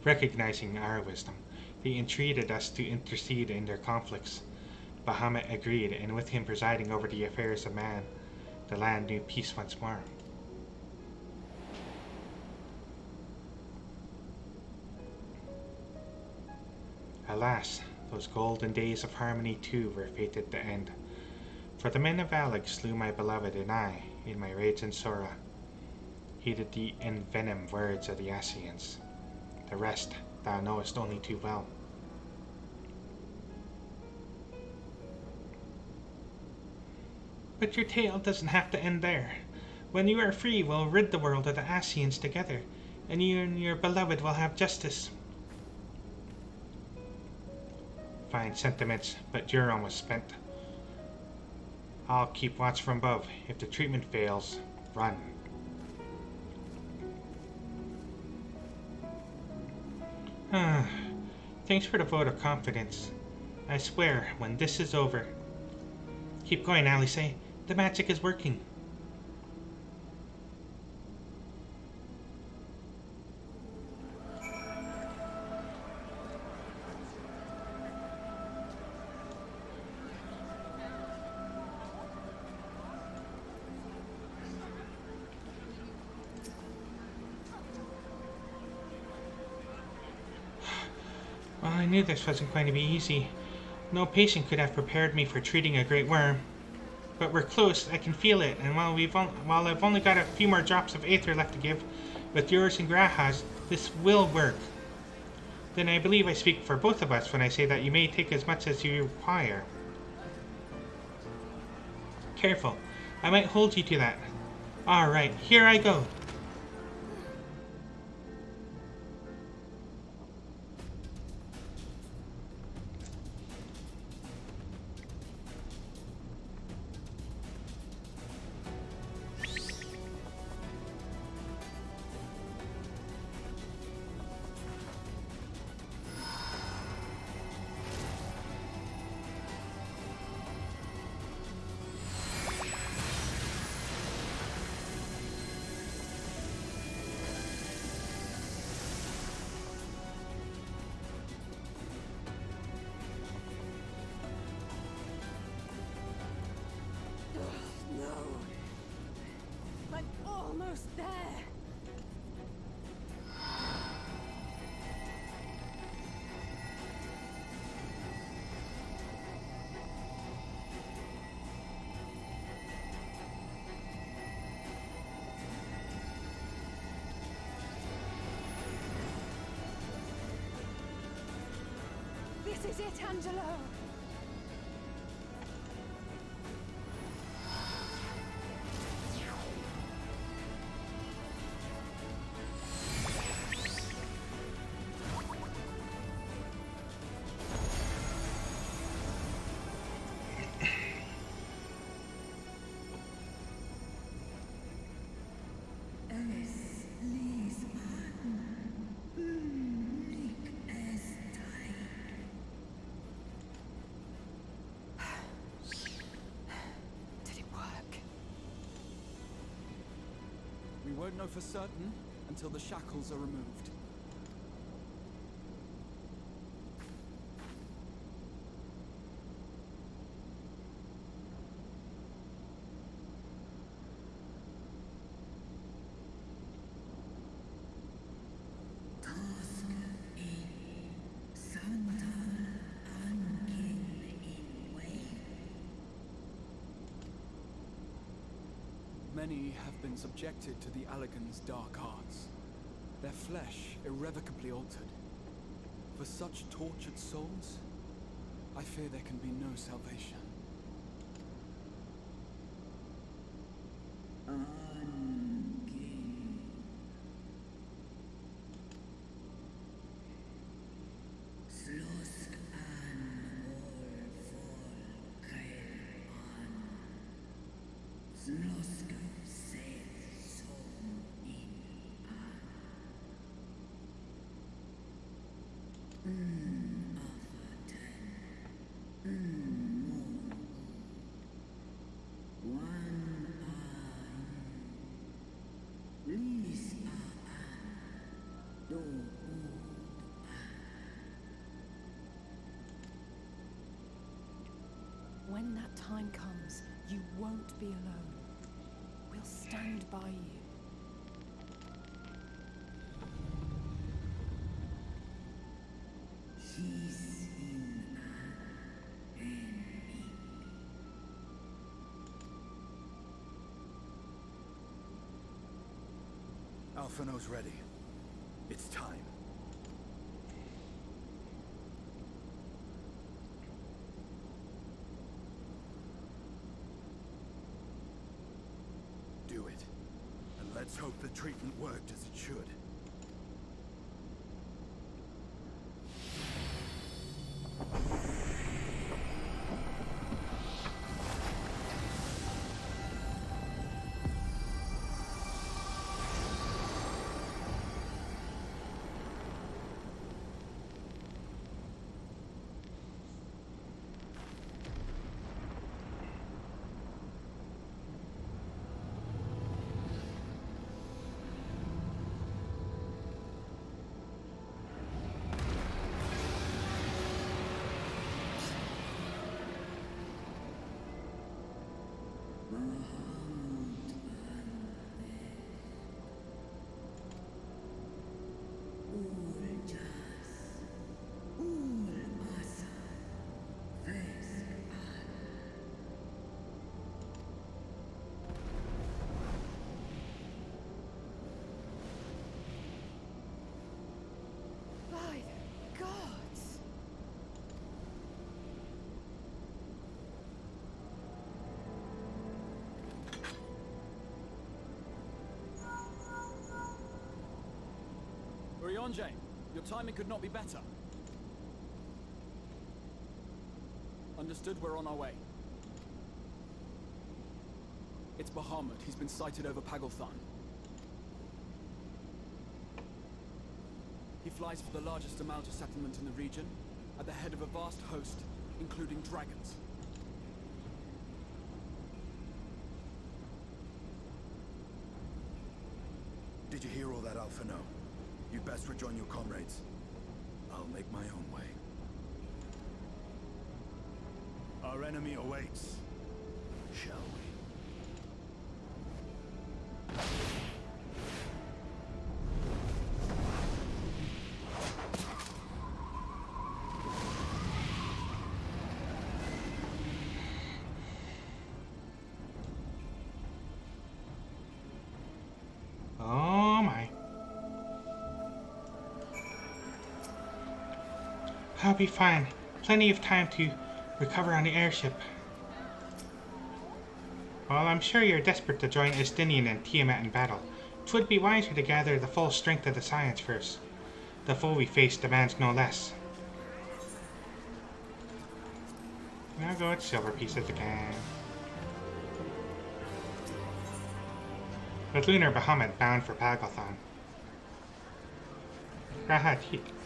Recognizing our wisdom, they entreated us to intercede in their conflicts. Bahamut agreed, and with him presiding over the affairs of man, the land knew peace once more. Alas, those golden days of harmony too were fated to end. For the men of Alec slew my beloved, and I, in my rage and sorrow, heeded the envenomed words of the Ascians. The rest thou knowest only too well. But your tale doesn't have to end there. When you are free, we'll rid the world of the Ascians together, and you and your beloved will have justice. Fine sentiments, but you're almost spent. I'll keep watch from above. If the treatment fails, run. Thanks for the vote of confidence. I swear, when this is over... Keep going, Alice. The magic is working. Well, I knew this wasn't going to be easy. No patient could have prepared me for treating a great worm. But we're close, I can feel it, and while I've only got a few more drops of aether left to give, with yours and Graha's, this will work. Then I believe I speak for both of us when I say that you may take as much as you require. Careful, I might hold you to that. Alright, here I go. almost there. This is it, Angelo! We won't know for certain until the shackles are removed. Many have been subjected to the Allegan's dark arts, their flesh irrevocably altered. For such tortured souls, I fear there can be no salvation. When that time comes, you won't be alone. We'll stand by you. Alphino's ready. It's time. Do it. And let's hope the treatment worked as it should. By the gods! Urianger, your timing could not be better. Understood, we're on our way. It's Bahamut. He's been sighted over Pagalthan. He flies for the largest Amalja settlement in the region, at the head of a vast host, including dragons. Did you hear all that, Alphino? You'd best rejoin your comrades. I'll make my own way. Our enemy awaits. Shall we? I'll be fine. Plenty of time to recover on the airship. Well, I'm sure you're desperate to join Estinian and Tiamat in battle. It would be wiser to gather the full strength of the science first. The foe we face demands no less. Now go with silver pieces again. With Lunar Bahamut bound for Pagathon, Rahat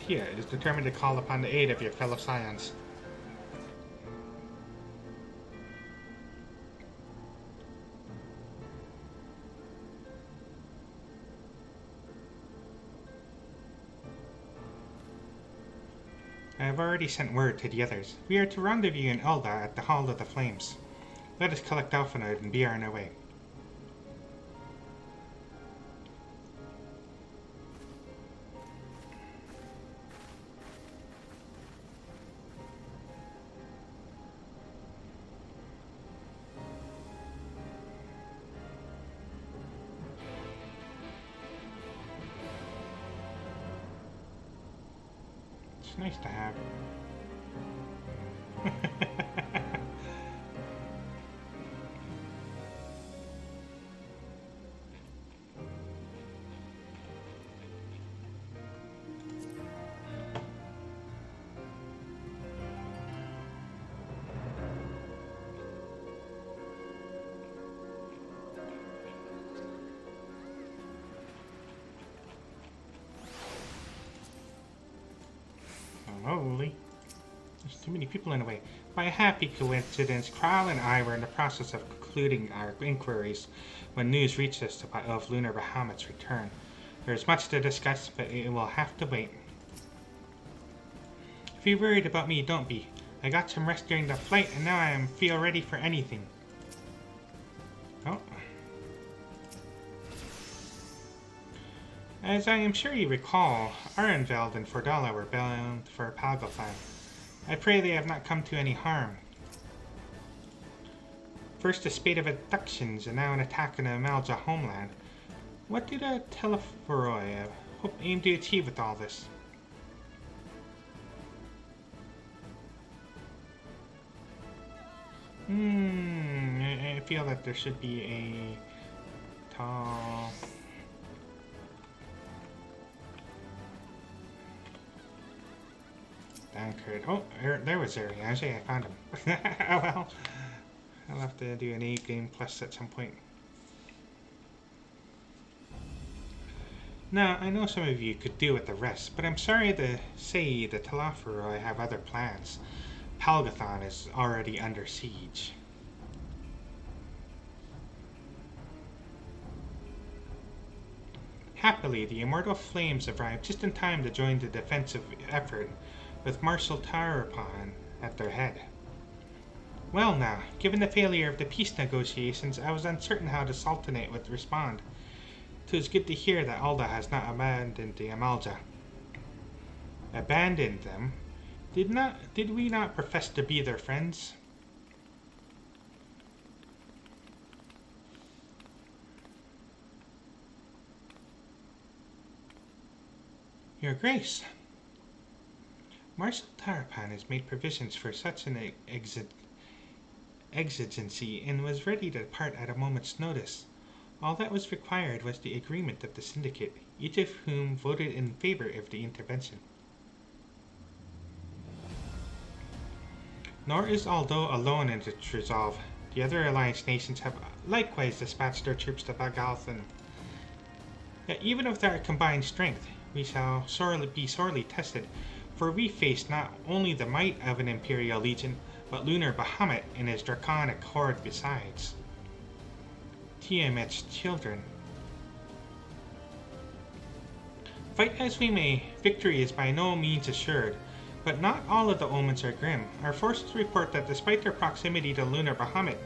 Tia is determined to call upon the aid of your fellow scions. I have already sent word to the others. We are to rendezvous in Elda at the Hall of the Flames. Let us collect Alphinaud and be on our way. It's nice to have. Holy. There's too many people in the way. By a happy coincidence, Kral and I were in the process of concluding our inquiries when news reached us of Lunar Bahamut's return. There is much to discuss, but it will have to wait. If you're worried about me, don't be. I got some rest during the flight, and now I feel ready for anything. Oh. As I am sure you recall, Arenveld and Fordala were bound for Pagathon. I pray they have not come to any harm. First a spate of abductions, and now an attack on the Amalja homeland. What do the Telephoroi aim to achieve with all this? I feel that there should be a tall... Anchored. Oh, there was Ariage. I found him. Oh well. I'll have to do an A-game plus at some point. Now, I know some of you could do with the rest, but I'm sorry to say the Telephoroi have other plans. Pagathon is already under siege. Happily, the Immortal Flames arrived just in time to join the defensive effort, with Marshal Tarapan at their head. Well now, given the failure of the peace negotiations, I was uncertain how the Sultanate would respond. 'Twas good to hear that Alda has not abandoned the Amalja. Abandoned them? Did we not profess to be their friends? Your Grace, Marshal Tarapan has made provisions for such an exigency and was ready to depart at a moment's notice. All that was required was the agreement of the Syndicate, each of whom voted in favor of the intervention. Nor is Aldo alone in its resolve. The other Alliance nations have likewise dispatched their troops to Bagalthan. Yet even with our combined strength, we shall be sorely tested, for we face not only the might of an Imperial Legion, but Lunar Bahamut and his draconic horde besides. Tiamat's children. Fight as we may, victory is by no means assured, but not all of the omens are grim. Our forces report that despite their proximity to Lunar Bahamut,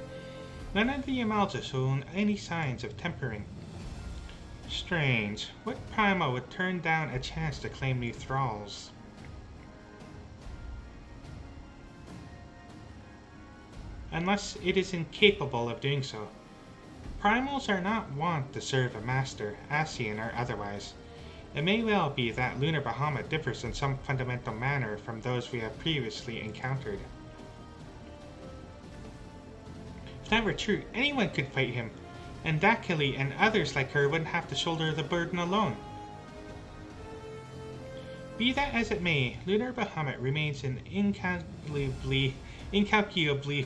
none of the Amalja show any signs of tempering. Strange. What Prima would turn down a chance to claim new thralls? Unless it is incapable of doing so. Primals are not wont to serve a master, Asian or otherwise. It may well be that Lunar Bahamut differs in some fundamental manner from those we have previously encountered. If that were true, anyone could fight him, and Dakili and others like her wouldn't have to shoulder the burden alone. Be that as it may, Lunar Bahamut remains an incalculably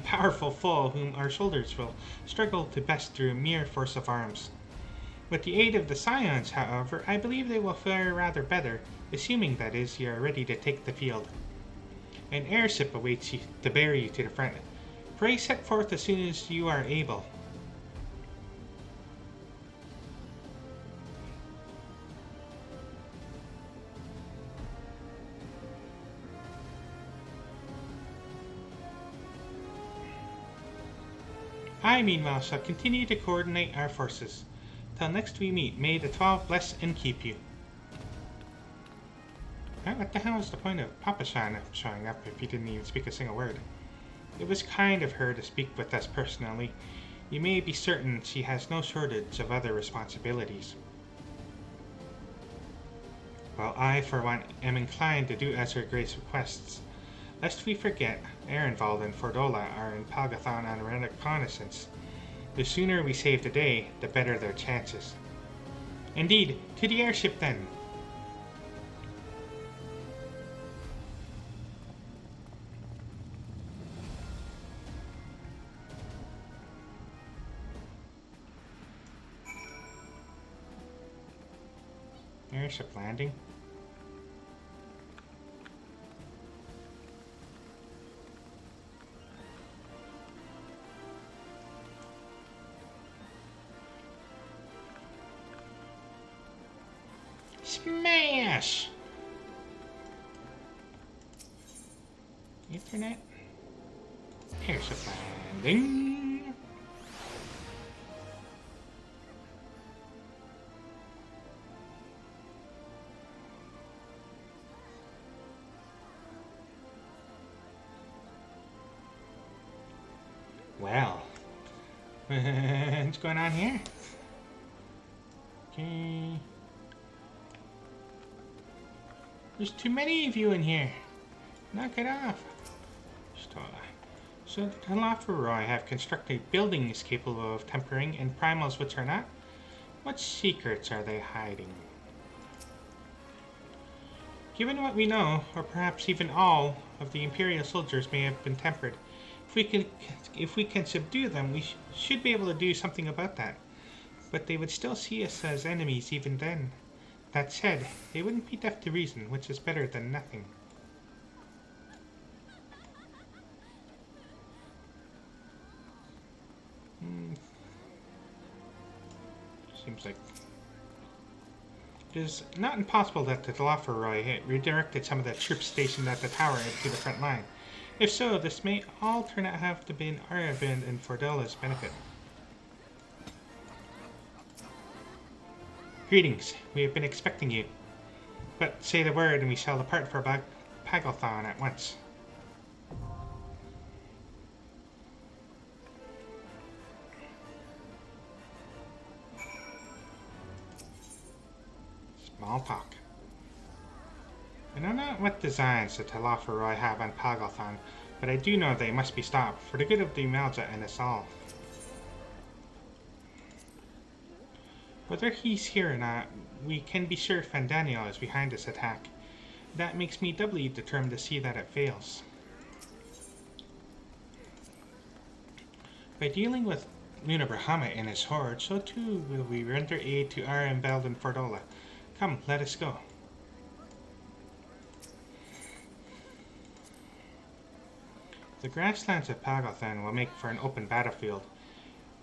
powerful foe whom our shoulders will struggle to best through mere force of arms. With the aid of the Scions, however, I believe they will fare rather better, assuming, that is, you are ready to take the field. An airship awaits you to bear you to the front. Pray set forth as soon as you are able. I, meanwhile, shall continue to coordinate our forces. Till next we meet, may the 12 bless and keep you. What the hell is the point of Papa-chan showing up if he didn't even speak a single word? It was kind of her to speak with us personally. You may be certain she has no shortage of other responsibilities. Well, I, for one, am inclined to do as her grace requests. Lest we forget, Ehrenwald and Fordola are in Palgathon on a reconnaissance. The sooner we save the day, the better their chances. Indeed, to the airship then! Airship landing. Smash! Internet. Airship landing. Well, what's going on here? Okay. There's too many of you in here. Knock it off. So the Talaferoi have constructed buildings capable of tempering and primals which are not? What secrets are they hiding? Given what we know, or perhaps even all, of the Imperial soldiers may have been tempered, if we can subdue them, we should be able to do something about that. But they would still see us as enemies even then. That said, they wouldn't be deaf to reason, which is better than nothing. Seems like it is not impossible that the Talaferoi redirected some of the troops stationed at the tower to the front line. If so, this may all turn out to have been Aryavind and Fordola's benefit. Greetings, we have been expecting you. But say the word and we shall depart for Pagalthon at once. Small talk. I don't know what designs the Talaferoi have on Pagalthon, but I do know they must be stopped for the good of the Malja and us all. Whether he's here or not, we can be sure Fandaniel is behind this attack. That makes me doubly determined to see that it fails. By dealing with Lunar Bahamut and his horde, so too will we render aid to Aryavind and Fordola. Come, let us go. The grasslands of Pagalthon will make for an open battlefield.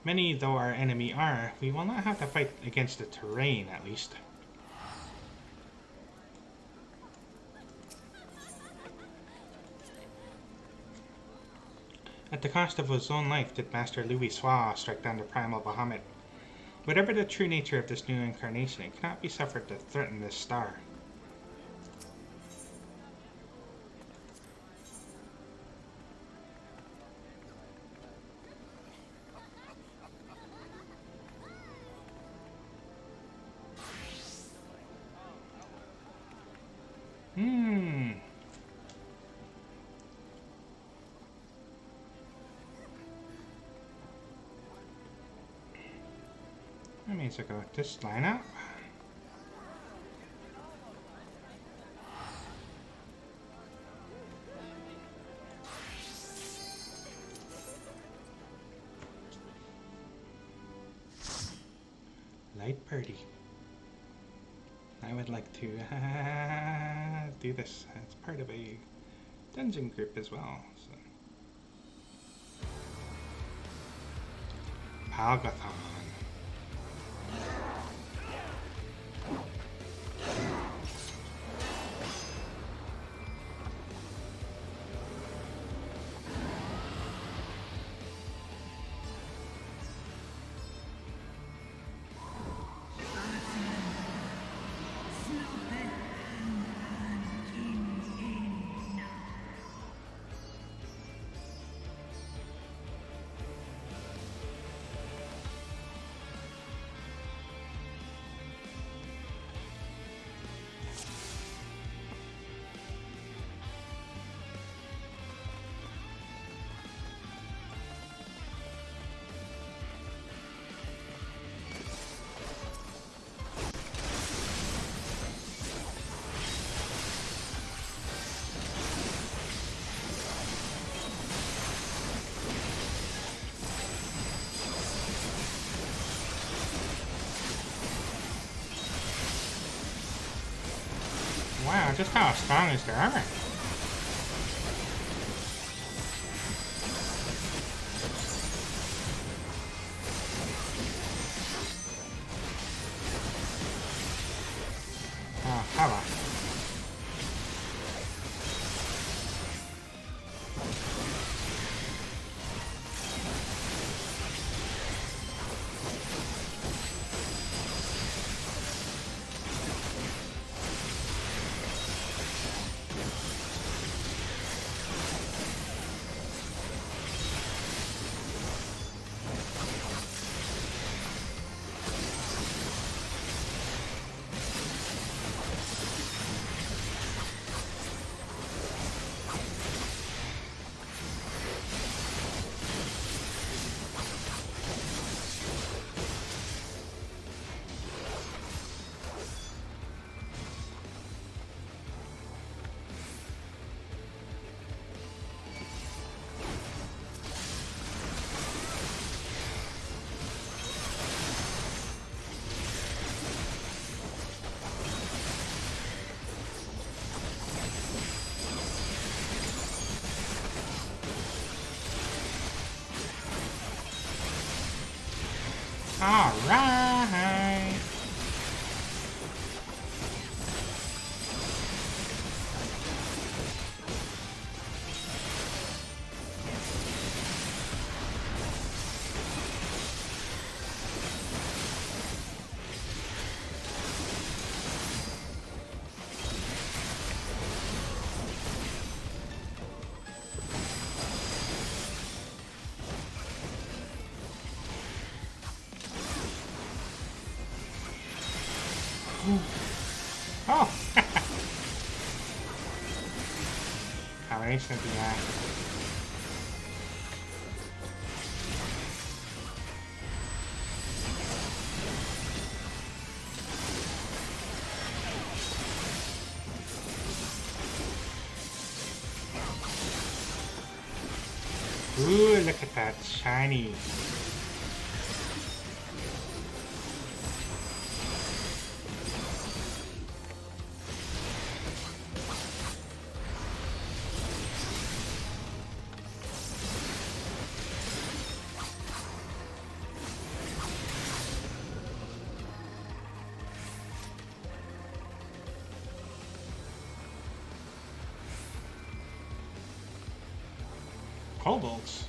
Many though our enemy are, we will not have to fight against the terrain, at least. At the cost of his own life did Master Louis Soir strike down the primal Bahamut. Whatever the true nature of this new incarnation, it cannot be suffered to threaten this star. That means I go with this lineup. Light party. I would like to do this as part of a dungeon group as well. So. Palgathon. Wow, just how strong is their armor? Oh, come on. All right. Oh! Combination of the Ooh, look at that shiny. Kobolds.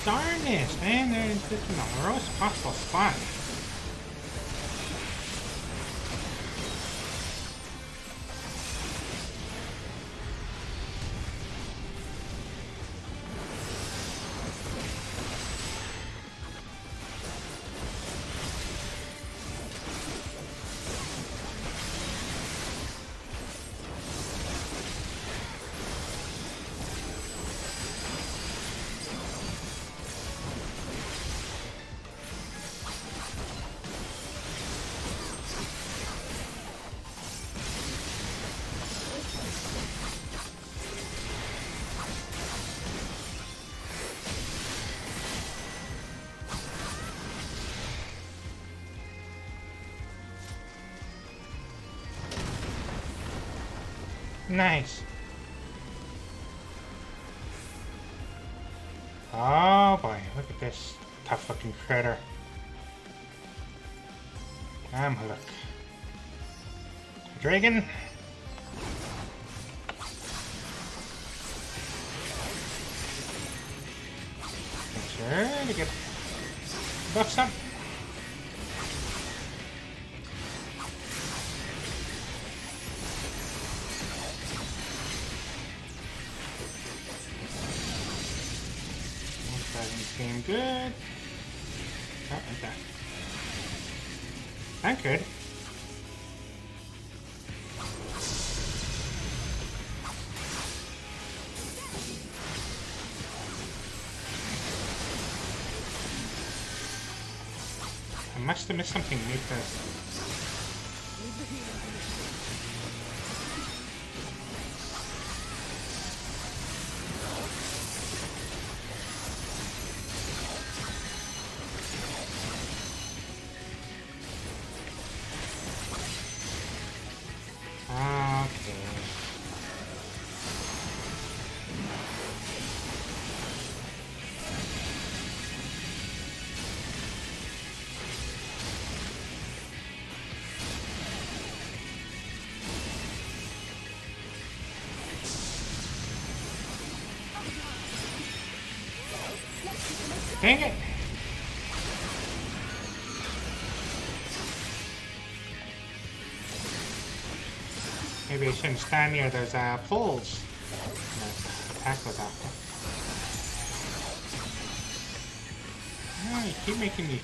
darn this, man. They're just in the worst possible spot. Nice. Oh boy, look at this tough looking critter. Look. Dragon. Make sure to get buffs up. Game good. Oh, like that. That good. I must have missed something because dang it! Maybe I shouldn't stand near those poles. Attack with that. Oh, you keep making me.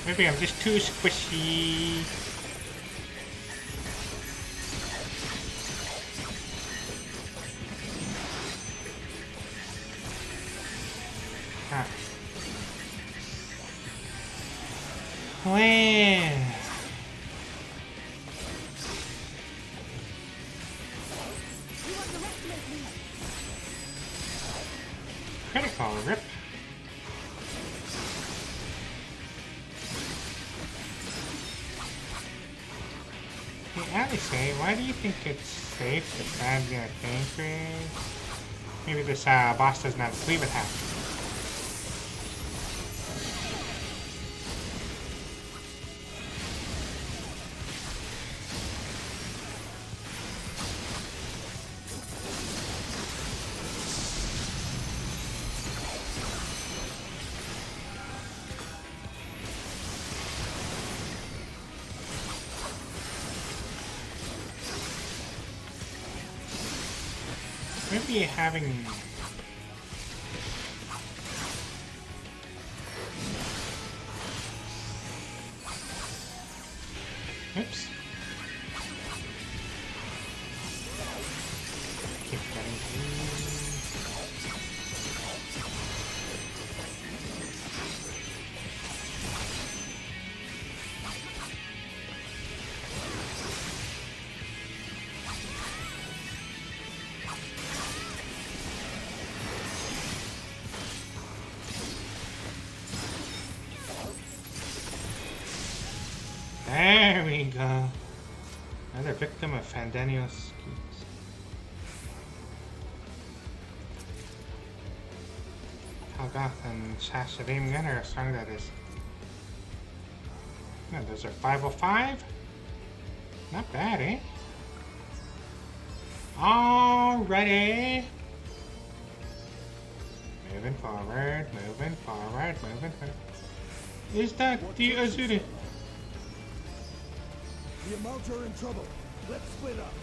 Maybe I'm just too squishy. Ah. Well. Critical rip. Say, why do you think it's safe to stab your pancreas? Maybe this boss doesn't have a sleeve attack. Maybe having oops. Keep getting Another victim of Fandaniel's schemes. Halgoth and Shashadim again, or a song that is. Yeah, those are 505. Not bad, eh? Alrighty. Moving forward, moving forward, moving forward. Is that the Azuri? The Amalta are in trouble. Let's split up.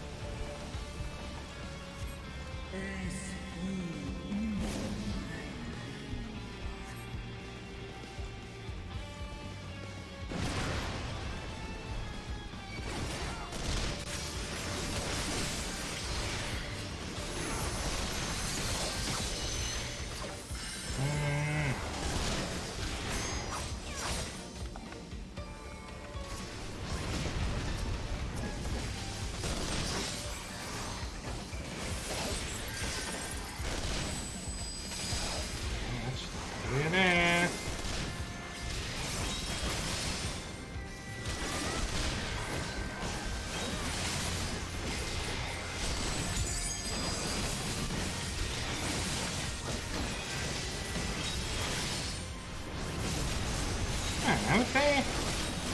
I would say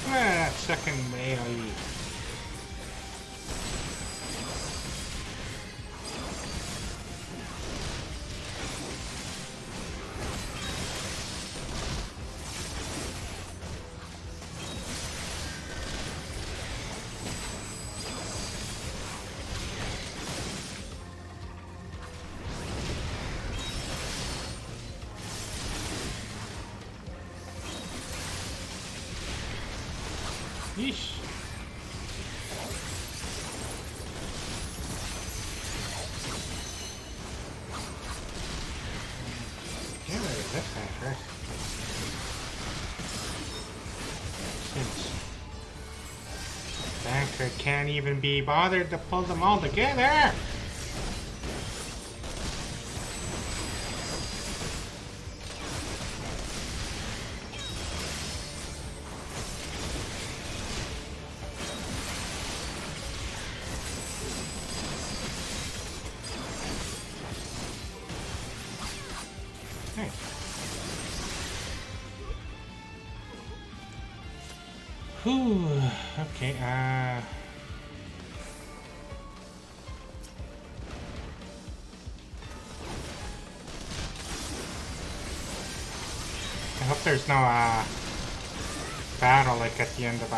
that second AoE. Yeesh. Get rid of this guy first. Since Banker can't even be bothered to pull them all together. Whew, okay, I hope there's no, battle, like, at the end of,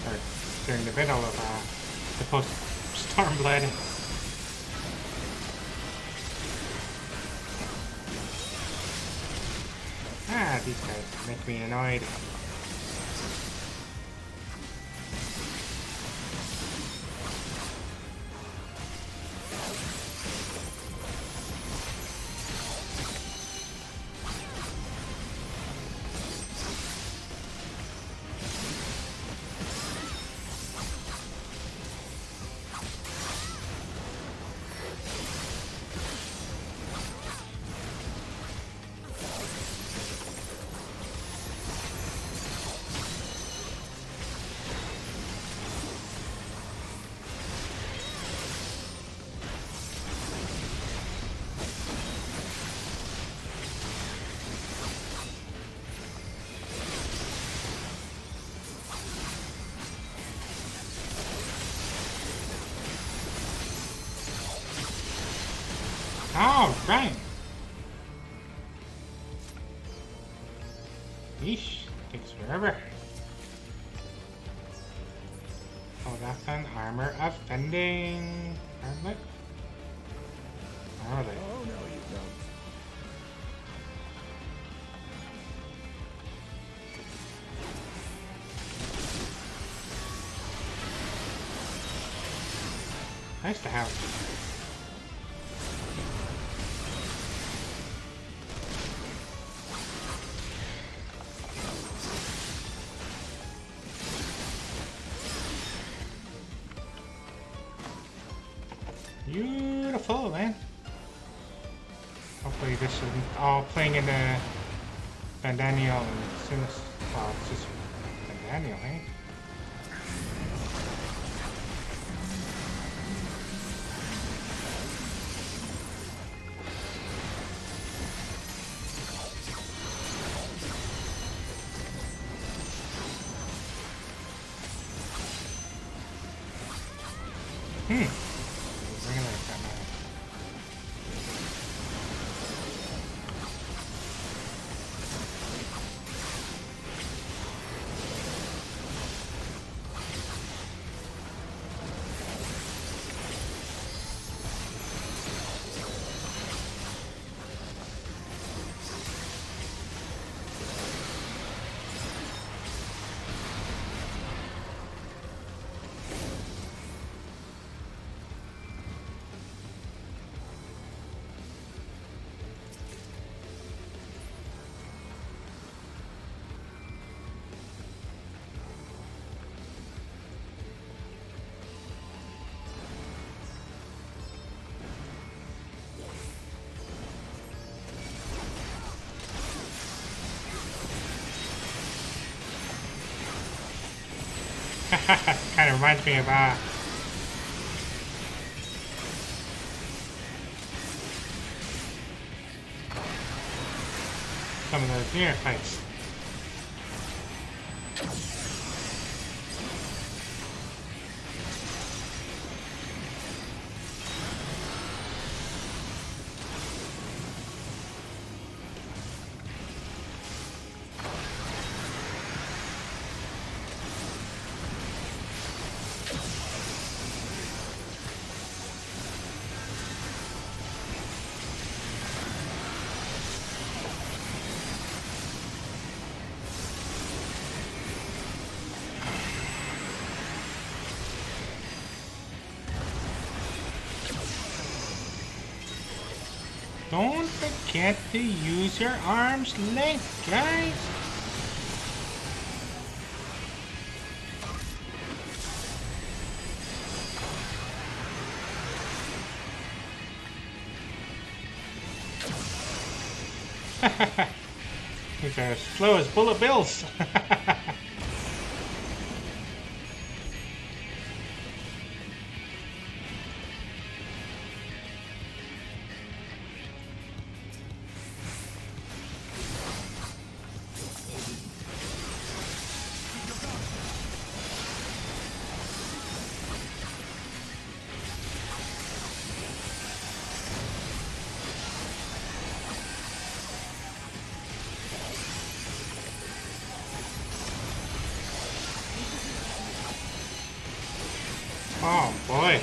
or during the middle of, the post-Stormblood. Ah, these guys make me annoyed. All right. Yeesh, takes forever. Oh, that's an armor of fending. Armlet? Are they? Oh, no, you don't. Nice to have. Beautiful, man. Hopefully this isn't all playing in the Daniel and Sinis. Well, it's just Daniel, eh? We're gonna let that matter. Kind of reminds me of some of those Nier fights. Don't forget to use your arm's length, guys. These are as slow as bullet bills. Oh boy.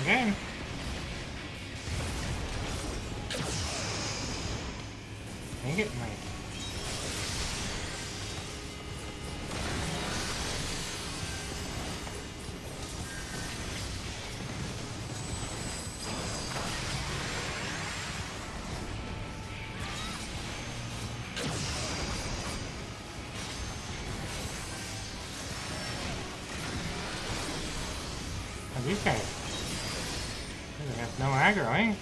Again. Dang it, Mike. Oh, these guys. They have no aggro, eh?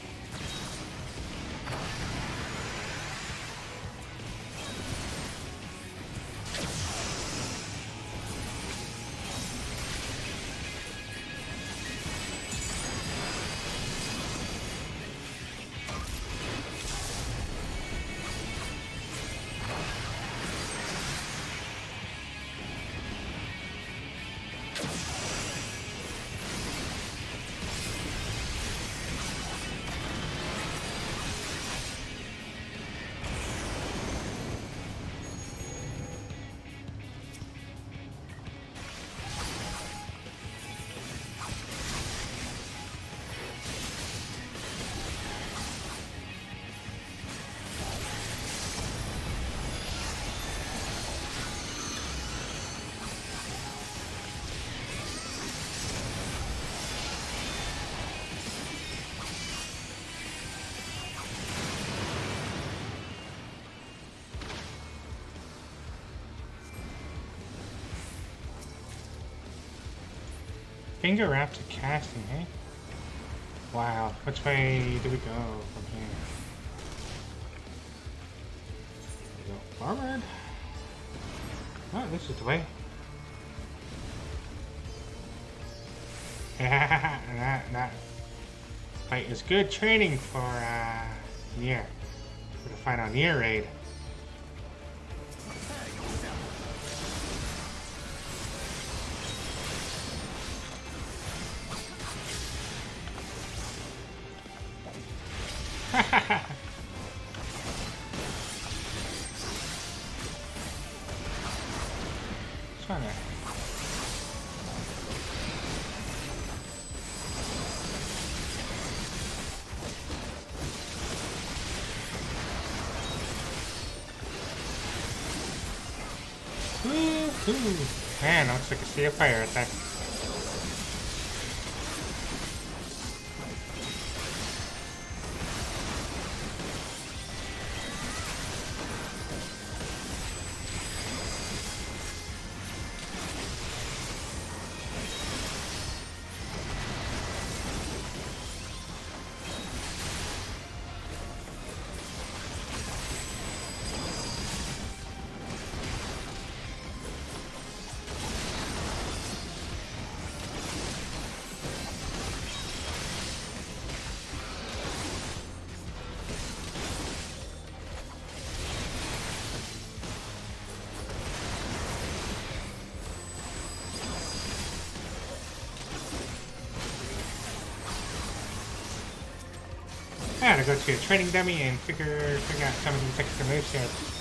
finger wraps of casting, eh? Wow, which way do we go from here? We go forward. Oh, this is the way. that fight is good training for Nier. For the final Nier raid. Trying to. Woohoo! Man, looks like a sea of fire attack. I gotta go to a training dummy and figure out some of these extra movesets.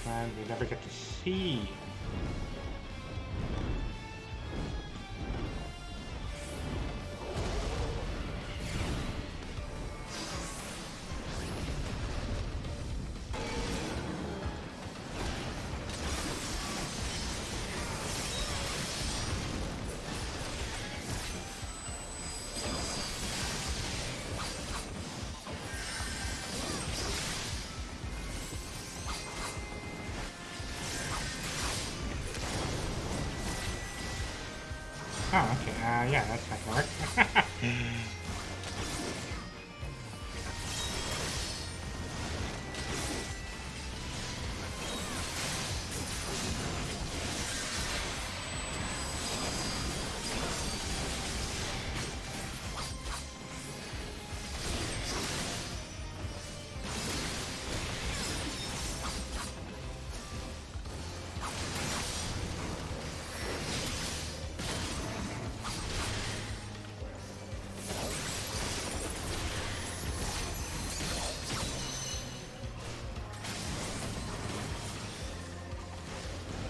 And we never get to see. Oh, okay. Yeah, that's not gonna work.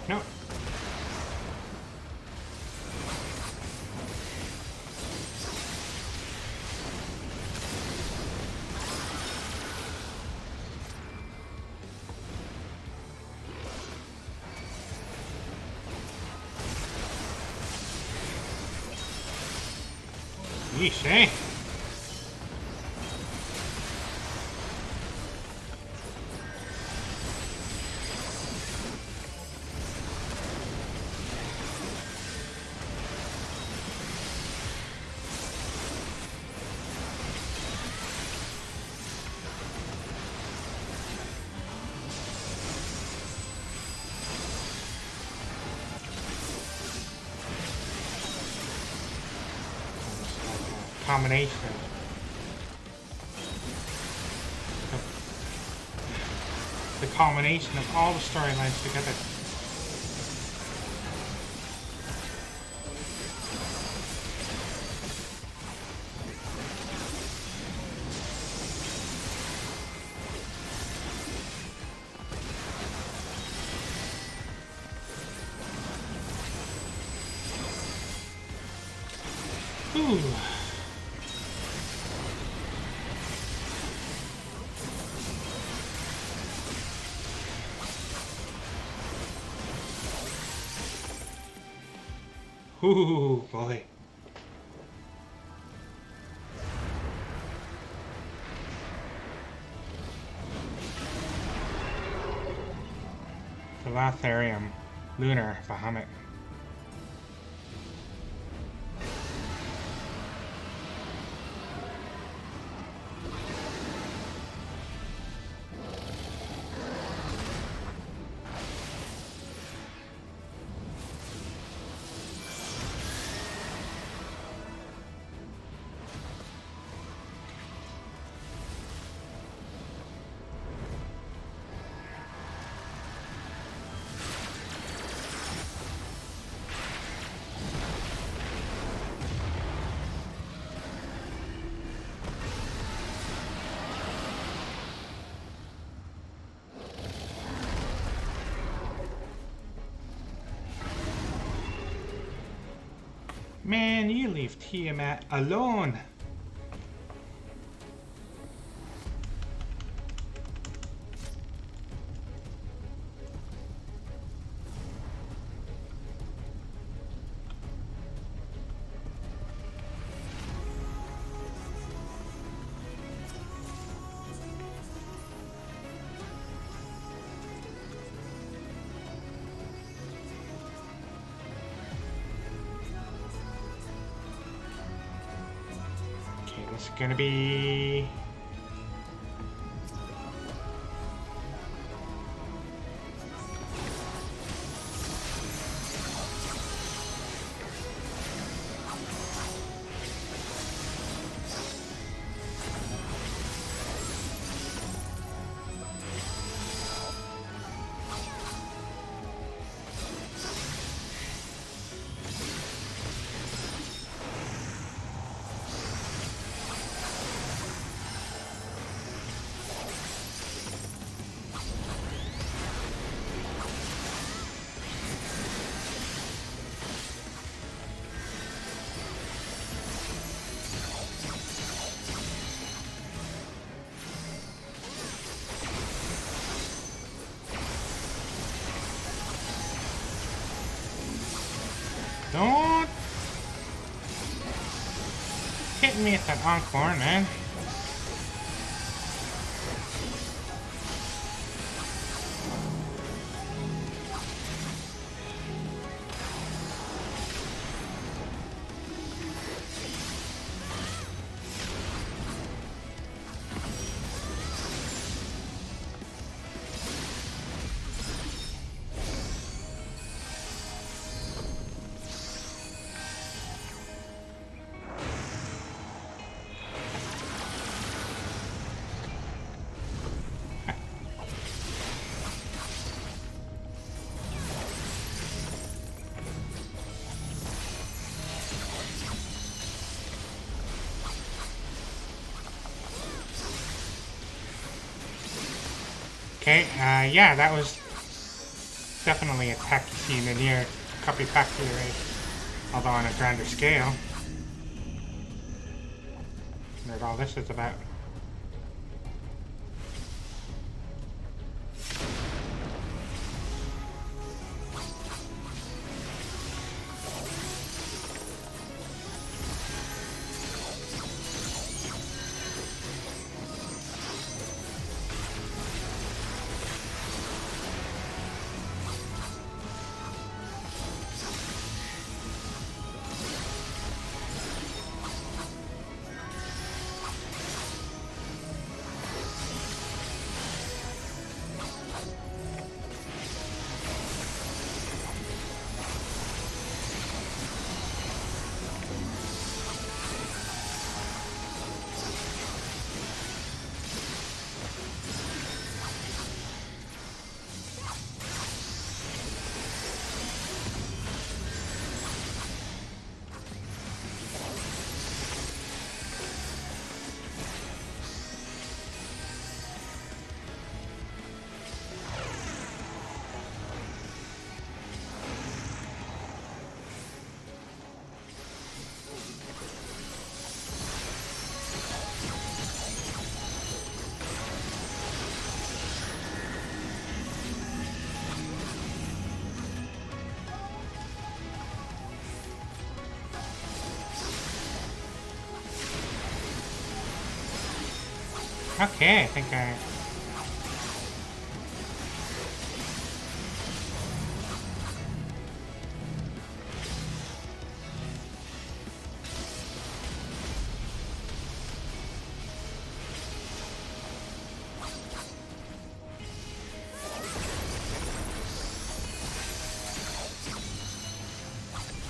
No. Yeesh, eh? Combination. The combination of all the storylines together. Whew. Ooh, boy. Philotherium, lunar, Bahamut. Man, you leave Tiamat alone. This is gonna be... Don't hit me at that encore, man. Okay, yeah, that was definitely a tech you see in the Nier copy factory race, although on a grander scale. That's all this is about. Okay, I think I...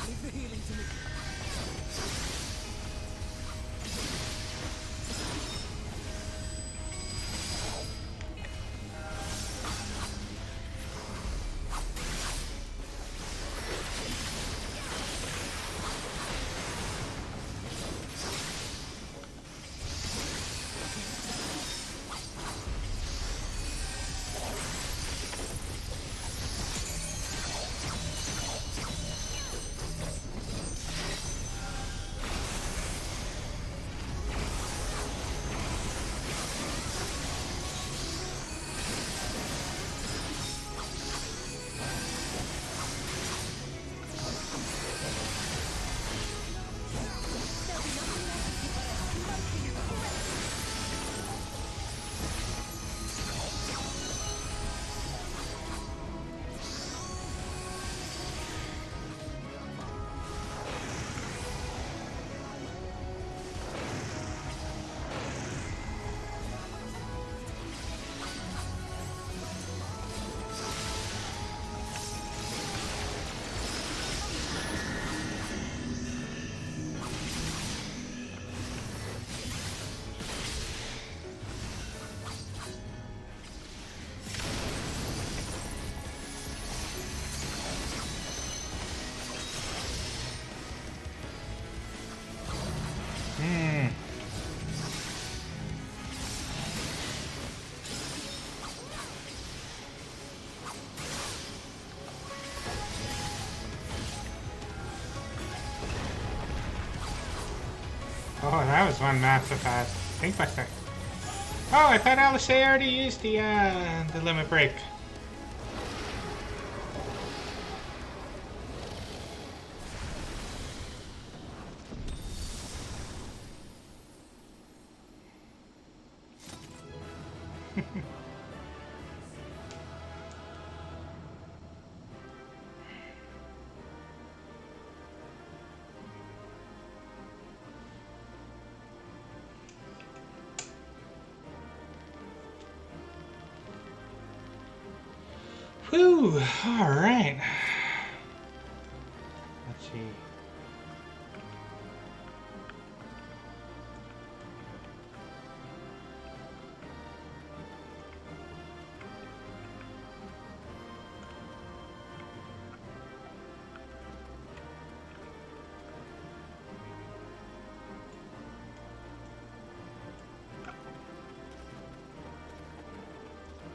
Leave the healing to me. Oh, that was one massive think buster. Oh, I thought Alisei already used the limit break. Whew, alright. Let's see.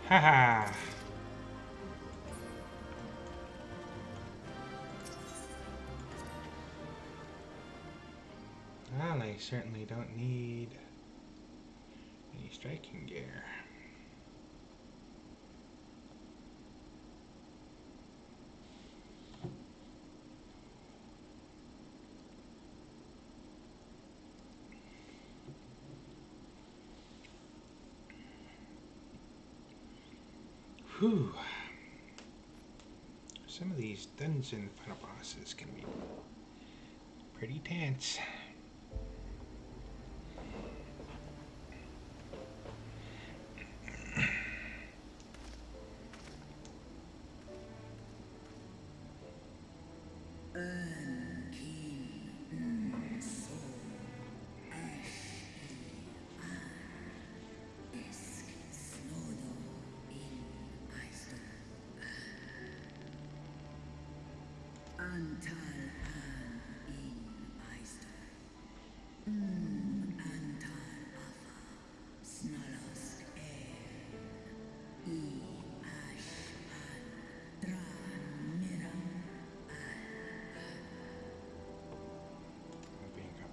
Haha. Well, I certainly don't need any striking gear. Whew. Some of these dungeon final bosses can be pretty tense.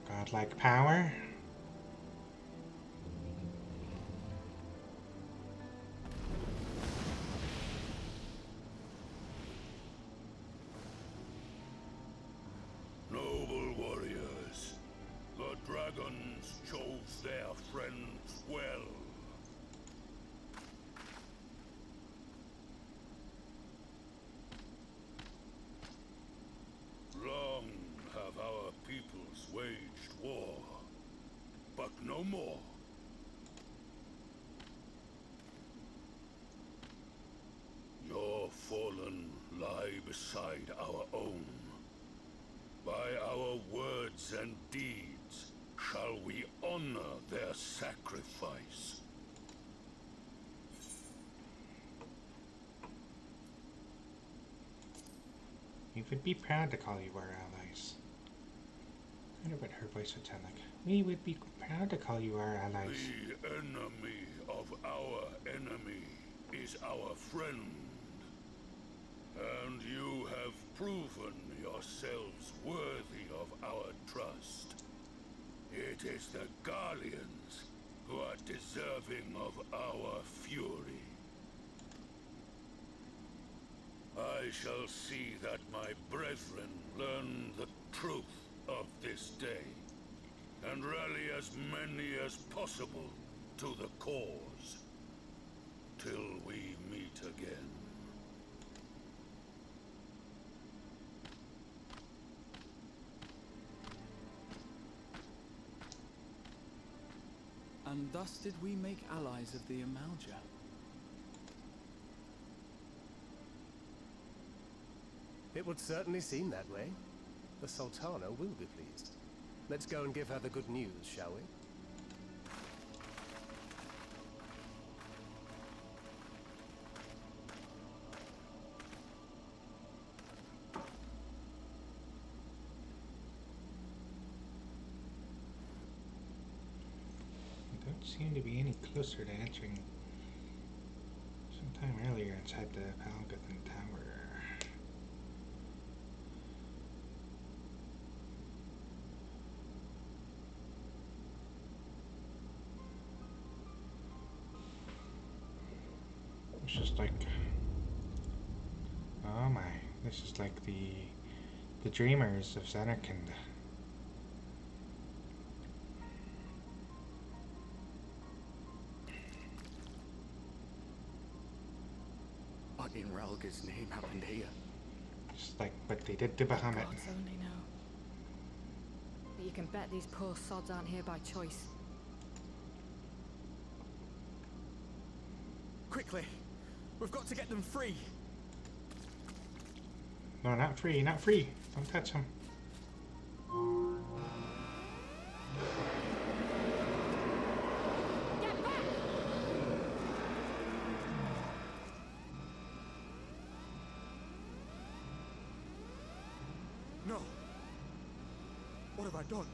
Godlike power. Noble warriors, the dragons chose their friends well. more. Your fallen lie beside our own. By our words and deeds shall we honor their sacrifice. We would be proud to call you our allies. I wonder what her voice would sound like. We would be proud to call you our allies. The enemy of our enemy is our friend. And you have proven yourselves worthy of our trust. It is the Garleans who are deserving of our fury. I shall see that my brethren learn the truth of this day, and rally as many as possible to the cause, till we meet again. And thus did we make allies of the Amalja. It would certainly seem that way. The Sultana will be pleased. Let's go and give her the good news, shall we? We don't seem to be any closer to entering sometime earlier inside the Palgathan Tower. It's just like, oh my, this is like the dreamers of Xanarkand. What in Ralga's name happened here? Just like what they did to Bahamut. Gods only know. But you can bet these poor sods aren't here by choice. Quickly! We've got to get them free! No, not free, not free. Don't touch him. Get back! No! What have I done?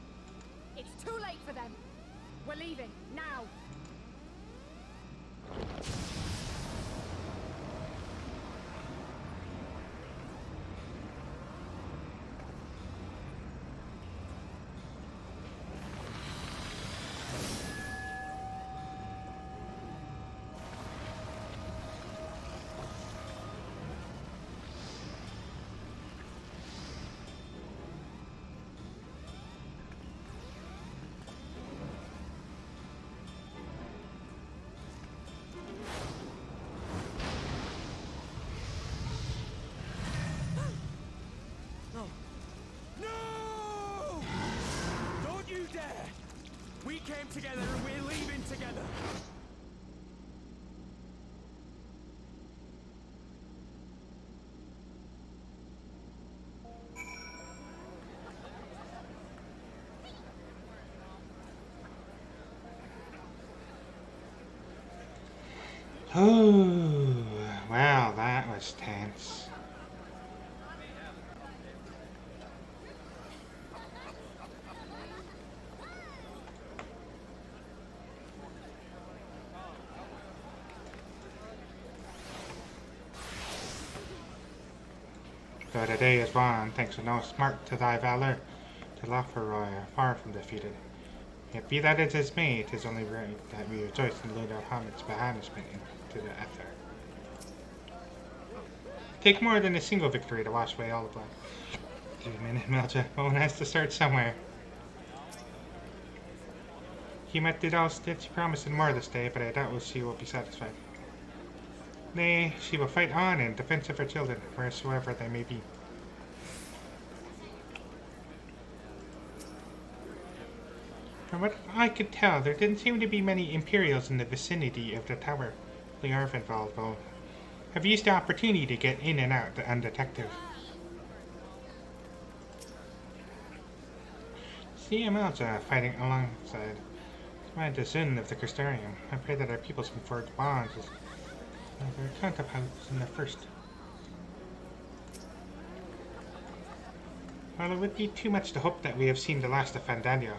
It's too late for them. We're leaving, now! We came together and we're leaving together! Oh, wow, that was tense. Though the day is won, thanks to no smart to thy valor, to Laferoy are far from defeated. Yet be that it is may, it is only right that we rejoice in lieu of Hamad's banishment into the Ether. Take more than a single victory to wash away all the blood. 3 minutes, Melja. One has to start somewhere. Hemet did all that she promised and more this day, but I doubt she will be satisfied. Nay, she will fight on in defense of her children, wheresoever they may be. From what I could tell, there didn't seem to be many Imperials in the vicinity of the tower. The Arvenwald will have used the opportunity to get in and out undetected. CML's fighting alongside the Zun of the Crystarium. I pray that our peoples can forge bonds as their counterparts in the first. While it would be too much to hope that we have seen the last of Fandanio,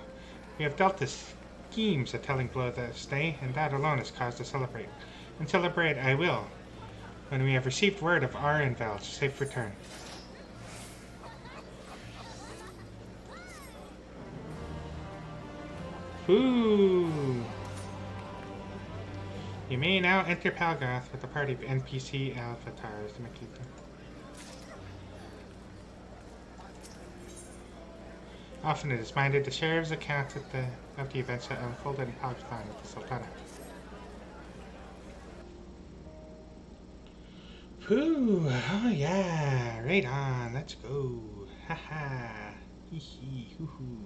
we have dealt the schemes a telling blow this day, and that alone is cause to celebrate. And celebrate I will, when we have received word of Arvenwald's safe return. Ooh! You may now enter Palgoth with a party of NPC avatars. Often it is minded to share his accounts of the events that unfolded in Palgoth with the Sultana. Ooh, oh yeah, right on, let's go. Haha, hee hee, hoo hoo.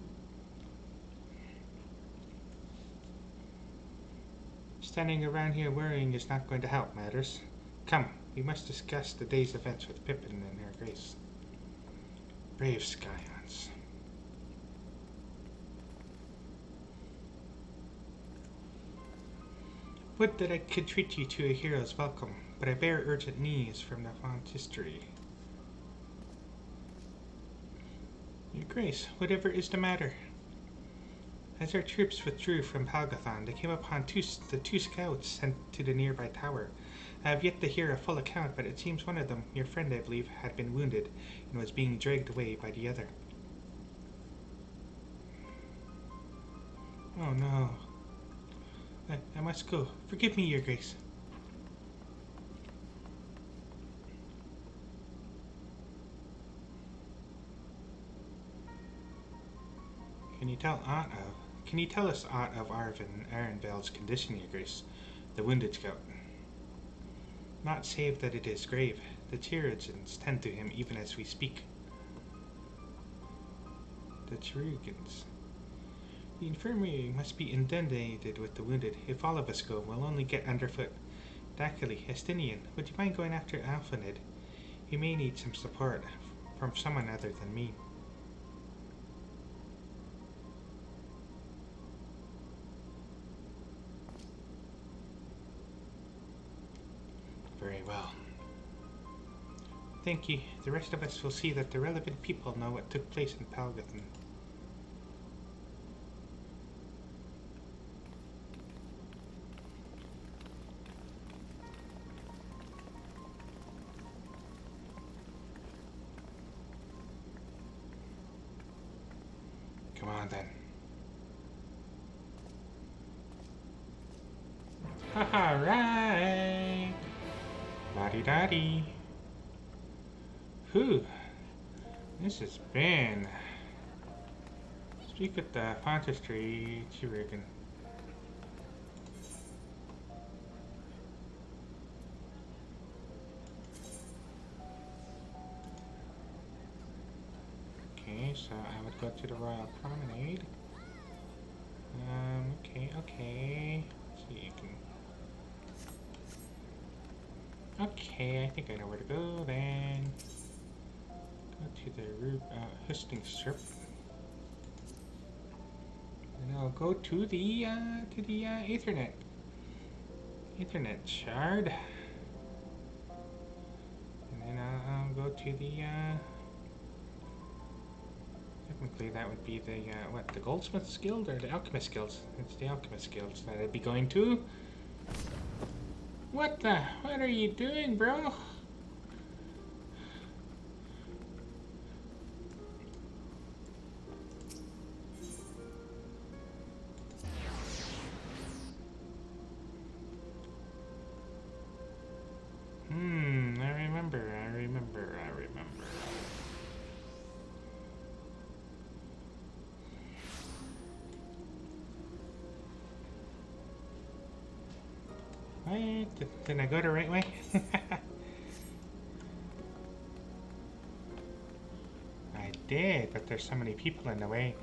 Standing around here worrying is not going to help matters. Come, we must discuss the day's events with Pippin and her grace. Brave Scions. Would that I could treat you to a hero's welcome, but I bear urgent news from the font history. Your Grace, whatever is the matter? As our troops withdrew from Palgothon, they came upon the two scouts sent to the nearby tower. I have yet to hear a full account, but it seems one of them, your friend I believe, had been wounded and was being dragged away by the other. Oh no. I must go. Forgive me, Your Grace. Can you tell us aught of Arvenwald's condition, Your Grace? The wounded scout. Not save that it is grave. The Cherugans tend to him even as we speak. The Cherugans. The infirmary must be inundated with the wounded. If all of us go, we'll only get underfoot. Dakili, Estinian, would you mind going after Alphanid? He may need some support from someone other than me. Very well. Thank you. The rest of us will see that the relevant people know what took place in Palgothon. Come on then. Alright. La-di-da-di. Whew. This has been... Speak with the Fontistry Chirigan. Okay, so I would go to the Royal Promenade. Okay. Let's see, you can... Okay, I think I know where to go then. Go to the hosting strip. And I'll go to the Ethernet shard. And then I'll go to the technically that would be the the Goldsmith's Guild or the Alchemist Guilds? It's the Alchemist Guilds that I'd be going to. What are you doing, bro? I remember. What? Did I go the right way? I did, but there's so many people in the way.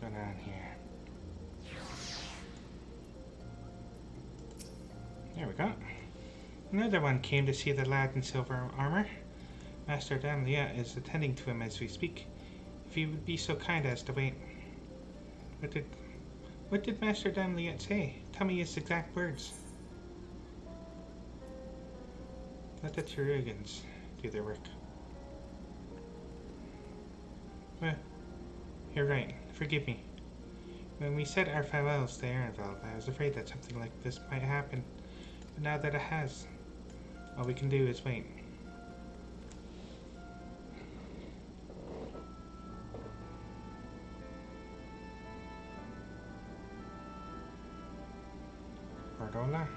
going on here? There we go. Another one came to see the lad in silver armor. Master Damliet is attending to him as we speak. If you would be so kind as to wait. What did Master Damliet say? Tell me his exact words. Let the Terugans do their work. Well, you're right. Forgive me. When we said our farewells to Arenveld, I was afraid that something like this might happen. But now that it has, all we can do is wait. Fordola.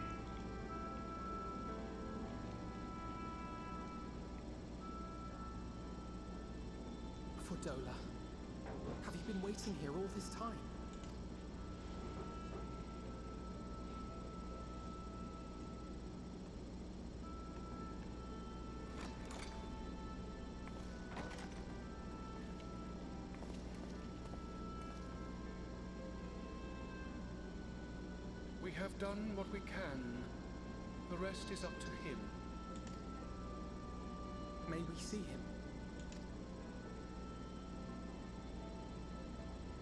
Fordola, have you been waiting here all this time? We have done what we can. The rest is up to him. May we see him?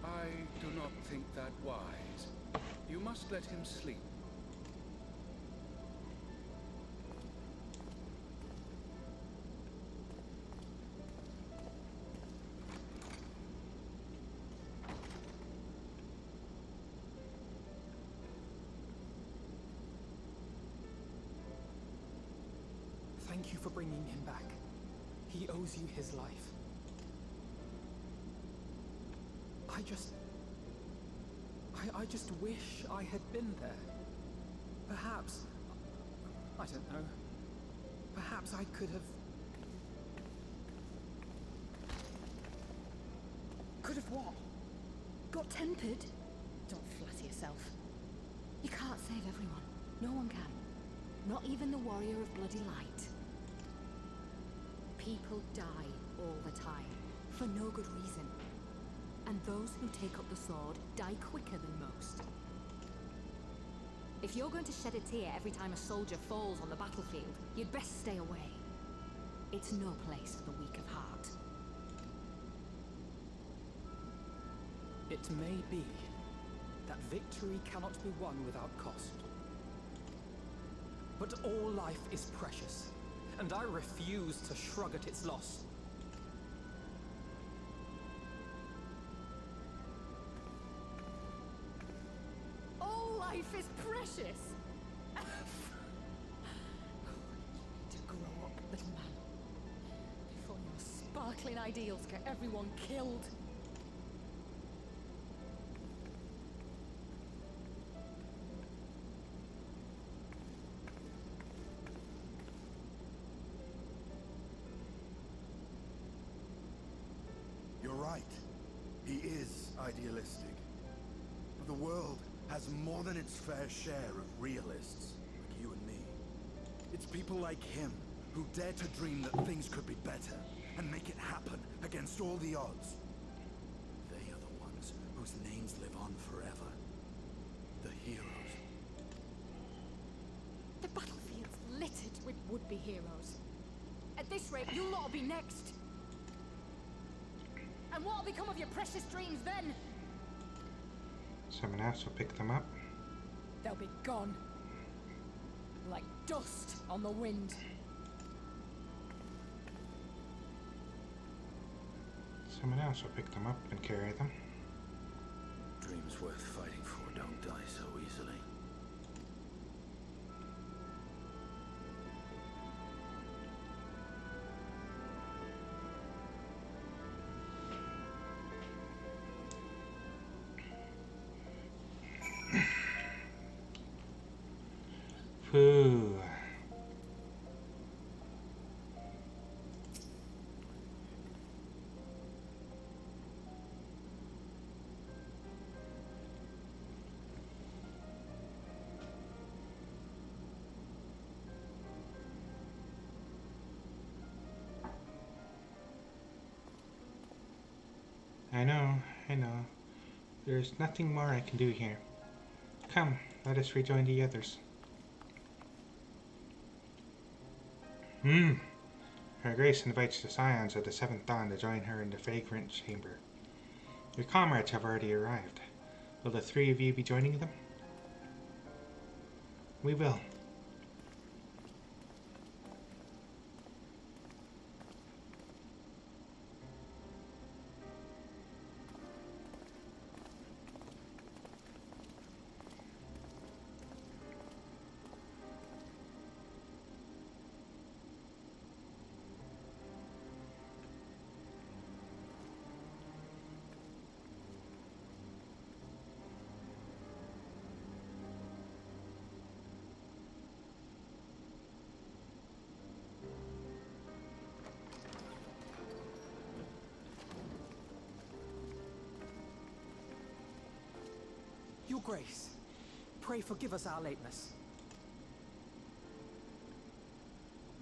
I do not think that wise. You must let him sleep. Thank you for bringing him back. He owes you his life. I just wish I had been there. Perhaps, I don't know, perhaps I could have... Could have what? Got tempered? Don't flatter yourself. You can't save everyone. No one can. Not even the warrior of bloody light. People die all the time, for no good reason. And those who take up the sword die quicker than most. If you're going to shed a tear every time a soldier falls on the battlefield, you'd best stay away. It's no place for the weak of heart. It may be that victory cannot be won without cost. But all life is precious, and I refuse to shrug at its loss. Life is precious! You need to grow up, little man. Before your sparkling ideals get everyone killed. You're right. He is idealistic. But the world has more than its fair share of realists, like you and me. It's people like him who dare to dream that things could be better and make it happen against all the odds. They are the ones whose names live on forever. The heroes. The battlefield's littered with would-be heroes. At this rate, you'll not be next. And what'll become of your precious dreams then? Someone else will pick them up. They'll be gone. Like dust on the wind. Someone else will pick them up and carry them. Dreams worth fighting for don't die so easily. Ooh. I know. There's nothing more I can do here. Come, let us rejoin the others. Her Grace invites the Scions of the Seventh Dawn to join her in the Fragrant Chamber. Your comrades have already arrived. Will the three of you be joining them? We will. Your Grace, pray forgive us our lateness.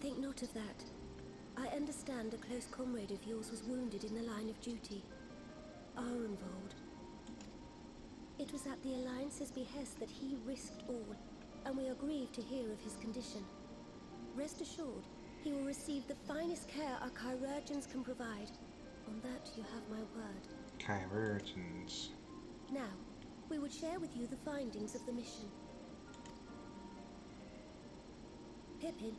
Think not of that. I understand a close comrade of yours was wounded in the line of duty. Arenvold. It was at the Alliance's behest that he risked all, and we are grieved to hear of his condition. Rest assured, he will receive the finest care our chirurgeons can provide. On that you have my word. Chirurgeons. Now, we would share with you the findings of the mission. Pippin,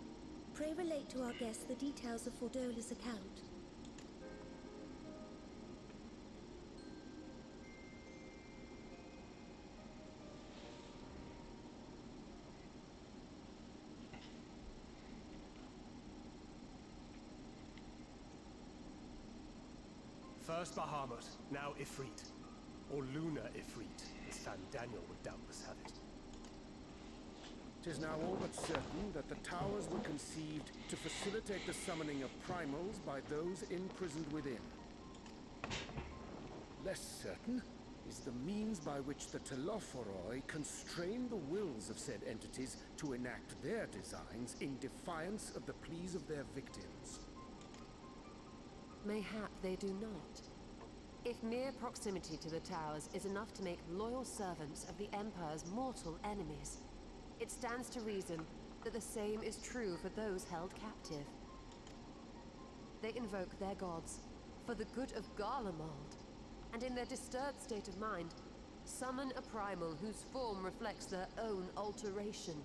pray relate to our guests the details of Fordola's account. First Bahamut, now Ifrit. Or Lunar Ifrit, as Fandaniel would doubtless have it. 'Tis now all but certain that the towers were conceived to facilitate the summoning of primals by those imprisoned within. Less certain is the means by which the Telophoroi constrain the wills of said entities to enact their designs in defiance of the pleas of their victims. Mayhap they do not. If mere proximity to the towers is enough to make loyal servants of the Empire's mortal enemies, it stands to reason that the same is true for those held captive. They invoke their gods for the good of Garlemald, and in their disturbed state of mind, summon a primal whose form reflects their own alteration.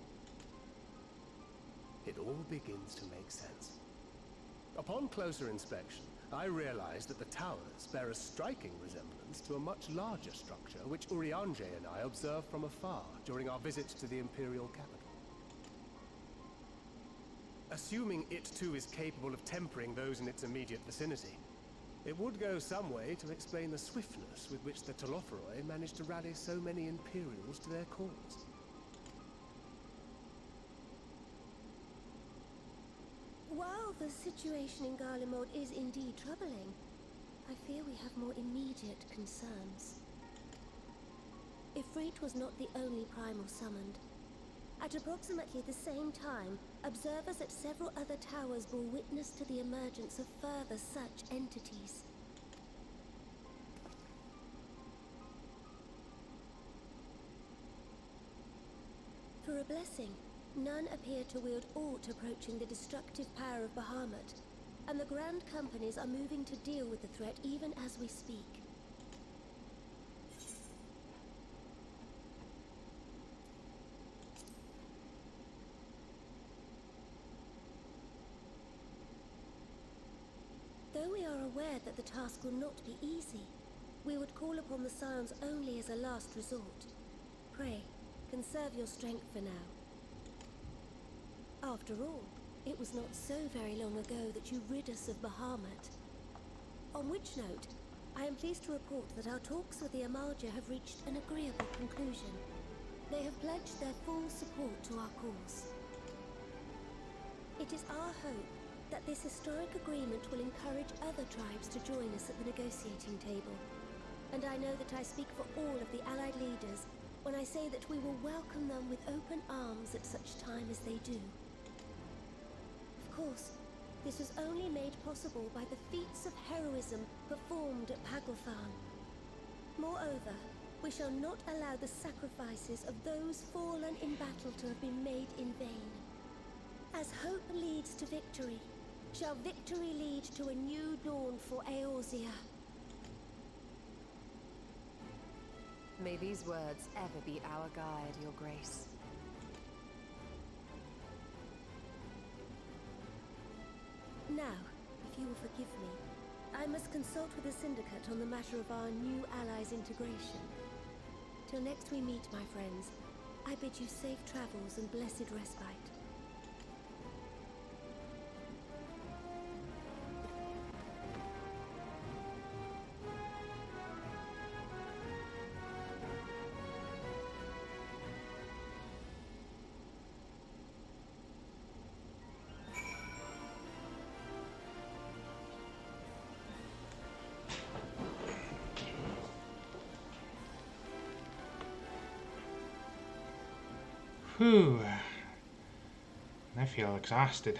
It all begins to make sense. Upon closer inspection, I realized that the towers bear a striking resemblance to a much larger structure which Urianger and I observed from afar during our visit to the Imperial capital. Assuming it too is capable of tempering those in its immediate vicinity, it would go some way to explain the swiftness with which the Telophoroi managed to rally so many Imperials to their cause. While the situation in Garlemald is indeed troubling, I fear we have more immediate concerns. Ifrit was not the only primal summoned. At approximately the same time, observers at several other towers bore witness to the emergence of further such entities. For a blessing, none appear to wield aught approaching the destructive power of Bahamut, and the Grand Companies are moving to deal with the threat even as we speak. Though we are aware that the task will not be easy, we would call upon the Scions only as a last resort. Pray, conserve your strength for now. After all, it was not so very long ago that you rid us of Bahamut. On which note, I am pleased to report that our talks with the Amalja have reached an agreeable conclusion. They have pledged their full support to our cause. It is our hope that this historic agreement will encourage other tribes to join us at the negotiating table. And I know that I speak for all of the Allied leaders when I say that we will welcome them with open arms at such time as they do. Of course, this was only made possible by the feats of heroism performed at Paglafan. Moreover, We shall not allow the sacrifices of those fallen in battle to have been made in vain. As hope leads to victory, shall victory lead to a new dawn for Eorzea. May these words ever be our guide, Your Grace. Now, if you will forgive me, I must consult with the Syndicate on the matter of our new allies' integration. Till next we meet, my friends, I bid you safe travels and blessed respite. Whew. I feel exhausted.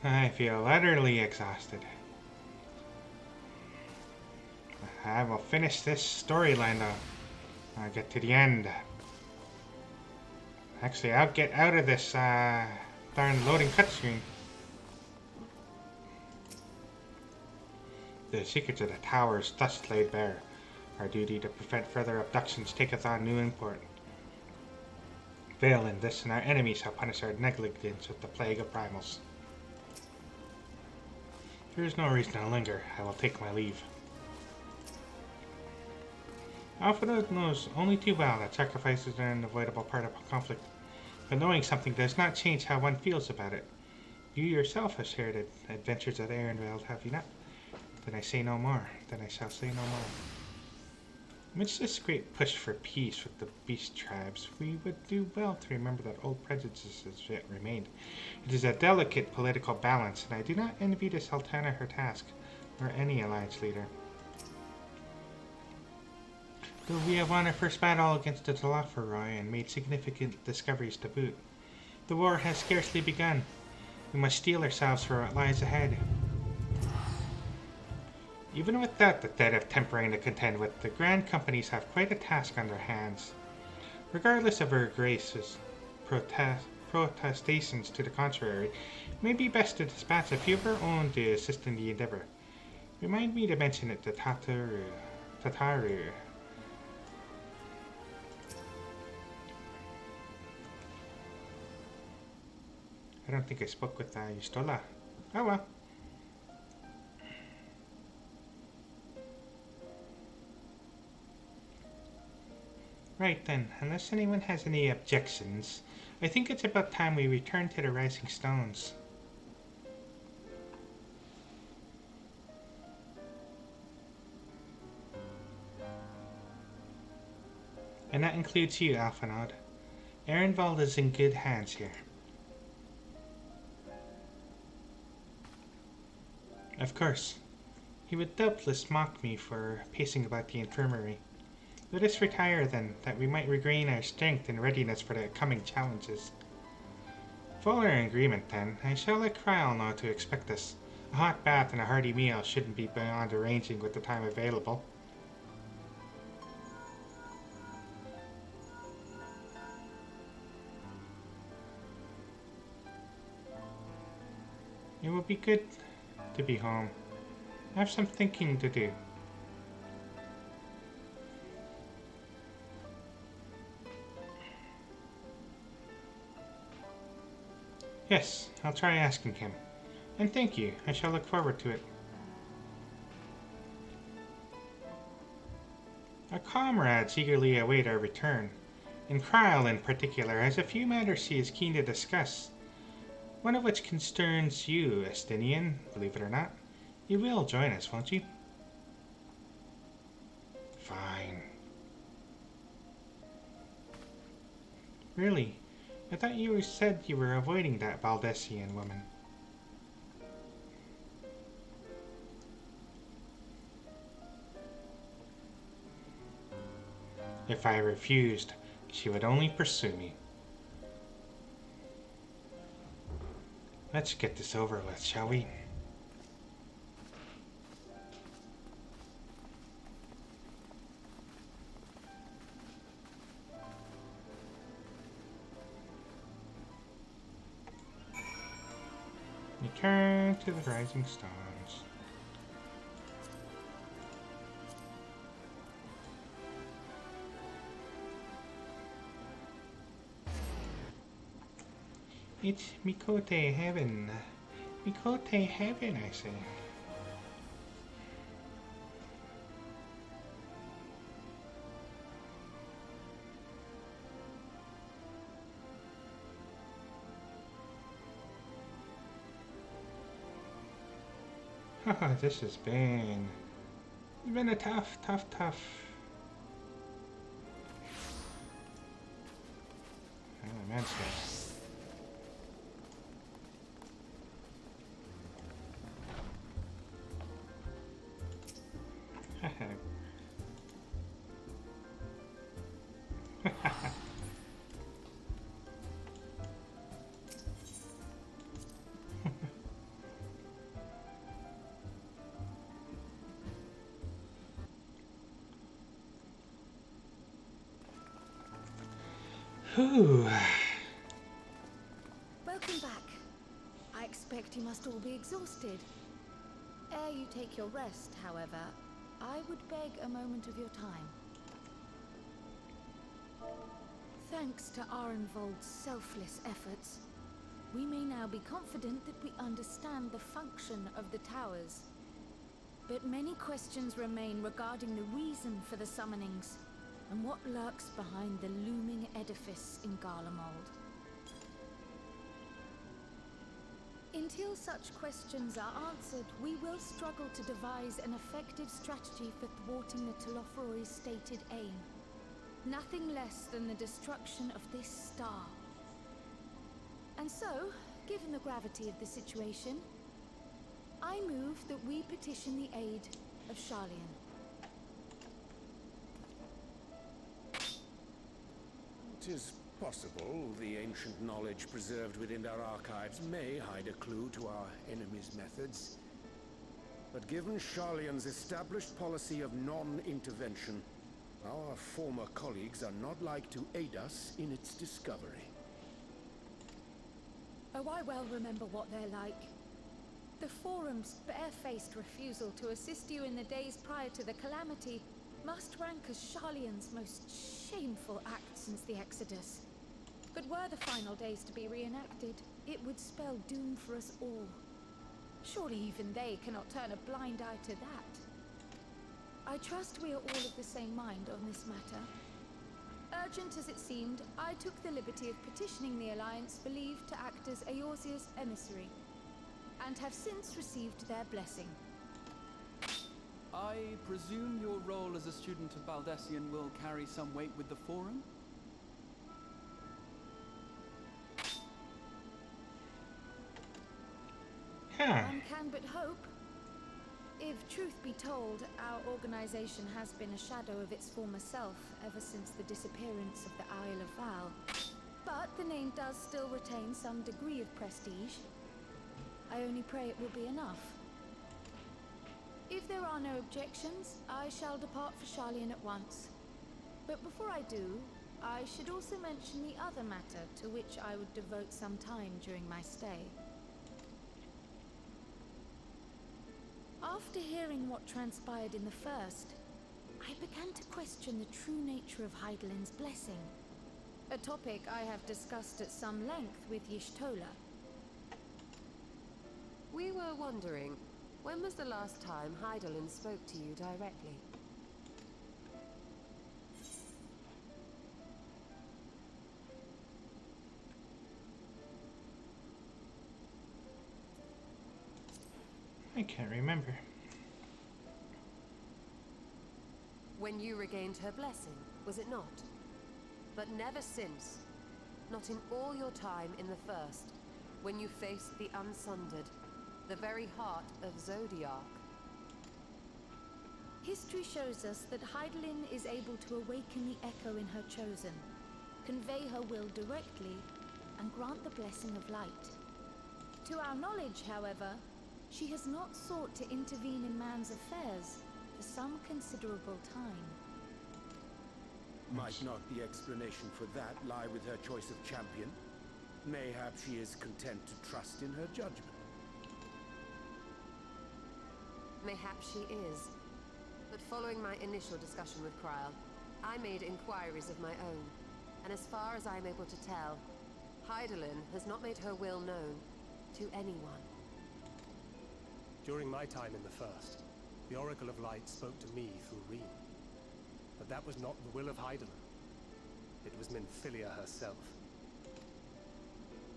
I feel utterly exhausted. I will finish this storyline though. I'll get to the end. Actually, I'll get out of this darn loading cutscene. The secrets of the towers thus laid bare. Our duty to prevent further abductions taketh on new import. Fail in this, and our enemies shall punish our negligence with the plague of primals. There is no reason to linger. I will take my leave. Alpha knows only too well that sacrifices are an unavoidable part of a conflict, but knowing something does not change how one feels about it. You yourself have shared adventures at Erenveld, have you not? Then I say no more. Then I shall say no more. Amidst this great push for peace with the beast tribes, we would do well to remember that old prejudices yet remained. It is a delicate political balance, and I do not envy the Sultana her task, or any alliance leader. Though we have won our first battle against the Talaferoi and made significant discoveries to boot, the war has scarcely begun. We must steel ourselves for what lies ahead. Even without the threat of tempering to contend with, the Grand Companies have quite a task on their hands. Regardless of Her Grace's protestations to the contrary, it may be best to dispatch a few of our own to assist in the endeavor. Remind me to mention it to Tataru. I don't think I spoke with Yustola. Oh well. Right then, unless anyone has any objections, I think it's about time we return to the Rising Stones. And that includes you, Alphinaud. Erenvald is in good hands here. Of course, he would doubtless mock me for pacing about the infirmary. Let us retire then, that we might regain our strength and readiness for the coming challenges. If all are in agreement then, I shall let Kryal know to expect us. A hot bath and a hearty meal shouldn't be beyond arranging with the time available. It will be good to be home. I have some thinking to do. Yes, I'll try asking him. And thank you, I shall look forward to it. Our comrades eagerly await our return, and Kryal in particular has a few matters he is keen to discuss. One of which concerns you, Estinian, believe it or not. You will join us, won't you? Fine. Really? I thought you said you were avoiding that Valdesian woman. If I refused, she would only pursue me. Let's get this over with, shall we? Return to the rising stars. It's Mikote heaven. Mikote heaven, I say. This has been a tough. Oh, man, Whew. Welcome back. I expect you must all be exhausted. Ere you take your rest, however, I would beg a moment of your time. Thanks to Arenvold's selfless efforts, we may now be confident that we understand the function of the towers. But many questions remain regarding the reason for the summonings, and what lurks behind the looming edifice in Garlemald. Until such questions are answered, we will struggle to devise an effective strategy for thwarting the Telopheroi's stated aim. Nothing less than the destruction of this star. And so, given the gravity of the situation, I move that we petition the aid of Sharlayan. It is possible the ancient knowledge preserved within our archives may hide a clue to our enemy's methods. But given Sharlayan's established policy of non-intervention, our former colleagues are not like to aid us in its discovery. Oh, I well remember what they're like. The Forum's barefaced refusal to assist you in the days prior to the calamity must rank as Sharlayan's most shameful act since the Exodus. But were the final days to be reenacted, it would spell doom for us all. Surely even they cannot turn a blind eye to that. I trust we are all of the same mind on this matter. Urgent as it seemed, I took the liberty of petitioning the Alliance for leave to act as Eorzea's emissary, and have since received their blessing. I presume your role as a student of Baldessian will carry some weight with the Forum? One can but hope. If truth be told, our organization has been a shadow of its former self ever since the disappearance of the Isle of Val. But the name does still retain some degree of prestige. I only pray it will be enough. If there are no objections, I shall depart for Sharlayan at once. But before I do, I should also mention the other matter to which I would devote some time during my stay. After hearing what transpired in the first, I began to question the true nature of Hydaelyn's blessing. A topic I have discussed at some length with Y'shtola. We were wondering, when was the last time Hydaelyn spoke to you directly? I can't remember. When you regained her blessing, was it not? But never since. Not in all your time in the first, when you faced the Unsundered, the very heart of Zodiark. History shows us that Hydaelyn is able to awaken the echo in her chosen, convey her will directly, and grant the blessing of light. To our knowledge, however, she has not sought to intervene in man's affairs for some considerable time. Might not the explanation for that lie with her choice of champion? Mayhap she is content to trust in her judgment. Mayhaps she is. But following my initial discussion with Kryl, I made inquiries of my own. And as far as I'm able to tell, Hydaelyn has not made her will known to anyone. During my time in the First, the Oracle of Light spoke to me through Reem. But that was not the will of Hydaelyn. It was Minfilia herself.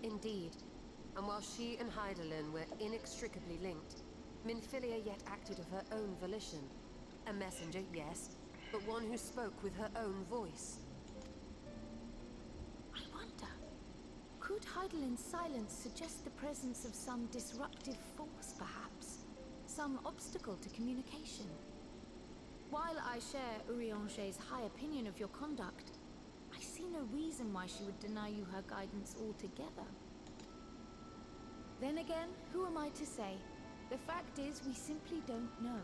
Indeed. And while she and Hydaelyn were inextricably linked, Minfilia yet acted of her own volition. A messenger, yes, but one who spoke with her own voice. I wonder, could Hydaelyn's silence suggest the presence of some disruptive force, perhaps? Some obstacle to communication? While I share Urianger's high opinion of your conduct, I see no reason why she would deny you her guidance altogether. Then again, who am I to say? The fact is, we simply don't know.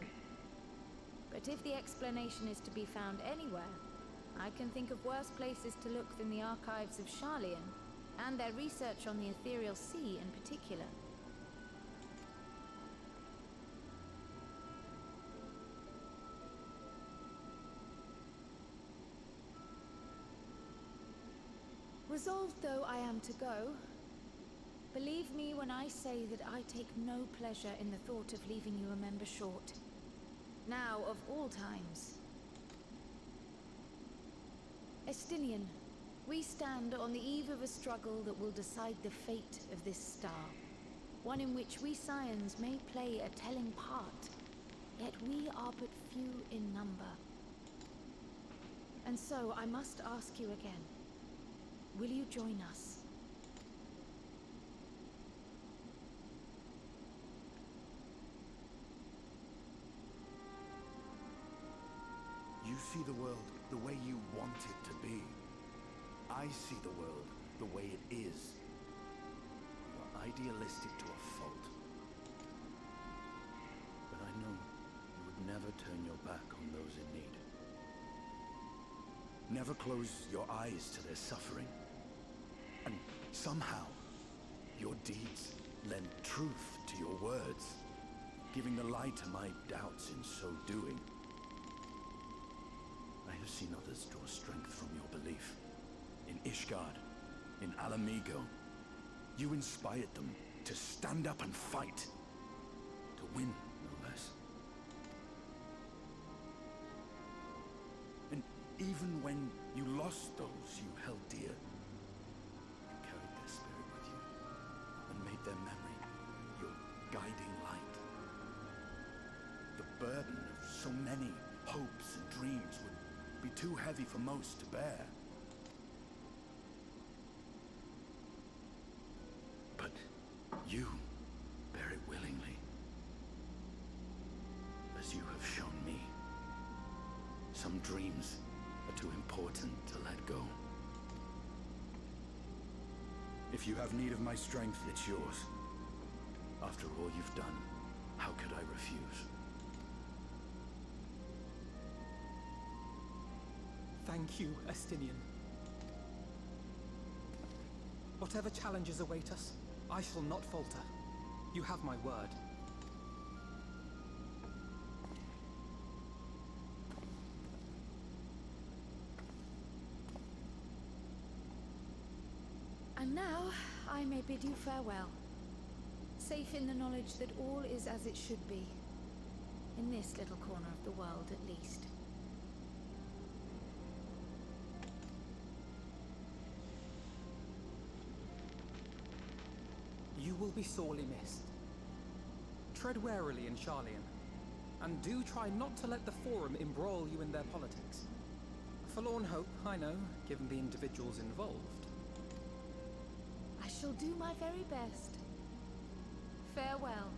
But if the explanation is to be found anywhere, I can think of worse places to look than the archives of Sharlayan, and their research on the Ethereal Sea in particular. Resolved though I am to go, believe me when I say that I take no pleasure in the thought of leaving you a member short. Now, of all times. Estinian, we stand on the eve of a struggle that will decide the fate of this star. One in which we Scions may play a telling part, yet we are but few in number. And so I must ask you again, will you join us? You see the world the way you want it to be. I see the world the way it is. You're idealistic to a fault. But I know you would never turn your back on those in need. Never close your eyes to their suffering. And somehow, your deeds lend truth to your words, giving the lie to my doubts in so doing. I have seen others draw strength from your belief. In Ishgard, in Alamigo, you inspired them to stand up and fight. To win, no less. And even when you lost those you held dear, you carried their spirit with you and made their memory your guiding light. The burden of so many hopes and dreams would be too heavy for most to bear. But you bear it willingly, as you have shown me. Some dreams are too important to let go. If you have need of my strength, it's yours. After all you've done, how could I refuse? Thank you, Estinian. Whatever challenges await us, I shall not falter. You have my word. And now, I may bid you farewell. Safe in the knowledge that all is as it should be. In this little corner of the world, at least. You will be sorely missed. Tread warily in Sharlayan, and do try not to let the Forum embroil you in their politics. A forlorn hope, I know, given the individuals involved. I shall do my very best. Farewell.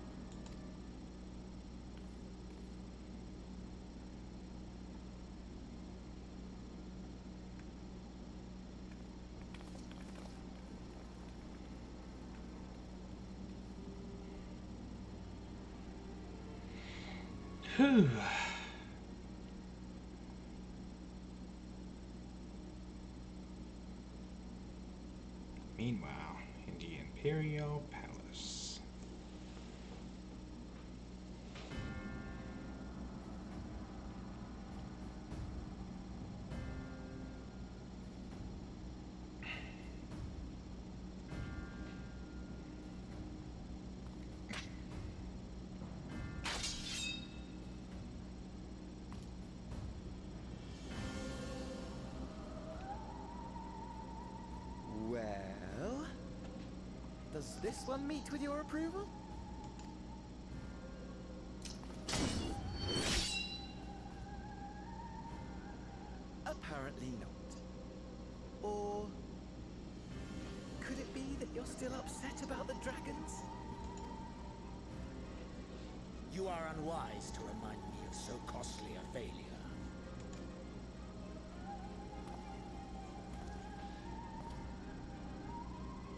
Whew. Meanwhile, in the Imperial Palace. Does this one meet with your approval? Apparently not. Or could it be that you're still upset about the dragons? You are unwise to remind me of so costly a failure.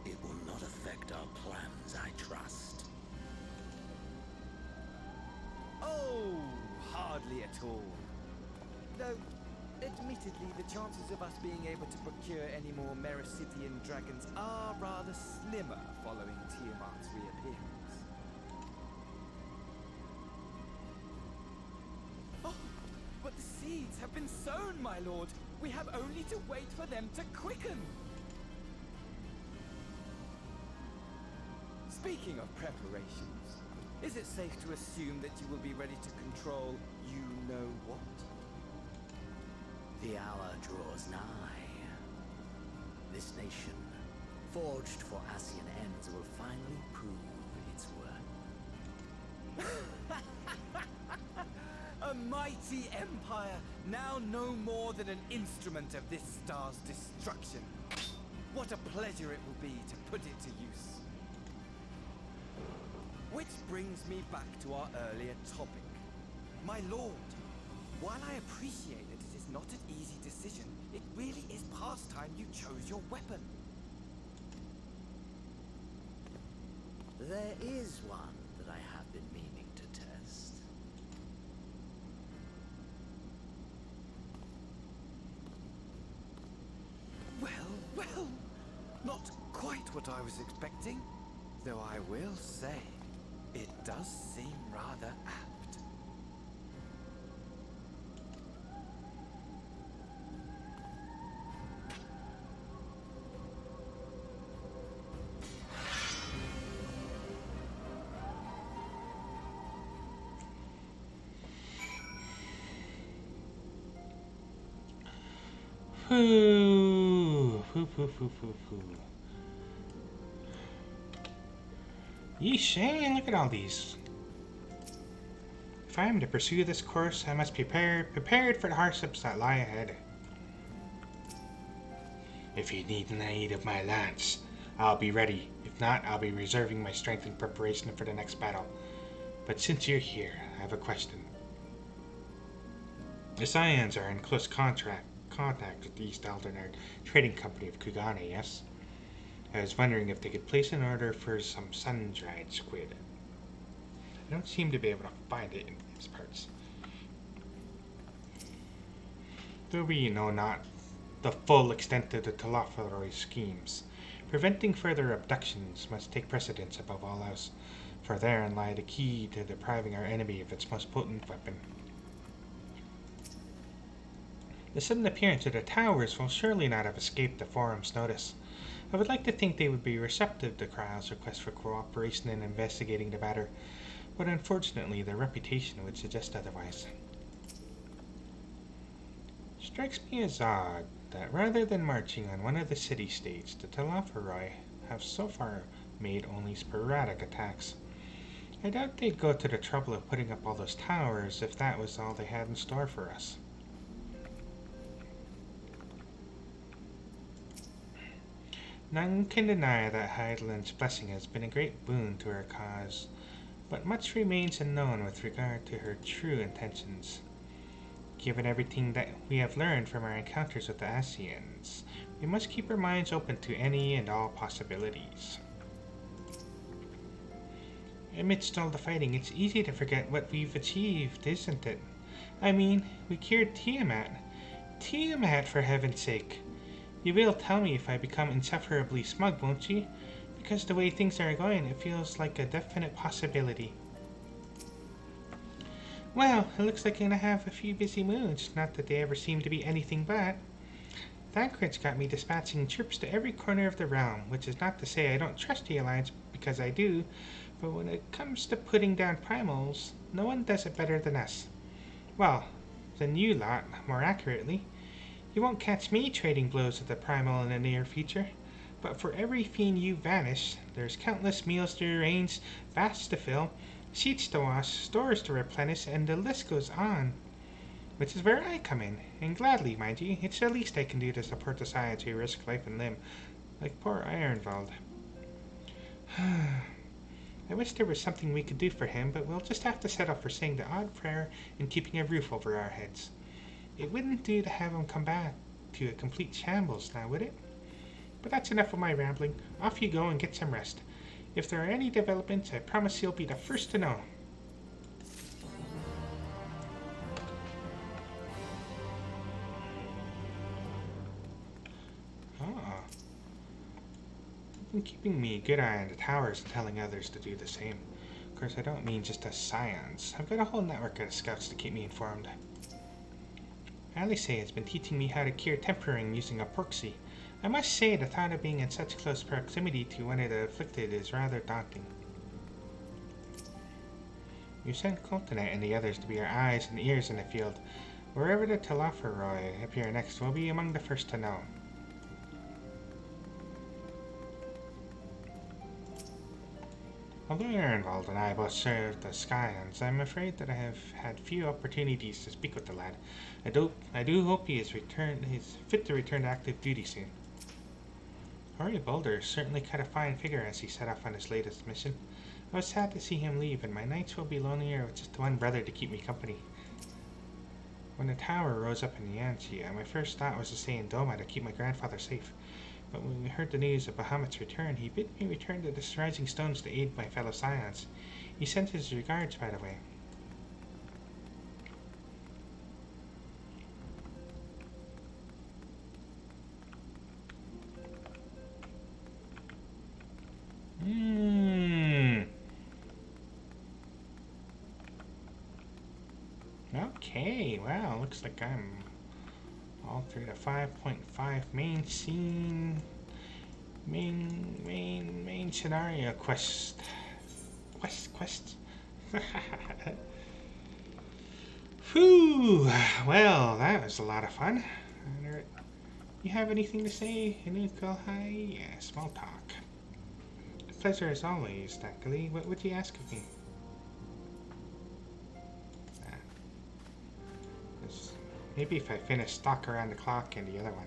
It will not affect our plans, I trust. Oh, hardly at all. Though, admittedly, the chances of us being able to procure any more Mericidian dragons are rather slimmer following Tiamat's reappearance. Oh, but the seeds have been sown, my lord. We have only to wait for them to quicken. Speaking of preparations, is it safe to assume that you will be ready to control you-know-what? The hour draws nigh. This nation, forged for Ascian ends, will finally prove its worth. A mighty empire, now no more than an instrument of this star's destruction. What a pleasure it will be to put it to use. Which brings me back to our earlier topic. My lord, while I appreciate that it is not an easy decision, it really is past time you chose your weapon. There is one that I have been meaning to test. Well, not quite what I was expecting, though I will say, it does seem rather apt. Yeesh, look at all these. If I am to pursue this course, I must be prepared for the hardships that lie ahead. If you need an aid of my lance, I'll be ready. If not, I'll be reserving my strength in preparation for the next battle. But since you're here, I have a question. The Scions are in close contact with the East Eldernar Trading Company of Kugane, yes? I was wondering if they could place an order for some sun-dried squid. I don't seem to be able to find it in these parts. Though we know not the full extent of the Talafaroy schemes, preventing further abductions must take precedence above all else, for therein lie the key to depriving our enemy of its most potent weapon. The sudden appearance of the towers will surely not have escaped the Forum's notice. I would like to think they would be receptive to Kryle's request for cooperation in investigating the matter, but unfortunately their reputation would suggest otherwise. Strikes me as odd that rather than marching on one of the city-states, the Talafaroy have so far made only sporadic attacks. I doubt they'd go to the trouble of putting up all those towers if that was all they had in store for us. None can deny that Heidelin's blessing has been a great boon to our cause, but much remains unknown with regard to her true intentions. Given everything that we have learned from our encounters with the Ascians, we must keep our minds open to any and all possibilities. Amidst all the fighting, it's easy to forget what we've achieved, isn't it? I mean, we cured Tiamat. Tiamat, for heaven's sake! You will tell me if I become insufferably smug, won't you? Because the way things are going, it feels like a definite possibility. Well, it looks like you're gonna have a few busy moons, not that they ever seem to be anything but. Thancred's got me dispatching troops to every corner of the realm, which is not to say I don't trust the Alliance, because I do, but when it comes to putting down primals, no one does it better than us. Well, than you lot, more accurately. You won't catch me trading blows with the primal in the near future. But for every fiend you vanish, there's countless meals to arrange, baths to fill, sheets to wash, stores to replenish, and the list goes on. Which is where I come in, and gladly, mind you. It's the least I can do to support the science who risk life and limb, like poor Ironvald. I wish there was something we could do for him, but we'll just have to settle for saying the odd prayer and keeping a roof over our heads. It wouldn't do to have him come back to a complete shambles now, would it? But that's enough of my rambling. Off you go and get some rest. If there are any developments, I promise you'll be the first to know. Been keeping me a good eye on the towers and telling others to do the same. Of course, I don't mean just us scions. I've got a whole network of scouts to keep me informed. Alice has been teaching me how to cure tempering using a proxy. I must say the thought of being in such close proximity to one of the afflicted is rather daunting. You sent Coltonet and the others to be our eyes and ears in the field. Wherever the Telophoroi appear next, we'll be among the first to know. Although Ironvald and I both serve the Scions, I'm afraid that I have had few opportunities to speak with the lad. I do hope he is fit to return to active duty soon. Ori Boulder certainly cut a fine figure as he set off on his latest mission. I was sad to see him leave, and my nights will be lonelier with just one brother to keep me company. When the tower rose up in the Yanxia, my first thought was to stay in Doma to keep my grandfather safe. But when we heard the news of Bahamut's return, he bid me return to the Rising Stones to aid my fellow Scions. He sent his regards, by the way. Okay, well, looks like I'm all through the 5.5 main scene, main scenario quest. Whew, well, that was a lot of fun. You have anything to say, Inuko? Hi? Yeah, small talk. A pleasure as always, Thackeray. What would you ask of me? Maybe if I finish Stalk Around the Clock and the other one.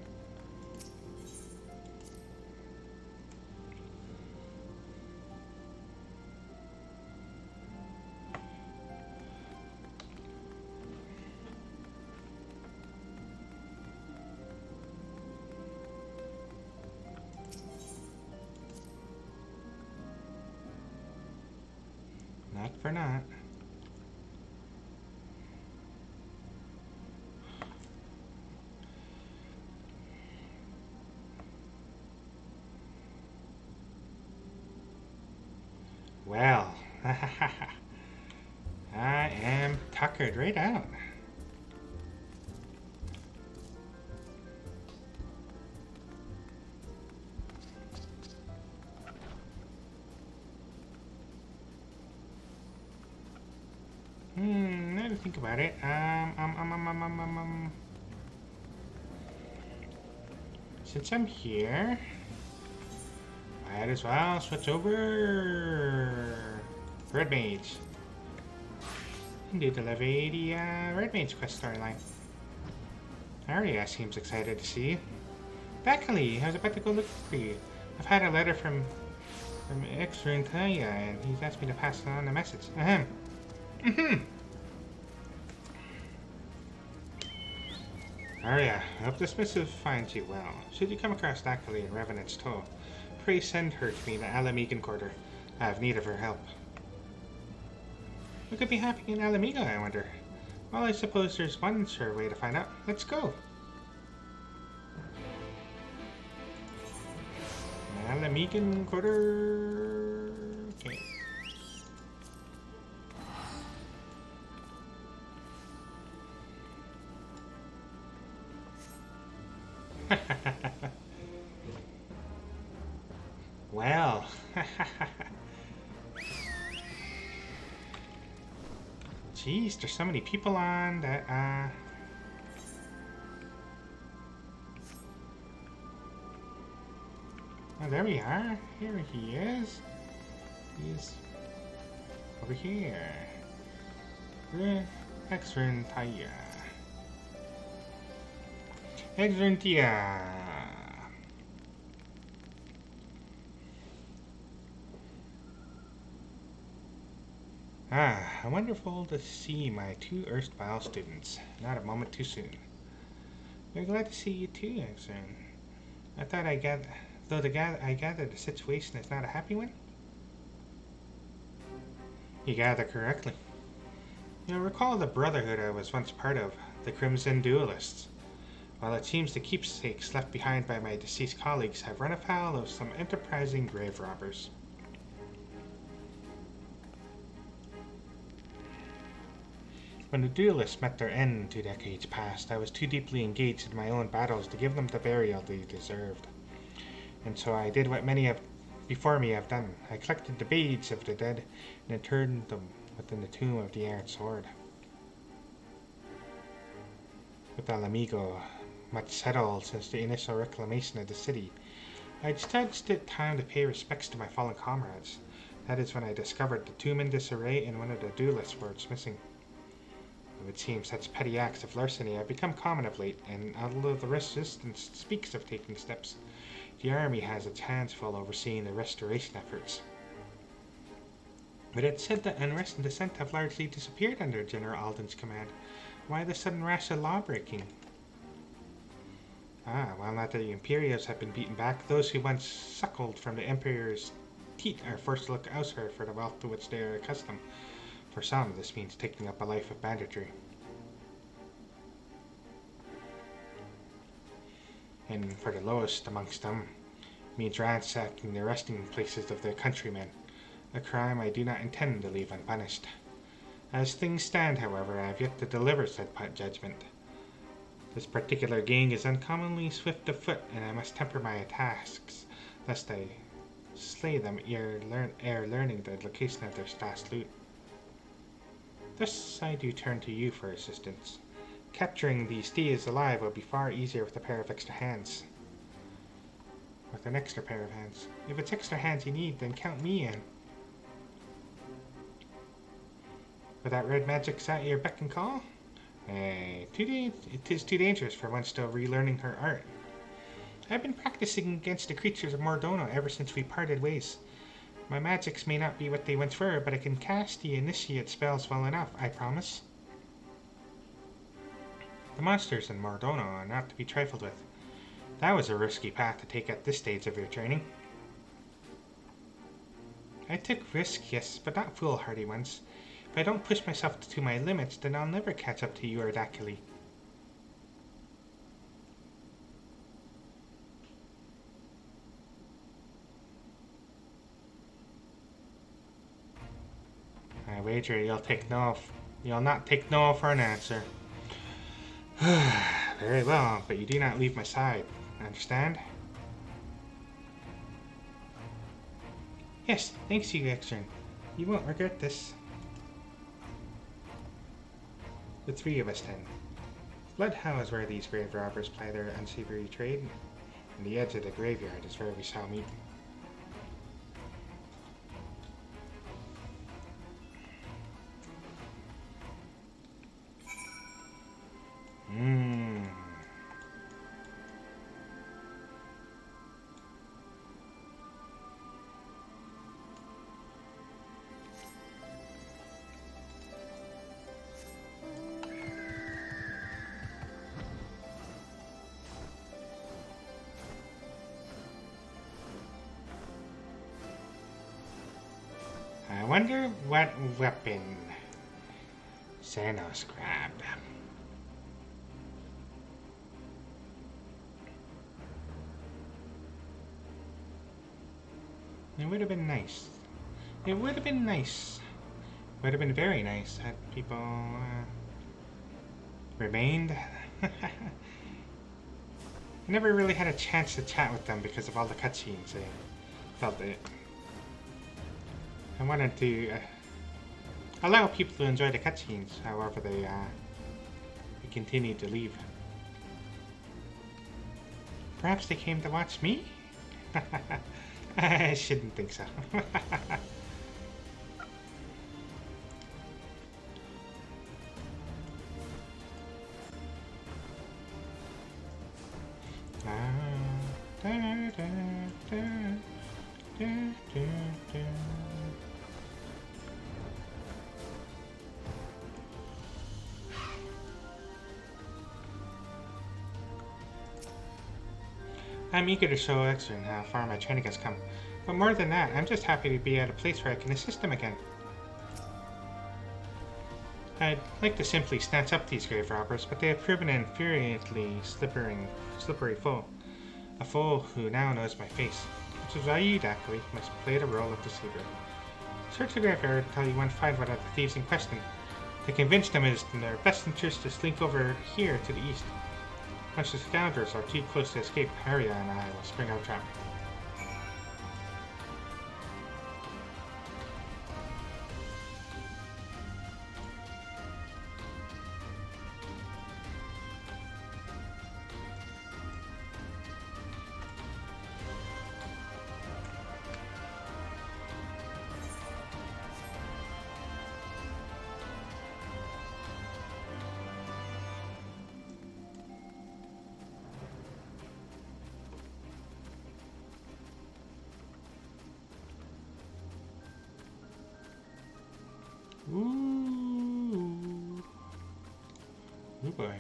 Not for not. Well, I am tuckered right out. Now to think about it, since I'm here, might as well switch over Red Mage and do the level 80 Red Mage quest storyline. Arya seems excited to see you. Thackeray, I was about to go look for you. I've had a letter from XIV and he's asked me to pass on the message. Arya, I hope this missive finds you well. Should you come across Thackeray in Revenant's Toll, pray send her to me in the Alamegan Quarter. I have need of her help. What could be happening in Alamega, I wonder? Well, I suppose there's one sure way to find out. Let's go! Alamegan Quarter... Okay. Well, jeez, there's so many people on that, Oh, there we are. Here he is. He's over here. Exverntia. Exverntia. Ah, wonderful to see my two erstwhile students. Not a moment too soon. We're glad to see you too, Exern. I thought I gather the situation is not a happy one? You gather correctly. You'll recall the brotherhood I was once part of, the Crimson Duelists. While it seems the keepsakes left behind by my deceased colleagues have run afoul of some enterprising grave robbers. When the duelists met their end 2 decades past, I was too deeply engaged in my own battles to give them the burial they deserved. And so I did what many before me have done. I collected the beads of the dead and interred them within the tomb of the Iron Sword. With El Amigo much settled since the initial reclamation of the city, I judged it time to pay respects to my fallen comrades. That is when I discovered the tomb in disarray and one of the duelist swords missing. It would seem such petty acts of larceny have become common of late, and although the resistance speaks of taking steps, the army has its hands full overseeing the restoration efforts. But it's said that unrest and dissent have largely disappeared under General Alden's command. Why the sudden rash of lawbreaking? While not the Imperials have been beaten back, those who once suckled from the Emperor's teat are forced to look elsewhere for the wealth to which they are accustomed. For some, this means taking up a life of banditry. And for the lowest amongst them, means ransacking the resting places of their countrymen, a crime I do not intend to leave unpunished. As things stand, however, I have yet to deliver said judgment. This particular gang is uncommonly swift of foot, and I must temper my tasks, lest I slay them ere learning the location of their stashed loot. Thus I do turn to you for assistance. Capturing these thieves alive will be far easier with a pair of extra hands. With an extra pair of hands. If it's extra hands you need, then count me in. With that red magic's at your beck and call? It is too dangerous for one still relearning her art. I've been practicing against the creatures of Mordona ever since we parted ways. My magics may not be what they once were, but I can cast the initiate spells well enough, I promise. The monsters in Mordona are not to be trifled with. That was a risky path to take at this stage of your training. I took risks, yes, but not foolhardy ones. If I don't push myself to my limits, then I'll never catch up to you or Dakili. I wager you'll not take no for an answer. Very well, but you do not leave my side. Understand? Yes, thanks you, Exern. You won't regret this. The three of us then. Bloodhound is where these grave robbers ply their unsavory trade, and the edge of the graveyard is where we shall meet. I wonder what weapon Xenos grabbed. It would have been nice. It would have been nice. Would have been very nice had people remained. I never really had a chance to chat with them because of all the cutscenes. I felt it. I wanted to allow people to enjoy the cutscenes, however they continued to leave. Perhaps they came to watch me? I shouldn't think so. I'm eager to show Exern how far my training has come, but more than that, I'm just happy to be at a place where I can assist him again. I'd like to simply snatch up these grave robbers, but they have proven an infuriatingly slippery foe. A foe who now knows my face, which is why you, Dackley, must play the role of deceiver. Search the graveyard until you find one of the thieves in question. To convince them it is in their best interest to slink over here to the east. Once the scoundrels are too close to escape, Arya and I will spring our trap. Ooh. Oh boy.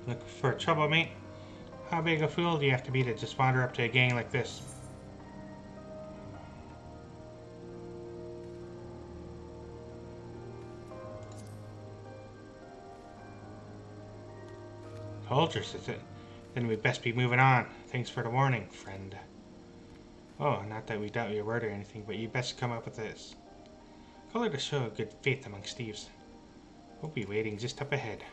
Look for trouble, mate? How big a fool do you have to be to just wander up to a gang like this? Soldiers, is it? Then we'd best be moving on. Thanks for the warning, friend. Oh, not that we doubt your word or anything, but you'd best come up with this. Color to show good faith amongst thieves. We'll be waiting just up ahead.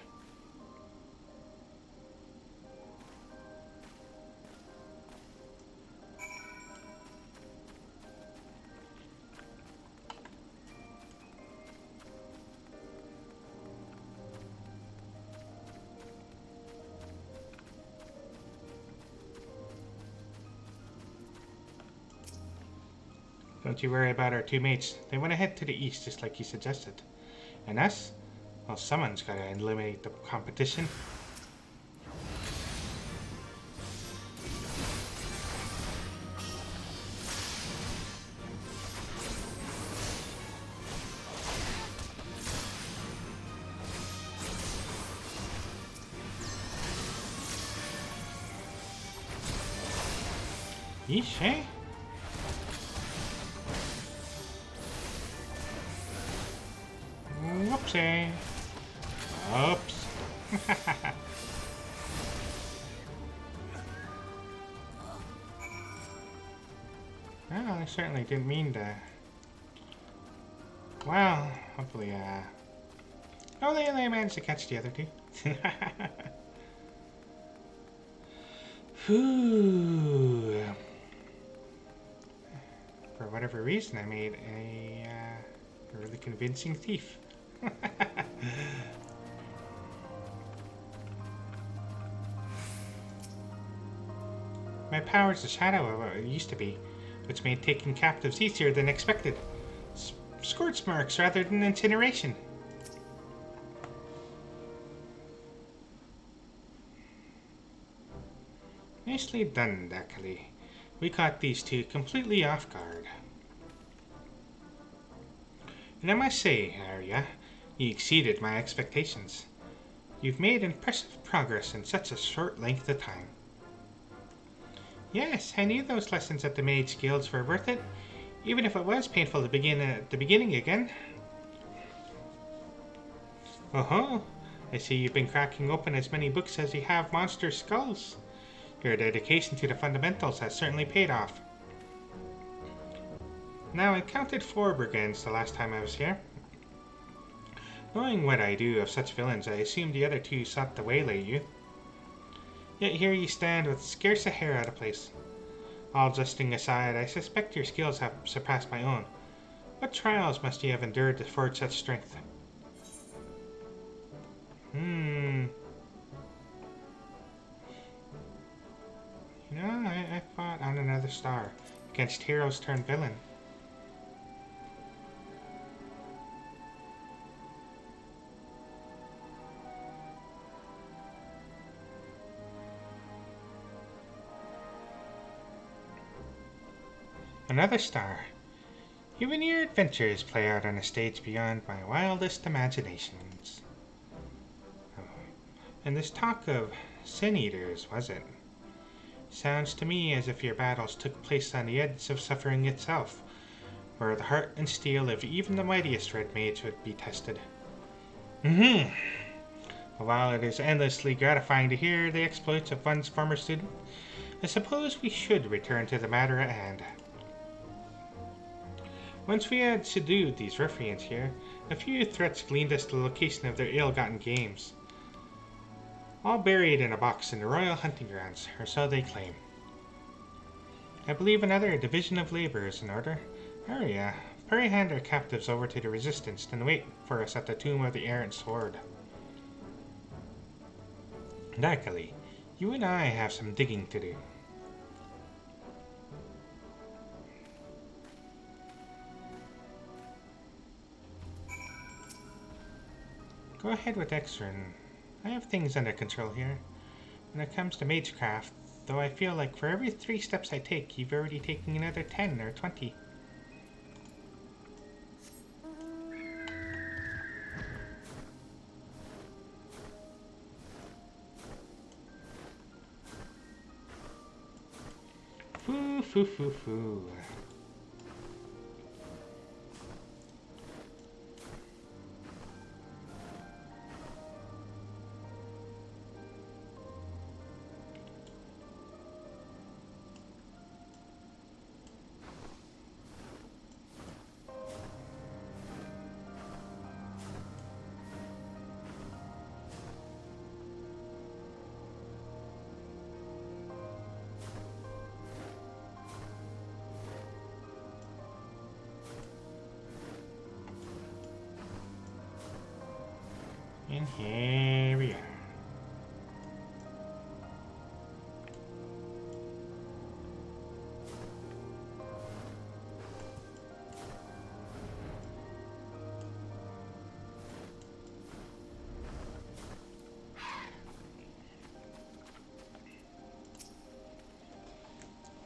Don't you worry about our two mates. They want to head to the east just like you suggested. And us? Well, someone's got to eliminate the competition. Yeesh, eh? Whoopsie. Oops. Well, I certainly didn't mean to. Well, hopefully, oh, they managed to catch the other two. Whew. For whatever reason, I made a really convincing thief. My power's a shadow of what it used to be, which made taking captives easier than expected. Scorch marks rather than incineration. Nicely done, Dakali. We caught these two completely off guard. And I must say, Arya, You exceeded my expectations. You've made impressive progress in such a short length of time. Yes, I knew those lessons at the Mage Guilds were worth it, even if it was painful to begin at the beginning again. Oh-ho! I see you've been cracking open as many books as you have monster skulls. Your dedication to the fundamentals has certainly paid off. Now, I counted 4 brigands the last time I was here. Knowing what I do of such villains, I assumed the other 2 sought to waylay you. Yet here you stand with scarce a hair out of place. All jesting aside, I suspect your skills have surpassed my own. What trials must you have endured to forge such strength? You know, I fought on another star, against heroes turned villain. Another star. Even your adventures play out on a stage beyond my wildest imaginations. Oh. And this talk of sin-eaters, was it? Sounds to me as if your battles took place on the edge of suffering itself, where the heart and steel of even the mightiest red mage would be tested. While it is endlessly gratifying to hear the exploits of one's former student, I suppose we should return to the matter at hand. Once we had subdued these ruffians here, a few threats gleaned us the location of their ill-gotten gains. All buried in a box in the royal hunting grounds, or so they claim. I believe another division of labor is in order. Hurry, hand our captives over to the resistance, and wait for us at the tomb of the errant sword. Luckily, you and I have some digging to do. Go ahead with XIV. I have things under control here. When it comes to magecraft, though I feel like for every 3 steps I take, you've already taken another 10 or 20. Foo, foo, foo, foo. And here we are.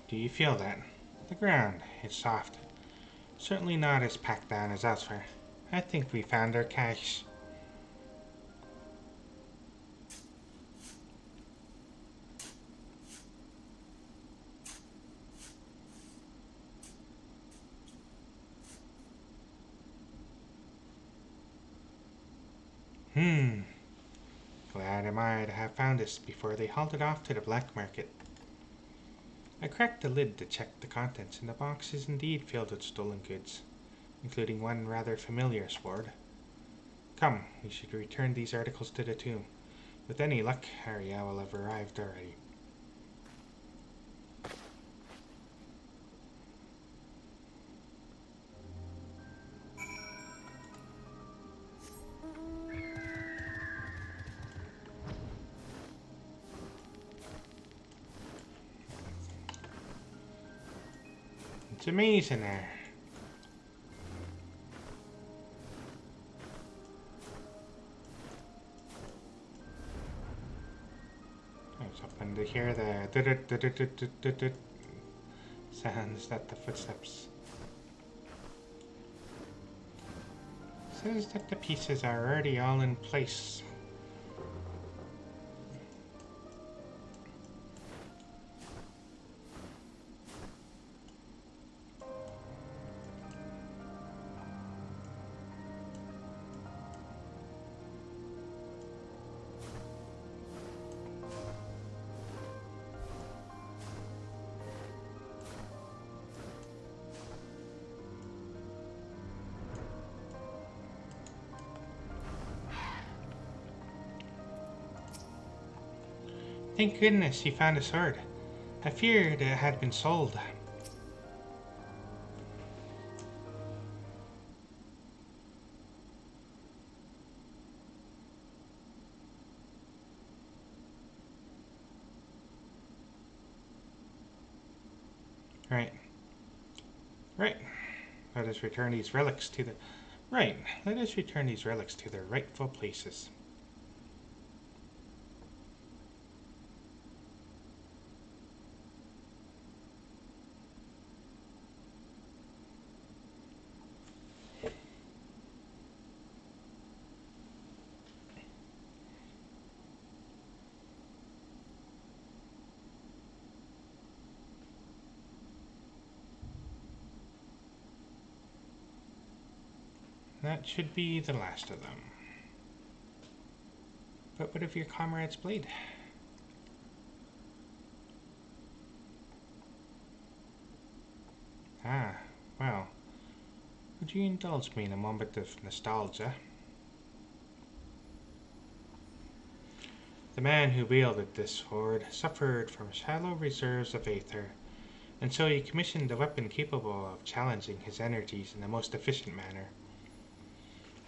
Do you feel that? The ground is soft. Certainly not as packed down as elsewhere. I think we found our cache. Glad am I to have found this before they hauled it off to the black market. I cracked the lid to check the contents, and the box is indeed filled with stolen goods, including one rather familiar sword. Come, we should return these articles to the tomb. With any luck, Arya will have arrived already. It's amazing there. I was hoping to hear the sounds that the footsteps says that the pieces are already all in place. Thank goodness you found a sword. I feared it had been sold. Right. Let us return these relics to the... Let us return these relics to their rightful places. That should be the last of them. But what of your comrade's blade? Ah, well. Would you indulge me in a moment of nostalgia? The man who wielded this sword suffered from shallow reserves of aether, and so he commissioned a weapon capable of challenging his energies in the most efficient manner.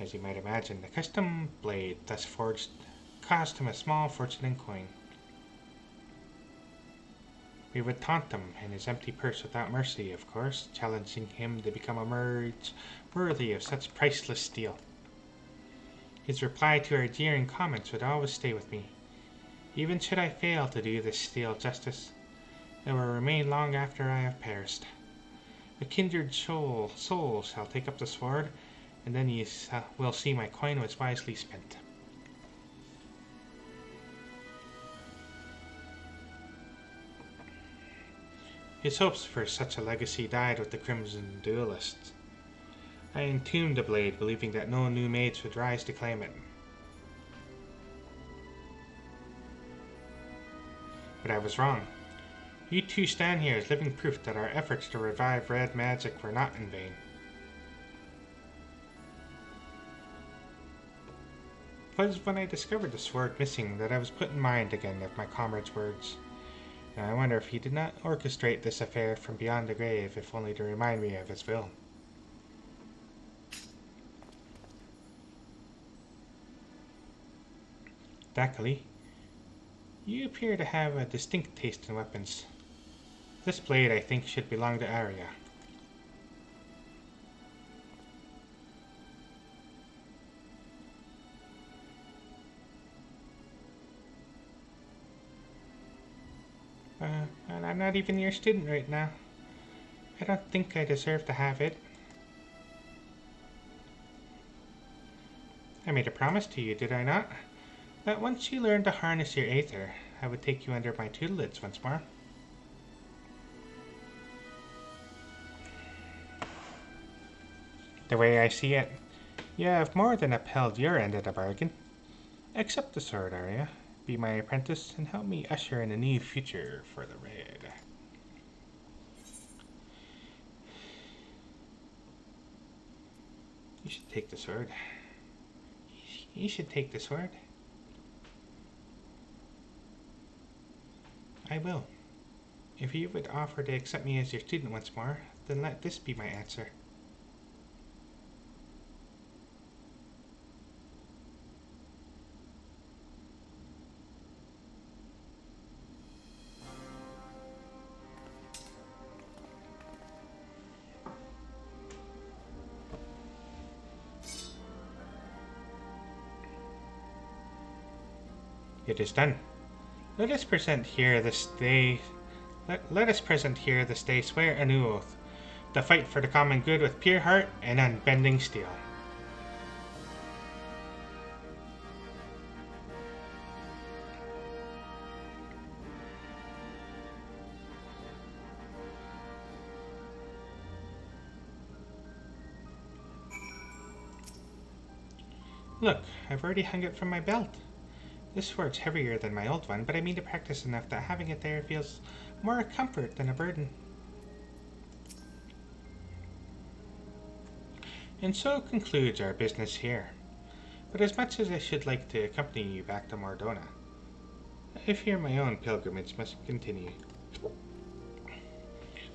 As you might imagine, the custom blade thus forged cost him a small fortune in coin. We would taunt him in his empty purse without mercy, of course, challenging him to become a merge worthy of such priceless steel. His reply to our jeering comments would always stay with me. Even should I fail to do this steel justice, it will remain long after I have perished. A kindred soul shall take up the sword, and then you will see my coin was wisely spent. His hopes for such a legacy died with the Crimson Duelists. I entombed the blade, believing that no new mates would rise to claim it. But I was wrong. You two stand here as living proof that our efforts to revive red magic were not in vain. It was when I discovered the sword missing that I was put in mind again of my comrade's words. Now I wonder if he did not orchestrate this affair from beyond the grave, if only to remind me of his will. Dakali, you appear to have a distinct taste in weapons. This blade, I think, should belong to Arya. And I'm not even your student right now. I don't think I deserve to have it. I made a promise to you, did I not? That once you learn to harness your aether, I would take you under my tutelage once more. The way I see it, you have more than upheld your end of the bargain. Accept the sword, Arya. Be my apprentice and help me usher in a new future for the Red. You should take the sword. You should take the sword. I will. If you would offer to accept me as your student once more, then let this be my answer. It is done. Let us present here the stay swear a new oath, to fight for the common good with pure heart and unbending steel. Look, I've already hung it from my belt. This sword's heavier than my old one, but I mean to practice enough that having it there feels more a comfort than a burden. And so concludes our business here. But as much as I should like to accompany you back to Mordona, I fear my own pilgrimage must continue.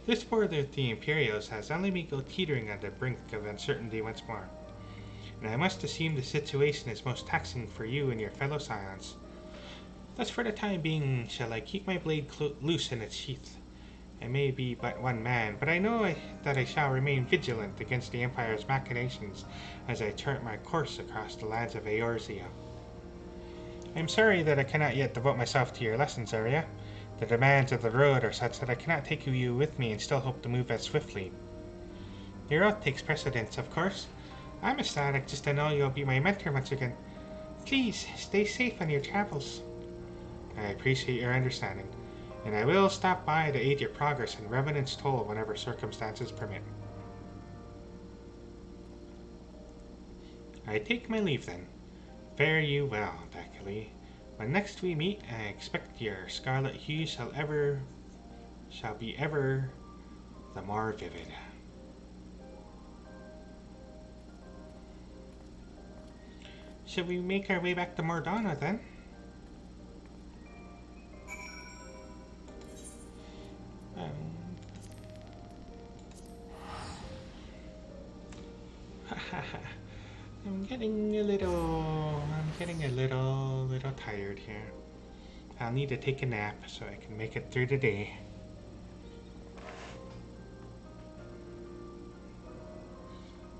This war with the Imperials has only me go teetering on the brink of uncertainty once more, and I must assume the situation is most taxing for you and your fellow scions. Thus for the time being shall I keep my blade loose in its sheath. I may be but one man, but I know that I shall remain vigilant against the Empire's machinations as I chart my course across the lands of Eorzea. I am sorry that I cannot yet devote myself to your lessons, Arya. The demands of the road are such that I cannot take you with me and still hope to move as swiftly. Your oath takes precedence, of course. I'm ecstatic just to know you'll be my mentor once again. Please, stay safe on your travels. I appreciate your understanding, and I will stop by to aid your progress in Revenant's Toll whenever circumstances permit. I take my leave then. Fare you well, Thackeray. When next we meet, I expect your scarlet hue shall be ever the more vivid. Shall we make our way back to Mordana then? I'm getting a little tired here. I'll need to take a nap so I can make it through the day.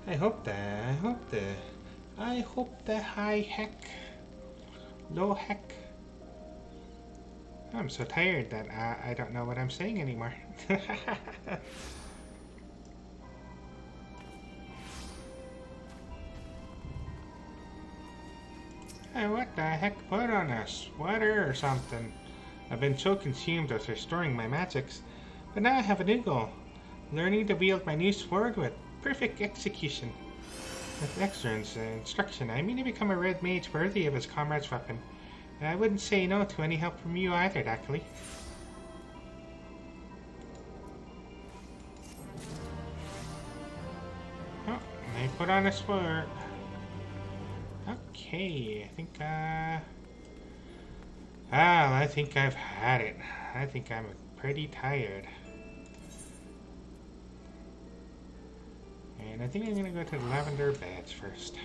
I hope the high heck, low heck. I'm so tired that I don't know what I'm saying anymore. Hey, what the heck put on a sweater or something? I've been so consumed with restoring my magics, but now I have a new goal. Learning to wield my new sword with perfect execution. With excellence instruction, I mean to become a red mage worthy of his comrade's weapon. And I wouldn't say no to any help from you either, Dackley. Oh, I put on a sword. Okay, I think, I think I've had it. I think I'm pretty tired. And I think I'm gonna go to the lavender beds first.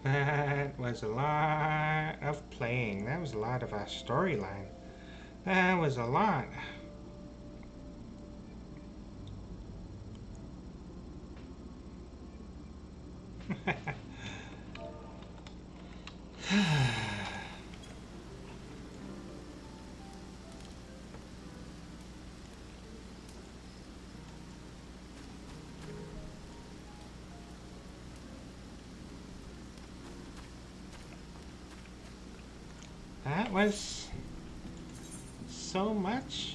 That was a lot of playing. That was a lot of a storyline. That was a lot. That was so much.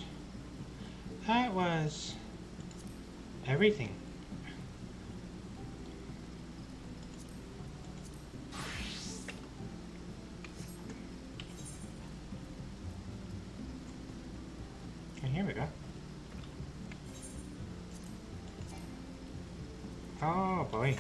That was everything. And here we go. Oh boy.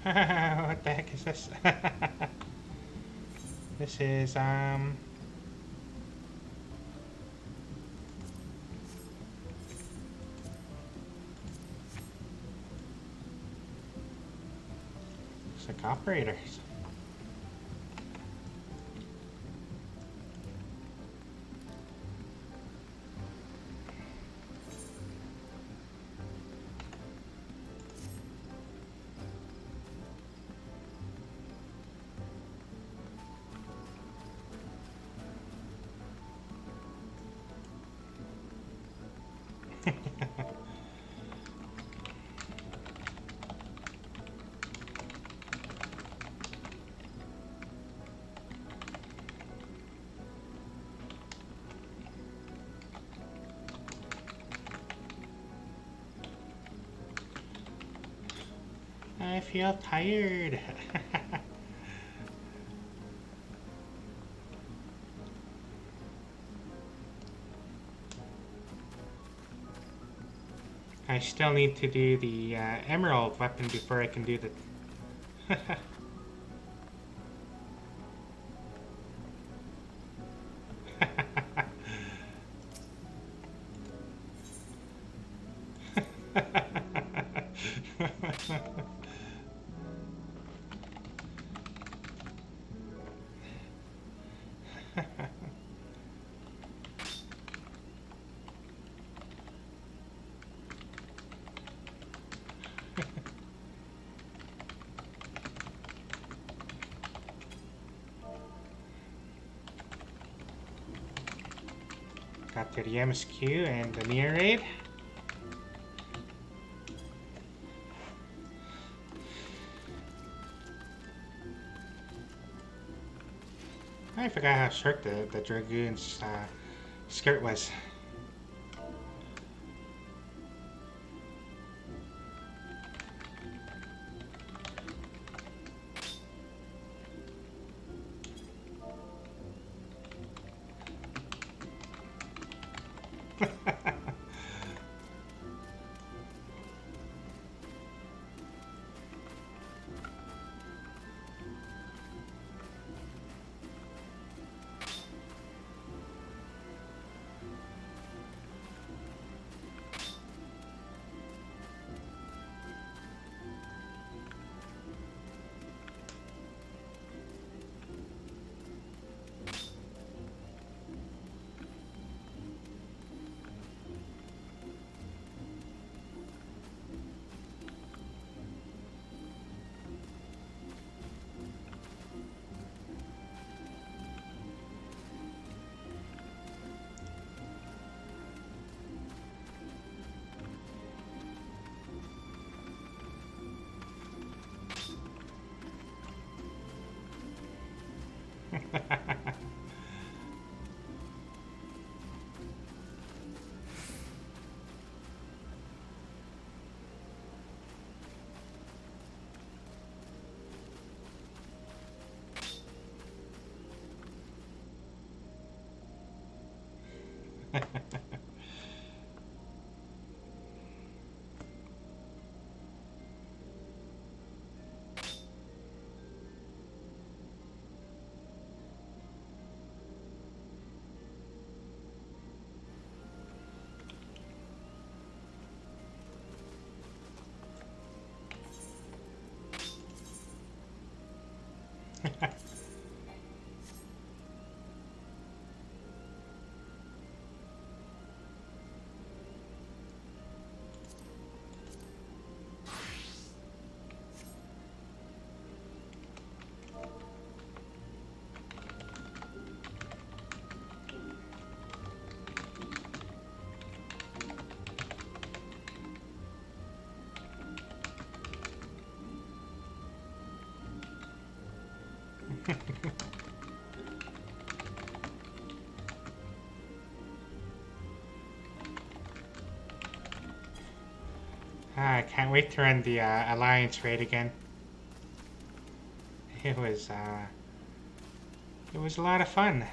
What the heck is this? This is, looks like operators. I feel tired. I still need to do the emerald weapon before I can do the... Got the MSQ and the Nier raid. I forgot how short the Dragoon's skirt was. I can't wait to run the Alliance raid again. It was a lot of fun.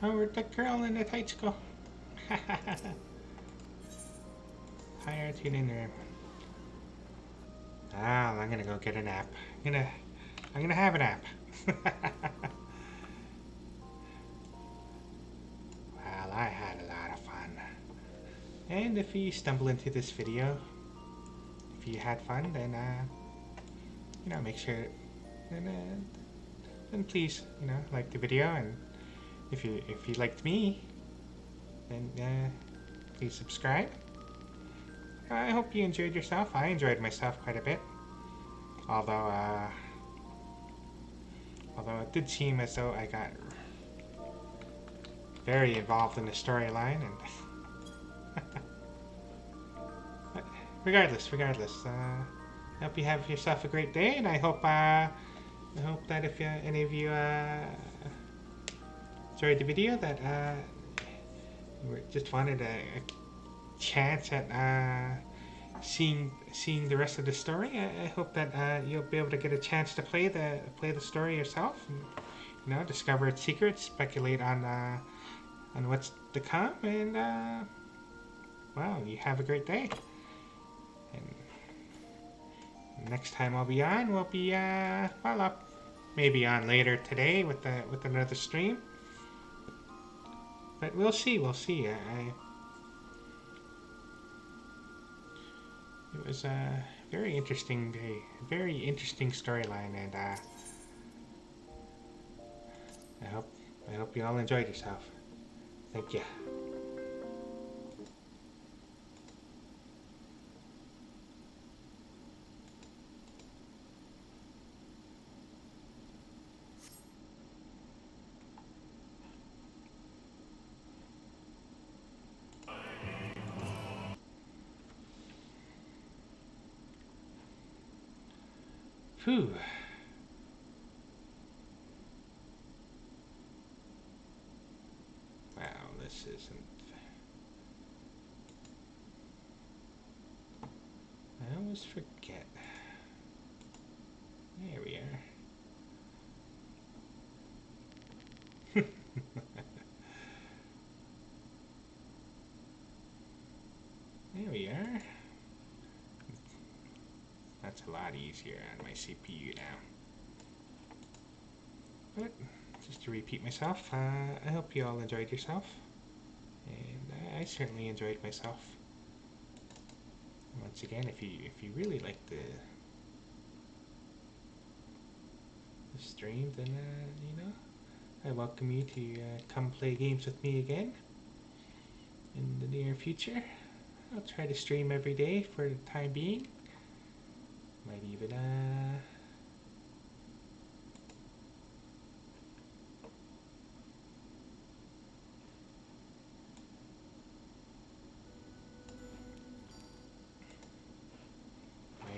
Oh, where'd the girl in the tights go? Higher tuning room. Ah, I'm gonna go get a nap. I'm gonna have a nap. Well, I had a lot of fun. And if you stumble into this video, if you had fun, then you know, make sure, then please, you know, like the video, and if you liked me, then please subscribe. I hope you enjoyed yourself. I enjoyed myself quite a bit, although it did seem as though I got very involved in the storyline, and but regardless, I hope you have yourself a great day, and I hope that if any of you enjoyed the video, that you just wanted a chance at seeing the rest of the story, I hope that you'll be able to get a chance to play the story yourself, and, you know, discover its secrets, speculate on what's to come, and well, you have a great day. And next time I'll be on, we'll be well, I'll maybe on later today with another stream, but we'll see. It was a very interesting day, a very interesting storyline, and I hope you all enjoyed yourself. Thank you. Phew. Wow, this isn't... I always forget. There we are. There we are. That's a lot easier on my CPU now. But, just to repeat myself, I hope you all enjoyed yourself. And I certainly enjoyed myself. Once again, if you really like the stream, then, you know, I welcome you to come play games with me again in the near future. I'll try to stream every day for the time being. Might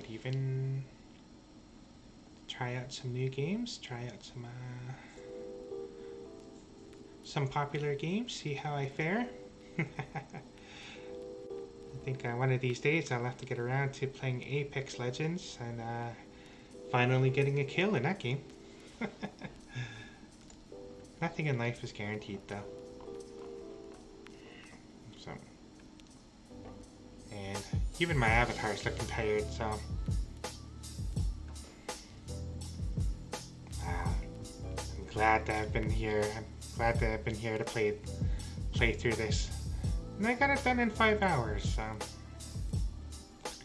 even, try out some new games, try out some popular games, see how I fare. I think one of these days I'll have to get around to playing Apex Legends and finally getting a kill in that game. Nothing in life is guaranteed, though. So, and even my avatar is looking tired, so I'm glad to have been here. I'm glad to have been here to play through this. And I got it done in 5 hours.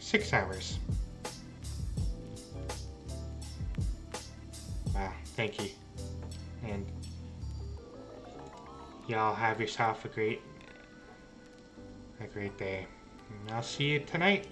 6 hours. Wow, thank you. And y'all have yourself a great day. And I'll see you tonight.